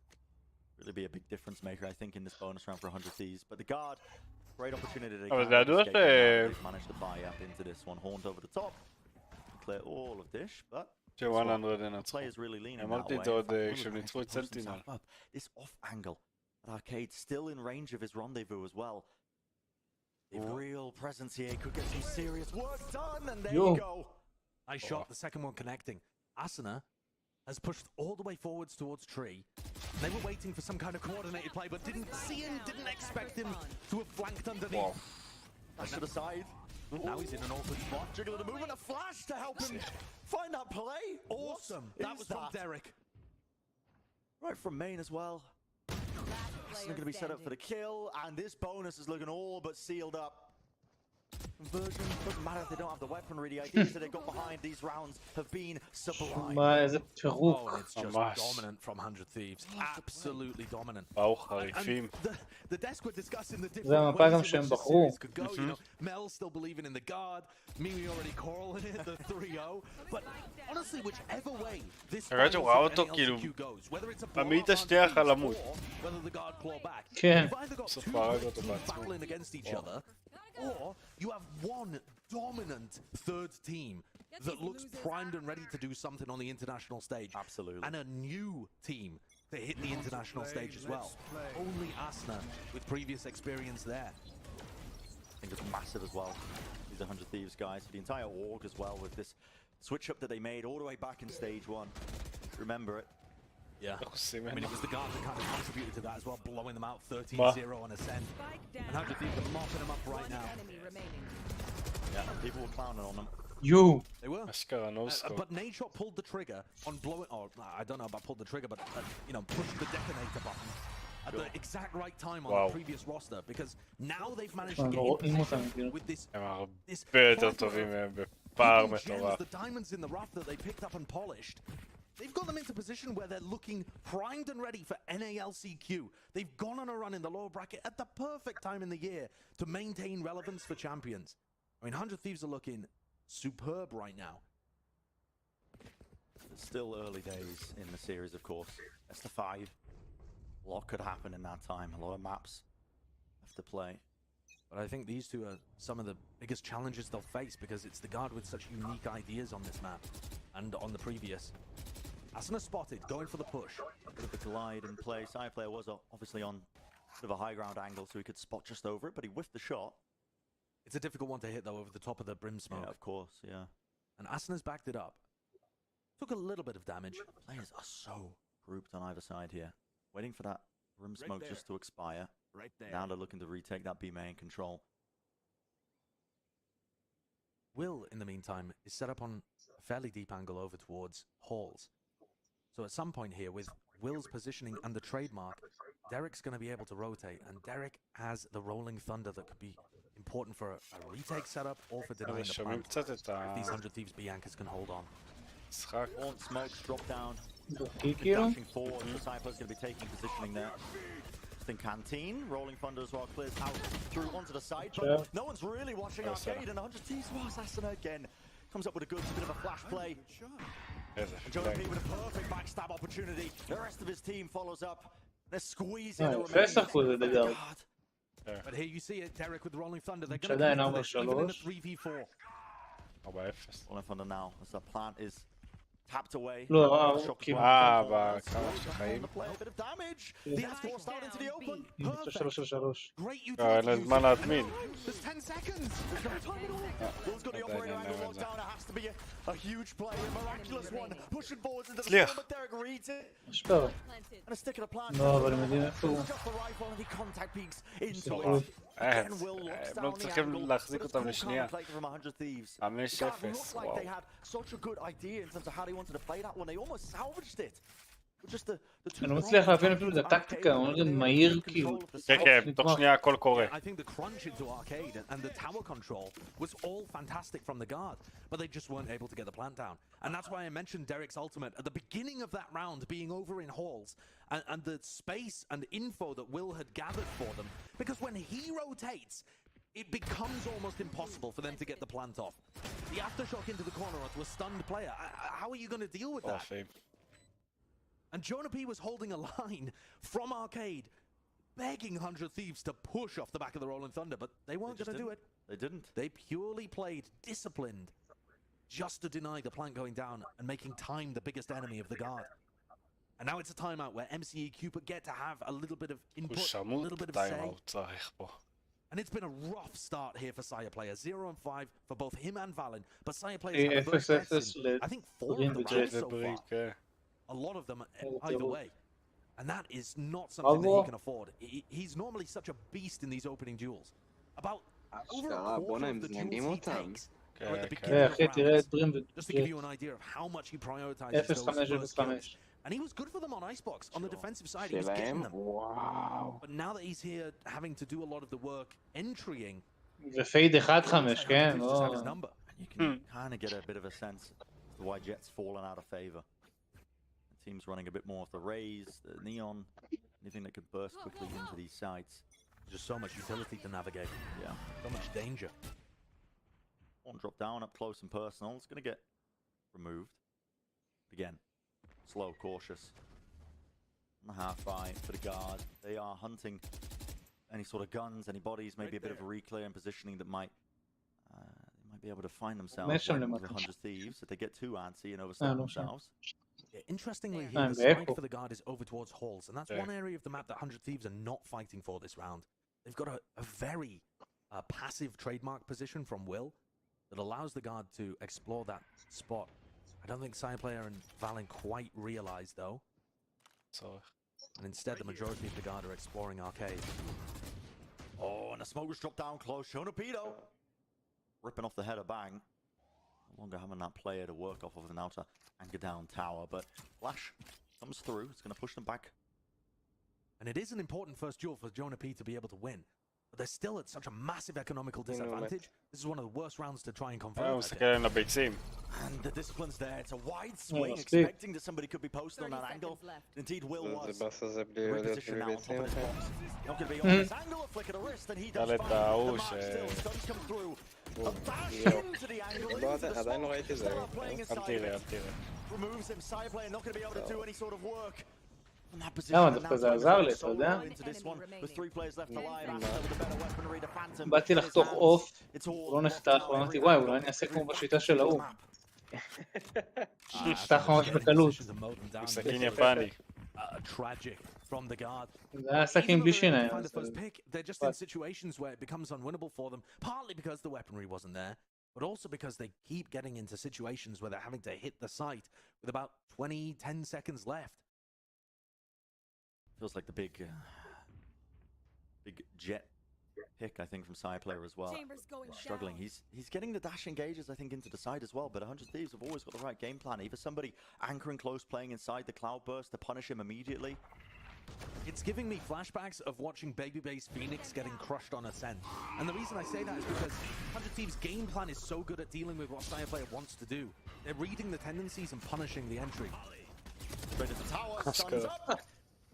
really be a big difference maker, I think, in this bonus round for 100 Thieves. But the guard, great opportunity to אבל זה ידוע they've managed to buy up into this one, horned over the top, clear all of dish, but ש-100 ינצחו. players really lean in that אמרתי way. את זה עוד Really כשהם nice ניצחו את to post סנטינל. himself up. This off angle at Arcade, still in range of his rendezvous as well. Real presence here, could get some serious work done, and there you go. Nice shot, the second one connecting. Asuna has pushed all the way forwards towards Tree. They were waiting for some kind of coordinated play, but didn't see him, didn't expect him to have flanked underneath. That's to the side. Now he's in an awkward spot. Jiggler the movement, a flash to help him find that play. Awesome. That was from Derek. Right from main as well. Asuna going to be set up for the kill, and this bonus is looking all but sealed up. Conversion doesn't matter if they don't have the weaponry. The ideas that they got behind these rounds have been sublime. מה, איזה פירוק. Oh, it's just dominant from 100 Thieves. Absolutely dominant. באו חריפים. The desk were discussing the זה different המפה ways גם in שהם which the בחרו. series could go. You know, Mel still believing in the guard, Mimi already calling it, the 3-0. But honestly, whichever way this הרגע רואה אותו כאילו במאית השנייה יכול למות. כן. בסוף הרג אותו בעצמו. battling against each other, or you have one dominant third team that looks primed and ready to do something on the international stage. Absolutely. And a new team to hit the international stage as well. Only Asna with previous experience there. I think it's massive as well. These 100 Thieves guys, the entire org as well with this switch up that they made all the way back in stage 1. Remember it. Yeah. I mean, it was the guard that kind of contributed to that as well, blowing them out 13-0 on Ascend. And 100 Thieves are mopping them up right now. Yeah, people were clowning on them. You. They were. אשכרה נוסקו. But Nadeshot pulled the trigger on blowing, or I don't know about pulled the trigger, but you know, pushed the detonator button at the exact right time on the previous roster, because now they've managed to get in position with this. הם הרבה יותר טובים בפער מטורף. The diamonds in the rough that they picked up and polished. They've got them into position where they're looking primed and ready for NALCQ. They've gone on a run in the lower bracket at the perfect time in the year to maintain relevance for champions. I mean, 100 Thieves are looking superb right now. It's still early days in the series, of course. Best of 5. A lot could happen in that time. A lot of maps have to play. But I think these two are some of the biggest challenges they'll face, because it's the guard with such unique ideas on this map and on the previous. Asuna spotted, going for the push. Bit of a glide in play. Side player was obviously on a bit of a high ground angle, so he could spot just over it, but he whiffed the shot. It's a difficult one to hit, though, over the top of the brim smoke. Yeah, of course, yeah. And Asuna's backed it up. Took a little bit of damage. Players are so grouped on either side here. Waiting for that brim smoke just to expire. Right there. Now they're looking to retake that B main control. Will, in the meantime, is set up on a fairly deep angle over towards Halls. So at some point here, with Will's positioning and the trademark, Derek's going to be able to rotate, and Derek has the rolling thunder that could be important for a retake setup or for denying the plant. If these 100 Thieves B-Anchors can hold on. All smokes drop down. כאילו? Dashing forward, the Cypher's going to be taking positioning there. Think Canteen, rolling thunder as well, clears out through onto the side, but no one's really watching Arcade, and 100 Thieves was Asuna again. Comes up with a good bit of a flash play. And Jonah P with a perfect backstab opportunity. The rest of his team follows up. They're squeezing the remaining. But here you see it, Derek with the rolling thunder. They're going to go for even in a 3v4. Rolling thunder now, as the plant is tapped away. לא, כאילו. בכמה שחיים. A bit of damage. The Astor start into the open. 3-3-3. אין להם זמן להטמין. There's 10 seconds. There's no time at all. Will's got the operator angle locked down. It has to be a huge play, a miraculous one. Pushing forwards into the storm, but Derek reads it. אשכרה. And a stick of the plant. לא, אבל הם יודעים איפה הוא. Just the rifle and the contact peaks into it. הם לא צריכים להחזיק אותם לשנייה. 5-0, וואו. אני לא מצליח להבין אפילו את הטקטיקה, הוא אומר מהיר כאילו. כן, כן, תוך שנייה הכל קורה. I think the crunch into arcade and the tower control was all fantastic from the guard, but they just weren't able to get the plant down. And that's why I mentioned Derek's ultimate at the beginning of that round being over in halls and the space and info that Will had gathered for them. Because when he rotates, it becomes almost impossible for them to get the plant off. The aftershock into the corner onto a stunned player. How are you going to deal with that? And Jonah P was holding a line from arcade, begging 100 Thieves to push off the back of the Rolling Thunder, but they weren't going to do it. They didn't. They purely played disciplined, just to deny the plant going down and making time the biggest enemy of the guard. And now it's a timeout where MCE Cupid get to have a little bit of input, a little bit of say. And it's been a rough start here for Saya Player. 0-5 for both him and Valen, but Saya Players have both I think 4 of the rounds so far. A lot of them either way. And that is not something that he can afford. He's normally such a beast in these opening duels. About over a quarter of the duels he takes are at the beginning of rounds. Just to give you an idea of how much he prioritizes those first kills. And he was good for them on Icebox. On the defensive side, he was getting them. Wow. But now that he's here having to do a lot of the work entrying, זה פייד 1-5, כן? You can kind of get a bit of a sense of why Jet's fallen out of favor. The team's running a bit more of the rays, the neon, anything that could burst quickly into these sites. Just so much utility to navigate. Yeah. So much danger. One drop down up close and personal. It's going to get removed. Again, slow, cautious. On the half fight for the guard. They are hunting any sort of guns, any bodies, maybe a bit of a reclear and positioning that might be able to find themselves with 100 Thieves if they get too antsy and overstep themselves. Yeah, interestingly, here, the spike for the guard is over towards halls, and that's one area of the map that 100 Thieves are not fighting for this round. They've got a very passive trademark position from Will that allows the guard to explore that spot. I don't think Side Player and Valen quite realize, though. And instead, the majority of the guard are exploring arcade. Oh, and the smoker's dropped down close. Shonapedo ripping off the header bang. No longer having that player to work off of an outer anchor down tower, but Flash comes through. It's going to push them back. And it is an important first duel for Jonah P to be able to win. But they're still at such a massive economical disadvantage. This is one of the worst rounds to try and convert. And the discipline's there. It's a wide swing, expecting that somebody could be posted on that angle. Indeed, Will was. Repositioned now on top of his box. Not going to be on this angle. A flick of the wrist, and he does find the mark still. Stuns come through. A bash into the angle. Into the spot. Playing inside. Removes him. Side player not going to be able to do any sort of work. למה דווקא זה עזר לי, אתה יודע? באתי לחתוך עוף, הוא לא נחתך, ואמרתי וואי, אולי אני אעשה כמו בשיטה של ההוא. נחתך ממש בקלות. סכין יפני. זה היה סכין בלי שיניים. They're just in situations where it becomes unwinnable for them, partly because the weaponry wasn't there, but also because they keep getting into situations where they're having to hit the site with about 10 seconds left. Feels like the big jet pick, I think, from side player as well. Struggling. He's getting the dash engages, I think, into the side as well. But 100 Thieves have always got the right game plan. Either somebody anchoring close, playing inside the cloudburst to punish him immediately. It's giving me flashbacks of watching Babyface Phoenix getting crushed on a send. And the reason I say that is because 100 Thieves' game plan is so good at dealing with what side player wants to do. They're reading the tendencies and punishing the entry. Straight to the tower, stuns up.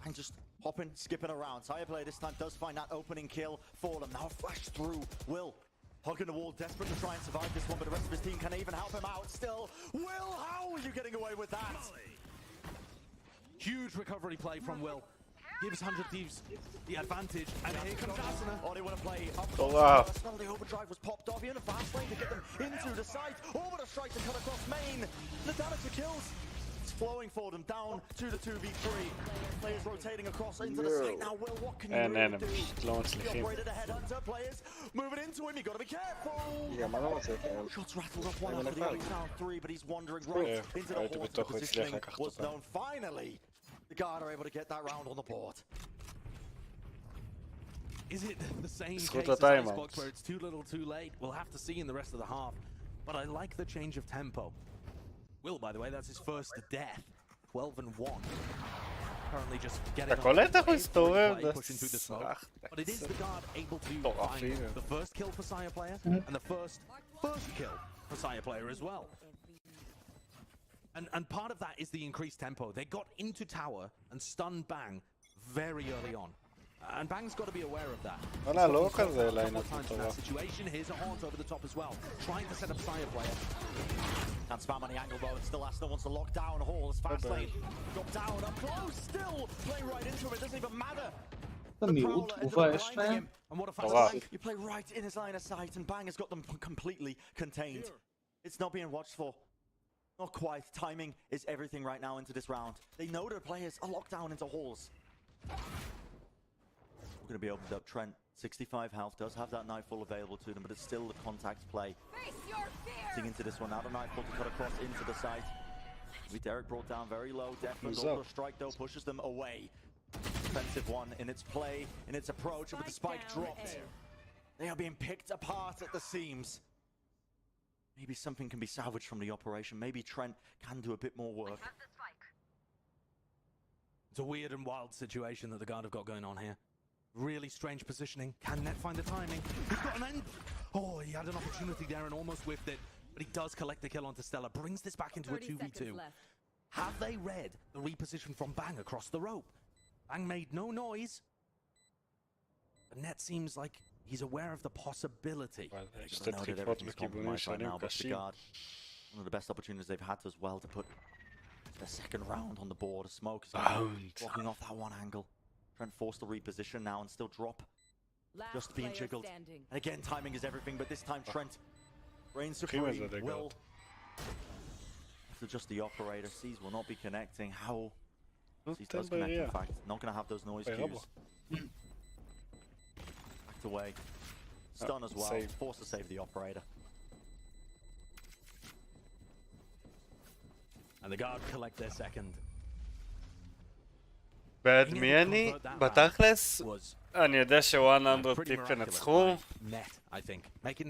And just hopping, skipping around. Sire player this time does find that opening kill for them. Now flash through. Will hugging the wall, desperate to try and survive this one, but the rest of his team can't even help him out still. Will, how are you getting away with that? Huge recovery play from Will. Gives 100 Thieves the advantage. And here comes Asuna. Oh, they want to play up close. The overdrive was popped off. Here in a fast lane to get them into the site. Over the strike and cut across main. The damage to kills. Flowing for them down to the 2v3. Players rotating across into the site. Now, Will, what can you really do? He operated a headhunter. Players moving into him. You got to be careful. Shots rattled off one after the other. He's now 3, but he's wandering right into the horse. The positioning was known. Finally, the guard are able to get that round on the board. Is it the same זכות case as הטיימאוט. Icebox where it's too little too late? We'll have to see in the rest of the half. But I like the change of tempo. Will, by the way, that's his first death. 12-1. Currently just getting אתה קולט איך הוא הסתובב? pushing through the smoke. But it is the guard able to find the first kill for Sire player and the first kill for Sire player as well. And part of that is the increased tempo. They got into tower and stunned Bang very early on. And Bang's got to be aware of that. וואלה, לא כזה ליינאפ מטורף. Situation. Here's a haunt over the top as well, trying to set up Sire player. Can't spam on the angle though, and still Asna wants to lock down Hall's fast lane. Drop down, up close, still playing right into him, it doesn't even matter. במהירות תגובה יש להם. And what a fast line. You play right in his line of sight, and Bang has got them completely contained. It's not being watched for. Not quite. Timing is everything right now into this round. They know their players are locked down into Halls. We're going to be opened up. Trent, 65 health, does have that nightfall available to them, but it's still the contact play. Getting into this one now, the nightfall to cut across into the site. Derek brought down very low. Definitely the strike though pushes them away. Defensive one in its play, in its approach, and with the spike dropped. They are being picked apart at the seams. Maybe something can be salvaged from the operation. Maybe Trent can do a bit more work. It's a weird and wild situation that the guard have got going on here. Really strange positioning. Can Net find the timing? He's got an end. Oh, he had an opportunity there and almost whiffed it. But he does collect the kill onto Stella. Brings this back into a 2v2. Have they read the reposition from Bang across the rope? Bang made no noise. But Net seems like he's aware of the possibility. שתי דחיפות בכיוונים שונים קשים. One of the best opportunities they've had as well to put the second round on the board. Smoke is blocking off that one angle. Trent forced to reposition now and still drop. Just being jiggled. And again, timing is everything, but this time Trent reigns supreme. Will after just the operator. Sees will not be connecting. How? Sees does connect, in fact. Not going to have those noise cues. Backed away. Stun as well. Forced to save the operator. And the guard collect their second. בעד מי אני? בתכלס, אני יודע שוואן אנדרו טיפ ינצחו.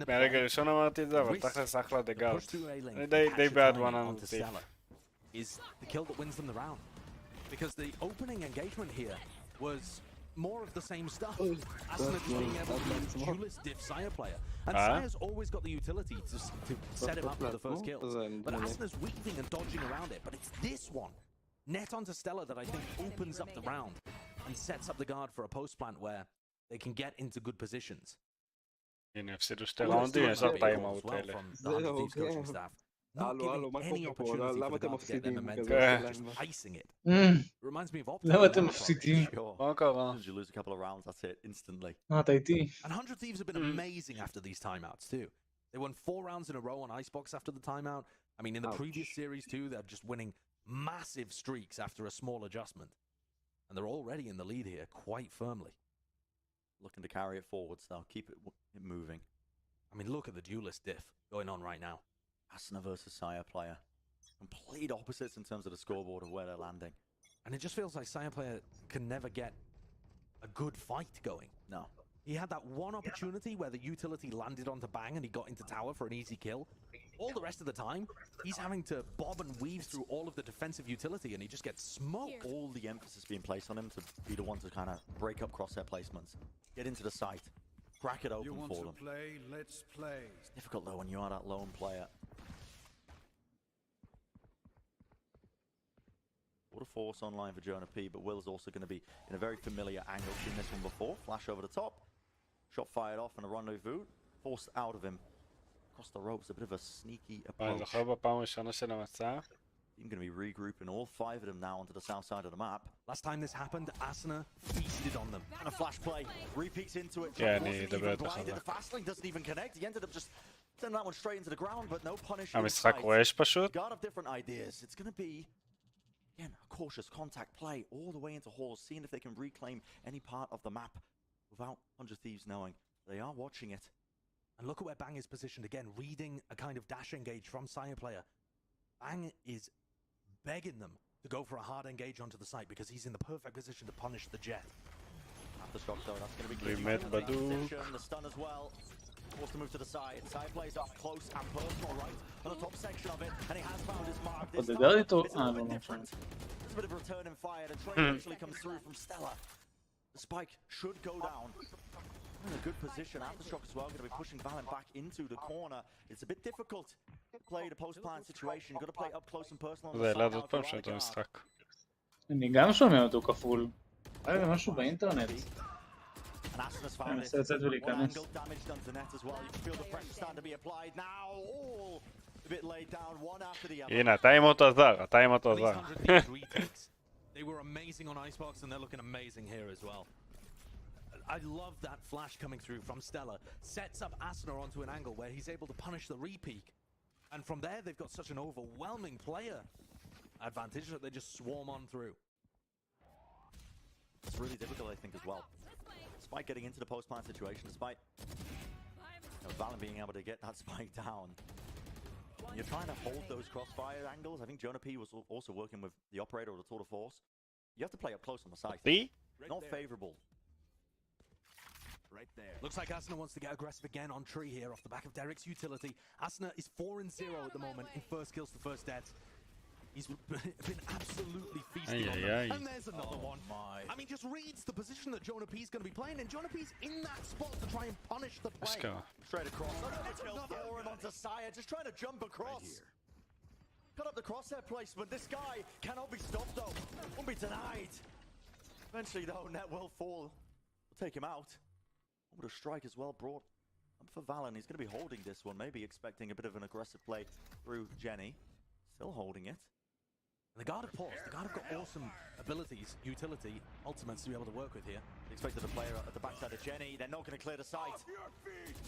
מהרגע הראשון אמרתי את זה, אבל תכלס אחלה דגארד. אני די בעד וואן אנדרו טיפ. Is the kill that wins them the round. Because the opening engagement here was more of the same stuff. Asuna just being able to use duelist diff Sire player. And Sire's always got the utility to set him up for the first kill. But Asuna's weaving and dodging around it. But it's this one. Net onto Stella that I think opens up the round and sets up the guard for a post plant where they can get into good positions. הנה, הפסידו שתי ראונדים, יש על טיימאוט האלה. זהו, כן. הלו, מה קורה פה? למה אתם מפסידים כזה? למה אתם מפסידים? מה קרה? אתה איתי? And 100 Thieves have been amazing after these timeouts too. They won 4 rounds in a row on Icebox after the timeout. I mean, in the previous series too, they're just winning massive streaks after a small adjustment. And they're already in the lead here quite firmly. Looking to carry it forwards now, keep it moving. I mean, look at the duelist diff going on right now. Asuna versus Sire player. Complete opposites in terms of the scoreboard of where they're landing. And it just feels like Sire player can never get a good fight going. No. He had that one opportunity where the utility landed onto Bang and he got into tower for an easy kill. All the rest of the time, he's having to bob and weave through all of the defensive utility and he just gets smoked. All the emphasis being placed on him to be the one to kind of break up crosshair placements. Get into the site. Crack it open for them. Play, let's play. It's difficult though when you are that lone player. What a force online for Jonah P, but Will's also going to be in a very familiar angle. Seen this one before. Flash over the top. Shot fired off and a rendezvous. Forced out of him. Across the ropes, a bit of a sneaky approach. זוכר בפעם הראשונה של המצב? I'm going to be regrouping all 5 of them now onto the south side of the map. Last time this happened, Asuna feasted on them. And a flash play. Repeats into it. Yeah, the fast link doesn't even connect. He ended up just sending that one straight into the ground, but no punish. המשחק רועש פשוט. God of different ideas. It's going to be, again, a cautious contact play all the way into halls, seeing if they can reclaim any part of the map without 100 Thieves knowing. They are watching it. And look at where Bang is positioned again, reading a kind of dash engage from Sire player. Bang is begging them to go for a hard engage onto the site because he's in the perfect position to punish the jet. Aftershock though, that's going to be באמת בדוק. the stun as well. Forced to move to the side. Side plays off close and personal, right? On the top section of it, and he has found his mark. This time, it's a little bit different. There's a bit of return and fire. The trade actually comes through from Stella. The spike should go down. In a good position. Aftershock as well, going to be pushing Valen back into the corner. It's a bit difficult to play the post-plant situation. You've got to play up close and personal. זה העלה עוד פעם שאתה משחק. אני גם שומע אותו כפול. היה לי משהו באינטרנט. אני מנסה לצאת ולהיכנס. הנה, אתה עם אותו זר, אתה עם אותו זר. They were amazing on Icebox and they're looking amazing here as well. I love that flash coming through from Stella. Sets up Asuna onto an angle where he's able to punish the re-peek. And from there they've got such an overwhelming player advantage that they just swarm on through. It's really difficult, I think, as well. Despite getting into the post-plant situation, despite Valen being able to get that spike down. You're trying to hold those crossfire angles. I think Jonah P was also working with the operator or the tour de force. You have to play up close on the side. Not favorable. Right there. Looks like Asuna wants to get aggressive again on tree here off the back of Derek's utility. Asuna is 4-0 at the moment in first kills to first deaths. He's been absolutely feasting on them. And there's another one. I mean, just reads the position that Jonah P's going to be playing, and Jonah P's in that spot to try and punish the play. Straight across. Another Orin onto Saya, just trying to jump across. Cut up the crosshair placement. This guy cannot be stopped, though. Won't be denied. Eventually, though, net will fall. We'll take him out. What a strike as well brought up for Valen. He's going to be holding this one, maybe expecting a bit of an aggressive play through Jenny. Still holding it. And the guard have paused. The guard have got awesome abilities, utility, ultimates to be able to work with here. Expected a player at the backside of Jenny. They're not going to clear the site.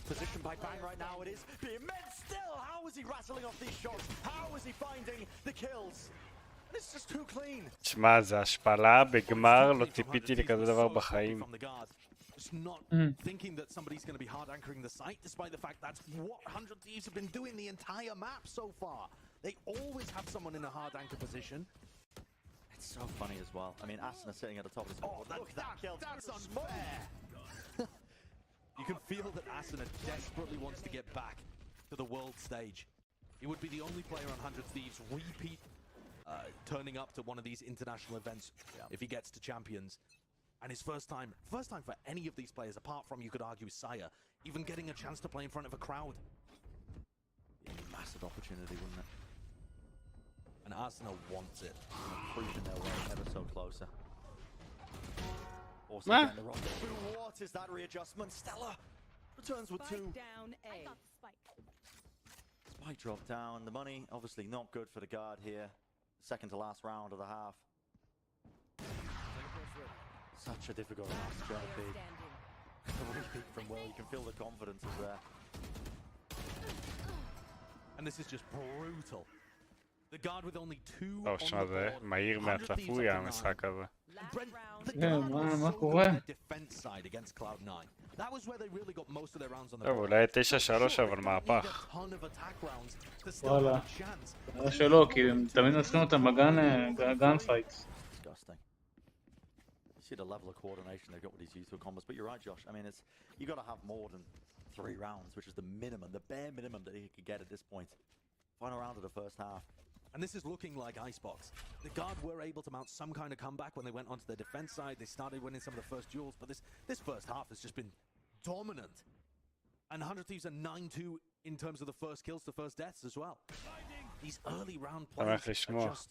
Positioned by Bang right now. It is being meant still. How is he rattling off these shots? How is he finding the kills? And it's just too clean. תשמע, זה השפלה בגמר, לא ציפיתי לכזה דבר בחיים. Just not thinking that somebody's going to be hard anchoring the site, despite the fact that's what 100 Thieves have been doing the entire map so far. They always have someone in a hard anchor position. It's so funny as well. I mean, Asuna sitting at the top of this. Oh, look, that kill. That's unfair. You can feel that Asuna desperately wants to get back to the world stage. He would be the only player on 100 Thieves repeat turning up to one of these international events if he gets to champions. And his first time for any of these players, apart from, you could argue, Saya, even getting a chance to play in front of a crowd. Massive opportunity, wouldn't it? And Asuna wants it. Creeping their way ever so closer. Also getting the rocket. What is that readjustment? Stella returns with two. Down A. Spike drop down. The money, obviously not good for the guard here. Second to last round of the half. Such a difficult round to try to be. A repeat from well, you can feel the confidence is there. And this is just brutal. The guard with only two טוב, שמע, זה מהיר מהצפוי המשחק הזה. מה קורה? טוב, אולי 9-3 אבל מהפך. וואלה. זה שלא, כי הם תמיד נצחים אותם בגן פייטס. See the level of coordination they've got with these youthful combos, but you're right, Josh. I mean, you got to have more than 3 rounds, which is the minimum, the bare minimum that he could get at this point. Final round of the first half. And this is looking like Icebox. The guard were able to mount some kind of comeback when they went onto their defense side. They started winning some of the first duels, but this first half has just been dominant. And 100 Thieves are 9-2 in terms of the first kills to first deaths as well. These early round plays are just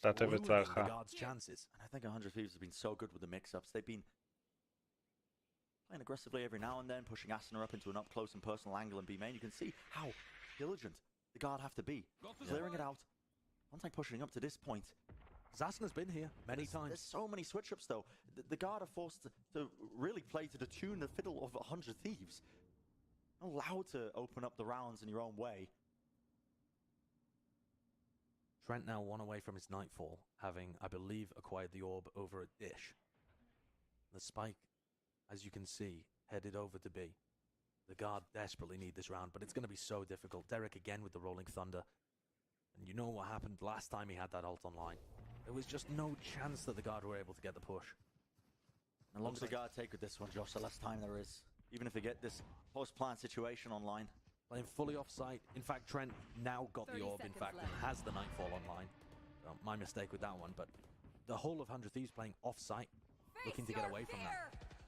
ruining the guard's chances. And I think 100 Thieves have been so good with the mix-ups. They've been playing aggressively every now and then, pushing Asuna up into an up-close and personal angle in B main. You can see how diligent the guard have to be, clearing it out. One time pushing up to this point. Zasna's been here many times. There's so many switch-ups though. The guard are forced to really play to the tune, the fiddle of 100 Thieves. Not allowed to open up the rounds in your own way. Trent now 1 away from his nightfall, having, I believe, acquired the orb over at Dish. The spike, as you can see, headed over to B. The guard desperately need this round, but it's going to be so difficult. Derek again with the Rolling Thunder. And you know what happened last time he had that ult online. There was just no chance that the guard were able to get the push. And long as the guard take with this one, Josh, the less time there is. Even if they get this post-plant situation online. Playing fully off-site. In fact, Trent now got the orb, in fact, and has the Nightfall online. My mistake with that one, but the whole of 100 Thieves playing off-site, looking to get away from that.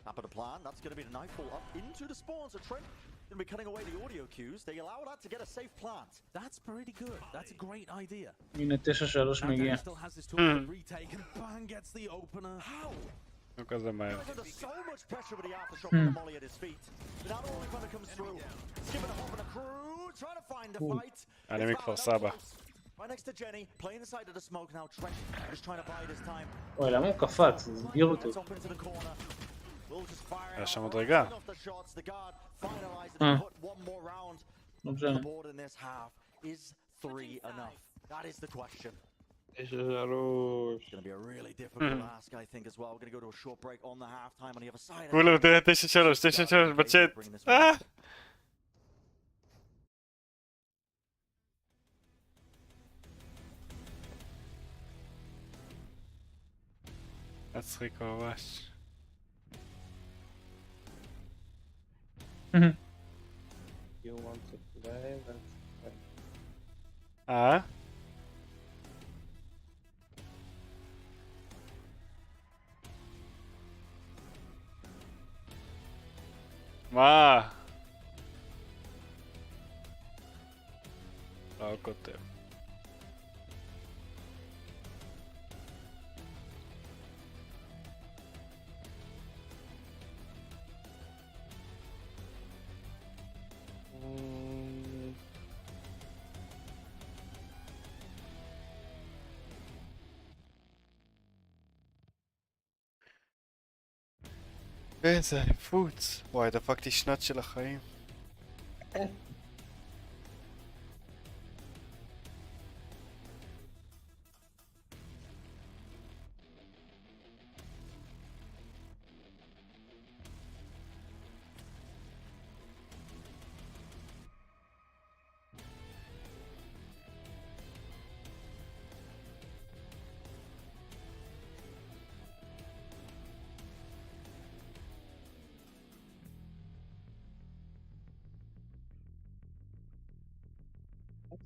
Top of the plan, that's going to be the Nightfall up into the spawn, so Trent going to be cutting away the audio cues. They allow that to get a safe plant. That's pretty good. That's a great idea. הנה 9-3 מגיע. Still has this tool to retake, and bang, gets the opener. How? לא כזה מהר. There's so much pressure with the aftershock and the molly at his feet. But now only when it comes through. Skipping a hop and a crew, trying to find the fight. אני מכפר סבא. Right next to Jenny, playing the side of the smoke now. Trent just trying to bide his time. אוי, למה הוא קפץ? זה הסגיר אותי. Up into the corner. Will just fire היה שם out מדרגה. off the shots. The guard finalizes and put one more round. לא The משנה. board in this half. Is 3 enough? That is the question. 9-3. It's going to be a really difficult ask, I think, as well. We're going to go to a short break on the halftime on the other side. כולם, תראה 9-3 בצ'אט. מצחיק ממש. You want to play? Let's play. מה? לא כותב. איזה אליפות. וואי, דפקתי שנת של החיים.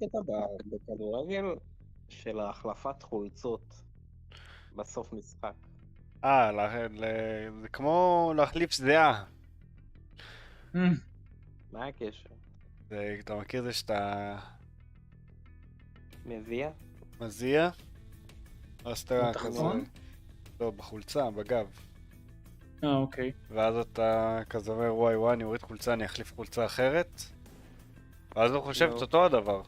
הקטע בכדורגל של החלפת חולצות בסוף משחק. זה כמו להחליף זהה. מה הקשר? אתה מכיר זה שאתה... מזיע? אז אתה כזה... לא, בחולצה, בגב. אוקיי. ואז אתה כזה אומר, וואי, אני אוריד חולצה, אני אחליף חולצה אחרת. ואז הוא חושב את אותו הדבר.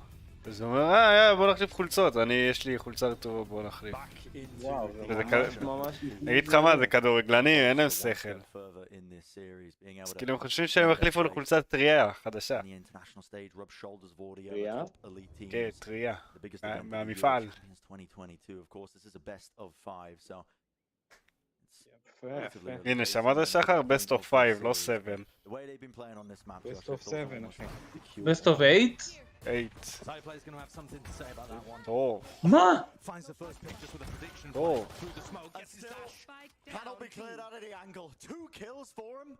אז הוא אומר, בוא נחליף חולצות, יש לי חולצה רטובה, בוא נחליף. וואו, זה ממש... אני אגיד לך מה, זה כדורגלנים, אין להם שכל. אז כאילו הם חושבים שהם החליפו לחולצת טריה חדשה. טריה? כן, טריה. מהמפעל. הנה, שמעת שחר? Best of 5, לא 7. Best of 7, אחי. Best of 8? 8. טוב. מה? טוב. Cannot be cleared out of the angle. 2 kills for him.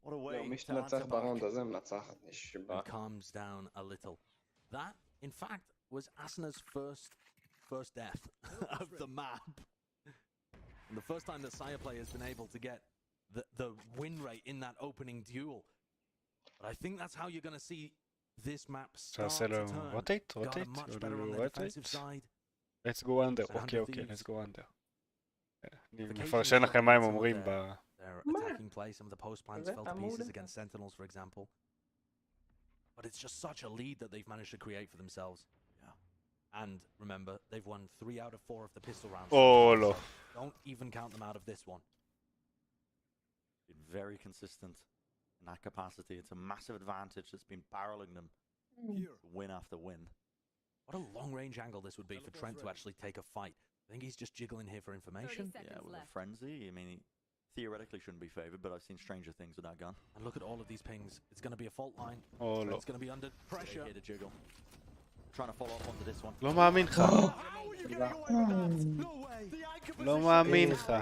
What a way. מי שתנצח בראונד הזה מנצחת, נשבע. Calms down a little. That, in fact, was Asna's first death of the map. And the first time that Saya player has been able to get the win rate in that opening duel. But I think that's how you're going to see this map start to turn. Rotate. Much better on the defensive side. Let's go under. Okay, let's go under. אני מפרשן לכם מה הם אומרים ב... Their attacking play, some of the post plans fell to pieces against Sentinels, for example. But it's just such a lead that they've managed to create for themselves. And remember, they've won 3 out of 4 of the pistol rounds. Oh, no. Don't even count them out of this one. Been very consistent in that capacity. It's a massive advantage that's been barreling them win after win. What a long-range angle this would be for Trent to actually take a fight. I think he's just jiggling here for information. Yeah, with a frenzy. I mean, he theoretically shouldn't be favored, but I've seen stranger things with that gun. And look at all of these pings. It's going to be a fault line. Oh, no. It's going to be under pressure. Here to jiggle. Trying to follow up onto this one. לא מאמין לך. לא מאמין לך.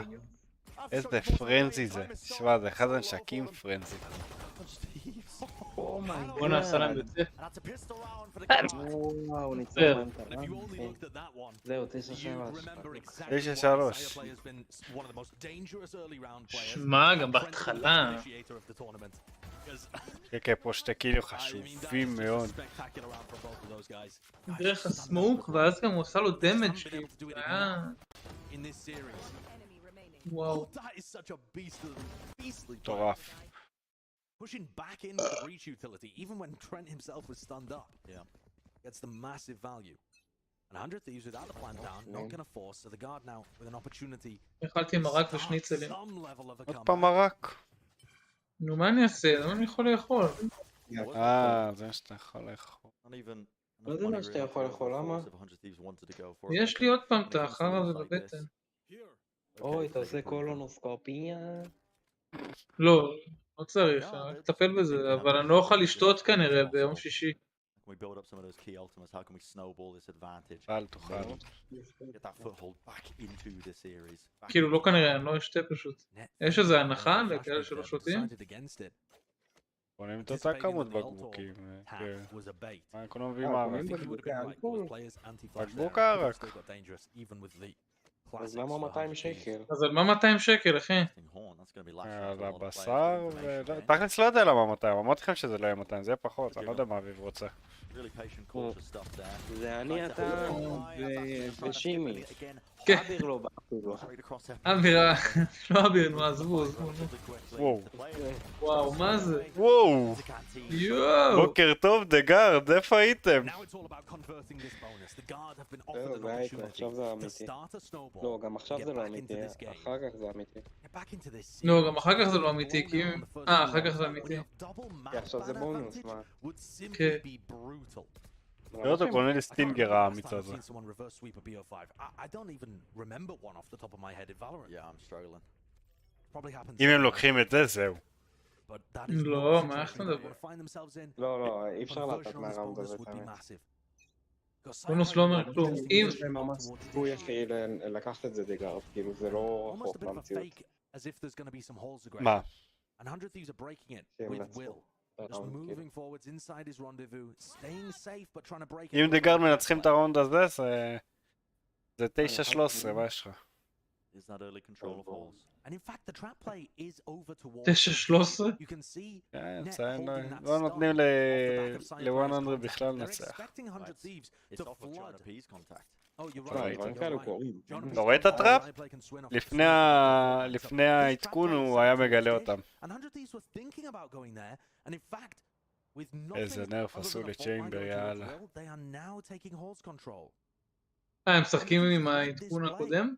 איזה פרנזי זה. תשמע, זה אחד הנשקים פרנזי. בוא נעשה להם את זה. וואו, ניצר. זהו, 9-3. 9-3. שמע, גם בהתחלה. כן, פה שתי קילים חשובים מאוד. דרך הסמוק, ואז גם הוא עושה לו דמג' וואו. מטורף. Pushing back into the breach utility, even when Trent himself was stunned up. Yeah. Gets the massive value. And 100 Thieves without the plant down, not going to force, so the guard now with an opportunity. אכלתי מרק ושניצלים. עוד פעם מרק. נו, מה אני אעשה? למה אני יכול לאכול? זה מה שאתה יכול לאכול. לא יודע מה שאתה יכול לאכול, למה? יש לי עוד פעם את האחר הזה בבטן. אוי, אתה עושה קולונוסקופיה? לא, לא צריך, אני אטפל בזה, אבל אני לא אוכל לשתות כנראה ביום שישי. אל תוכל. כאילו לא כנראה, אני לא אשתה פשוט. יש איזה הנחה לכאלה שלא שותים? בונים את אותה כמות בקבוקים. מה אנחנו לא מביאים ערק? בקבוק הערק. אז למה 200 שקל? אז על מה 200 שקל, אחי? על הבשר תכלס לא יודע למה 200, אמרתי לכם שזה לא יהיה 200, זה יהיה פחות, אני לא יודע מה אביב רוצה. זה אני, אתה ושימי. אביר לא באפילו. אביר, לא אביר, נו עזבו. וואו. וואו, מה זה? וואו. יואו. בוקר טוב דגארד, איפה הייתם? זה הייתי, עכשיו זה אמיתי. לא, גם עכשיו זה לא אמיתי, אחר כך זה אמיתי. לא, גם אחר כך זה לא אמיתי, כי אם... אחר כך זה אמיתי. עכשיו זה בונוס, מה? כן. תראה אותו קונה לסטינגר האמיץ הזה. אם הם לוקחים את זה, זהו. לא, מה איך מדבר? לא, אי אפשר לתת מהראונד הזה את האמת. בונוס לא אומר כלום. אם... זה ממש סיכוי אחי לקחת את זה דגארד, כאילו זה לא רחוק מהמציאות. מה? אם דגארד מנצחים את הראונד הזה, זה 9-13, מה יש לך? 9-13? כן, לא נותנים ל-100 בכלל לנצח. אתה רואה את הטראפ? לפני העדכון הוא היה מגלה אותם. איזה נרף עשו לצ'יימבר, יאללה. הם משחקים עם העדכון הקודם?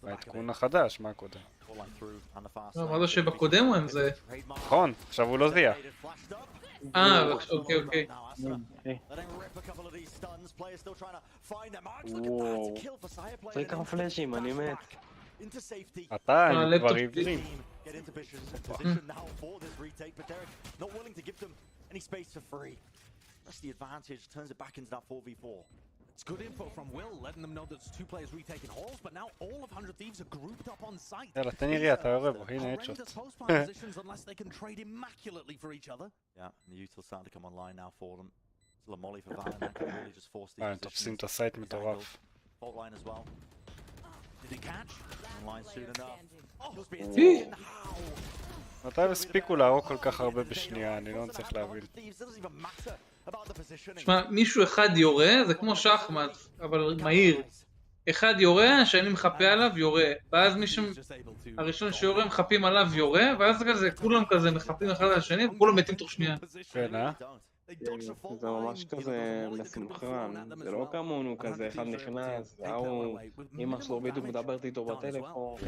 העדכון החדש, מה הקודם? לא, אמרת שבקודם הוא עם זה. נכון, עכשיו הוא לא זיהה. אוקיי. וואו, זה כמה פלאשים, אני מת. אתה, הם כבר עיוורים. It's good info from Will, letting them know that two players retaking halls, but now all of 100 Thieves are grouped up on site. יאללה, תן ירייה, אתה יורה בו, הנה הדשוט. Unless they can trade immaculately for each other. Yeah, and the util starting to come online now for them. Still a molly for Van, that can really just force these הם תופסים את הסייט מטורף. Fault line as well. Did he catch? Online soon enough. Must be a taken. מתי הם הספיקו להרוג כל כך הרבה בשנייה? אני לא צריך להבין. תשמע, מישהו אחד יורה, זה כמו שחמט, אבל מהיר. אחד יורה, השני מחפה עליו, יורה. ואז מישהו, הראשון שיורה מחפים עליו, יורה, ואז כזה, כולם כזה מחפים אחד על השני, וכולם מתים תוך שנייה. כן, זה ממש כזה מסונכרן, זה לא כמונו כזה, אחד נכנס, ההוא, אמא שלו בדיוק מדברת איתו בטלפון.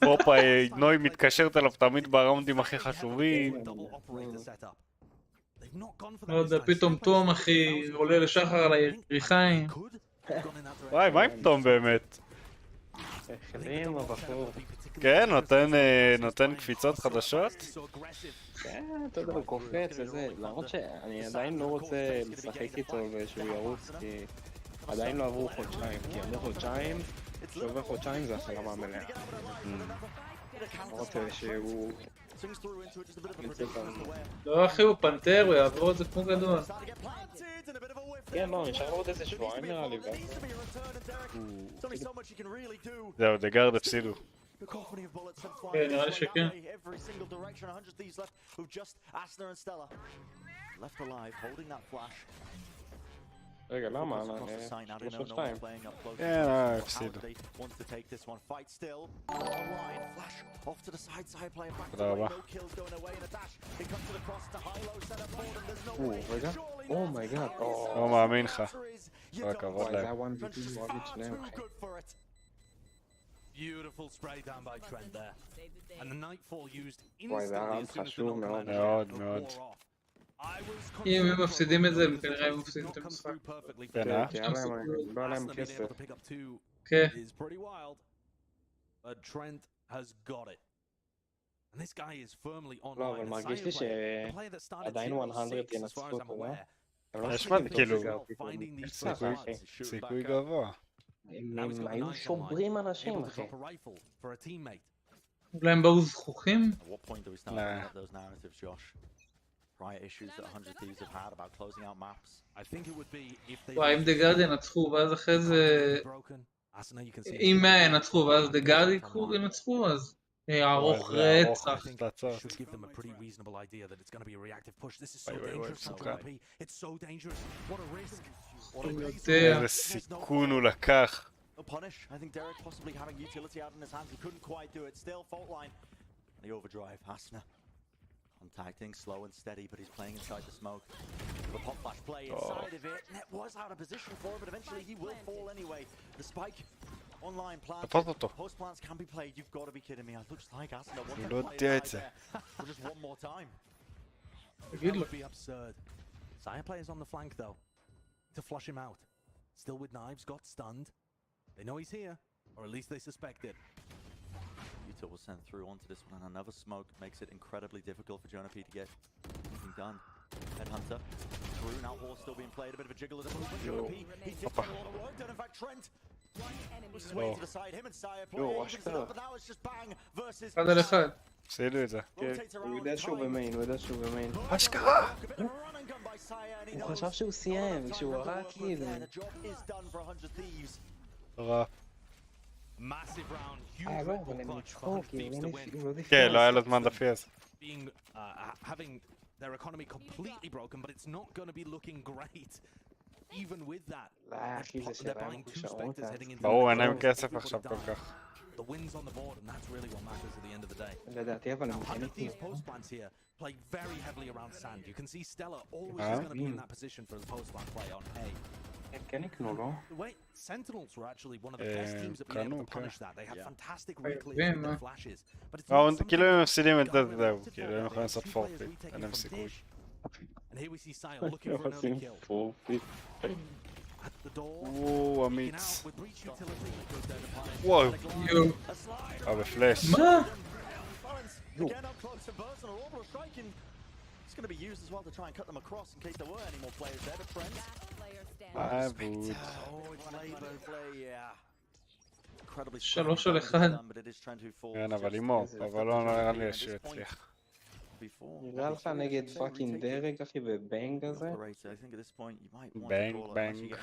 פופה, נוי מתקשרת אליו תמיד בראונדים הכי חשובים. לא יודע, פתאום תום אחי עולה לשחר על היריחיים. וואי, מה עם תום באמת? החלים הבחור. כן, נותן קפיצות חדשות? כן, אתה יודע, הוא קופץ וזה, למרות שאני עדיין לא רוצה לשחק איתו ושהוא ירוץ, כי עדיין לא עברו חודשיים, כי עברו חודשיים שובר חודשיים זה החלמה מלאה. לא רוצה שהוא... לא אחי, הוא פנתר, הוא יעבור את זה כמו גדול. כן, לא, נשאר עוד איזה שבועיים נראה לי. זהו, דגארד הפסידו. כן, נראה לי שכן. רגע, למה? שלושה שתיים. כן, הפסידו. תודה רבה. רגע. אומייגאד. לא מאמין לך. כל הכבוד להם. Beautiful spray down by Trent there. And the nightfall used וואי, זה היה instantly as soon as the חשוב מאוד. מאוד מאוד. אם הם מפסידים את זה, הם כנראה הם מפסידים את המשחק. כן, לא היה להם כסף. כן. is pretty wild, but Trent has got it. And this guy is firmly online. לא, אבל מרגיש לי שעדיין 100 ינצחו אותו, לא? יש מה, כאילו, סיכוי גבוה. הם היו שוברים אנשים, אחי. אולי הם באו זכוכים? וואי, אם דגארד ינצחו ואז אחרי זה... אם 100 ינצחו ואז דגארד ינצחו, אז יערוך רצח. איזה סיכון הוא לקח. Punish. I think Derek possibly having utility out in his hands. He couldn't quite do it. Still, fault line. And the overdrive. Asna contacting, slow and steady, but he's playing inside the smoke. The pop flash play inside of it. Net was out of position for him, but eventually he will fall anyway. The spike online planted. Post plants can be played. You've got to be kidding me. It looks like Asna wants to play it right there. For just one more time. That would be absurd. Sire players on the flank though, to flush him out. Still with knives, got stunned. They know he's here, or at least they suspect it. Utah will send through onto this one, and another smoke makes it incredibly difficult for Jonah P to get anything done. Headhunter through, now Horse still being played, a bit of a jiggle of the movement. Jonah P, he did a lot of work done. In fact, Trent was swaying to the side, him and Sire playing, but now it's just bang versus... אחד על אחד. הפסידו את זה. הוא יודע שהוא במיין, הוא יודע שהוא במיין. אשכרה! הוא חשב שהוא סיים, כשהוא הראה כאילו. רע. לא, אבל הם ניצחו, כאילו, כן, לא היה לו זמן דפייס. Having their economy completely broken, but it's not going to be looking great. Even with that, they're buying two specters heading into ברור, אין להם כסף עכשיו כל כך. the wins on the board, and that's really what matters at the end of the day. לדעתי, אבל הם כן These post plants here play very heavily around sand. You can see Stella always is going to be in that position for the post plant play on A. הם כן יקנו, לא? Wait, Sentinels were actually one of the best teams that were able to punish that. They had fantastic reclears with their flashes. But it's כאילו הם מפסידים את זה, זהו. כאילו הם יכולים לעשות פורפיט. אין להם סיכוי. And here we see Sire looking for another kill. At the door, וואו, אמיץ. with breach utility, goes down to punish. וואו. בפלאש. מה? Again up close and personal, orbital striking. It's going to be used as well to try and cut them across in case there were any more players there. But Trent. מעבד. Oh, it's labor play, yeah. Incredibly שלוש על אחד. but it is Trent who falls. כן, אבל אימו. אבל לא נראה לי שהוא יצליח. נראה לך נגד פאקינג דרג, אחי, ובנג הזה? בנג, בנג.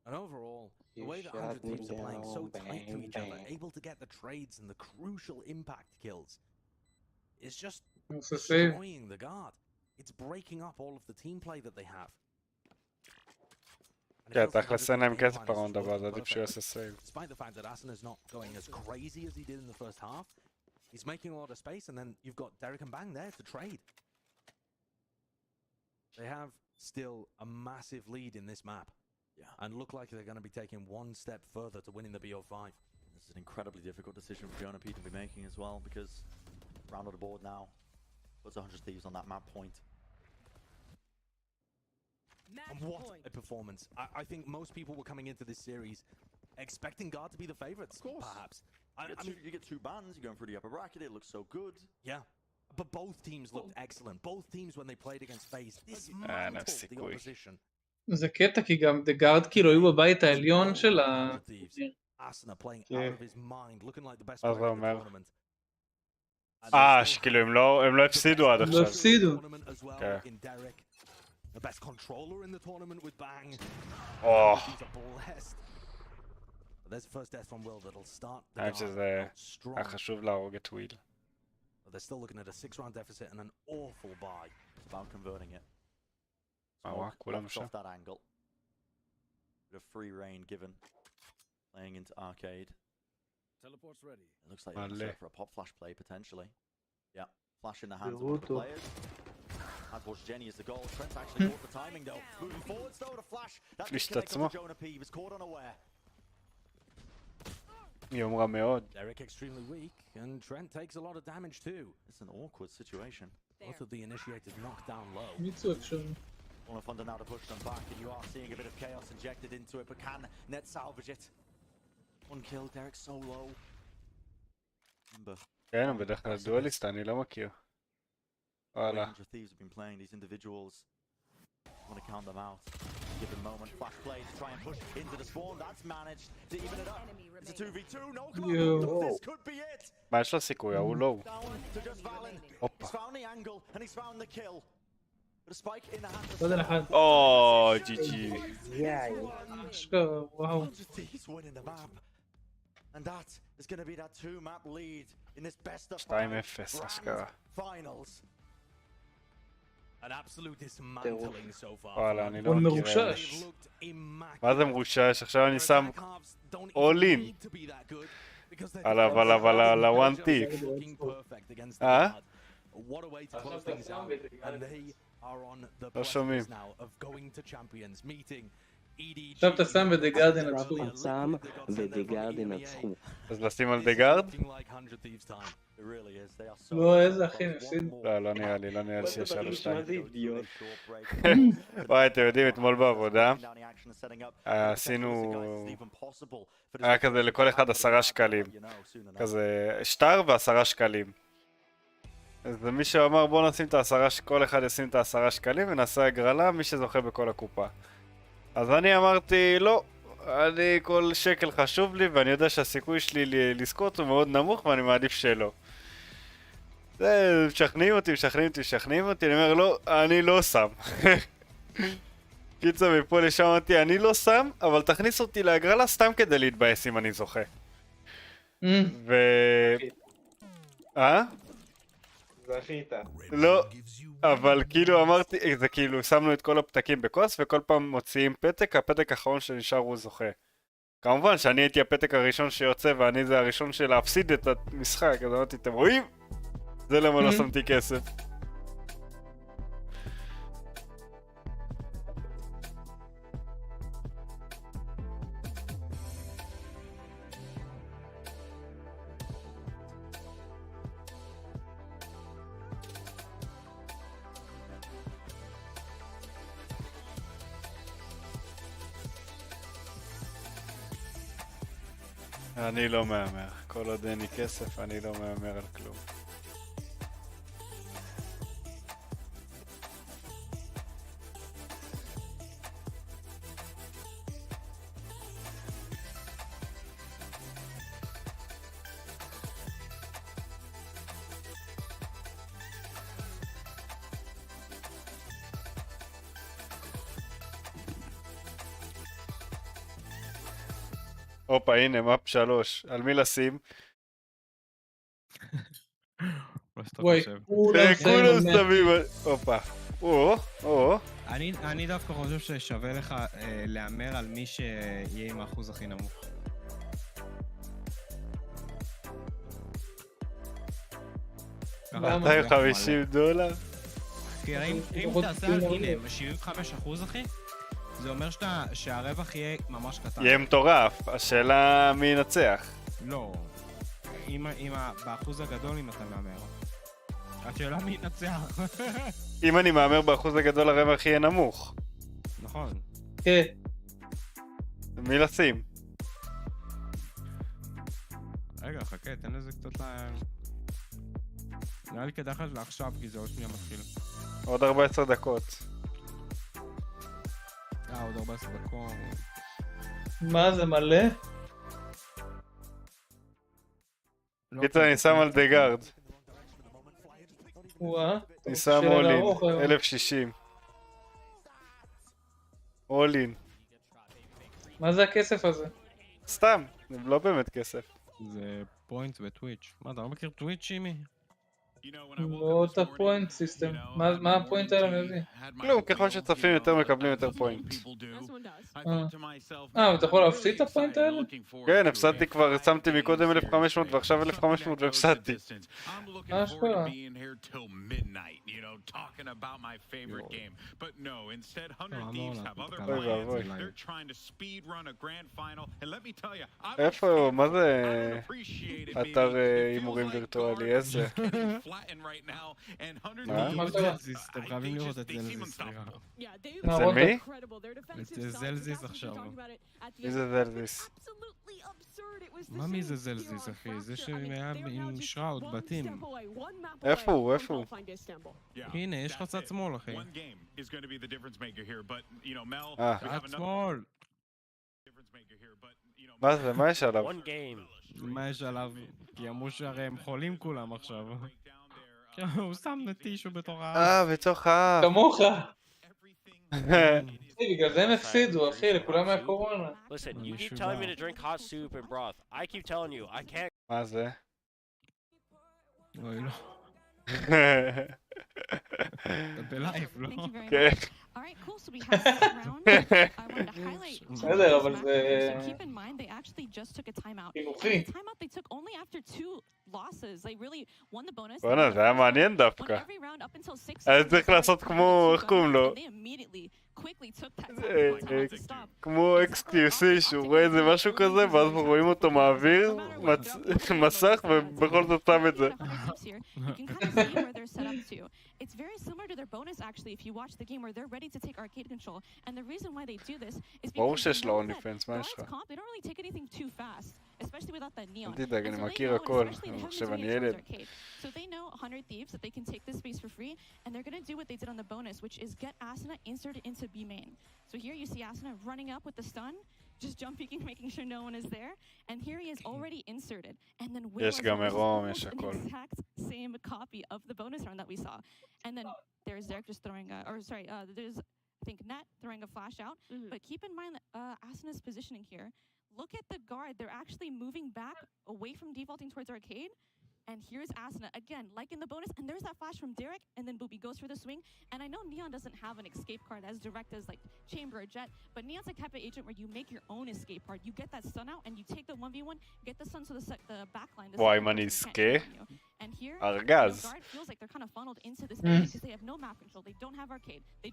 And overall, the way that 100 teams are playing so tight to each other, able to get the trades and the crucial impact kills, is just destroying the guard. It's breaking up all of the team play that they have. כן, תכלס אין להם כסף פרונד, אבל זה עדיף שהוא יעשה סייב. Despite the fact that Asana's not going as crazy as he did in the first half, he's making a lot of space, and then you've got Derek and Bang there to trade. They have still a massive lead in this map. And look like they're going to be taking one step further to winning the BO5. This is an incredibly difficult decision for Jonah P to be making as well, because round of the board now puts 100 Thieves on that map point. And what a performance. I think most people were coming into this series expecting Guard to be the favorites, of course. Perhaps. You get two bans, you're going through the upper bracket, it looks so good. Yeah. But both teams looked excellent. Both teams, when they played against FaZe, dismantled the opposition. זה קטע כי גם דה גארד כאילו היו בבית העליון של ה... מה זה אומר? שכאילו הם לא הפסידו עד עכשיו. לא הפסידו. האמת שזה היה חשוב להרוג את וויל. They're still looking at a 6-round deficit and an awful buy. It's about converting it. כולם שם. Off that angle. Bit of free reign given. Playing into arcade. Teleport's ready. It looks like you're set for a pop flash play potentially. Yeah, flash in the hands of the players. As was Jenny as the goal. Trent's actually caught the timing though. Moving forwards though to flash. That disconnect on Jonah P. He was caught unaware. יום רע מאוד. Derek extremely weak, and Trent takes a lot of damage too. It's an awkward situation. Both of the initiators knocked down low. Want to find out to push them back, and you are seeing a bit of chaos injected into it, but can Net salvage it? One kill, Derek's so low. כן, הוא בדרך כלל דואליסט, אני לא מכיר. וואלה. Thieves have been playing these individuals. I want to count them out. Given moment, flash play to try and push into the spawn. That's managed to even it up. It's a 2v2. No, come on. This could be it. מה יש לו סיכוי? הוא לא. He's found the angle and he's found the kill. But a spike in the hand. עוד אחד. או, GG. וואו. He's winning the map. And that is going to be that 2-map lead in this best of 2-0, אשכרה. finals. An absolute dismantling so far. וואלה, אני לא מכיר. מה זה מרושש? עכשיו אני שם all in. על ה-one tick. לא שומעים. עכשיו אתה שם ודה גארד ינצחו. שם ודה גארד ינצחו. אז לשים על דה גארד? לא, איזה אחי נפסיד. לא נראה לי שיש 3-2. וואי, אתם יודעים, אתמול בעבודה עשינו... היה כזה לכל אחד 10 שקלים. כזה שטר ו10 שקלים. אז מישהו אמר בוא נשים את כל אחד ישים את 10 שקלים ונעשה הגרלה מי שזוכה בכל הקופה. אז אני אמרתי לא, כל שקל חשוב לי ואני יודע שהסיכוי שלי לזכות הוא מאוד נמוך ואני מעדיף שלא. זה, משכנעים אותי, אני אומר לא, אני לא שם. קיצר מפה לשם אמרתי, אני לא שם, אבל תכניס אותי להגרלה סתם כדי להתבאס אם אני זוכה. זכית. לא, אבל כאילו אמרתי, זה כאילו שמנו את כל הפתקים בכוס וכל פעם מוציאים פתק, הפתק האחרון שנשאר הוא זוכה. כמובן שאני הייתי הפתק הראשון שיוצא ואני זה הראשון של להפסיד את המשחק, אז אמרתי, אתם רואים? זה למה לא שמתי כסף. אני לא מאמר, כל עוד אין לי כסף אני לא מאמר על כלום. הופה, הנה, מפ 3. על מי לשים? וואי, כולם שמים. הופה. אני דווקא חושב ששווה לך להמר על מי שיהיה עם האחוז הכי נמוך. $250? תראה, אם תעשה על הנה, 75% אחי, זה אומר שהרווח יהיה ממש קטן. יהיה מטורף, השאלה מי ינצח. לא, באחוז הגדול אם אתה מאמר. השאלה מי ינצח. אם אני מאמר באחוז הגדול הרווח יהיה נמוך. נכון. כן. מי לשים? רגע, חכה, תן לזה קצת נראה לי כדאי לך לעכשיו, כי זה עוד שנייה מתחיל. עוד 14 דקות. עוד 14 דקות. מה זה מלא? קיצר, אני שם על דגארד. אני שם אולין, 1060. אולין. מה זה הכסף הזה? סתם, זה לא באמת כסף. זה פוינט בטוויץ'. מה, אתה לא מכיר טוויץ', שימי? לא את הפוינט סיסטם. מה הפוינט האלה מביא? כלום, ככל שצופים יותר מקבלים יותר פוינט. ואתה יכול להפסיד את הפוינט האלה? כן, הפסדתי כבר, שמתי מקודם 1500 ועכשיו 1500 והפסדתי. מה אשכרה? אוי ואבוי. איפה, מה זה אתר הימורים וירטואלי? איזה? מה? אתם חייבים לראות את זלזיס, סליחה. זה מי? זה זלזיס עכשיו. מי זה זלזיס? מה מי זה זלזיס, אחי? זה שהיה עם שראוד בתים. איפה הוא? איפה הוא? הנה, יש לך צד שמאל, אחי. צד שמאל. מה זה? מה יש עליו? מה יש עליו? כי אמרו שהרי הם חולים כולם עכשיו. הוא שם טישו בתוך האף. בתוך האף. כמוך. בגלל זה הם הפסידו, אחי, לכולם מהקורונה. מה זה? אוי לא. אתה בלייב, לא? כן. בסדר, אבל זה חינוכי. בוא'נה, זה היה מעניין דווקא. היה צריך לעשות כמו, איך קוראים לו? כמו XQC, שהוא רואה איזה משהו כזה, ואז רואים אותו מעביר מסך, ובכל זאת שם את זה. It's very similar to their bonus actually if you watch the game where they're ready to take arcade control, and the reason why they do this is because they know that guards comp, they don't really take anything too fast, especially without that neon. אל תדאג, אני מכיר הכל, אני חושב אני ילד. So they know 100 Thieves that they can take this space for free, and they're going to do what they did on the bonus, which is get Asuna inserted into B main. So here you see Asuna running up with the stun, just jump peeking, making sure no one is there, and here he is already inserted. And then יש גם עירום, יש an הכל. exact same copy of the bonus round that we saw. And then there's Derek just throwing there's I think Net throwing a flash out. But keep in mind that Asuna's positioning here. Look at the guard, they're actually moving back away from defaulting towards arcade. And here's Asuna again, like in the bonus, and there's that flash from Derek, and then Booby goes for the swing. And I know Neon doesn't have an escape card as direct as like Chamber or Jet, but Neon's a Kappa agent where you make your own escape card. You get that stun out, and you take the 1v1, get the stun so the backline doesn't. וואי, מה נזכה? ארגז.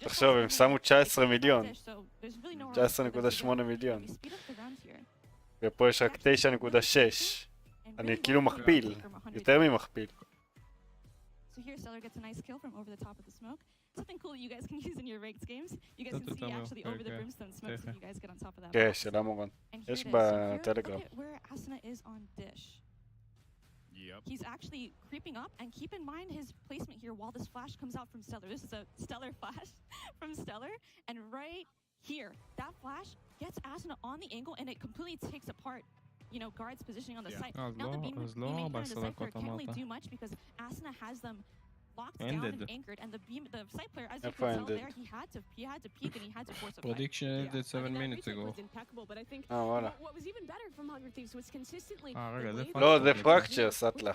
תחשוב, הם שמו 19 מיליון. 19.8 מיליון. ופה יש רק 9.6. אני כאילו מכפיל, יותר ממכפיל. So here Stellar gets a nice kill from over the top of the smoke. Something cool that you guys can use in your rakes games. You guys can see actually over the brimstone smokes if you guys get on top of that. כן, שאלה מורן. יש בטלגרם. Look at where Asuna is on dish. He's actually creeping up, and keep in mind his placement here while this flash comes out from Stellar. This is a Stellar flash from Stellar, and right here, that flash gets Asuna on the angle, and it completely takes apart guards positioning on the site. Now the beam player and the site player can't really do much because Asuna has them locked down and anchored, and the site player, as you can tell there, he had to peek and he had to force a prediction ended 7 minutes ago. וואלה. What was even better from 100 Thieves was consistently רגע, זה לא, זה פרקצ'ר, סטלה.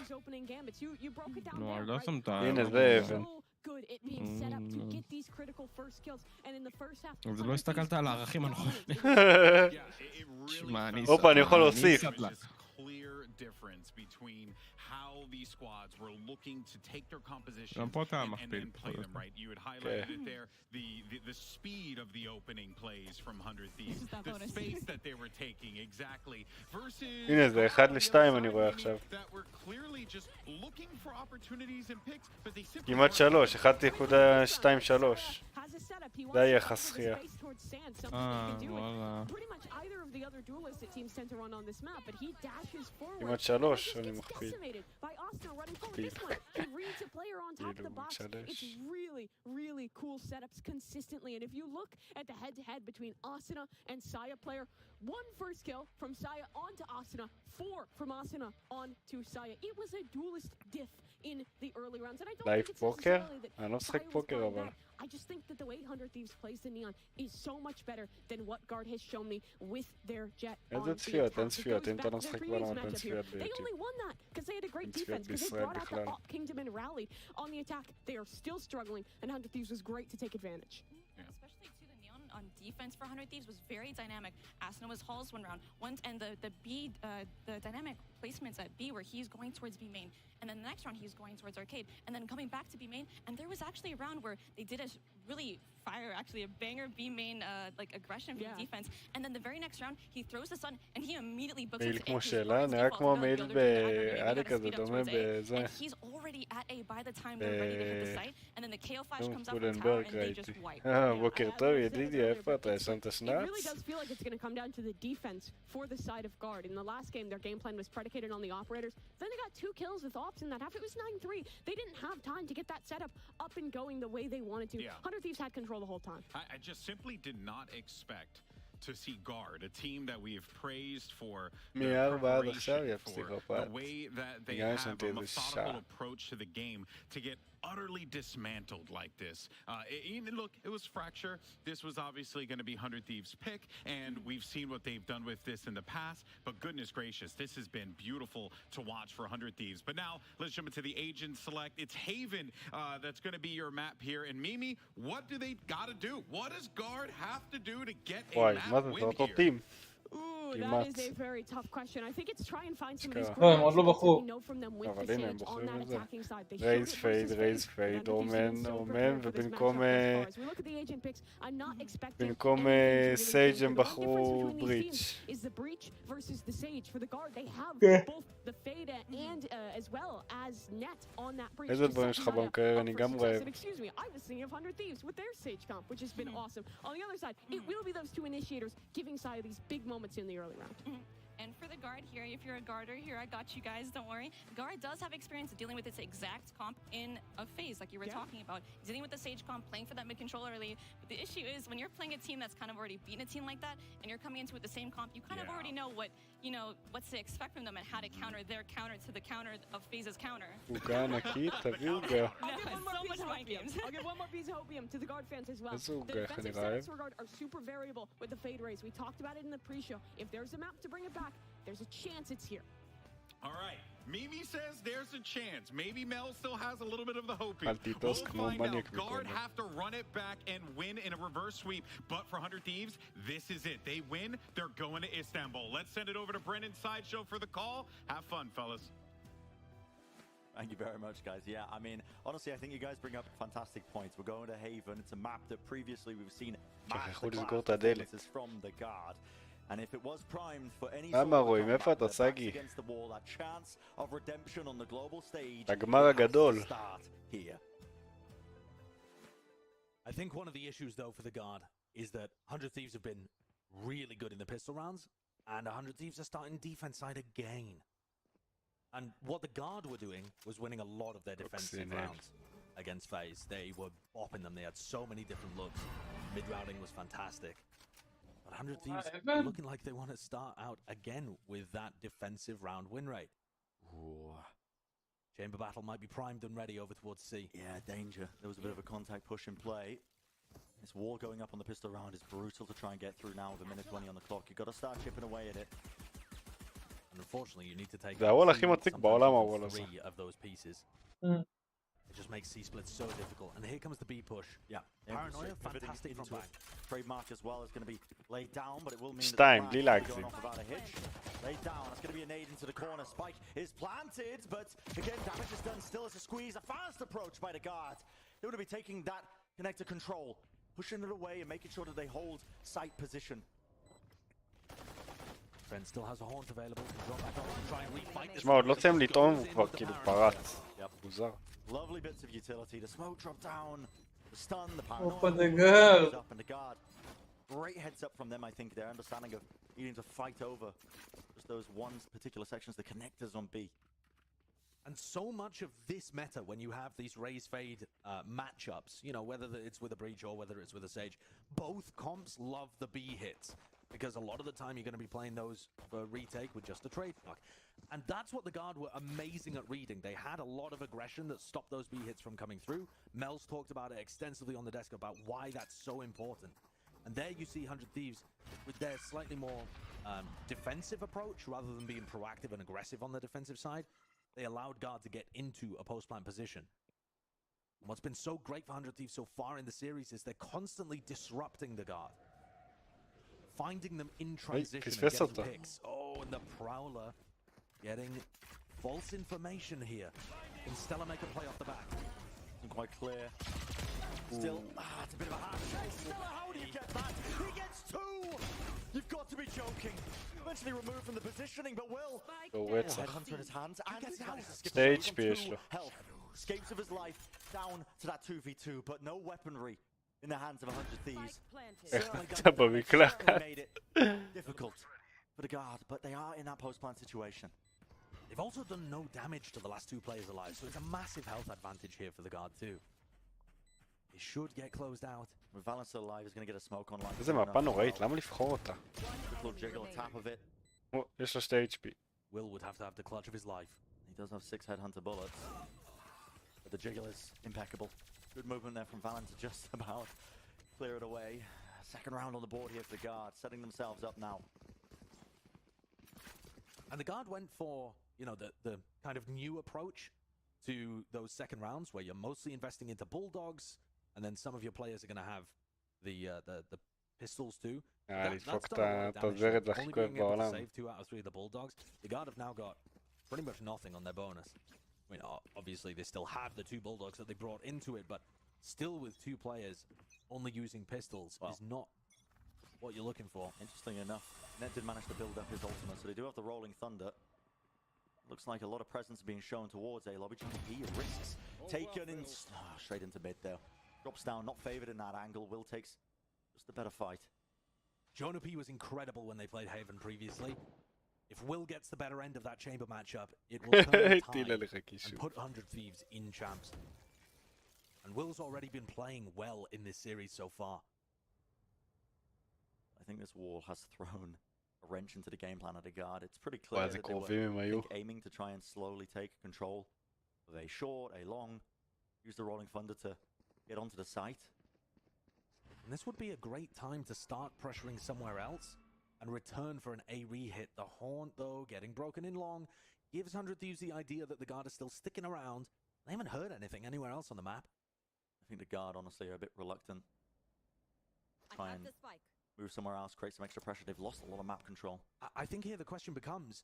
לא, לא שמת. הנה, זה אבן. good at being set up to get these critical first kills, and in the first half. אז לא הסתכלת על הערכים הנכונים. שמע, אני הופה, אני יכול להוסיף. how these squads were looking to take their composition and play them right. You had highlighted it there, the speed of the opening plays from 100 Thieves, the space that they were taking, exactly, versus הנה זה 1-2 אני רואה עכשיו. that were clearly just looking for opportunities and picks, but they simply כמעט 3, 1.23. זה היחס זכייה. וואלה. כמעט 3, אני מכפיל. כאילו, 3. really cool setups consistently. And if you look at the head-to-head between Asuna and Saya player, 1 first kill from Saya onto Asuna, 4 from Asuna onto Saya. It was a duelist diff in the early rounds, and I don't לייב think it's פוקר? necessarily that אני לא משחק Saya was פוקר playing אבל. bad. I just think that the way 100 Thieves plays the Neon is so much better than what Guard has shown me with their jet on איזה the צפיות? אין attack. It צפיות, goes אם אתה back לא to their משחק previous בעולם אין matchup here. צפיות They ביוטיוב. only won that because they had a great אין צפיות defense, because they בישראל brought out the בכלל. Op Kingdom and rallied. On the attack, they are still struggling, and 100 Thieves was great to take advantage. Especially too, the Neon on defense for 100 Thieves was very dynamic. Asuna was Hall's one round. And the B, the dynamic placements at B where he's going towards B main. And then the next round he's going towards Arcade. And then coming back to B main. And there was actually a round where they did a really fire, actually a banger B main like aggression from defense. And then the very next round he throws the stun and he immediately books מייל into כמו A. שלה, נראה כמו מייל באלי כזה, דומה בזה. And he's already at A by the time they're ready to hit the site. And then the KO flash comes up from tower פולנברג and they just ראיתי. wipe. בוקר טוב ידידי, איפה אתה? ישנת It really שנץ? does feel like it's going to come down to the defense for the side of Guard. In the last game, their game plan was predicated on the operators. Then they got 2 kills with ops in that half. It was 9-3. They didn't have time to get that setup up and going the way they wanted to. Yeah. 100 Thieves had control the whole time. I just simply did not expect to see Guard, a team that we have praised for their מ-4 עד עכשיו יא preparation, for פסיכופת. the way that they גם have ישנתי a איזה methodical שעה. approach to the game to get utterly dismantled like this. Look, it was Fracture. This was obviously going to be 100 Thieves' pick, and we've seen what they've done with this in the past, but goodness gracious, this has been beautiful to watch for 100 Thieves. But now, let's jump into the agent select. It's Haven that's going to be your map here, and Mimi, what do they got to do? What does Guard have to do to get a וואי, map מה זה? זה win אותו here? טים. Ooh, כמעט. that is a very tough question. I think it's try and find some of these לא, great הם עוד לא options that בחרו. we know from them with אבל the הנה הם Sage on בוחרים that את זה. attacking side. They showed רייז it פייד, versus רייז Phase, פייד, and 100 Thieves אומן, seemed so אומן, prepared for this ובמקום matchup thus far. As we look at the agent picks, I'm not expecting במקום anything to really סייג' change. הם The one בחרו difference between these בריץ'. teams is the breach versus the Sage. For the Guard, they have Yeah. both the Fade and as well as Net on that breach. איזה to דברים set שלך Naya במקרר? up אני for גם success. רעב. And excuse me, I was thinking of 100 Thieves with their Sage comp, which has been awesome. On the other side, it will be those 2 initiators giving Saya these big moments in the early round. And for the Guard here, if you're a Guarder here, I got you guys, don't worry. Guard does have experience dealing with its exact comp in a phase, like you were talking about. Dealing with the Sage comp, playing for that mid-control early. But the issue is, when you're playing a team that's kind of already beaten a team like that, and you're coming into it the same comp, you kind of already know what, you know, what to expect from them and how to counter their counter to the counter of phase's counter. עוגה ענקית, תביא עוגה. I'll give one more so piece much of mind opium. games. I'll give one more piece of opium to the Guard fans as well. איזה The עוגה, איך אני defensive רעב? setups for Guard are super variable with the Fade raise. We talked about it in the pre-show. If there's a map to bring it back, there's a chance it's here. All right. Mimi says there's a chance. Maybe Mel still has a little bit of the hope. אל תיטוס כמו Find מניאק out. Guard מקודם. have to run it back and win in a reverse sweep. But for 100 Thieves, this is it. They win, they're going to Istanbul. Let's send it over to Brendan Sideshow for the call. Have fun, fellas. Thank you very much, guys. Yeah, I mean, honestly, I think you guys bring up fantastic points. We're going to Haven. It's a map that previously we've seen שכחו לסגור את הדלת. performances from the Guard. And if it was primed for any למה sort of רואים? איפה comeback, אתה, their backs סגי? against the wall, that chance of redemption on the global stage הגמר has to הגדול. start here. I think one of the issues, though, for the Guard is that 100 Thieves have been really good in the pistol rounds, and 100 Thieves are starting defense side again. And what the Guard were doing was winning a lot of their defensive Vaccinated. rounds against FaZe. They were bopping them. They had so many different looks. Mid-routing was fantastic. But 100 Thieves Whatever. looking like they want to start out again with that defensive round win rate. Ooh. Chamber Battle might be primed and ready over towards C. Yeah, danger. There was a bit of a contact push in play. This wall going up on the pistol round is brutal to try and get through now with a minute 20 on the clock. You've got to start chipping away at it. And unfortunately, you need to take זה ההול הכי two, מציק sometimes בעולם even ההול הזה. 3 of those pieces. Mm. It just makes C-split so difficult. And here comes the B push. Yeah. Paranoia, Pivoting fantastic from into back. it. Trademark as well is going to be laid down, but it will mean It's that the time, flag בלי will be להגזים. going off without a hitch. Laid down. It's going to be a nade into the corner. Spike is planted, but again, damage is done. Still as a squeeze. A fast approach by the Guard. They're going to be taking that connector control, pushing it away and making sure that they hold site position. Trent still has a haunt available. Can drop back on and try and refight this. תשמע, עוד לא סיים לטעום והוא כבר כאילו פרץ. מוזר. Lovely bits of utility. The smoke drop down, the stun, the Opa, paranoia. the Guard. Up and the Guard. Great heads up from them, I think. Their understanding of needing to fight over just those one particular sections, the connectors on B. And so much of this meta, when you have these raise fade matchups, you know, whether it's with a breach or whether it's with a sage, both comps love the B hits. Because a lot of the time you're going to be playing those for retake with just a trade block. And that's what the Guard were amazing at reading. They had a lot of aggression that stopped those B hits from coming through. Mel's talked about it extensively on the desk about why that's so important. And there you see 100 Thieves with their slightly more defensive approach rather than being proactive and aggressive on the defensive side. They allowed Guard to get into a post-plant position. And what's been so great for 100 Thieves so far in the series is they're constantly disrupting the Guard. Finding them in transition and getting picks. Oh, and the Prowler getting false information here. Can Stella make a play off the back? Isn't quite clear. Still, it's a bit of a hard chase. Stella, how do you get that? He gets two! You've got to be joking. Eventually removed from the positioning, but Will. Headhunter in his hands. And he's got Stage special. Health. Escapes of his life down to that 2v2, but no weaponry in the hands of 100 Thieves. Certainly made it difficult for the Guard, but they are in that post-plant situation. They've also done no damage to the last two players alive, so it's a massive health advantage here for the Guard too. They should get closed out. With Valence still alive, he's going to get a smoke online. איזה מפה נוראית, למה לבחור אותה? Little jiggle on top of it. יש לו 2 HP. Will would have to have the clutch of his life. He does have 6 headhunter bullets. But the jiggle is impeccable. Good movement there from Valen to just about clear it away. Second round on the board here for the Guard, setting themselves up now. And the Guard went for, you know, the kind of new approach to those second rounds where you're mostly investing into bulldogs, and then some of your players are going to have the pistols too. לדפוק את הזרת זה הכי כואב בעולם. Save 2 out of 3 of the bulldogs. The Guard have now got pretty much nothing on their bonus. I mean, obviously they still have the 2 bulldogs that they brought into it, but still with 2 players only using pistols is not what you're looking for. Interesting enough, Net did manage to build up his ultimate, so they do have the Rolling Thunder. Looks like a lot of presence being shown towards A lobby. He risks taken in straight into mid there. Drops down, not favored in that angle. Will takes just a better fight. Jonah P was incredible when they played Haven previously. If Will gets the better end of that chamber matchup, it will turn the tide and put 100 Thieves in champs. And Will's already been playing well in this series so far. I think this wall has thrown a wrench into the game plan of the Guard. It's pretty clear that they were aiming to try and slowly take control of a short, a long, use the Rolling Thunder to get onto the site. And this would be a great time to start pressuring somewhere else and return for an A re-hit. The Haunt, though, getting broken in long, gives 100 Thieves the idea that the Guard is still sticking around. They haven't heard anything anywhere else on the map. I think the Guard, honestly, are a bit reluctant to try and move somewhere else, create some extra pressure. They've lost a lot of map control. I think here the question becomes,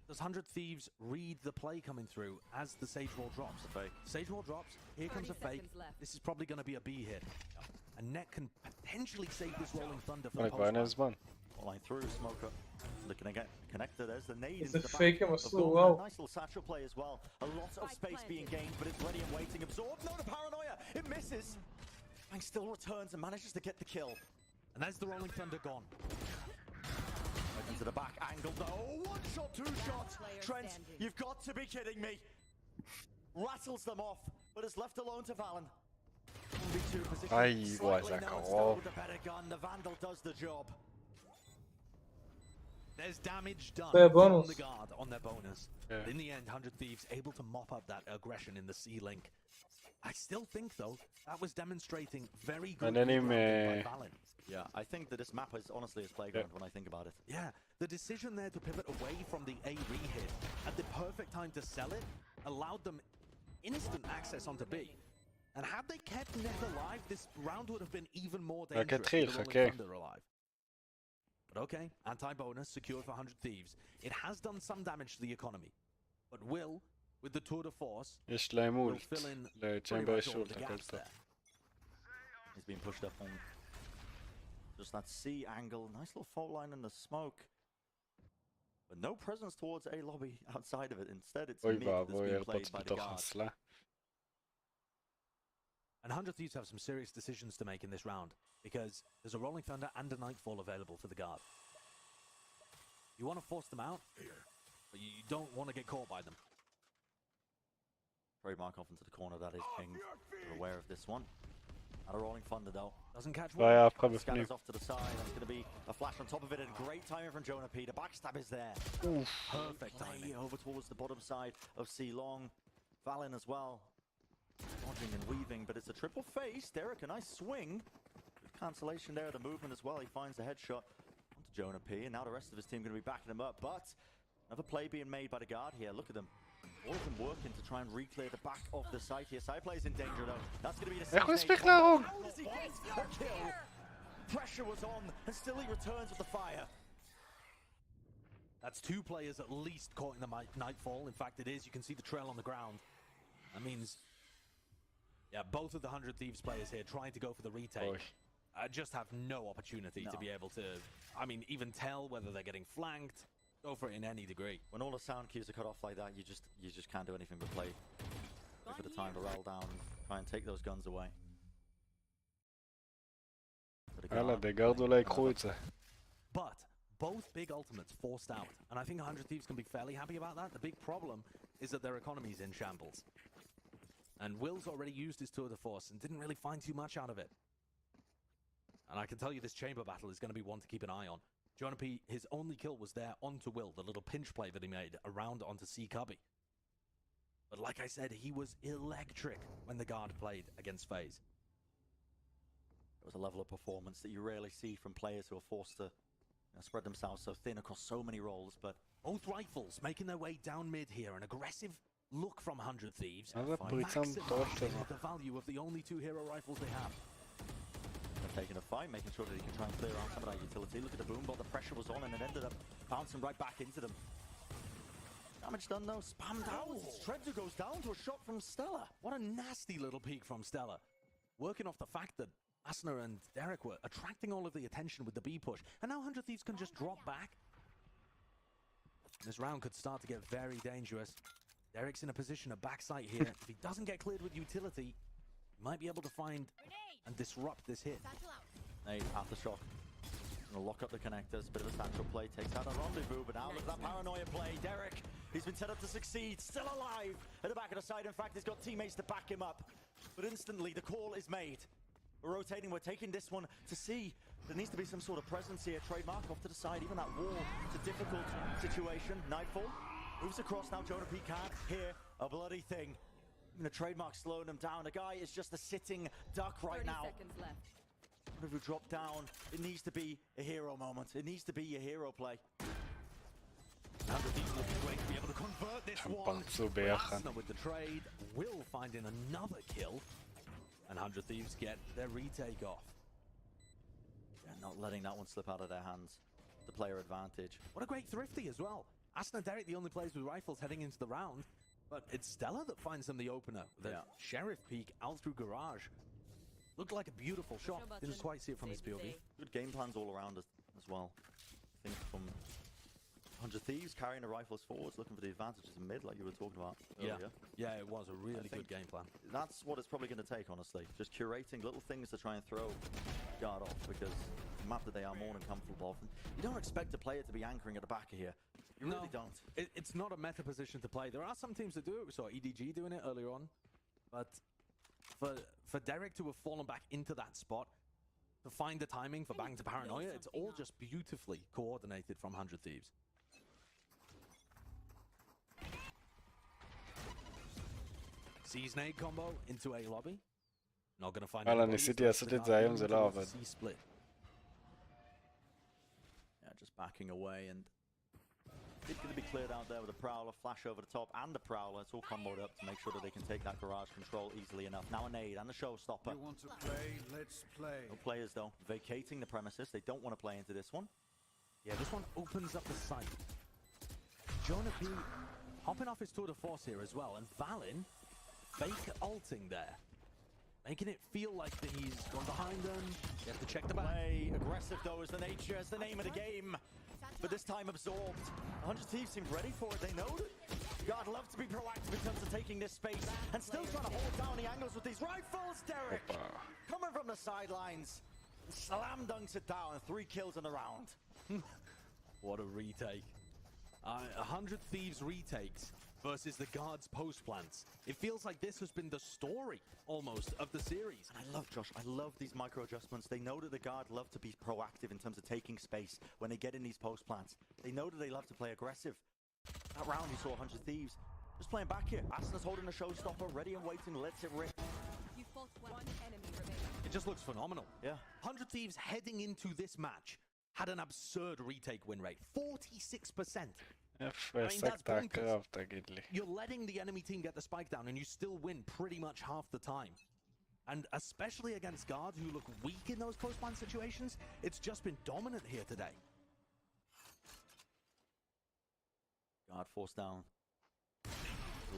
does 100 Thieves read the play coming through as the Sage Wall drops? Sage Wall drops, here comes a fake. This is probably going to be a B hit. And Net can potentially save this Rolling Thunder for the post-plant. Line through, Smoker. Looking to get connected. There's the nade It's a into the fake back. wow. Nice little satchel play as well. A lot of space being gained, but it's ready and waiting. Absorbed. No, the paranoia. It misses. And still returns and manages to get the kill. And there's the Rolling Thunder gone. Right into the back angle though. 1 shot, 2 shots. Trent, you've got to be kidding me. Rattles them off, but is left alone to Valen. Ay, guarda, cagó. The Vandal does the job. There's damage done Fair from bonus. the Guard on their bonus. But in the end, 100 Thieves able to mop up that aggression in the C-Link. I still think, though, that was demonstrating very good by Valen. Yeah, I think that this map is honestly his playground when I think about it. Yeah, the decision there to pivot away from the A re-hit at the perfect time to sell it allowed them instant access onto B. And had they kept Net alive, this round would have been even more dangerous with the Rolling Thunder alive. But okay, anti-bonus secured for 100 Thieves. It has done some damage to the economy. But Will, with the tour de force, יש להם will אולט, fill in לצ'מבר pretty יש much all אולט, the הכל gaps טוב. there. He's being pushed up on just that C angle. Nice little fault line in the smoke. But no presence towards A lobby outside of it. Instead, it's אוי mid that's ואבוי, being איירפודס played by the בתוך Guard. האסלה. And 100 Thieves have some serious decisions to make in this round, because there's a Rolling Thunder and a Nightfall available for the Guard. You want to force them out, but you don't want to get caught by them. Trademark off into the corner, that is pinged. They're aware of this one. Not a rolling thunder though. Doesn't catch one. Scatters off to the side. That's going to be a flash on top of it, and great timing from Jonah P. The backstab is there. Perfect timing. Over towards the bottom side of C Long. Valen as well. Dodging and weaving, but it's a triple face. Derek, a nice swing. Good cancellation there, the movement as well. He finds the headshot onto Jonah P. And now the rest of his team going to be backing him up. But another play being made by the guard here. Look at them. All of them working to try and re-clear the back of the site here. Side player's in danger though. That's going to be the איך הוא same הספיק להרוג? How does he get a kill? Pressure was on, and still he returns with the fire. That's 2 players at least caught in the nightfall. In fact, it is. You can see the trail on the ground. That means, yeah, both of the 100 Thieves players here trying to go for the retake. Just have no opportunity to be able to, I mean, even tell whether they're getting flanked. Go for it in any degree. When all the sound cues are cut off like that, you just can't do anything but play. Wait for the time to roll down, try and take those guns away. יאללה, דגרד אולי יקחו את זה. But both big ultimates forced out, and I think 100 Thieves can be fairly happy about that. The big problem is that their economy's in shambles. And Will's already used his tour de force and didn't really find too much out of it. And I can tell you this chamber battle is going to be one to keep an eye on. Jonah P, his only kill was there onto Will, the little pinch play that he made around onto C Cubby. But like I said, he was electric when the guard played against FaZe. It was a level of performance that you rarely see from players who are forced to spread themselves so thin across so many roles, but both rifles making their way down mid here, an aggressive look from 100 Thieves, maximizing the value of the only 2 hero rifles they have. Taking a fight, making sure that he can try and clear out some of that utility. Look at the boom bot, the pressure was on and it ended up bouncing right back into them. Damage done though, spammed out. Shredder goes down to a shot from Stella. What a nasty little peek from Stella. Working off the fact that Asner and Derek were attracting all of the attention with the B push, and now 100 Thieves can just drop back. This round could start to get very dangerous. Derek's in a position of backside here. If he doesn't get cleared with utility, he might be able to find and disrupt this hit. Nade, aftershock. Gonna lock up the connectors. Bit of a satchel play. Takes out a rendezvous, but now look at that paranoia play. Derek, he's been set up to succeed. Still alive at the back of the side. In fact, he's got teammates to back him up. But instantly, the call is made. We're rotating. We're taking this one to see. There needs to be some sort of presence here. Trademark off to the side. Even that wall. It's a difficult situation. Nightfall moves across now. Jonah P can't hear a bloody thing. The Trademark slowing him down. The guy is just a sitting duck right now. 30 seconds left. If we drop down, it needs to be a hero moment. It needs to be a hero play. 100 Thieves looking great to be able to convert this one. Asner with the trade, Will finding another kill, and 100 Thieves get their retake off. Yeah, not letting that one slip out of their hands. The player advantage. What a great thrifty as well. Asner and Derek, the only players with rifles heading into the round. But it's Stella that finds them the opener. The Sheriff peek out through garage. Looked like a beautiful shot. Didn't quite see it from his POV. Good game plans all around as well. I think from 100 Thieves carrying the rifles forwards, looking for the advantages in mid like you were talking about earlier. Yeah, it was a really good game plan. That's what it's probably going to take, honestly. Just curating little things to try and throw guard off, because the map that they are more than comfortable of. You don't expect a player to be anchoring at the back of here. You really don't. It's not a meta position to play. There are some teams that do it. We saw EDG doing it earlier on. But for Derek to have fallen back into that spot, to find the timing for bang to paranoia, it's all just beautifully coordinated from 100 Thieves. C's nade combo into A lobby. Not gonna find וואלה, ניסיתי לעשות את זה היום, זה לא עובד. Yeah, just backing away, and it's going to be cleared out there with a Prowler, flash over the top, and the Prowler. It's all comboed up to make sure that they can take that garage control easily enough. Now a nade and a showstopper. You want to play? Let's play. No players, though, vacating the premises. They don't want to play into this one. Yeah, this one opens up the site. Jonah P hopping off his tour de force here as well, and Valen fake ulting there. Making it feel like that he's gone behind them. You have to check the back. Play aggressive, though, is the nature, is the name of the game. But this time absorbed. 100 Thieves seem ready for it. They know that God love to be proactive in terms of taking this space and still trying to hold down the angles with these rifles. Derek coming from the sidelines, slam dunks it down. 3 kills in the round. What a retake. 100 Thieves retakes versus the guard's post plants. It feels like this has been the story almost of the series. And I love, Josh, I love these micro adjustments. They know that the guard love to be proactive in terms of taking space when they get in these post plants. They know that they love to play aggressive. That round you saw 100 Thieves. Just playing back here. Asna's holding a showstopper, ready and waiting, lets it rip. You fought one enemy remaining. It just looks phenomenal. Yeah. 100 Thieves heading into this match had an absurd retake win rate. 46%. איפה השגת הקרב, תגיד לי. You're letting the enemy team get the spike down and you still win pretty much half the time. And especially against guards who look weak in those post plant situations, it's just been dominant here today. Guard forced down.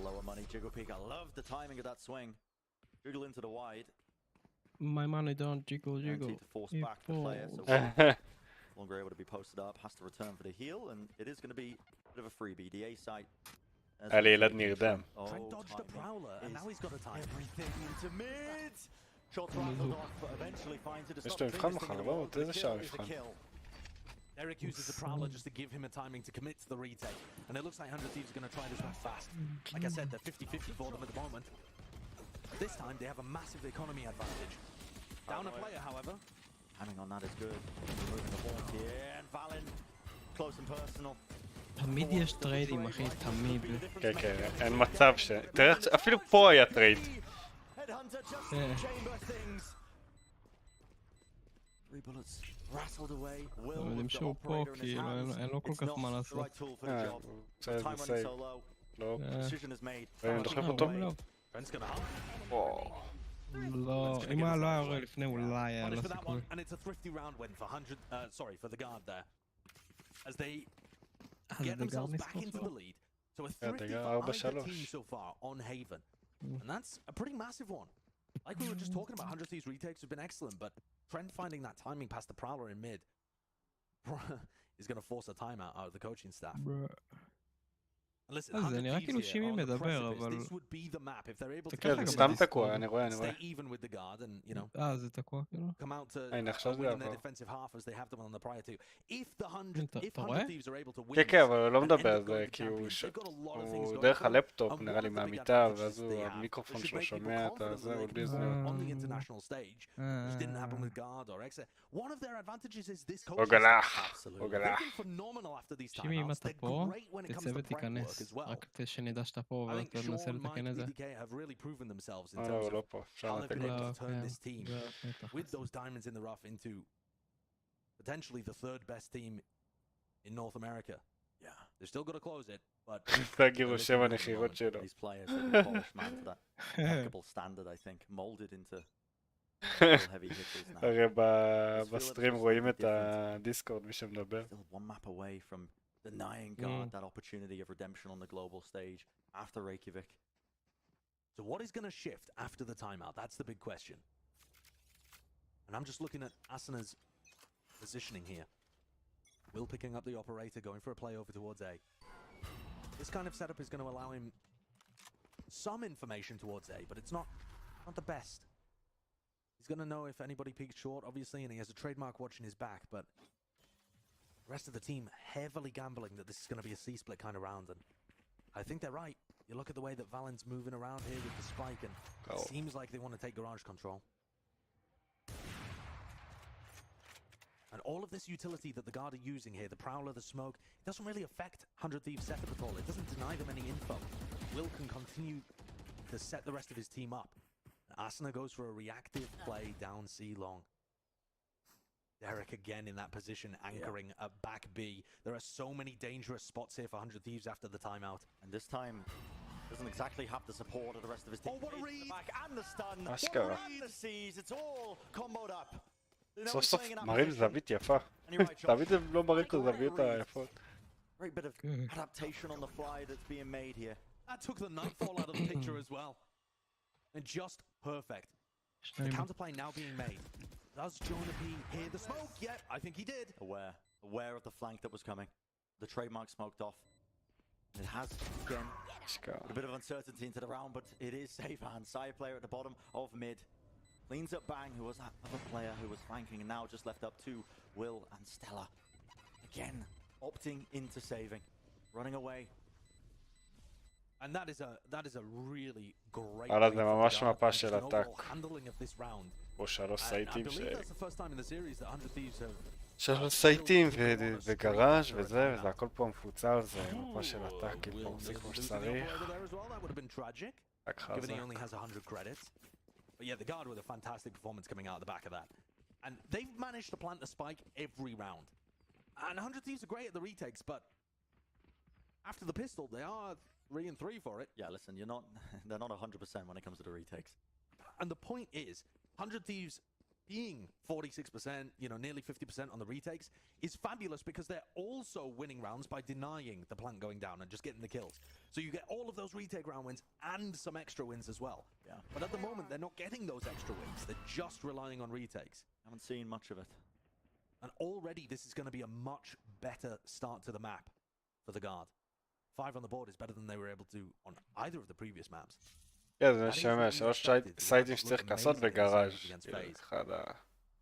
Lower money, jiggle peek. I love the timing of that swing. Jiggle into the wide. My money don't jiggle. To force back the player. So longer able to be posted up, has to return for the heal, and it is going to be a bit of a freebie. The A site. Ali ילד נרדם. Trent dodged a prowler, and now he's got a time. Everything into mid. Shots rattled off, but eventually finds it. יש לו מבחן מחר, לא? איזה שעה מבחן? Derek uses the prowler just to give him a timing to commit to the retake. And it looks like 100 Thieves are going to try this one fast. Like I said, they're 50-50 for them at the moment. This time, they have a massive economy advantage. Down a player, however. Timing on that is good. Moving the ball here, and Valen, close and personal. תמיד יש טריידים, אחי, תמיד. כן, כן, אין מצב ש... תראה, אפילו פה היה טרייד. הם יודעים שהוא פה, כי אין לו כל כך מה לעשות. זה סייב. לא. ואני דוחף אותו. לא, אם היה לא היה יורה לפני, אולי היה לו סיכוי. And it's a thrifty round win for 100, sorry, for the guard there. As they get themselves back into the lead. So a thrifty for either team so far on Haven. And that's a pretty massive one. Like we were just talking about, 100 Thieves retakes have been excellent, but Trent finding that timing past the Prowler in mid is going to force a timeout out of the coaching staff. Listen, זה נראה כאילו שימי מדבר, אבל... כן, זה סתם תקוע, אני רואה. זה תקוע כאילו? הנה, עכשיו זה יעבור. אתה רואה? כן, כן, אבל הוא לא מדבר על זה, כי הוא דרך הלפטופ, נראה לי מהמיטה, ואז המיקרופון שלו שומע את זה, הוא בלי זה. הוא גלח, הוא גלח. שימי, אם אתה פה, תצא ותיכנס. רק שנדע שאתה פה ואתה מנסה לתקן את זה. הוא לא פה, אפשר לתקן. With those diamonds in the rough into potentially the third best team in North America. Yeah, they're still going to close it, but זה הגירושם הנחירות שלו. These players have been polished man to that impeccable standard, I think, molded into heavy hitters now. הרי בסטרים רואים את הדיסקורד, מי שמדבר. Still one map away from denying guard that opportunity of redemption on the global stage after Reykjavik. So what is going to shift after the timeout? That's the big question. And I'm just looking at Asana's positioning here. Will picking up the operator, going for a play over towards A. This kind of setup is going to allow him some information towards A, but it's not the best. He's going to know if anybody peeks short, obviously, and he has a trademark watching his back, but the rest of the team heavily gambling that this is going to be a C-split kind of round, and I think they're right. You look at the way that Valen's moving around here with the spike, and it seems like they want to take garage control. And all of this utility that the guard are using here, the Prowler, the smoke, it doesn't really affect 100 Thieves setup at all. It doesn't deny them any info. Will can continue to set the rest of his team up. Asana goes for a reactive play down C long. Derek again in that position, anchoring a back B. There are so many dangerous spots here for 100 Thieves after the timeout. And this time, doesn't exactly have the support of the rest of his team. Oh, what a read! Back and the stun. What a read! The C's, it's all comboed up. סוף סוף מראים זווית יפה. תמיד הם לא מראים את הזוויות היפות. Great bit of adaptation on the fly that's being made here. That took the nightfall out of the picture as well. And just perfect. The counterplay now being made. Does Jonah P hear the smoke? Yeah, I think he did. Aware of the flank that was coming. The trademark smoked off. It has, again, a bit of uncertainty into the round, but it is safe hand. Side player at the bottom of mid. Cleans up Bang, who was that other player who was flanking, and now just left up to Will and Stella. Again, opting into saving. Running away. And that is a really great וואלה, way זה for ממש the Guard מפה and של snowball עתק. handling of this round. פה שלוש I סייטים believe that's the first time in the series that 100 Thieves have שלוש סייטים וגראז' וזה, וזה הכל פה מפוצל, זה מפה של עתק, כי פה עושה כמו שצריך. רק given he חזק. only has 100 credits. But yeah, the Guard with a fantastic performance coming out of the back of that. And they've managed to plant the spike every round. And 100 Thieves are great at the retakes, but after the pistol, they are 3 and 3 for it. Yeah, listen, they're not 100% when it comes to the retakes. And the point is, 100 Thieves being 46%, nearly 50% on the retakes is fabulous because they're also winning rounds by denying the plant going down and just getting the kills. So you get all of those retake round wins and some extra wins as well. Yeah. But at the moment, they're not getting those extra wins. They're just relying on retakes. Haven't seen much of it. And already this is going to be a much better start to the map for the Guard. 5 on the board is better than they were able to on either of the previous maps. כן, זה משמע, שלוש סייטים שצריך לעשות בגראז' אחד ה...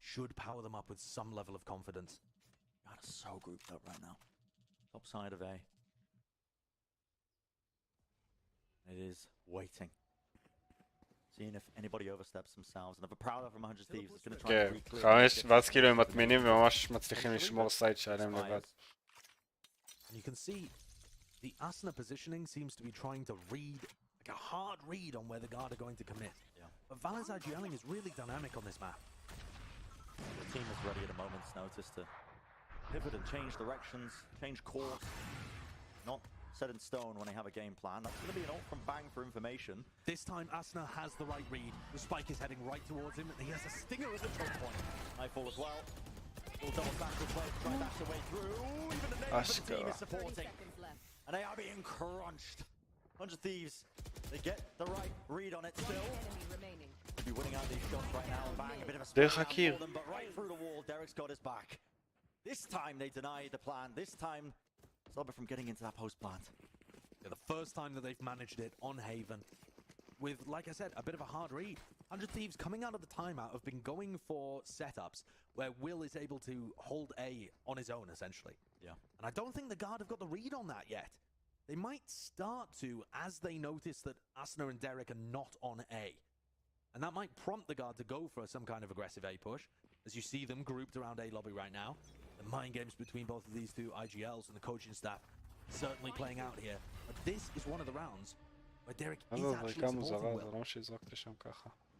Should power them up with some level of confidence. God, it's so grouped up right now. Top side of A. It is waiting. Seeing if anybody oversteps themselves. And if a prowler from 100 Thieves is going to try כן, and reclear... 5, ואז כאילו הם מטמינים וממש מצליחים לשמור סייט שלהם לבד. And you can see the Asuna positioning seems to be trying to read, like a hard read on where the Guard are going to commit. Yeah. But Valor's yelling is really dynamic on this map. The team is ready at a moment's notice to pivot and change directions, change course. Not set in stone when they have a game plan. That's going to be an ult from Bang for information. This time Asuna has the right read. The spike is heading right towards him, and he has a stinger as a choke point. Nightfall as well. Little double backwards play to try and dash their way through. Even the name of the team is supporting. And they are being crunched. 100 Thieves, they get the right read on it still. They'll be winning out these shots right now. Bang, a bit of a spin for them, but right through the wall, Derek's got his back. This time they denied the plan. This time, stop it from getting into that post plant. Yeah, the first time that they've managed it on Haven. With, like I said, a bit of a hard read. 100 Thieves coming out of the timeout have been going for setups where Will is able to hold A on his own, essentially. Yeah. And I don't think the Guard have got the read on that yet. They might start to as they notice that Asuna and Derek are not on A. And that might prompt the Guard to go for some kind of aggressive A push. As you see them grouped around A lobby right now. The mind games between both of these two IGLs and the coaching staff certainly playing out here. But this is one of the rounds where Derek is actually supporting Will.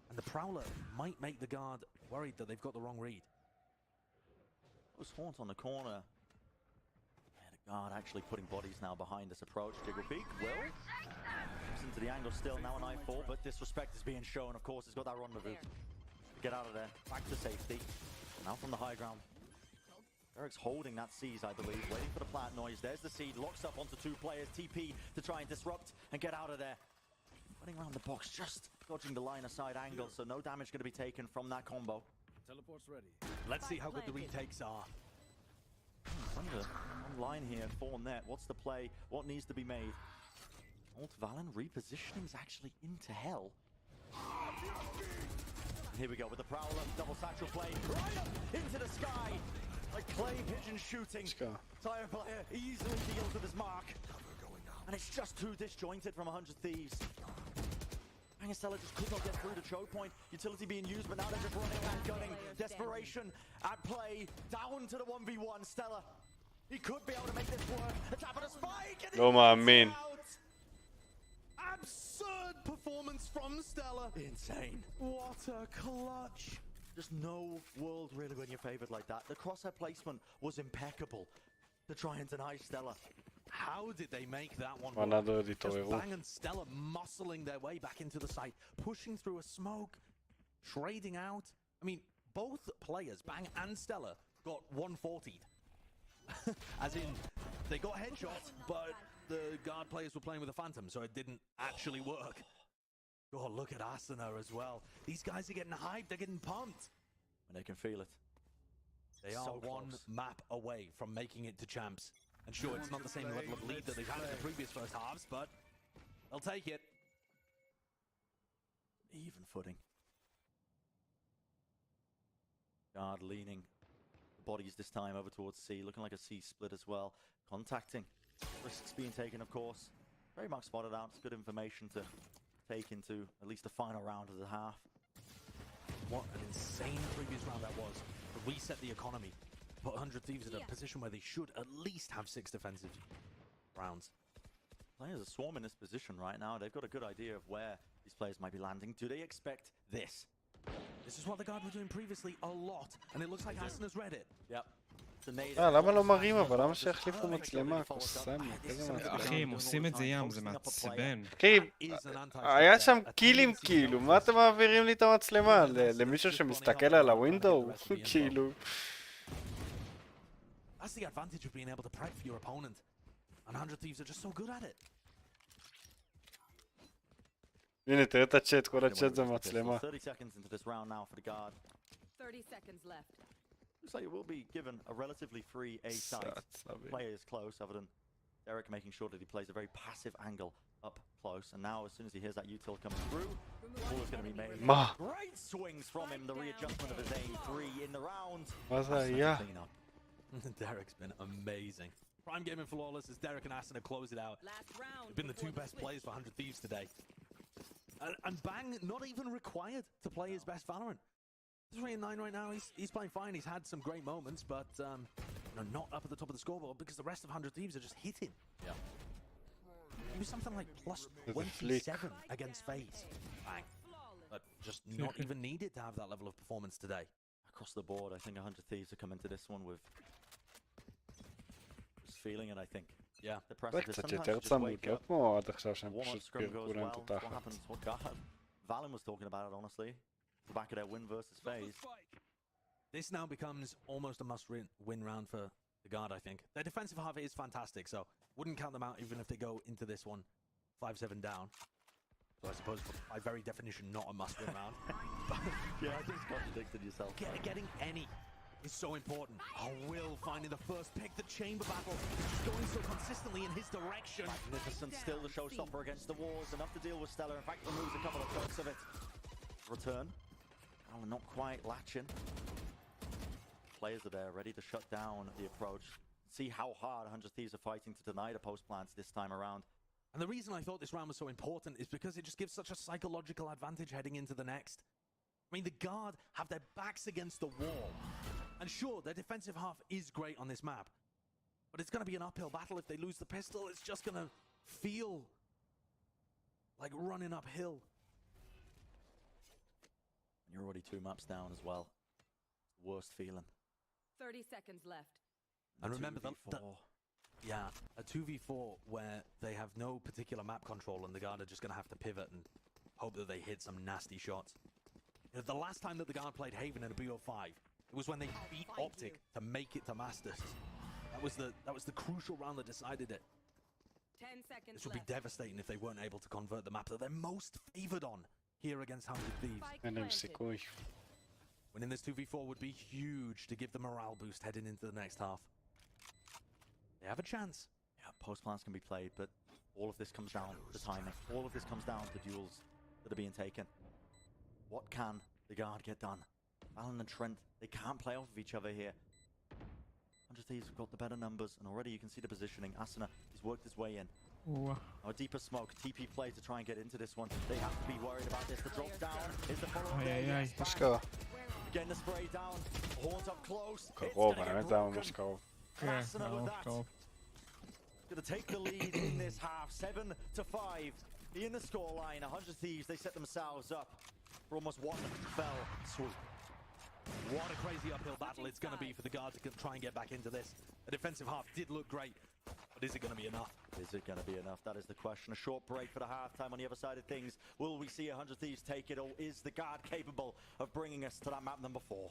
And the Prowler might make the Guard worried that they've got the wrong read. Those Haunt on the corner. Yeah, the Guard actually putting bodies now behind this approach. Gigabyte will. Comes into the angle still, now an I-4, but disrespect is being shown. Of course, he's got that rendezvous. Get out of there. Back to safety. Now from the high ground. Derek's holding that C's, I believe, waiting for the plant noise. There's the seed, locks up onto 2 players. TP to try and disrupt and get out of there. Running around the box, just dodging the line of side angle, so no damage going to be taken from that combo. Teleport's ready. Let's see how good the retakes are. Online here for Net. What's the play? What needs to be made? Alt Valen repositioning is actually into hell. And here we go with the Prowler, double satchel play, right up into the sky. Like clay pigeon shooting. Tire player easily deals with his mark. And it's just too disjointed from 100 Thieves. Stella just could not get through the choke point. Utility being used, but now they're just running and gunning. Desperation at play. Down to the 1v1. Stella, he could be able to make this work. A tap on a spike. And לא מאמין. Absurd performance from Stella. Insane. What a clutch. Just no world really when you're favored like that. The crosshair placement was impeccable to try and deny Stella. How did they make that one work? Just Bang and Stella muscling their way back into the site, pushing through a smoke, trading out. I mean, both players, Bang and Stella, got 140'd. As in, they got headshots, but the Guard players were playing with a Phantom, so it didn't actually work. Oh, look at Asuna as well. These guys are getting hyped, they're getting pumped. And they can feel it. They are one map away from making it to champs. And sure, it's not the same level of lead that they've had in the previous first halves, but they'll take it. Even footing. Guard leaning the bodies this time over towards C, looking like a C split as well. Contacting. Risks being taken, of course. Very much spotted out. It's good information to take into at least the final round of the half. What an insane previous round that was. To reset the economy. Put 100 Thieves in a position where they should at least have 6 defensive rounds. Players are swarming this position right now. They've got a good idea of where these players might be landing. Do they expect this? This is what the guard were doing previously a lot, and it looks like Asna's read it. Yep. למה לא מראים אבל? למה שיחליפו מצלמה? קוסמי, איזה מעצבן. אחי, הם עושים את זה ים, זה מעצבן. אחי, היה שם קילים כאילו, מה אתם מעבירים לי את המצלמה? למישהו שמסתכל על הווינדו? כאילו... That's the advantage of being able to prep for your opponent. And 100 Thieves are just so good at it. הנה, תראה את הצ'אט, כל הצ'אט זה מצלמה. 30 seconds into this round now for the guard. 30 seconds left. Looks like it will be given a relatively free A side. Player is close, other than Derek making sure that he plays a very passive angle up close. And now, as soon as he hears that util coming through, the ball is going to be made. Great swings from him, the readjustment of his aim. 3 in the round. מה זה היה? Derek's been amazing. Prime gaming flawless as Derek and Asna close it out. They've been the 2 best players for 100 Thieves today. And Bang not even required to play his best Valorant. He's 3-9 right now. He's playing fine. He's had some great moments, but not up at the top of the scoreboard because the rest of 100 Thieves are just hitting. Yeah. Maybe something like plus 27 against FaZe. Bang. But just not even needed to have that level of performance today. Across the board, I think 100 Thieves have come into this one with just feeling it, I think. Yeah. The press is קצת יותר צמוד, לא כמו עד עכשיו שהם פשוט פירקו להם את What התחת. happens? What God? Valen was talking about it, honestly. The back of their win versus FaZe. This now becomes almost a must-win round for the guard, I think. Their defensive half is fantastic, so wouldn't count them out even if they go into this one 5-7 down. So I suppose by very definition not a must-win round. Yeah, I think it's contradicted yourself. Getting any is so important. Oh, Will finding the first pick, the chamber battle, just going so consistently in his direction. Magnificent, still the showstopper against the walls, enough to deal with Stellar. In fact, removes a couple of shots of it. Return. Oh, not quite latching. Players are there, ready to shut down the approach. See how hard 100 Thieves are fighting to deny the post plants this time around. And the reason I thought this round was so important is because it just gives such a psychological advantage heading into the next. I mean, the guard have their backs against the wall. And sure, their defensive half is great on this map. But it's going to be an uphill battle. If they lose the pistol, it's just going to feel like running uphill. And you're already 2 maps down as well. Worst feeling. 30 seconds left. And remember yeah, a 2v4 where they have no particular map control and the guard are just going to have to pivot and hope that they hit some nasty shots. You know, the last time that the guard played Haven in a BO5, it was when they beat Optic to make it to Masters. That was the crucial round that decided it. 10 seconds This would be devastating if they weren't able to convert the map that they're most favored on here against 100 Thieves. אין להם סיכוי. Winning this 2v4 would be huge to give the morale boost heading into the next half. They have a chance. Yeah, post plants can be played, but all of this comes down to timing. All of this comes down to duels that are being taken. What can the guard get done? Valen and Trent, they can't play off of each other here. 100 Thieves have got the better numbers, and already you can see the positioning. Asuna, he's worked his way in. Now a deeper smoke. TP play to try and get into this one. They have to be worried about this. The drop down is the follow-up. Let's go. Getting the spray down. Horns up close. קרוב, האמת זה היה ממש קרוב. Asuna with that. Going to take the lead in this half. 7-5 in the scoreline. 100 Thieves, they set themselves up for almost one fell swoop. What a crazy uphill battle it's going to be for the guard to try and get back into this. The defensive half did look great, but is it going to be enough? Is it going to be enough? That is the question. A short break for the halftime on the other side of things. Will we see 100 Thieves take it, or is the guard capable of bringing us to that map number 4?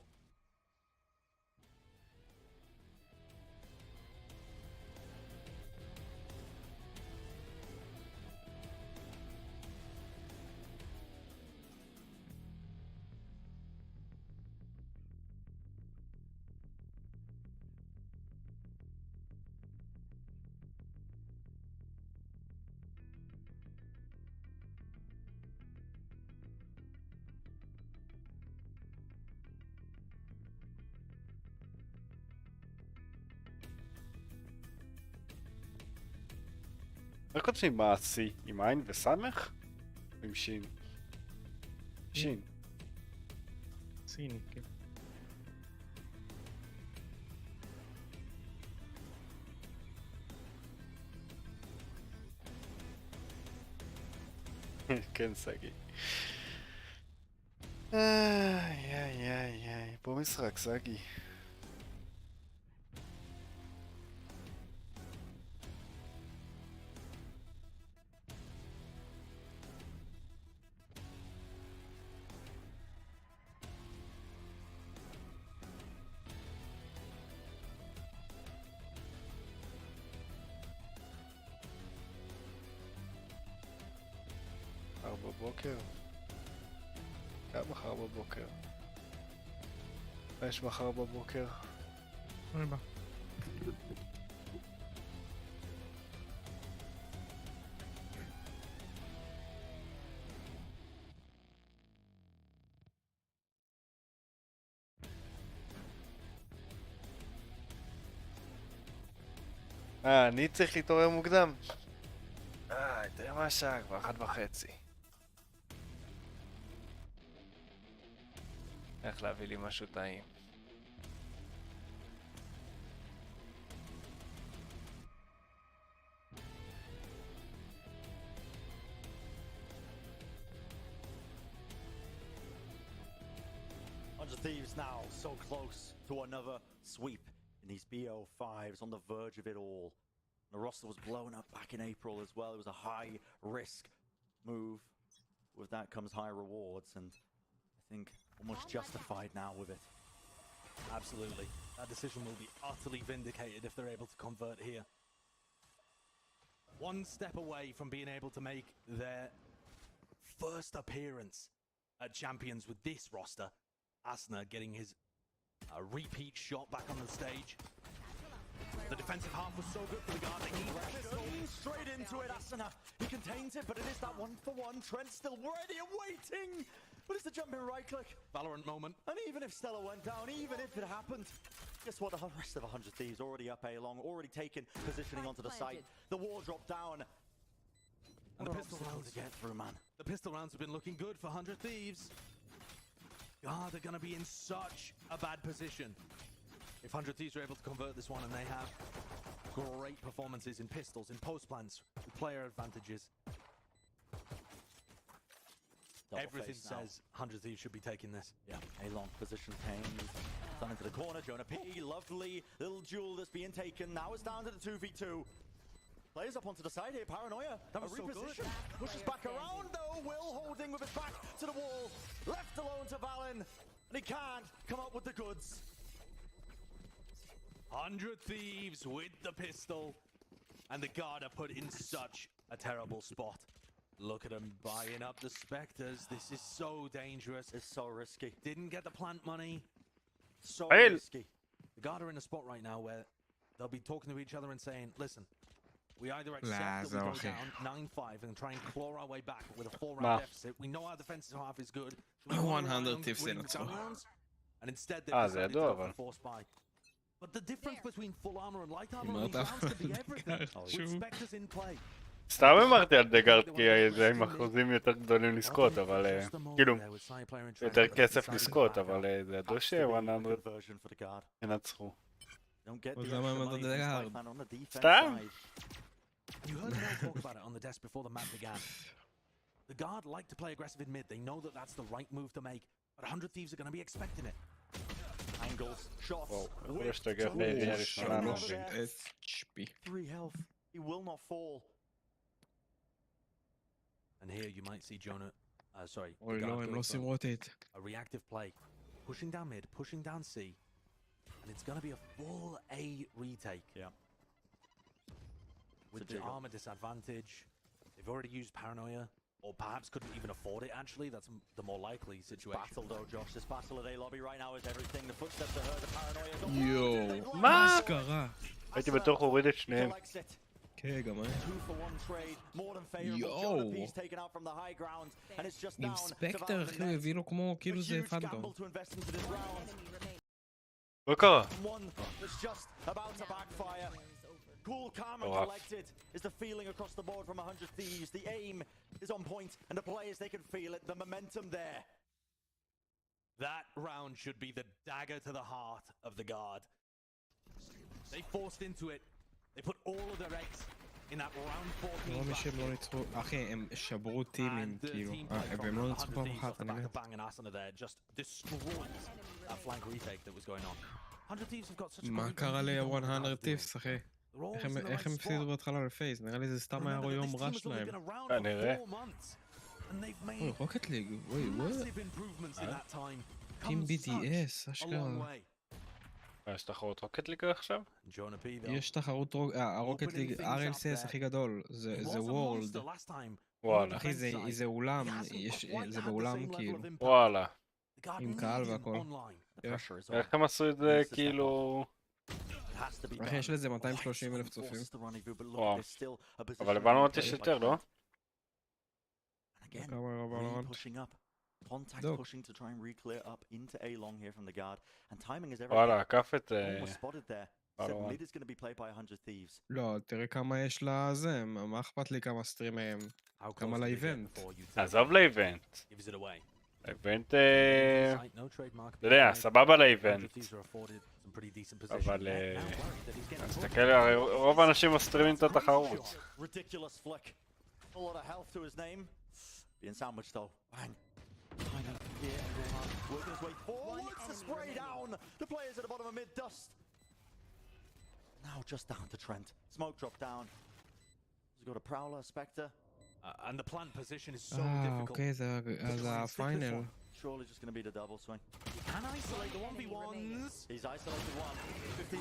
איך כותבים מה C? עם עין וסמך? או עם שין? שין. סיני, כן. כן, סגי. איי, פה משחק, סגי. מחר בבוקר? גם מחר בבוקר. מה יש מחר בבוקר? רבה. אני צריך להתעורר מוקדם. תראה מה השעה, כבר 1:30. איך להביא לי משהו טעים. Thieves now so close to another sweep in these BO5s, on the verge of it all. The roster was blown up back in April as well. It was a high risk move. With that comes high rewards, and I think almost justified now with it. Absolutely. That decision will be utterly vindicated if they're able to convert here. One step away from being able to make their first appearance at Champions with this roster. Asna getting his repeat shot back on the stage. The defensive half was so good for the guard. They need straight into it, Asna. He contains it, but it is that 1-for-1. Trent still ready and waiting. But it's the jumping right click. Valorant moment. And even if Stella went down, even if it happened, guess what? The rest of 100 Thieves already up A long, already taken positioning onto the site. The wall dropped down. And the pistol rounds to get through, man. The pistol rounds have been looking good for 100 Thieves. God, they're going to be in such a bad position. If 100 Thieves are able to convert this one, and they have great performances in pistols, in post plants, with player advantages. Everything says 100 Thieves should be taking this. Yeah, a long position came. Down into the corner, Jonah P. Lovely little duel that's being taken. Now it's down to the 2v2. Players up onto the side here, Paranoia. That was so reposition. good. Pushes back around though. Will holding with his back to the wall. Left alone to Valen. And he can't come up with the goods. 100 Thieves with the pistol. And the guard are put in such a terrible spot. Look at them buying up the Spectres. This is so dangerous. It's so risky. Didn't get the plant money. So risky. The guard are in a spot right now where they'll be talking to each other and saying, listen, we either accept that we go down 9-5 and try and claw our way back with a 4-round deficit. We know our defensive half is good. 100 Thieves ינצחו. And instead they decided to go for force buy. But the difference between full armor and light armor in these rounds could be everything. With Spectres in play. סתם אמרתי על דגארד כי זה עם אחוזים יותר גדולים לזכות, אבל כאילו יותר כסף לזכות, אבל זה ידעו ש-100 ינצחו. אז למה הם עדו דגארד? סתם? You heard Mel talk about it on the desk before the match began. The guard like to play aggressive in mid. They know that that's the right move to make. But 100 Thieves are going to be expecting it. Angles, shots. יכול להשתגע בעירייה ראשונה. 3 health. He will not fall. And here you might see Jonah, אוי לא, הם לא עושים רוטייט. a reactive play. Pushing down mid, pushing down C. And it's going to be a full A retake. Yeah. With the armor disadvantage. They've already used Paranoia. Or perhaps couldn't even afford it, actually. That's the more likely situation. Battle, though, Josh. This battle at A lobby right now is everything. The footsteps are heard, the Paranoia. יואו. מה? קרה? הייתי בטוח הוריד את שניהם. כן, גם אני. 2-for-1 trade, more than favorable. Jonah P's taken out from the high ground, and it's just עם down. ספקטר אחי הוא הביא לו כמו כאילו זה פנטום. מה קרה? One that's just about to backfire. Cool, calm and collected is the feeling across the board from 100 Thieves. The aim is on point, and the players, they can feel it. The momentum there. That round should be the dagger to the heart of the guard. They forced into it. They put all of their eggs in that round 14. לא משהם לא ניצחו, אחי, הם שברו טימים, כאילו, והם לא ניצחו פעם אחת, אני מת. Just destroys that flank retake that was going on. 100 Thieves have got such a מה קרה ל-100 Thieves, אחי? איך הם הפסידו בהתחלה לפייס? נראה לי זה סתם היה יום רע שלהם. נראה. אוי, רוקט ליג, וואי, טים BDS, אשכרה. יש תחרות רוקט ליג עכשיו? יש תחרות הרוקט ליג, RLCS הכי גדול, זה וורלד. וואלה. אחי, זה אולם, זה באולם כאילו. וואלה. עם קהל והכל. איך הם עשו את זה כאילו... אחי, יש לזה 230,000 צופים. וואו. אבל לבנות יש יותר, לא? Contact pushing to try and re-clear up into A long here from the guard, and timing is everything. וואלה, עקף את... Almost spotted there. Said mid is going to be played by 100 Thieves. לא, תראה כמה יש לזה, מה אכפת לי כמה סטרימים, כמה לאיבנט. עזוב לאיבנט. לאיבנט... אתה יודע, סבבה לאיבנט. אבל... תסתכל, רוב האנשים מסטרימים את התחרות. Being sandwiched though. Bang. Working his way forwards to spray down the players at the bottom of mid dust. Now just down to Trent. Smoke drop down. He's got a Prowler, a Spectre. And the plant position is so difficult. אוקיי, זה הפיינל. Surely just going to be the double swing. Can isolate the 1v1s. He's isolated one. 15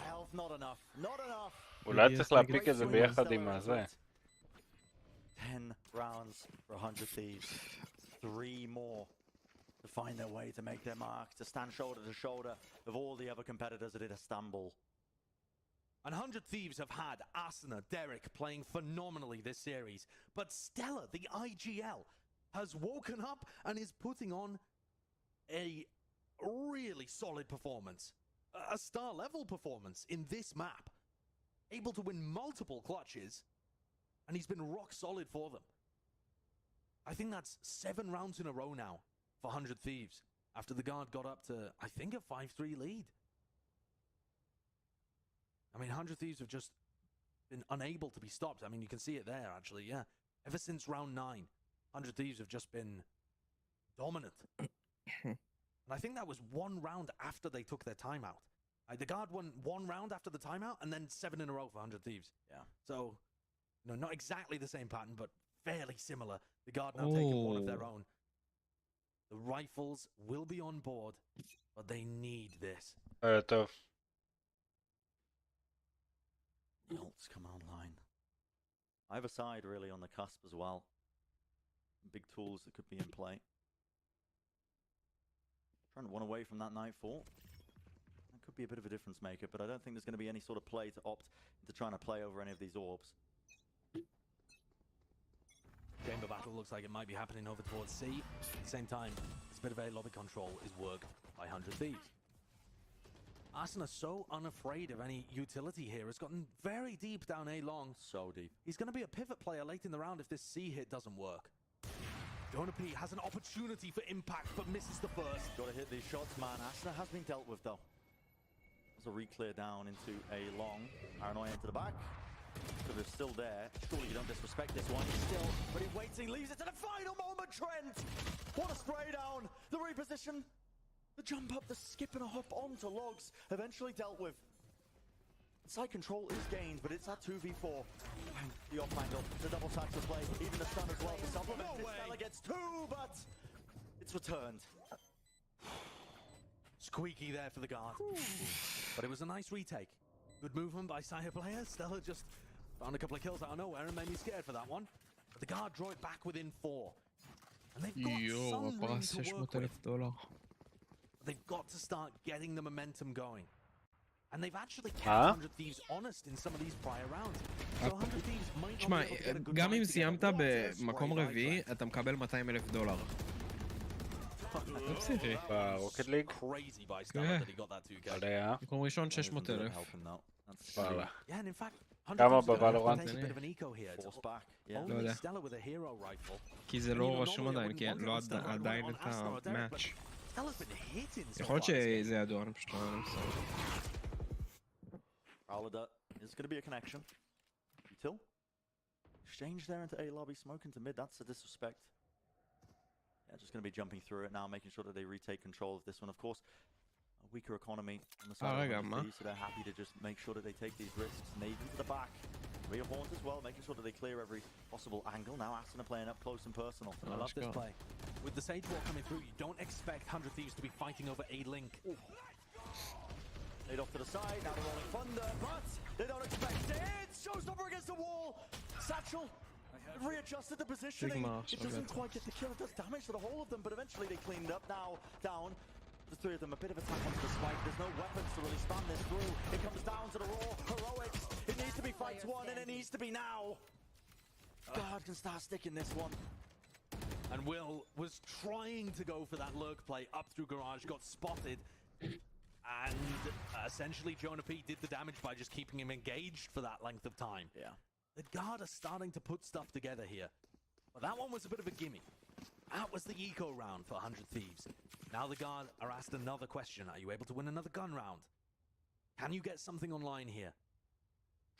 health, not enough. Not enough. אולי צריך להפיק את זה ביחד עם הזה. 10 rounds for 100 Thieves. 3 more to find their way to make their mark, to stand shoulder to shoulder of all the other competitors at Istanbul. And 100 Thieves have had Asuna, Derek playing phenomenally this series, but Stella, the IGL, has woken up and is putting on a really solid performance. A star-level performance in this map. Able to win multiple clutches, and he's been rock solid for them. I think that's 7 rounds in a row now for 100 Thieves, after the guard got up to, I think, a 5-3 lead. I mean, 100 Thieves have just been unable to be stopped. I mean, you can see it there, actually, yeah. Ever since round 9, 100 Thieves have just been dominant. And I think that was 1 round after they took their timeout. The guard won 1 round after the timeout, and then 7 in a row for 100 Thieves. Yeah. So, no, not exactly the same pattern, but fairly similar. The guard now taking one of their own. The rifles will be on board, but they need this. טוב. Ults come online. Either side really on the cusp as well. Big tools that could be in play. Trying to run away from that Nightfall. That could be a bit of a difference maker, but I don't think there's going to be any sort of play to opt into trying to play over any of these orbs. Chamber battle looks like it might be happening over towards C. At the same time, this bit of a lobby control is worked by 100 Thieves. Asuna, so unafraid of any utility here, has gotten very deep down A long. So deep. He's going to be a pivot player late in the round if this C hit doesn't work. P has an opportunity for impact, but misses the first. Got to hit these shots, man. Asuna has been dealt with, though. There's a re-clear down into A long. Paranoia into the back. So they're still there. Surely you don't disrespect this one. He's still, but he's waiting, leaves it to the final moment, Trent! What a spray down! The reposition, the jump up, the skip and a hop onto logs, eventually dealt with. Side control is gained, but it's that 2v4. Bang, the off angle, the double tap to play, even the stun as well. The supplement, this fella gets 2, but it's returned. Squeaky there for the guard. But it was a nice retake. Good movement by Sire player. Stella just found a couple of kills out of nowhere and made me scared for that one. But the guard draw it back within 4. And they've got some room to work with. They've got to start getting the momentum going. And they've actually kept 100 Thieves honest in some of these prior rounds. So 100 Thieves might not be able to get a good גם אם סיימת במקום רביעי, אתה מקבל $200,000. זה פסיכי. ברוקט ליג? Crazy by Stella that he got that 2K. מקום ראשון 600,000. וואלה. Yeah, and in fact, כמה בוולורנט? take a bit of an eco here. It's Force back. Yeah. לא only יודע. Stella with a hero rifle. כי זה לא רשום עדיין, כי לא עדיין את המאץ'. Stella's been hitting so יכול להיות far this game. שזה ידוע, אני פשוט לא יודע מסוים. Alida is going to be a connection. Till. Exchange there into A lobby, smoke into mid. That's a disrespect. Yeah, just going to be jumping through it now, making sure that they retake control of this one. Of course, a weaker economy on the side of the so they're happy to just make sure that they take these risks. Navy to the back. Rear horns as well, making sure that they clear every possible angle. Now Aston are playing up close and personal. I love this play. With the Sage Wall coming through, you don't expect 100 Thieves to be fighting over a link. Laid off to the side, now they're rolling thunder, but they don't expect it. Showstopper against the wall. Satchel readjusted the positioning. It doesn't quite get the kill. It does damage to the whole of them, but eventually they cleaned up. Now down. The three of them, a bit of attack onto the spike. There's no weapons to really span this through. It comes down to the raw heroics. It needs to be fights one, and it needs to be now. God can start sticking this one. And Will was trying to go for that lurk play up through garage, got spotted, and essentially Jonah P did the damage by just keeping him engaged for that length of time. Yeah. The guard are starting to put stuff together here. But that one was a bit of a gimme. That was the eco round for 100 Thieves. Now the guard are asked another question. Are you able to win another gun round? Can you get something online here?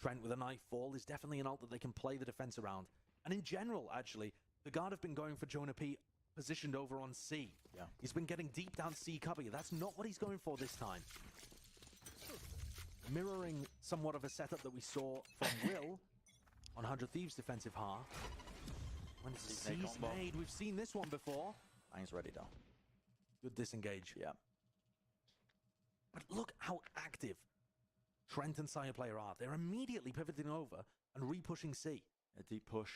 Trent with a knife fall is definitely an ult that they can play the defense around. And in general, actually, the guard have been going for Jonah P positioned over on C. Yeah. He's been getting deep down C cover. That's not what he's going for this time. Mirroring somewhat of a setup that we saw from Will on 100 Thieves defensive half. When C's made, we've seen this one before. Bang's ready though. Good disengage. Yeah. But look how active Trent and Sire player are. They're immediately pivoting over and re-pushing C. A deep push.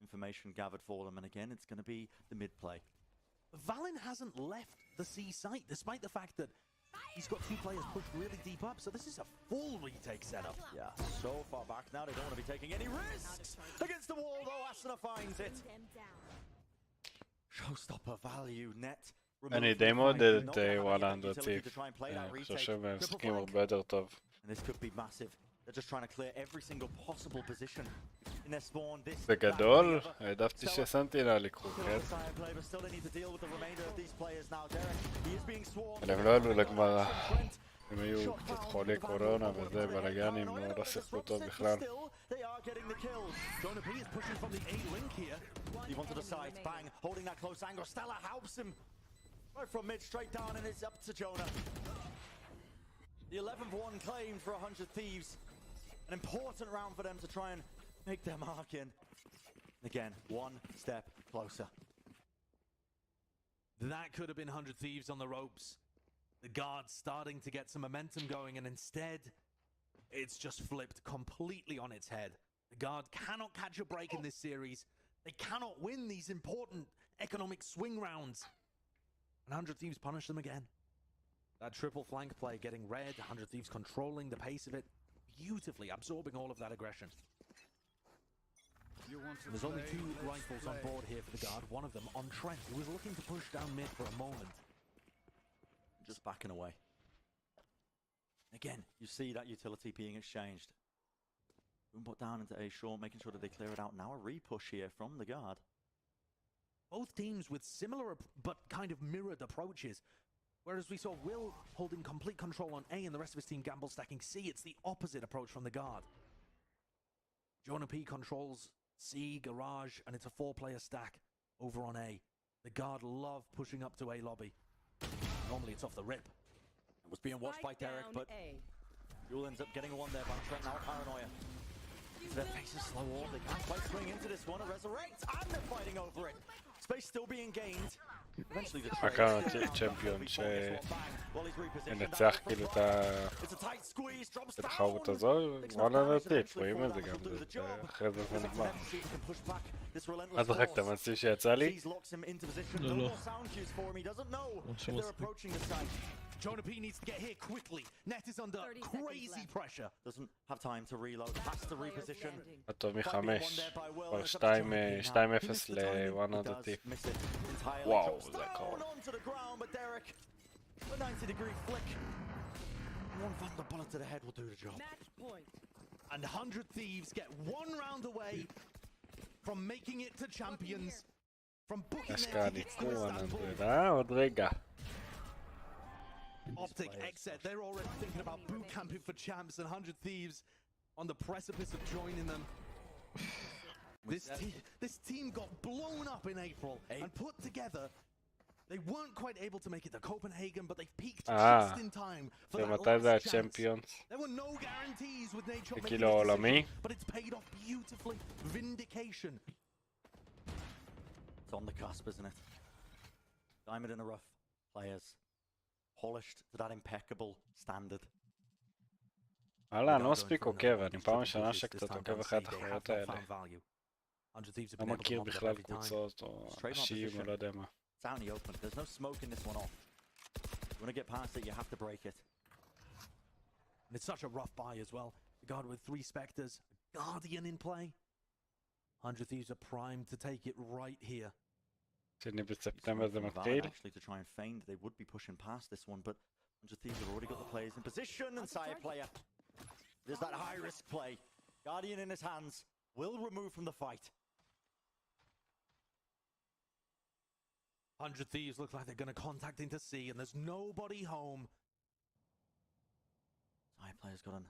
Information gathered for them, and again, it's going to be the mid play. Valen hasn't left the C site, despite the fact that he's got two players pushed really deep up, so this is a full retake setup. Yeah, so far back now, they don't want to be taking any risks. Against the wall, though, Asuna finds it. Showstopper value, net. אני די מעודד את וואלה אנדרטיב. אני חושב שהם משחקים הרבה יותר טוב. And this could be massive. They're just trying to clear every single possible position in their spawn. This בגדול, העדפתי שסנטינה לקחו, כן? אבל הם לא עלו לגמרא. הם היו קצת חולי קורונה וזה, בלגנים, לא שיחקו טוב בכלל. Right from mid straight down, and it's up to Jonah. The 11th one claimed for 100 Thieves. An important round for them to try and make their mark in. Again, one step closer. That could have been 100 Thieves on the ropes. The guard's starting to get some momentum going, and instead, it's just flipped completely on its head. The guard cannot catch a break in this series. They cannot win these important economic swing rounds. And 100 Thieves punish them again. That triple flank play getting red, 100 Thieves controlling the pace of it, beautifully absorbing all of that aggression. There's only two rifles on board here for the guard, one of them on Trent, who was looking to push down mid for a moment. Just backing away. Again, you see that utility being exchanged. Boom put down into A short, making sure that they clear it out. Now a re-push here from the guard. Both teams with similar but kind of mirrored approaches. Whereas we saw Will holding complete control on A and the rest of his team gamble stacking C, it's the opposite approach from the guard. Jonah P controls C, garage, and it's a 4-player stack over on A. The guard love pushing up to A lobby. Normally it's off the rip. It was being watched by Derek, but Yule ends up getting one there by Trent. Now paranoia. Their faces slow off. They can't quite swing into this one. A resurrect, and they're fighting over it. Space still being gained. Eventually the צ'מפיון שינצח כאילו את התחרות הזו, וואלה נטיף, רואים את זה גם, אחרי זה זה נגמר. מה זחק, אתה מנסים שיצא לי? לא, לא. Jonah P needs to get here quickly. Net is under crazy pressure. Doesn't have time to reload. Has to reposition. הטוב מחמש. כבר 2-0 ל-1 נטיף. וואו, זה הכל. One thunder bullet to the head will do the job. Match point. And 100 Thieves get one round away from making it to champions. From booking their tickets to Istanbul. עוד רגע. Optic, Exet, they're already thinking about boot camping for champs, and 100 Thieves on the precipice of joining them. This team got blown up in April and put together. They weren't quite able to make it to Copenhagen, but they've peaked just in time for that ומתי זה last chance. הצ'מפיונס? There were no guarantees with Nature זה making כאילו this העולמי? decision, but it's paid off beautifully. Vindication. It's on the cusp, isn't it? Diamond in the rough. Players polished to that impeccable standard. וואלה, אני לא מספיק עוקב, אני פעם ראשונה שקצת עוקב אחרי התחרויות האלה. לא מכיר בכלל קבוצות או אנשים או לא יודע מה. It's out in the open. There's no smoking this one off. You want to get past it, you have to break it. And it's such a rough buy as well. The guard with 3 Spectres, a Guardian in play. 100 Thieves are primed to take it right here. שני בספטמבר זה מתחיל. Actually, to try and feign they would be pushing past this one, but 100 Thieves have already got the players in position, and Sire player. There's that high risk play. Guardian in his hands, will remove from the fight. 100 Thieves look like they're going to contact into C, and there's nobody home. Sire player's got an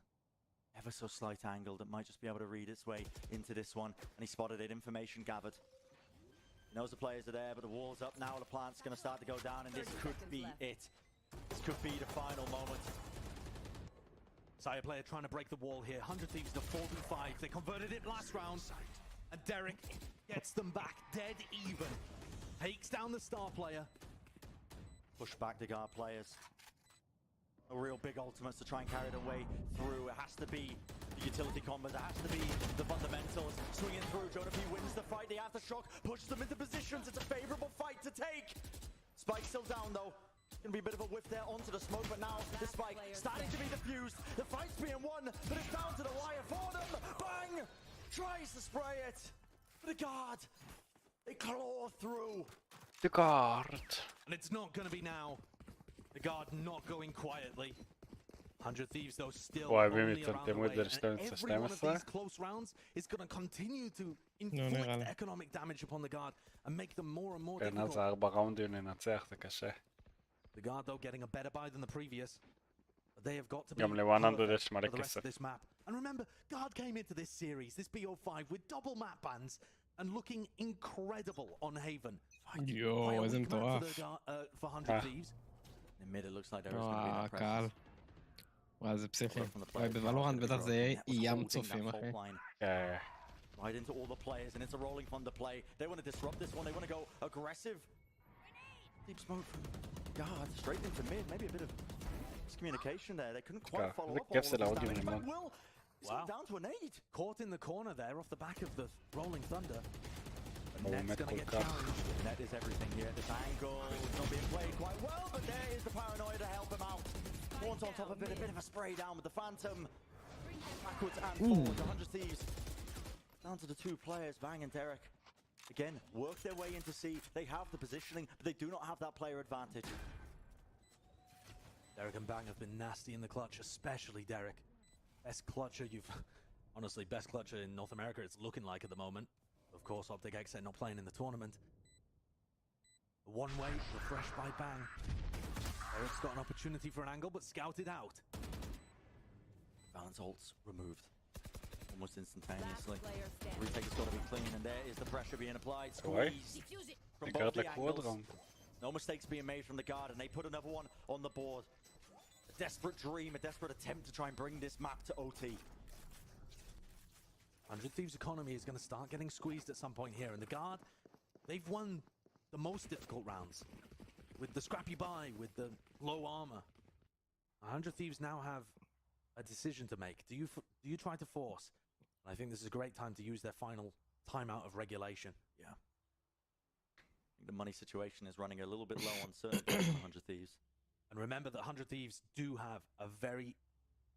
ever so slight angle that might just be able to read its way into this one, and he spotted it. Information gathered. He knows the players are there, but the wall's up now. The plant's going to start to go down, and this could be it. This could be the final moment. Sire player trying to break the wall here. 100 Thieves to 45. They converted it last round, and Derek gets them back dead even. Takes down the star player. Push back the guard players. A real big ultimates to try and carry the way through. It has to be the utility combos. It has to be the fundamentals. Swinging through. Jonathan wins the fight. The aftershock pushes them into positions. It's a favorable fight to take. Spike still down though. Gonna be a bit of a whiff there onto the smoke, but now the spike starting to be diffused. The fight's being won, but it's down to the wire for them. Bang! Tries to spray it. But the guard. They claw through. The guard. And it's not going to be now. The guard not going quietly. 100 Thieves though still וואי, only ואם around the יצמצמו את way. זה And every one of ל-12-12? these close rounds is going to continue to נראה inflict לי. economic damage upon the guard and make them more and more כן, אז difficult. 4 ראונדים לנצח, זה קשה. The guard though getting a better buy than the previous. But they have got to be גם ל-100 יש perfect מלא for the rest of כסף. this map. And remember, guard came into this series, this BO5 with double map bans and looking incredible on Haven. יואו, איזה מטורף. For 100 Thieves. In mid it looks like there is going to be no הקהל. presence. וואי, זה פסיכי. וואי, בוולורנט בטח זה יהיה ים צופים, אחי. כן. Right into all the players, and it's a rolling thunder play. They want to disrupt this one. They want to go aggressive. Deep smoke from guard straight into mid. Maybe a bit of miscommunication there. They couldn't quite follow זה up. כיף all זה of this להורגים damage, לימון. but Will is down to an 8. Caught in the corner there off the back of the rolling thunder. הוא Net's מת gonna כל get כך. challenged. Net is everything here. This angle is not being played quite well, but there is the paranoia to help him out. Horns on top of it, a bit of a spray down with the Phantom. Backwards and forwards, 100 Thieves. Down to the 2 players, Bang and Derek. Again, work their way into C. They have the positioning, but they do not have that player advantage. Derek and Bang have been nasty in the clutch, especially Derek. Best clutcher you've... Honestly, best clutcher in North America it's looking like at the moment. Of course, Optic Exet not playing in the tournament. One way, refreshed by Bang. Derek's got an opportunity for an angle, but scouted out. Balance ults removed. Almost instantaneously. Retake has got to be clean, and there is the pressure being applied. Squeeze from both the angles. No mistakes being made from the guard, and they put another one on the board. A desperate dream, a desperate attempt to try and bring this map to OT. 100 Thieves economy is going to start getting squeezed at some point here, and the guard, they've won the most difficult rounds with the scrappy buy, with the low armor. 100 Thieves now have a decision to make. Do you try to force? I think this is a great time to use their final timeout of regulation. Yeah. I think the money situation is running a little bit low on certain players on 100 Thieves. And remember that 100 Thieves do have a very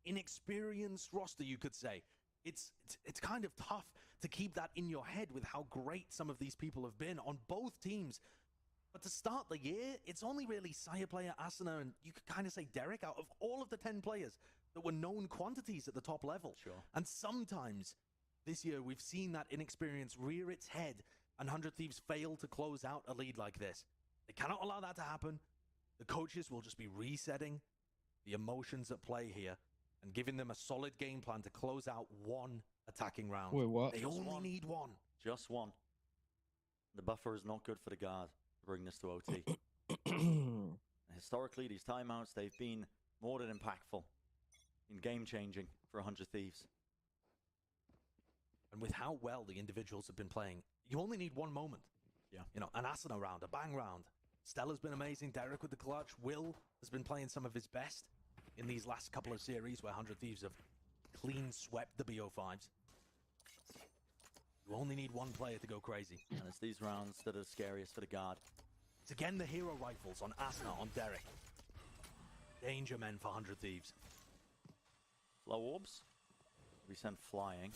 inexperienced roster, you could say. It's kind of tough to keep that in your head with how great some of these people have been on both teams. But to start the year, it's only really Sire player Asuna and you could kind of say Derek out of all of the 10 players that were known quantities at the top level. Sure. And sometimes this year we've seen that inexperience rear its head and 100 Thieves fail to close out a lead like this. They cannot allow that to happen. The coaches will just be resetting the emotions at play here and giving them a solid game plan to close out one attacking round. Wait, what? They only need one. Just one. The buffer is not good for the guard to bring this to OT. Historically, these timeouts, they've been more than impactful in game-changing for 100 Thieves. And with how well the individuals have been playing, you only need one moment. Yeah. You know, an Asuna round, a bang round. Stella's been amazing. Derek with the clutch. Will has been playing some of his best in these last couple of series where 100 Thieves have clean swept the BO5s. You only need one player to go crazy. And it's these rounds that are scariest for the guard. It's again the hero rifles on Asuna, on Derek. Danger men for 100 Thieves. Flow orbs. We send flying.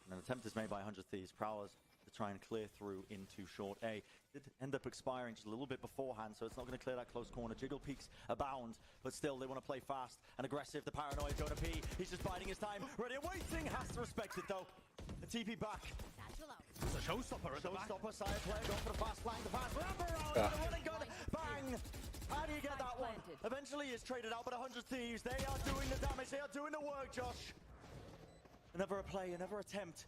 And an attempt is made by 100 Thieves. Prowlers to try and clear through into short A. Did end up expiring just a little bit beforehand, so it's not going to clear that close corner. Jiggle peaks abound, but still they want to play fast and aggressive. The paranoia is going to P. He's just biding his time. Ready and waiting. Has to respect it though. The TP back. It's a showstopper at the back. Showstopper, side player going for the fast flank. The fast wrap around. The running gun. Bang. How do you get that one? Eventually it's traded out, but 100 Thieves, they are doing the damage. They are doing the work, Josh. Another play, another attempt.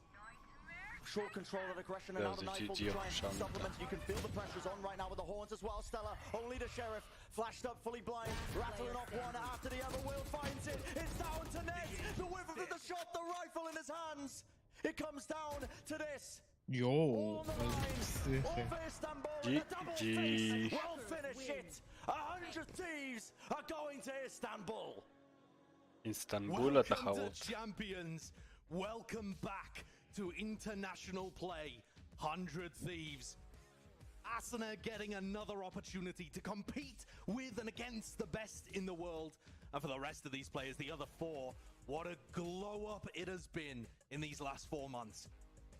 Short control of aggression and now the Nightfall to try and supplement. You can feel the pressures on right now with the horns as well. Stella, only the Sheriff, flashed up, fully blind, rattling off one after the other. Will finds it. It's down to Ned. The whiff of the shot, the rifle in his hands. It comes down to this. Yo, All for Istanbul. The double face will finish it. 100 Thieves are going to Istanbul. אינסטנבול התחרות. Champions, welcome back to international play. 100 Thieves. Asuna getting another opportunity to compete with and against the best in the world. And for the rest of these players, the other four, what a glow up it has been in these last 4 months.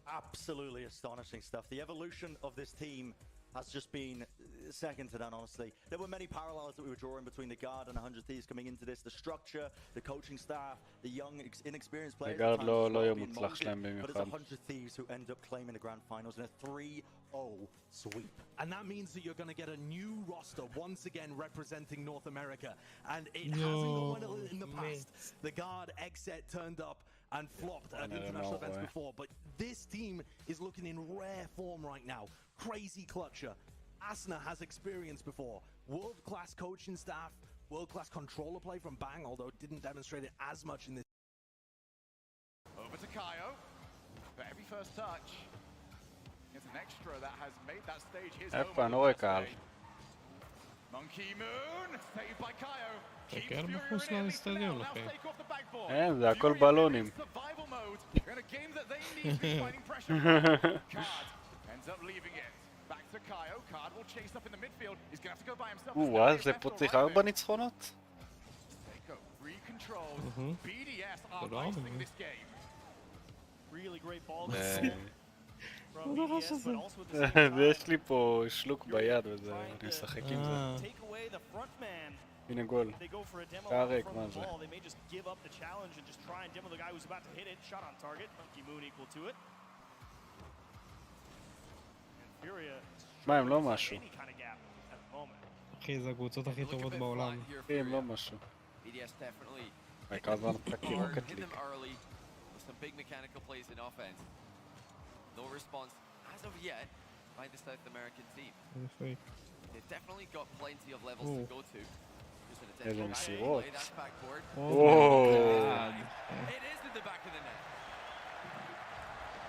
Absolutely astonishing stuff. The evolution of this team has just been second to none, honestly. There were many parallels that we were drawing between the guard and 100 Thieves coming into this. The structure, the coaching staff, the young, inexperienced players. הגארד לא יהיה מוצלח שלהם But it's במיוחד. 100 Thieves who end up claiming the grand finals in a 3-0 sweep. And that means that you're going to get a new roster once again representing North America. And it hasn't gone well in the past. The guard Exet turned up and flopped at international events before. But this team is looking in rare form right now. Crazy clutcher. Asuna has experience before. World-class coaching staff. World-class controller play from Bang, although it didn't demonstrate it as much in this. Over to Kaio. For every first touch. It's an extra that has made that stage his איפה, אני רואה קהל. Monkey Moon, saved by Kaio. תקר מחוץ לאצטדיון, אחי. אין, זה הכל בלונים. Survival mode in a game that they need to be fighting pressure. Card ends up leaving it. Back to Kaio. Card will chase up in the midfield. He's going to have to go by himself. וואו, זה פה צריך 4 ניצחונות? Recontrolled. BDS are icing this game. Really great ball. יש לי פה שלוק ביד וזה, אני משחק עם זה. הנה גול. קארק, מה זה? מה, הם לא משהו. אחי, זה הקבוצות הכי טובות בעולם. אחי, הם לא משהו. העיקר זה המשחקים רוקט. No response as of yet by the South American team. They've definitely got plenty of levels to go to. Just an attempt to play that backboard. It is in the back of the net.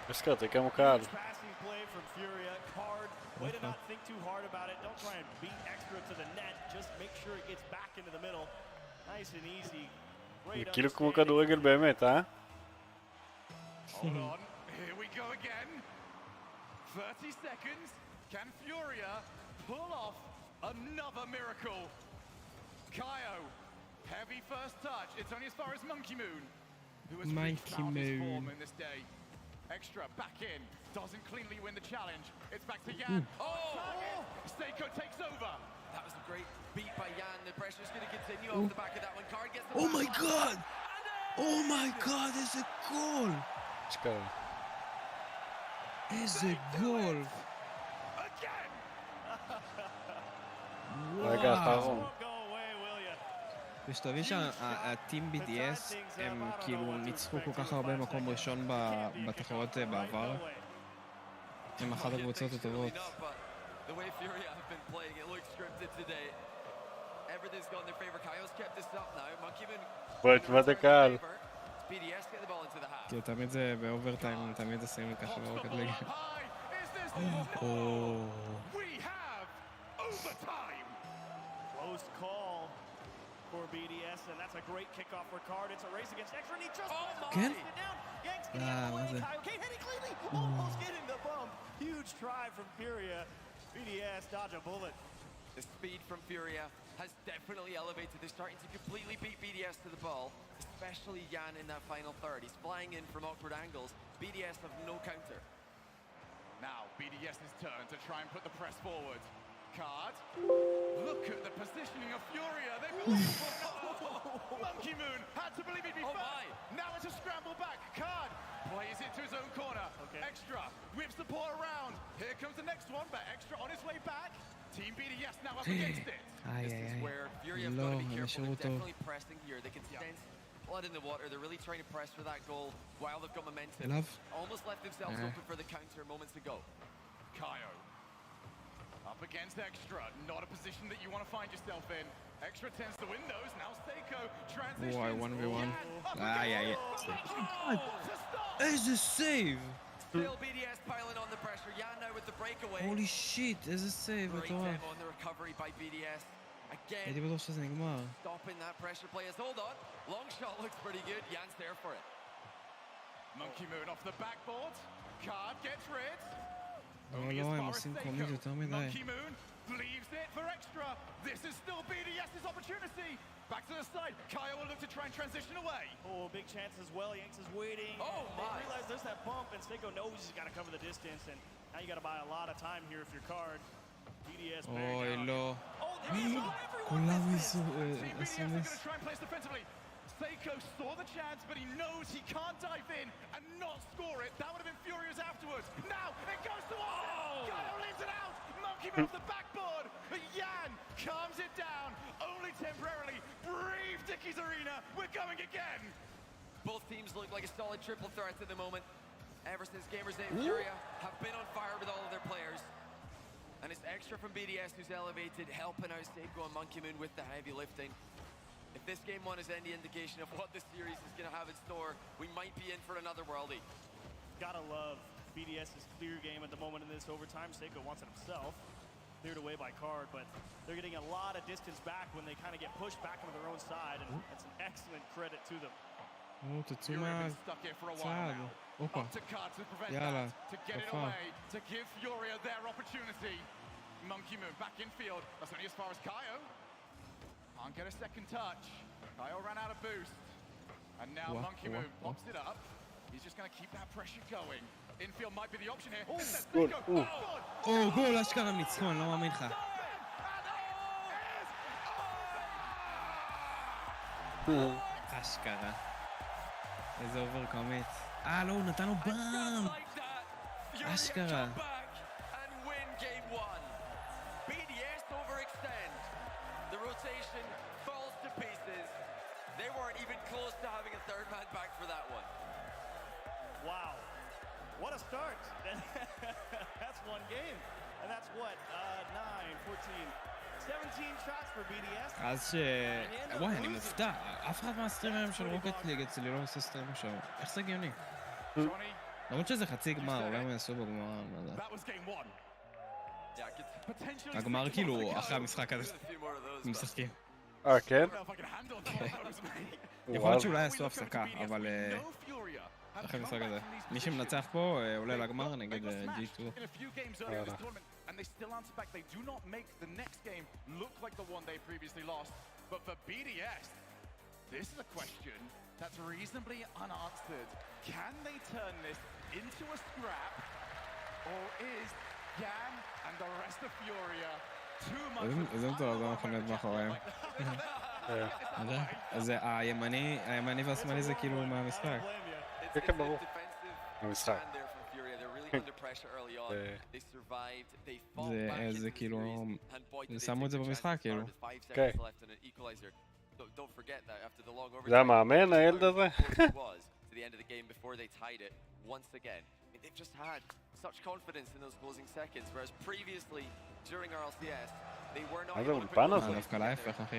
הזכרתי כמו קהל. Passing play from Furia. Card, way to not think too hard about it. Don't try and beat extra to the net. Just make sure it gets back into the middle. Nice and easy. זה כאילו כמו כדורגל באמת, אה? Hold on. Here we go again. 30 seconds. Can Furia pull off another miracle? Kaio, heavy first touch. It's only as far as Monkey Moon, who has reached his form in this day. Extra back in, doesn't cleanly win the challenge. It's back to Jan. Seiko takes over. That was a great beat by Jan. The pressure's going to continue off the back of that one. Card gets the Oh my god! Oh my god, איזה גול! אשכרה. איזה גול! רגע האחרון. ושתבין שהטים BDS הם כאילו ניצחו כל כך הרבה מקום ראשון בתחרות בעבר. הם אחת הקבוצות הטובות. בוא נשמע את הקהל. כאילו תמיד זה באוברטיים, תמיד עושים לי ככה ברוקט ליגה. Close call for BDS, and that's a great kickoff for Card. It's a race against Extra, and he just כן? Yanks getting out of the way. Kyle hitting cleanly, almost getting the bump. Huge try from Furia. BDS dodge a bullet. The speed from Furia has definitely elevated. They're starting to completely beat BDS to the ball, especially Jan in that final third. He's flying in from awkward angles. BDS have no counter. Now BDS's turn to try and put the press forward. Card. Look at the positioning of Furia. They believe Monkey Moon had to believe he'd be first. Now it's a scramble back. Card plays it to his own corner. Extra whips the ball around. Here comes the next one, but Extra on his way back. Team BDS now up against it. This is where Furia have got to be careful. They're definitely pressing here. They can sense blood in the water. They're really trying to press for that goal while they've got momentum. Almost left themselves open for the counter moments ago. Kaio up against Extra. Not a position that you want to find yourself in. Extra tends to win those. Now Seiko transitions. וואי, 1v1. איזה סייב! Still BDS piling on the pressure. Jan now with the breakaway. הולי שיט, איזה סייב, Great מטורף. demo on the recovery by BDS. Again. הייתי בטוח שזה נגמר. Stopping that pressure play as hold on. Long shot looks pretty good. Jan's there for it. Monkey Moon off the backboard. Card gets rid. לא, הם עושים קומית יותר מדי. Monkey Moon leaves it for Extra. This is still BDS's opportunity. Back to the side. Kaio will look to try and transition away. Oh, big chance as well. Yanks is waiting. Oh, my. They realize there's that bump, and Seiko knows he's got to cover the distance, and now you got to buy a lot of time here if you're Card. BDS אוי, לא. כולם עשו SMS. Try and place defensively. Seiko saw the chance, but he knows he can't dive in and not score it. That would have been furious afterwards. Now it goes to Austin. Kaio leaves it out. Monkey Moon off the backboard. Jan calms it down, only temporarily. Brave Dickie's Arena. We're going again. Both teams look like a solid triple threat at the moment. Ever since Gamers and Furia have been on fire with all of their players. And it's Extra from BDS who's elevated, helping out Seiko and Monkey Moon with the heavy lifting. If this game one is any indication of what this series is going to have in store, we might be in for another worldie. Gotta love BDS's clear game at the moment in this overtime. Seiko wants it himself. Cleared away by Card, but they're getting a lot of distance back when they kind of get pushed back onto their own side, and that's an excellent credit to them. תצאו מהצד. הופה. יאללה. תופעה. To give Furia their opportunity. Monkey Moon back in field. That's only as far as Kaio. Can't get a second touch. Kaio ran out of boost. And now Monkey Moon pops it up. He's just going to keep that pressure going. Infield might be the option here. או, גול, אשכרה ניצחו, אני לא מאמין לך. אשכרה. איזה אובר קומית. לא, הוא נתן לו באם. אשכרה. The rotation falls to pieces. They weren't even close to having a third man back for that one. Wow. What a start. That's one game. And that's what? 9, 14, 17 shots for BDS. אז וואי, אני מופתע. אף אחד מהסטרימרים של רוקט ליג אצלי לא עושה סטרימר שם. איך זה הגיוני? למרות שזה חצי גמר, אולי הם יעשו בגמר, לא יודע. הגמר כאילו אחרי המשחק הזה. משחקים. כן? יכול להיות שאולי יעשו הפסקה, אבל אחרי המשחק הזה. מי שמנצח פה עולה לגמר נגד G2. And they still answer back. They do not make the next game look like the one they previously lost. But for BDS, This is a question that's reasonably unanswered. Can they turn this into a scrap, or is Yan and the rest of Furia too much of איזה מטורף, זה מכונת מאחוריהם. אז הימני והשמאלי זה כאילו מהמשחק. כן, ברור. המשחק. זה כאילו... שמו את זה במשחק כאילו. כן. זה המאמן, הילד הזה? They've just had such confidence in those closing seconds, whereas previously during RLCS they were not able to put דווקא להפך, אחי.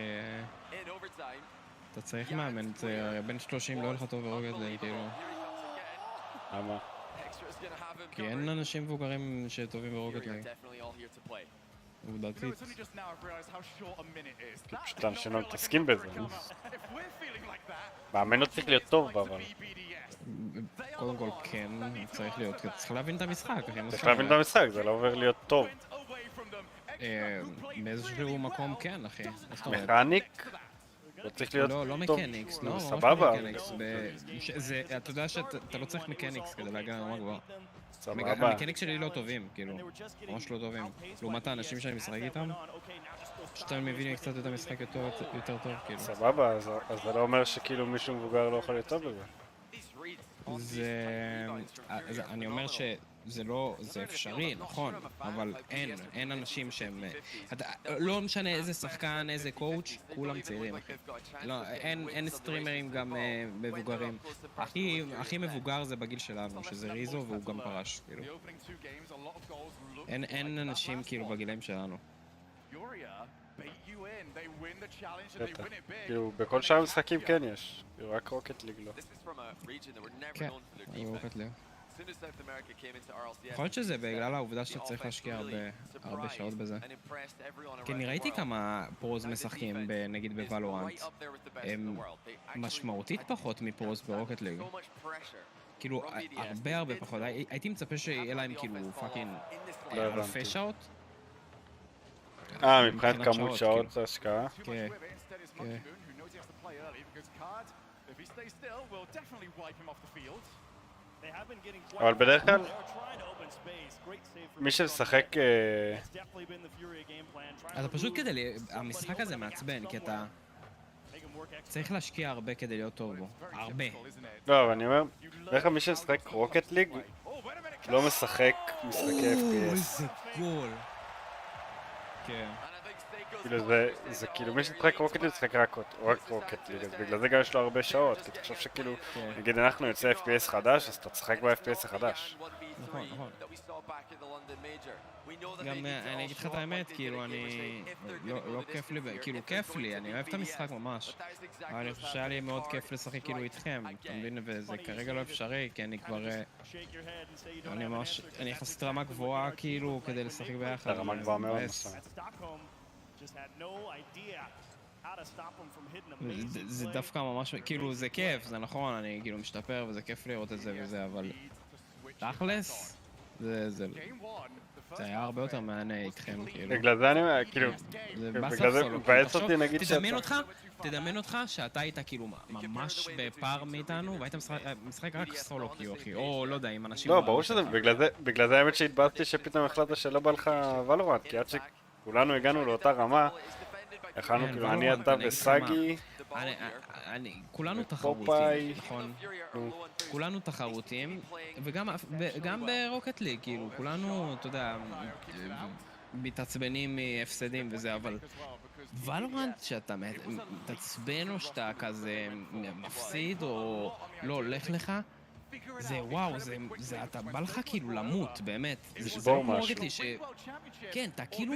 in overtime. אתה צריך מאמן, בן 30 לא הולך טוב ברוקט ליג, כאילו. למה? כי אין אנשים מבוגרים שטובים ברוקט ליג. עובדתית. פשוט אנשים לא מתעסקים בזה. מאמן לא צריך להיות טוב, אבל... קודם כל כן, צריך להיות, צריך להבין את המשחק. צריך להבין את המשחק, זה לא עובר להיות טוב. באיזשהו מקום כן, אחי. מכניק? לא צריך להיות טוב. לא מקניקס, לא, סבבה. אתה יודע שאתה לא צריך מקניקס כדי להגיע לרמה גבוהה. סבבה. המקניקס שלי לא טובים, כאילו, ממש לא טובים. לעומת האנשים שאני משחק איתם, שאתה מבין קצת את המשחק יותר טוב, כאילו. סבבה, אז זה לא אומר שכאילו מישהו מבוגר לא יכול להיות טוב בזה. אני אומר שזה לא, זה אפשרי, נכון, אבל אין אנשים שהם, לא משנה איזה שחקן, איזה קואוץ', כולם צעירים, אין סטרימרים גם מבוגרים. הכי מבוגר זה בגיל שלנו, שזה ריזו והוא גם פרש, כאילו. אין אנשים כאילו בגילאים שלנו. כאילו, בכל שאר המשחקים כן יש, רק רוקט ליג לא. כן, רוקט ליג. יכול להיות שזה בגלל העובדה שאתה צריך להשקיע הרבה שעות בזה. כי אני ראיתי כמה פרוז משחקים, נגיד בוולורנט, הם משמעותית פחות מפרוז ברוקט ליג. כאילו, הרבה פחות. הייתי מצפה שיהיה להם כאילו פאקינג אלפי שעות. מבחינת כמות שעות ההשקעה? כן. אבל בדרך כלל מי שמשחק... אז פשוט כדי... המשחק הזה מעצבן, כי אתה... צריך להשקיע הרבה כדי להיות טוב בו. הרבה. לא, אבל אני אומר, בדרך כלל מי שמשחק רוקט ליג לא משחק משחקי FPS. איזה גול. כן. כאילו זה כאילו מי שמשחק רוקט ליג משחק רק רוקט ליג, אז בגלל זה גם יש לו הרבה שעות, כי תחשוב שכאילו, נגיד אנחנו יוצא FPS חדש, אז אתה תשחק ב-FPS החדש. נכון. גם אני אגיד לך את האמת, כאילו אני... לא כיף לי, כאילו כיף לי, אני אוהב את המשחק ממש. אבל אני חושב שהיה לי מאוד כיף לשחק כאילו איתכם, אתה מבין? וזה כרגע לא אפשרי, כי אני כבר... אני ממש... אני יחסית רמה גבוהה כאילו כדי לשחק ביחד. רמה גבוהה מאוד מסוים. זה דווקא ממש... כאילו זה כיף, זה נכון, אני כאילו משתפר וזה כיף לראות את זה וזה, אבל... תכלס, זה היה הרבה יותר מענה איתכם, כאילו. בגלל זה אני, כאילו, בגלל זה מבאס אותי נגיד תדמיין אותך שאתה היית כאילו ממש בפער מאיתנו, והיית משחק רק סולו כאילו, אחי, או לא יודע, עם אנשים... לא, ברור שזה, בגלל זה האמת שהתבאסתי שפתאום החלטת שלא בא לך ולורנט, כי עד שכולנו הגענו לאותה רמה, יכלנו כאילו, אני, אתה וסגי, כולנו תחרותיים, נכון? כולנו תחרותיים, וגם ברוקט ליג, כאילו, כולנו, אתה יודע, מתעצבנים מהפסדים וזה, אבל ולורנט שאתה מתעצבן או שאתה כזה מפסיד או לא הולך לך, זה וואו, זה אתה בא לך כאילו למות, באמת. זה לא מורגת לי כן, אתה כאילו...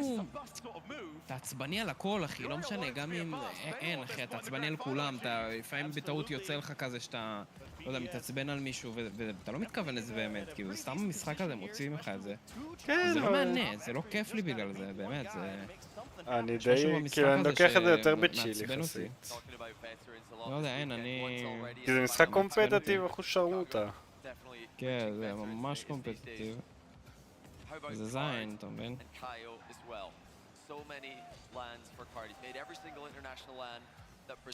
אתה עצבני על הכל, אחי, לא משנה, גם אם... אין, אחי, אתה עצבני על כולם, אתה לפעמים בטעות יוצא לך כזה שאתה... לא יודע, מתעצבן על מישהו, ואתה לא מתכוון לזה באמת, כאילו, סתם המשחק הזה מוציא ממך את זה. זה לא מענה, זה לא כיף לי בגלל זה, באמת, זה... אני די... כאילו, אני לוקח את זה יותר בצ'יל יחסית. לא יודע, אין, אני... כי זה משחק קומפטטיב, אחוז שרמוטה. כן, זה ממש קומפטטיב. זה זין, אתה מבין?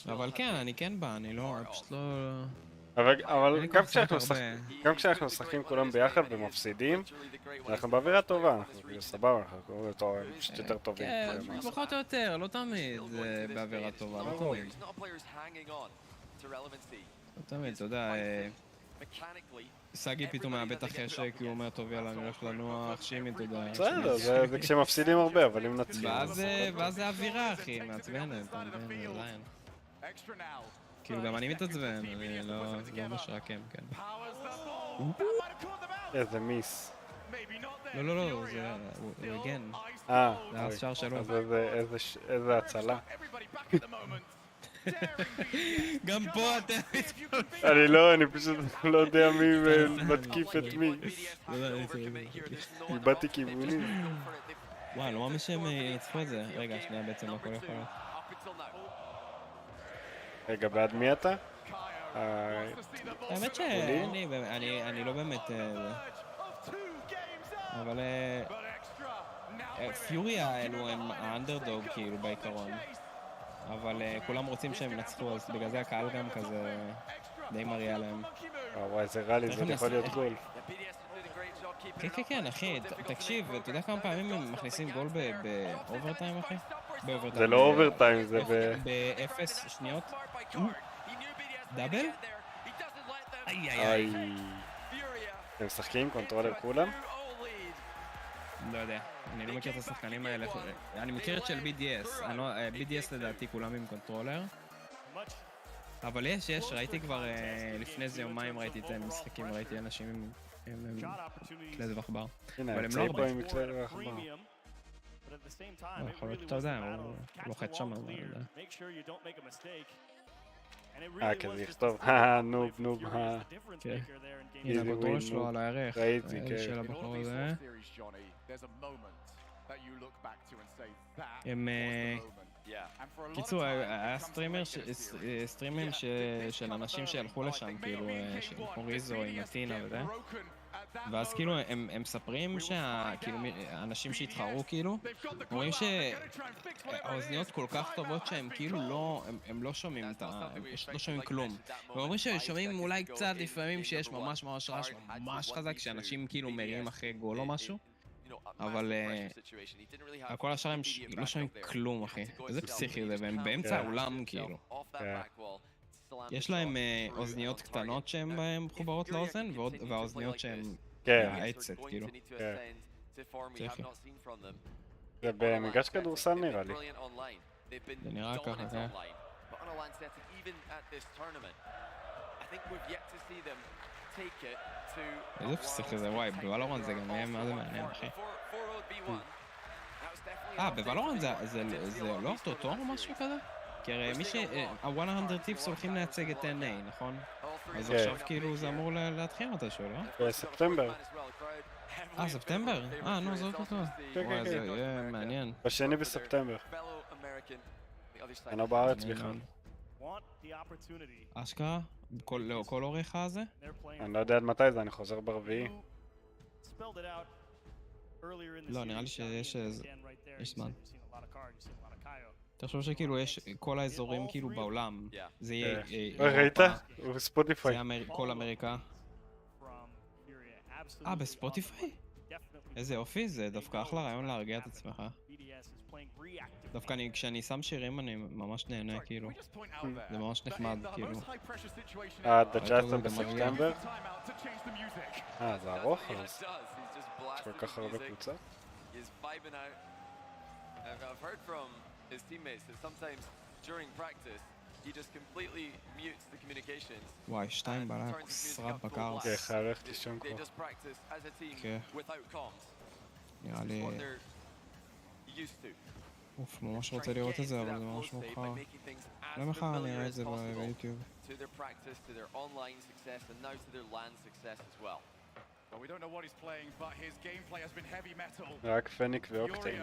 אבל כן, אני כן בא, אני לא, פשוט לא... אבל גם כשאנחנו משחקים כולם ביחד ומפסידים, אנחנו באווירה טובה, אנחנו כאילו סבבה, אנחנו פשוט יותר טובים. כן, פחות או יותר, לא תמיד זה באווירה טובה, לא תמיד. לא תמיד, אתה יודע, סגי פתאום מאבד החשק, הוא אומר טוב יאללה אני הולך לנוח, שימי תודה. בסדר, זה כשמפסידים הרבה, אבל אם נצחים... ואז זה אווירה אחי, מעצבנת, אתה מבין, עדיין. כאילו גם אני מתעצבן, אני לא משרקם, כן. איזה מיס. לא, זה... הוא הגן. זה היה שער שלו. איזה הצלה. גם פה אתה... אני פשוט לא יודע מי מתקיף את מי. איבדתי כיוונים. וואי, לא מאמין שהם יצפו את זה. רגע, שנייה, בעצם הכל יכול להיות. רגע, בעד מי אתה? האמת שאני לא באמת... אבל... פיוריה האלו הם האנדרדוג כאילו בעיקרון. אבל כולם רוצים שהם ינצחו, אז בגלל זה הקהל גם כזה די מריע להם. וואי, איזה רע לי, זה יכול להיות גול. כן, אחי, תקשיב, אתה יודע כמה פעמים הם מכניסים גול באוברטיים, אחי? זה לא אוברטיים, זה ב-0 שניות. דאבל? איי. הם משחקים עם קונטרולר כולם? לא יודע, אני לא מכיר את השחקנים האלה. אני מכיר את של BDS, BDS לדעתי כולם עם קונטרולר. אבל יש, ראיתי כבר לפני איזה יומיים ראיתי את המשחקים, ראיתי אנשים עם כלי זבח בר. אבל הם לא הרבה. יכול להיות שאתה יודע, הוא לוחץ שם, אבל אני יודע. כזה יכתוב, נוב, כן. הנה הקונטרולר שלו על הערך. ראיתי, כן. של הבחור הזה. הם... קיצור, היה סטרימים של אנשים שהלכו לשם, כאילו, כמו ריזו עם מטינה וזה. ואז כאילו הם מספרים שהאנשים שהתחרו כאילו, אומרים שהאוזניות כל כך טובות שהם כאילו לא, הם לא שומעים לא שומעים כלום. הם אומרים ששומעים אולי קצת לפעמים שיש ממש רעש ממש חזק, שאנשים כאילו מריעים אחרי גול או משהו. אבל כל השאר הם לא שומעים כלום אחי, איזה פסיכי זה, והם באמצע העולם כאילו. יש להם אוזניות קטנות שהן מחוברות לאוזן, והאוזניות שהן מהעצת כאילו. פסיכי. זה במגרש כדורסל נראה לי. זה נראה ככה, כן. איזה פסיכי זה, וואי, בוולורנט זה גם מה זה מעניין אחי. בוולורנט זה לא טוטו או משהו כזה? כי הרי ה-100 טיפס הולכים לייצג את NA, נכון? אז עכשיו כאילו זה אמור להתחיל מתישהו, לא? בספטמבר. ספטמבר? נו, זה אותו. וואי, זה יהיה מעניין. בשני בספטמבר. אני בארץ בכלל. אשכרה? כל אורך הזה? אני לא יודע עד מתי זה, אני חוזר ברביעי. לא, נראה לי שיש זמן. תחשוב שכאילו יש כל האזורים כאילו בעולם, זה יהיה ראית? הוא בספוטיפיי. זה יהיה כל אמריקה. בספוטיפיי? איזה אופי, זה דווקא אחלה רעיון להרגיע את עצמך. דווקא כשאני שם שירים אני ממש נהנה כאילו. זה ממש נחמד כאילו. ה-19 בספטמבר? זה ארוך אז? יש כל כך הרבה קבוצות? his teammates that sometimes during practice he just completely mutes the communications. וואי, 2 בלילה, סרט בקר. כן, חייב ללכת לישון כבר. They just practice as a team without comms. נראה לי... אוף, ממש רוצה לראות את זה, אבל זה ממש מאוחר. לא מחר אני אראה את זה ביוטיוב. To their practice, to their online success, and now to their LAN success as well. Well, we don't know what he's playing, but his gameplay has been heavy metal. רק פניק ואוקטיין,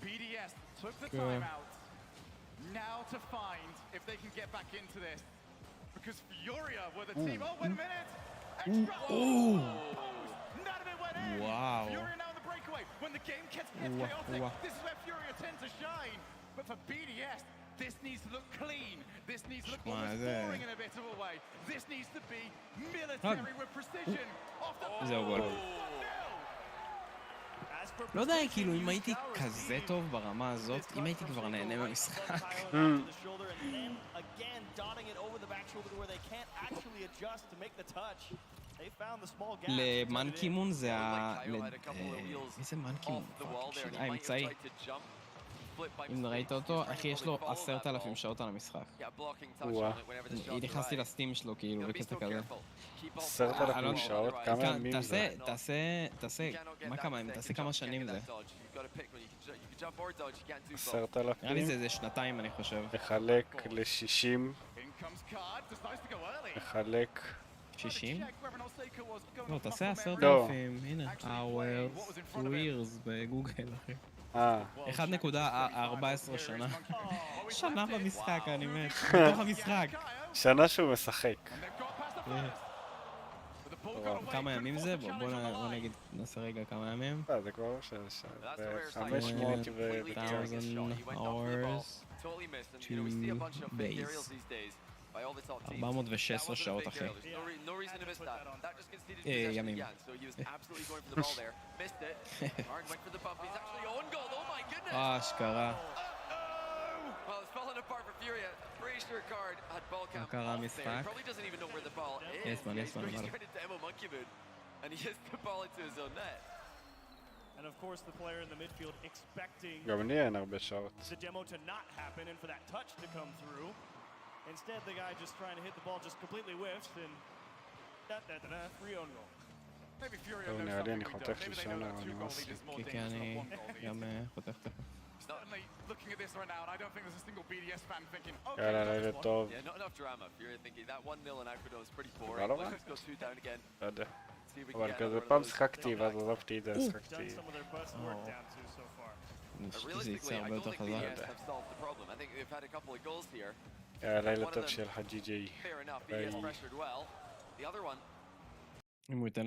BDS took the time out. Now to find if they can get back into this. Because Furia were the team. Oh, wait a minute! Extra! None of it went in! Wow. Furia now in the breakaway. When the game gets chaotic, this is where Furia tend to shine. But for BDS, This needs to look clean. This needs to look שמע, almost זה... boring in a bit of a way. This needs to be military with precision. Off the זהו גול. לא יודע, כאילו, אם הייתי כזה טוב ברמה הזאת, אם הייתי כבר נהנה מהמשחק. למנקימון זה איזה מנקימון? האמצעי. אם ראית אותו, אחי יש לו 10,000 שעות על המשחק. נכנסתי לסטים שלו כאילו בקטע כזה. 10,000 שעות? כמה ימים זה? תעשה, מה כמה ימים? תעשה כמה שנים זה. 10,000? נראה לי זה איזה שנתיים אני חושב. לחלק ל-60. לחלק... 60? לא, תעשה 10,000, הנה. hours, 2 years בגוגל אחי. 1.14 שנה. שנה במשחק, אני מת. בתוך המשחק. שנה שהוא משחק. כמה ימים זה? בוא נגיד, נעשה רגע כמה ימים. זה כבר 500 hours to base. 416 שעות אחי. ימים. אשכרה. מה קרה המשחק? יש זמן, אבל. And of course, the player in the midfield expecting גם לי אין הרבה שעות. the demo to not happen and for that touch to come through. Instead, the guy just trying to hit the ball just completely whiffs and free own goal. Maybe Furia טוב, knows נראה לי אני something we חותך don't. לי Maybe they שנה, know that אני 2 goal מס... lead is more כי dangerous אני than 1 goal lead. גם חותך תכף. Certainly looking at this right now, and I don't think there's a single BDS fan thinking, okay, יאללה, לילה טוב. Yeah, not enough drama. Furia thinking that 1-0 in Ecuador is pretty boring. לא נורא? Let's go 2 down again. לא יודע. אבל כזה פעם שחקתי ואז עזבתי את זה, שחקתי. זה יצא הרבה יותר חזק. לילה טוב של הג'י-ג'יי. Fair enough, BDS pressured well. The other one אם הוא ייתן